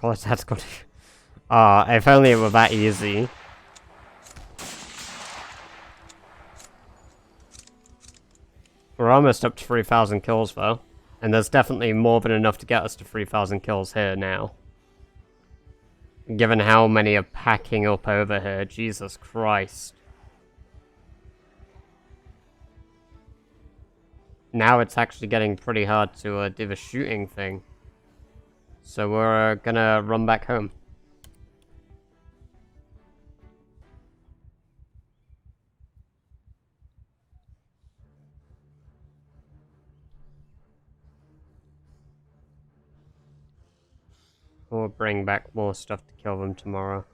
That's got. Ah, if only it were that easy. We're almost up to 3,000 kills though. And there's definitely more than enough to get us to 3,000 kills here now. Given how many are packing up over here, Jesus Christ. Now it's actually getting pretty hard to do the shooting thing. So we're gonna run back home. We'll bring back more stuff to kill them tomorrow.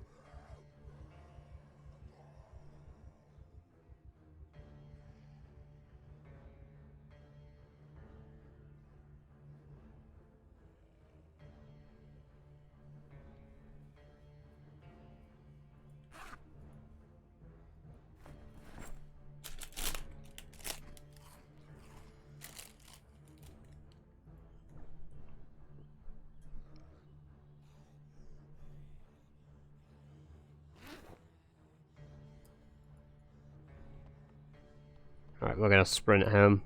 Alright, we're gonna sprint home.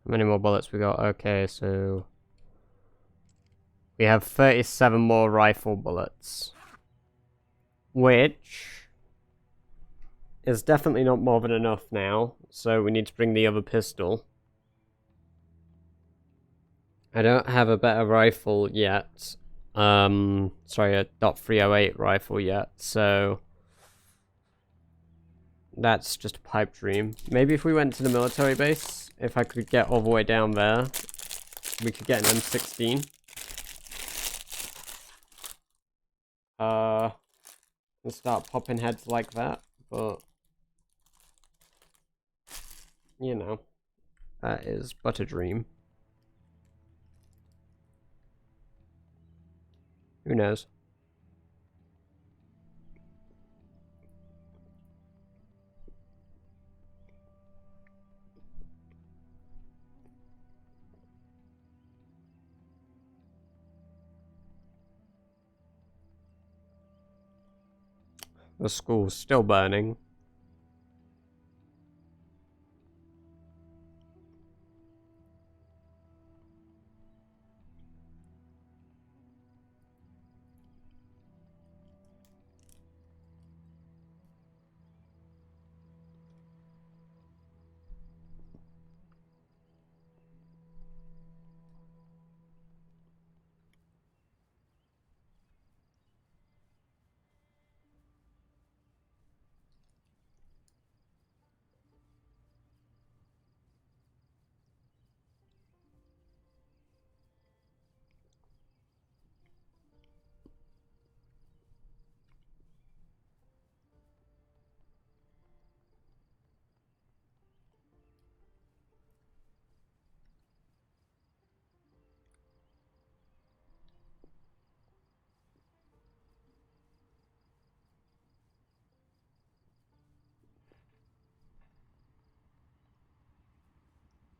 How many more bullets we got? Okay, so we have 37 more rifle bullets, which is definitely not more than enough now, so we need to bring the other pistol. I don't have a better rifle yet. Sorry, a .308 rifle yet, so that's just a pipe dream. Maybe if we went to the military base, if I could get all the way down there, we could get an M16. And start popping heads like that, but you know, that is but a dream. Who knows? The school's still burning.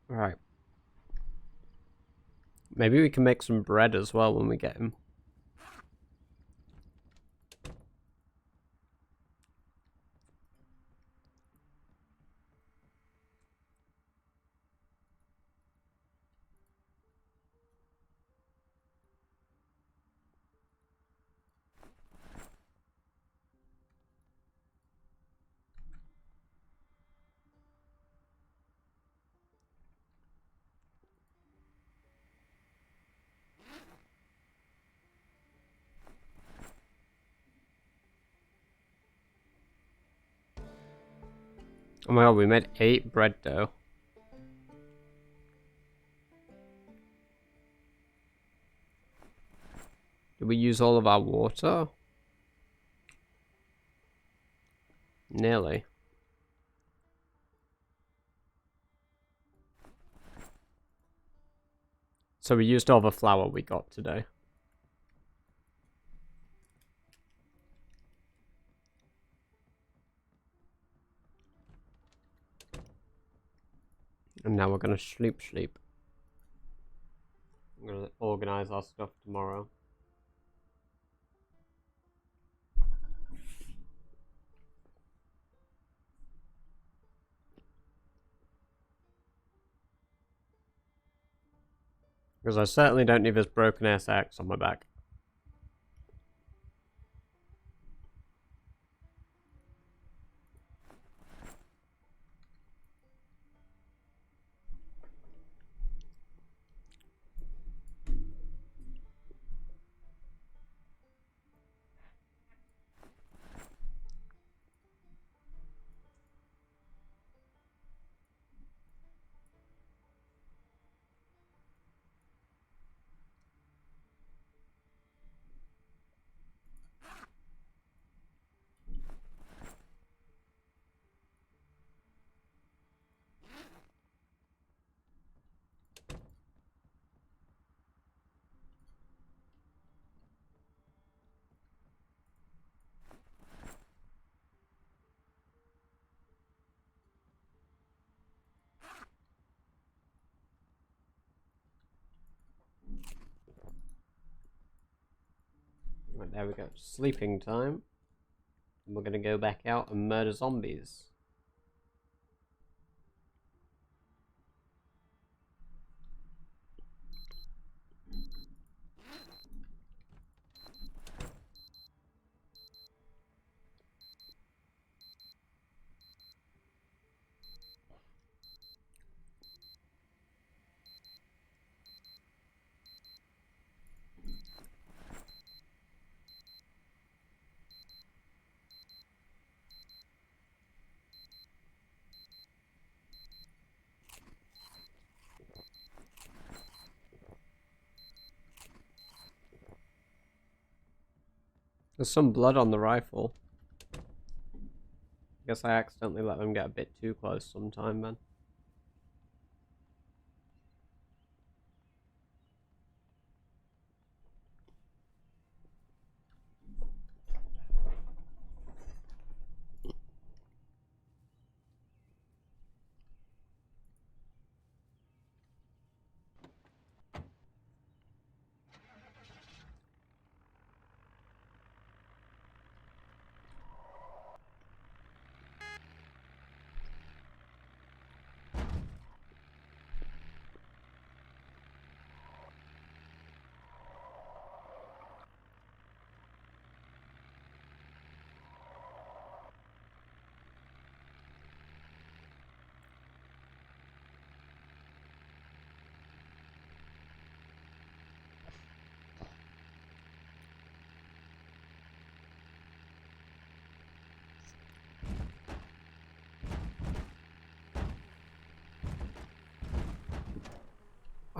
Right. Maybe we can make some bread as well when we get him. Oh my god, we made 8 bread dough. Did we use all of our water? Nearly. So we used all the flour we got today. And now we're gonna sleep. I'm gonna organize our stuff tomorrow. Because I certainly don't need this broken ass axe on my back. Right, there we go. Sleeping time. And we're gonna go back out and murder zombies. There's some blood on the rifle. I guess I accidentally let them get a bit too close sometime, man.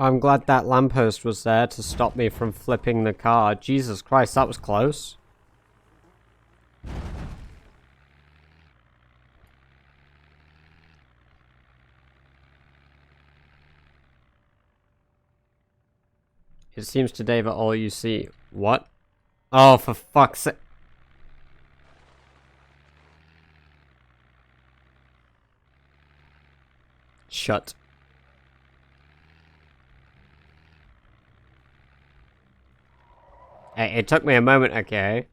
I'm glad that lamppost was there to stop me from flipping the car. Jesus Christ, that was close. It seems today that all you see... What? Oh, for fuck's sake. Shut. Hey, it took me a moment, okay?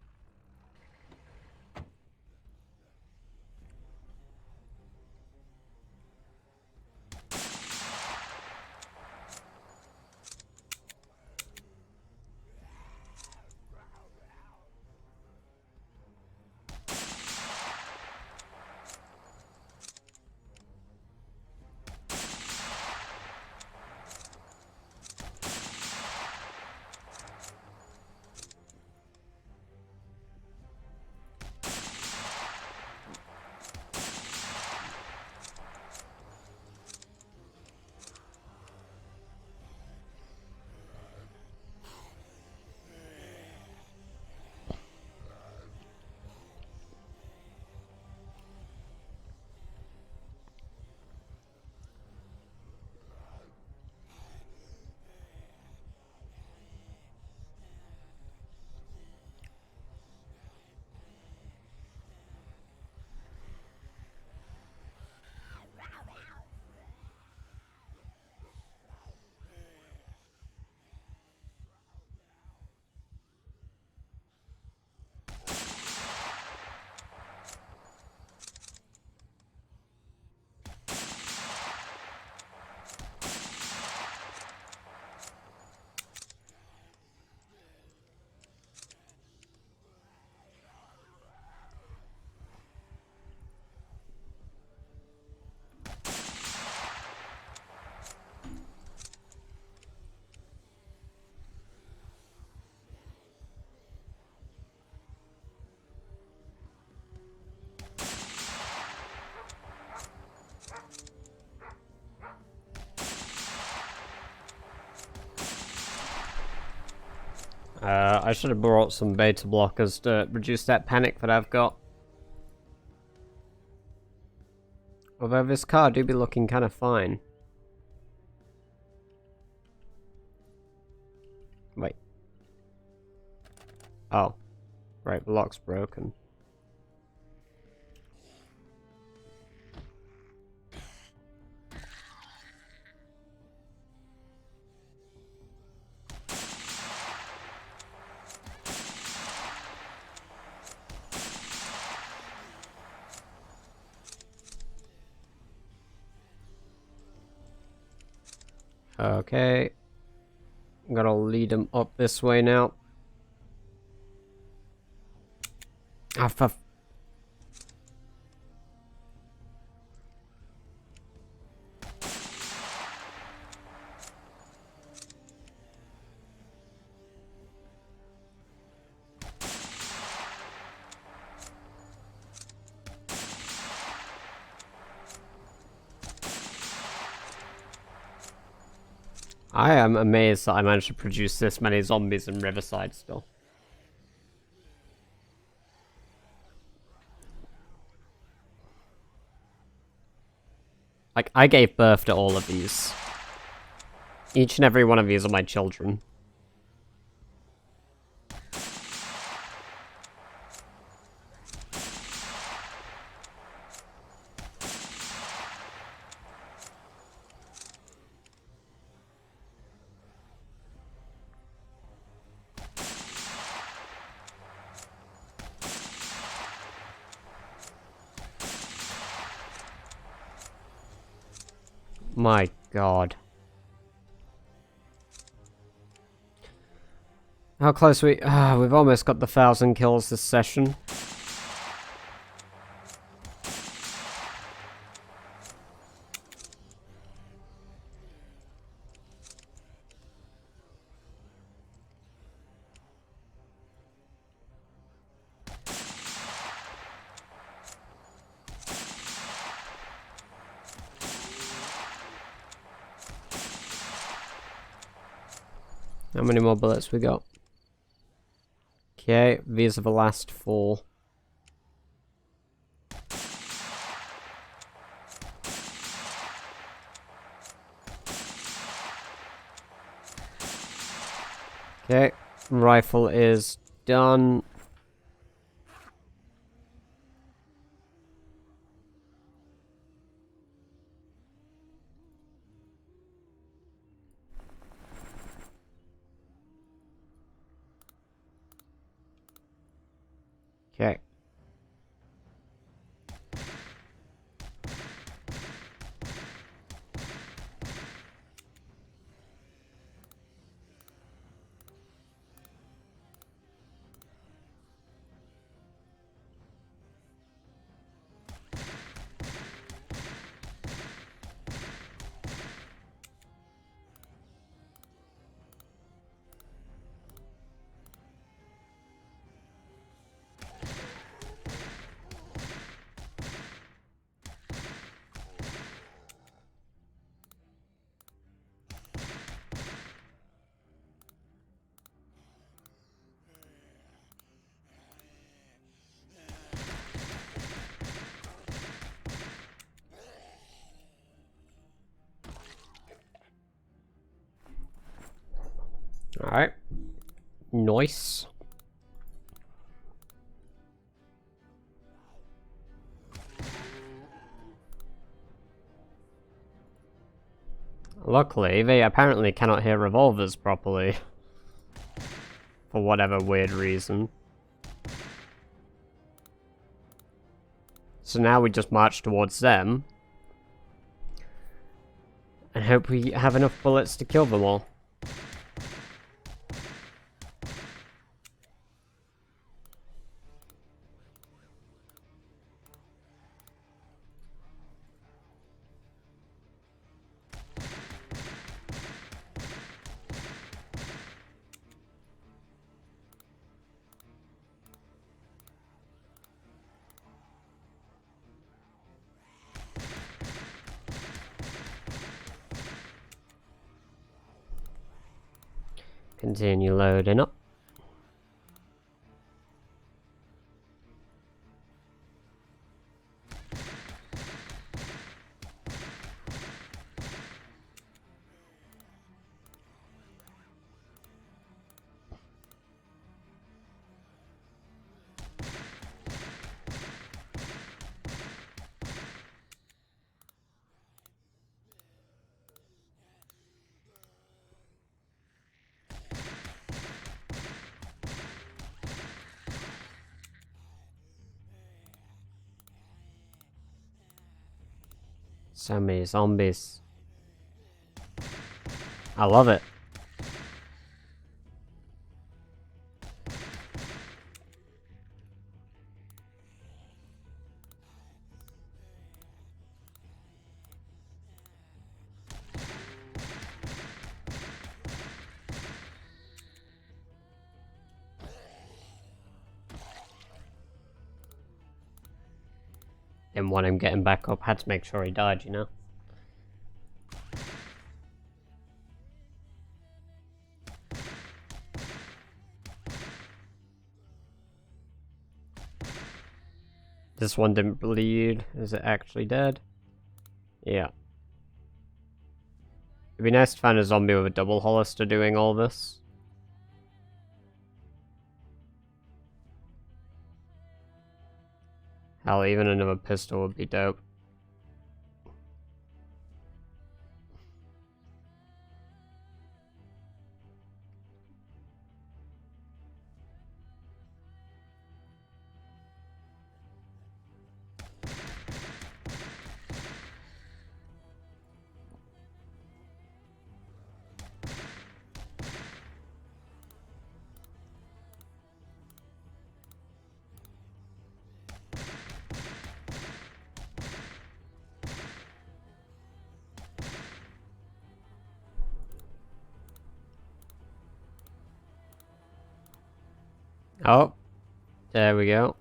I should have brought some beta blockers to reduce that panic that I've got. Although this car do be looking kind of fine. Wait. Oh. Right, the lock's broken. Okay. Gotta lead them up this way now. Ah, for... I am amazed that I managed to produce this many zombies in Riverside still. Like, I gave birth to all of these. Each and every one of these are my children. My god. How close we... we've almost got the 1,000 kills this session. How many more bullets we got? Okay, these are the last 4. Okay, rifle is done. Okay. Alright. Nice. Luckily, they apparently cannot hear revolvers properly. For whatever weird reason. So now we just march towards them. And hope we have enough bullets to kill them all. Continue loading up. So many zombies. I love it. Didn't want him getting back up, had to make sure he died, you know? This one didn't bleed. Is it actually dead? Yeah. It'd be nice to find a zombie with a double Hollister doing all this. Hell, even another pistol would be dope. Oh, there we go.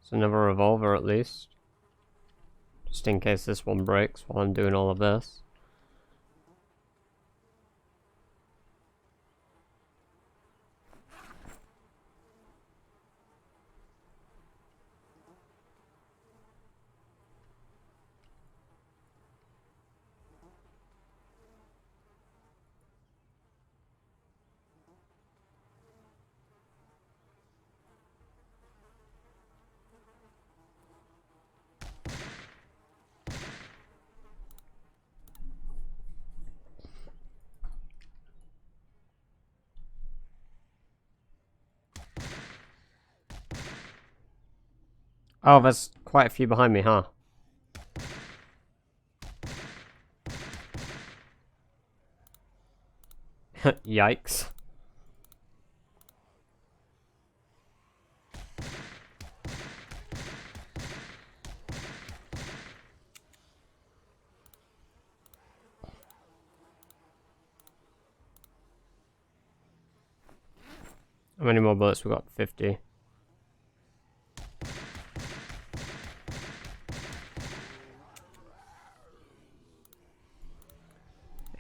It's another revolver at least. Just in case this one breaks while I'm doing all of this. Oh, there's quite a few behind me, huh? Yikes. How many more bullets? We got 50.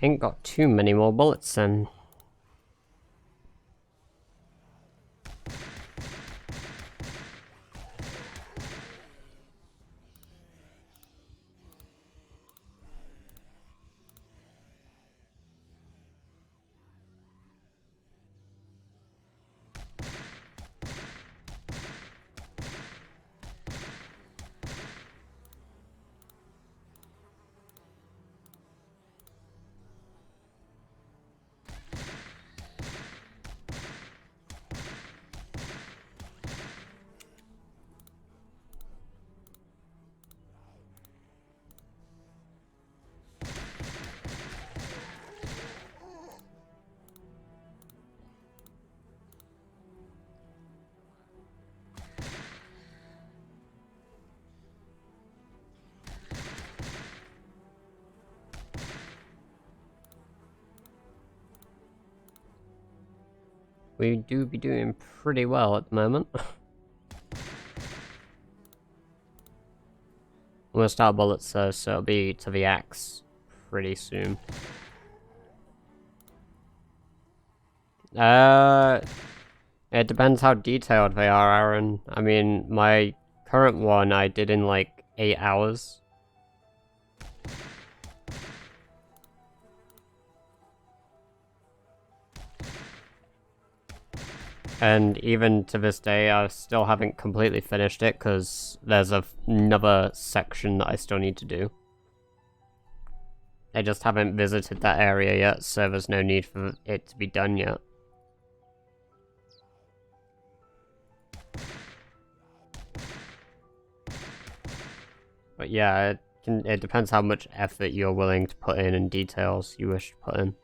Ain't got too many more bullets then. We do be doing pretty well at the moment. I'm gonna start bullets though, so it'll be to the axe pretty soon. It depends how detailed they are, Aaron. I mean, my current one I did in like 8 hours. And even to this day, I still haven't completely finished it because there's another section that I still need to do. I just haven't visited that area yet, so there's no need for it to be done yet. But yeah, it depends how much effort you're willing to put in and details you wish to put in.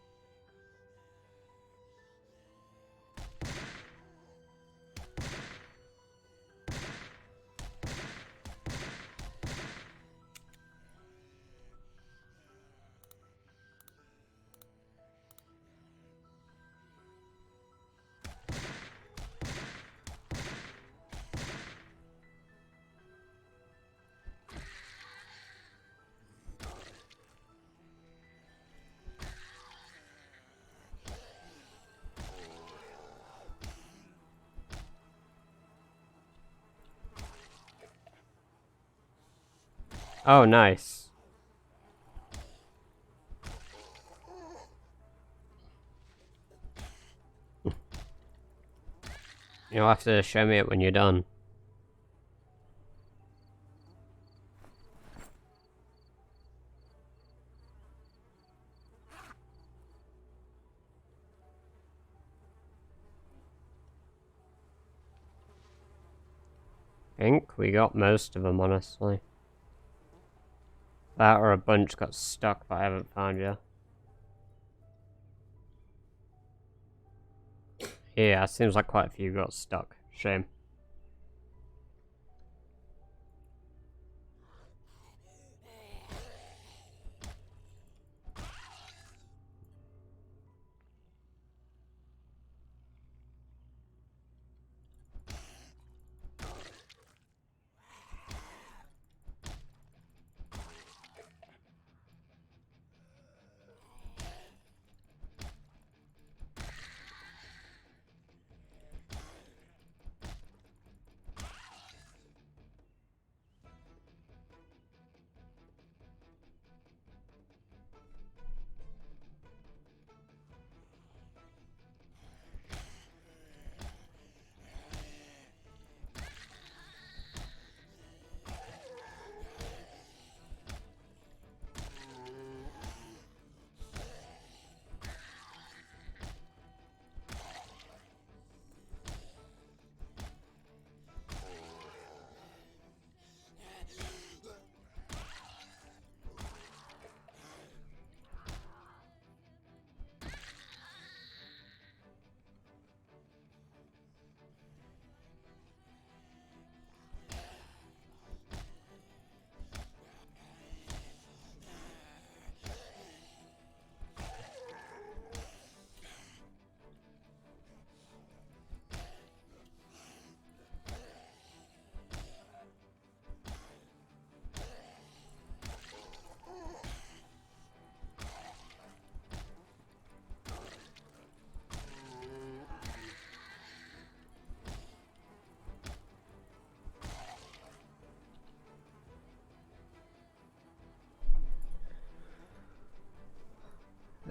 Oh, nice. You'll have to show me it when you're done. I think we got most of them, honestly. That or a bunch got stuck, but I haven't found you. Yeah, seems like quite a few got stuck. Shame.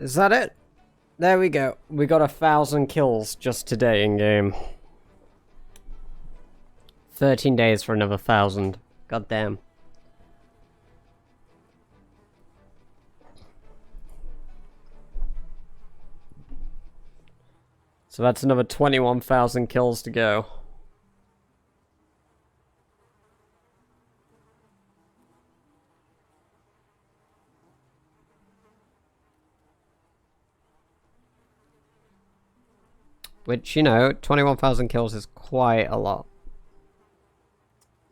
Is that it? There we go. We got 1,000 kills just today in game. 13 days for another 1,000. God damn. So that's another 21,000 kills to go. Which, you know, 21,000 kills is quite a lot.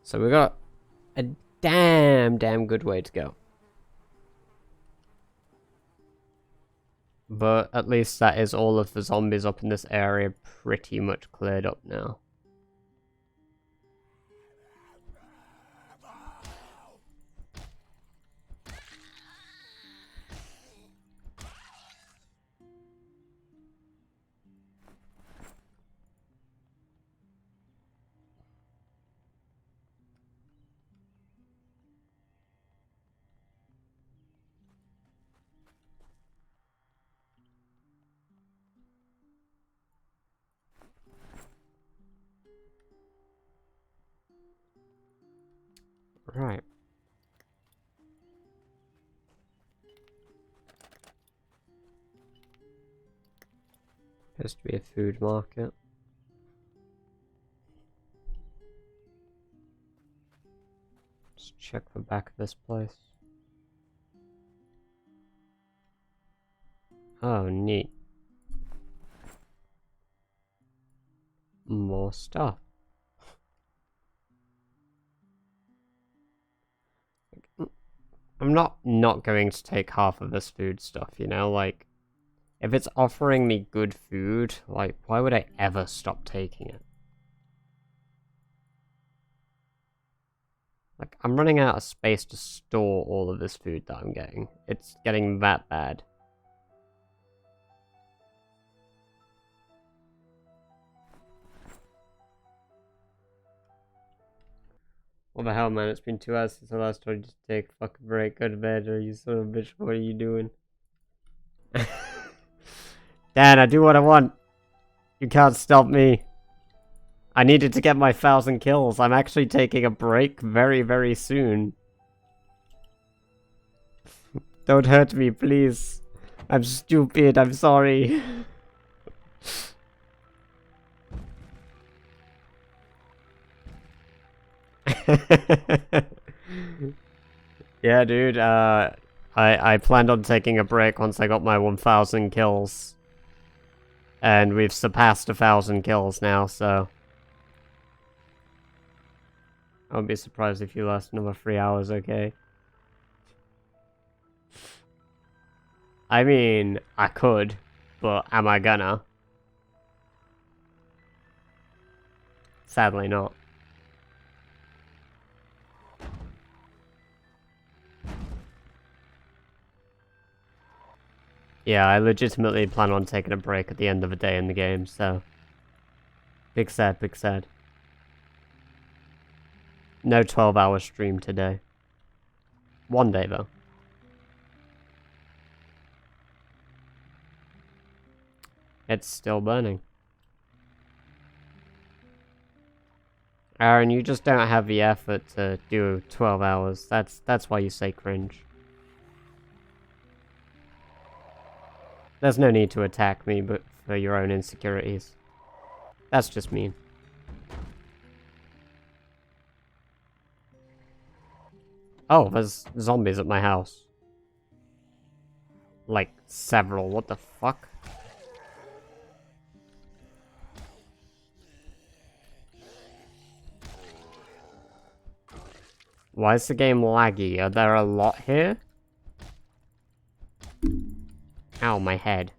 So we got a damn good way to go. But at least that is all of the zombies up in this area pretty much cleared up now. Right. Appears to be a food market. Let's check the back of this place. Oh, neat. More stuff. I'm not going to take half of this food stuff, you know? Like, if it's offering me good food, like, why would I ever stop taking it? Like, I'm running out of space to store all of this food that I'm getting. It's getting that bad. What the hell, man? It's been 2 hours since I last told you to take a fucking break. Go to bed, or you son of a bitch. What are you doing? Dan, I do what I want. You can't stop me. I needed to get my 1,000 kills. I'm actually taking a break very, very soon. Don't hurt me, please. I'm stupid. I'm sorry. Yeah, dude, I planned on taking a break once I got my 1,000 kills. And we've surpassed 1,000 kills now, so... I won't be surprised if you last another 3 hours, okay? I mean, I could, but am I gonna? Sadly not. Yeah, I legitimately plan on taking a break at the end of the day in the game, so... Big sad, big sad. No 12-hour stream today. One day, though. It's still burning. Aaron, you just don't have the effort to do 12 hours. That's why you say cringe. There's no need to attack me, but for your own insecurities. That's just mean. Oh, there's zombies at my house. Like, several. What the fuck? Why is the game laggy? Are there a lot here? Ow, my head.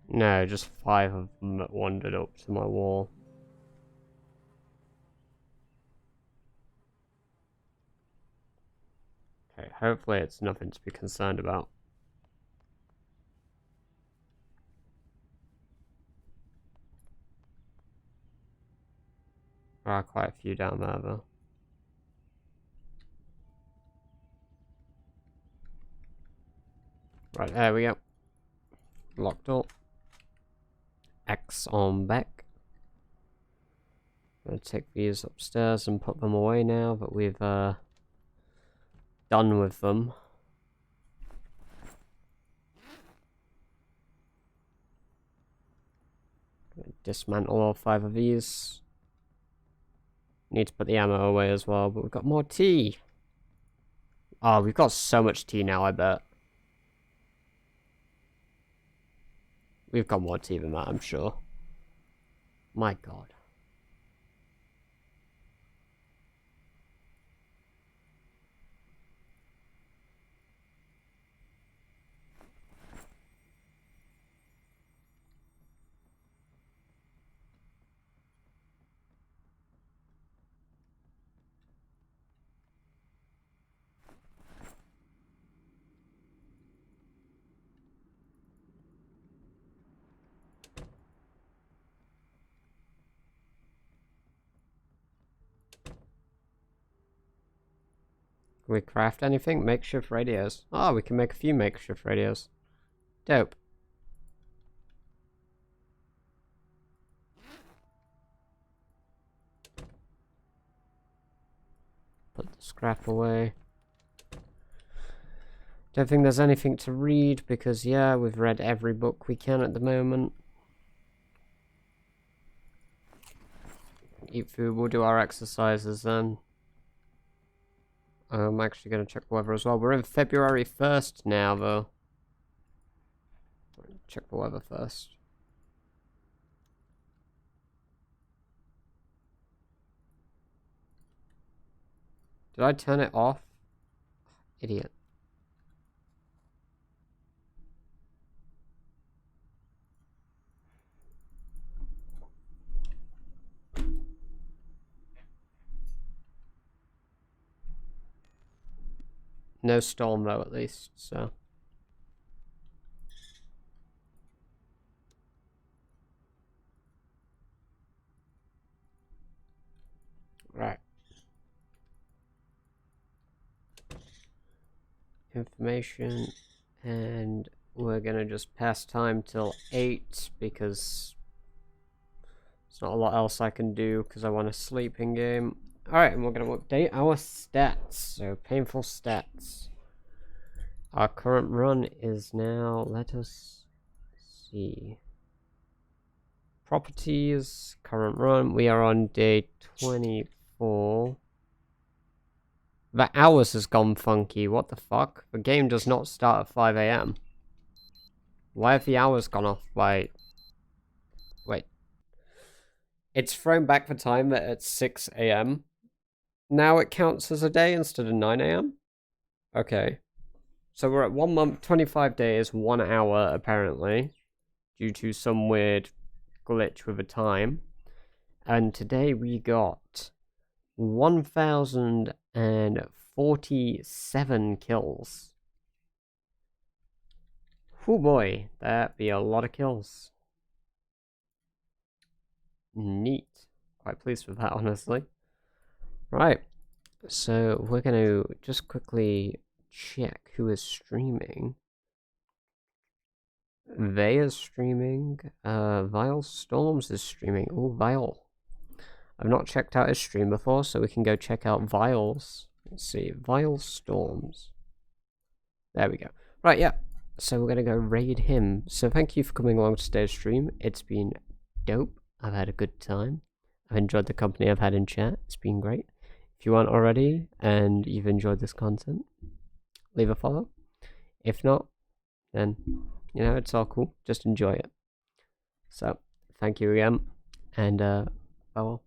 No, just 5 of them that wandered up to my wall. Okay, hopefully it's nothing to be concerned about. There are quite a few down there, though. Right, there we go. Locked up. X on back. I'm gonna take these upstairs and put them away now that we've done with them. Dismantle all 5 of these. Need to put the ammo away as well, but we've got more tea. Oh, we've got so much tea now, I bet. We've got more tea than that, I'm sure. My god. Can we craft anything? Makeshift radios. Oh, we can make a few makeshift radios. Dope. Put the scrap away. Don't think there's anything to read because, yeah, we've read every book we can at the moment. eat food. We'll do our exercises then. I'm actually going to check the weather as well. We're in February 1st now, though. Check the weather first. Did I turn it off? Idiot. No storm though, at least, so. Right. Information, and we're gonna just pass time till 8 because there's not a lot else I can do because I want to sleep in game. Alright, and we're gonna update our stats. So, painful stats. Our current run is now, let us see. Properties, current run, we are on day 24. The hours has gone funky, what the fuck? The game does not start at 5 AM. Why have the hours gone off by... Wait. It's thrown back the time at 6 AM. Now it counts as a day instead of 9 AM? Okay. So we're at 1 month, 25 days, 1 hour apparently. Due to some weird glitch with the time. And today we got 1,047 kills. Oh boy, that'd be a lot of kills. Neat. Quite pleased with that, honestly. Right. So we're going to just quickly check who is streaming. They are streaming. Vile Storms is streaming. Oh, Vile. I've not checked out his stream before, so we can go check out Vile's. Let's see. Vile Storms. There we go. Right, yeah. So we're going to go raid him. So thank you for coming along to today's stream. It's been dope. I've had a good time. I've enjoyed the company I've had in chat. It's been great. If you aren't already and you've enjoyed this content, leave a follow. If not, then, you know, it's all cool. Just enjoy it. So, thank you again. And, well.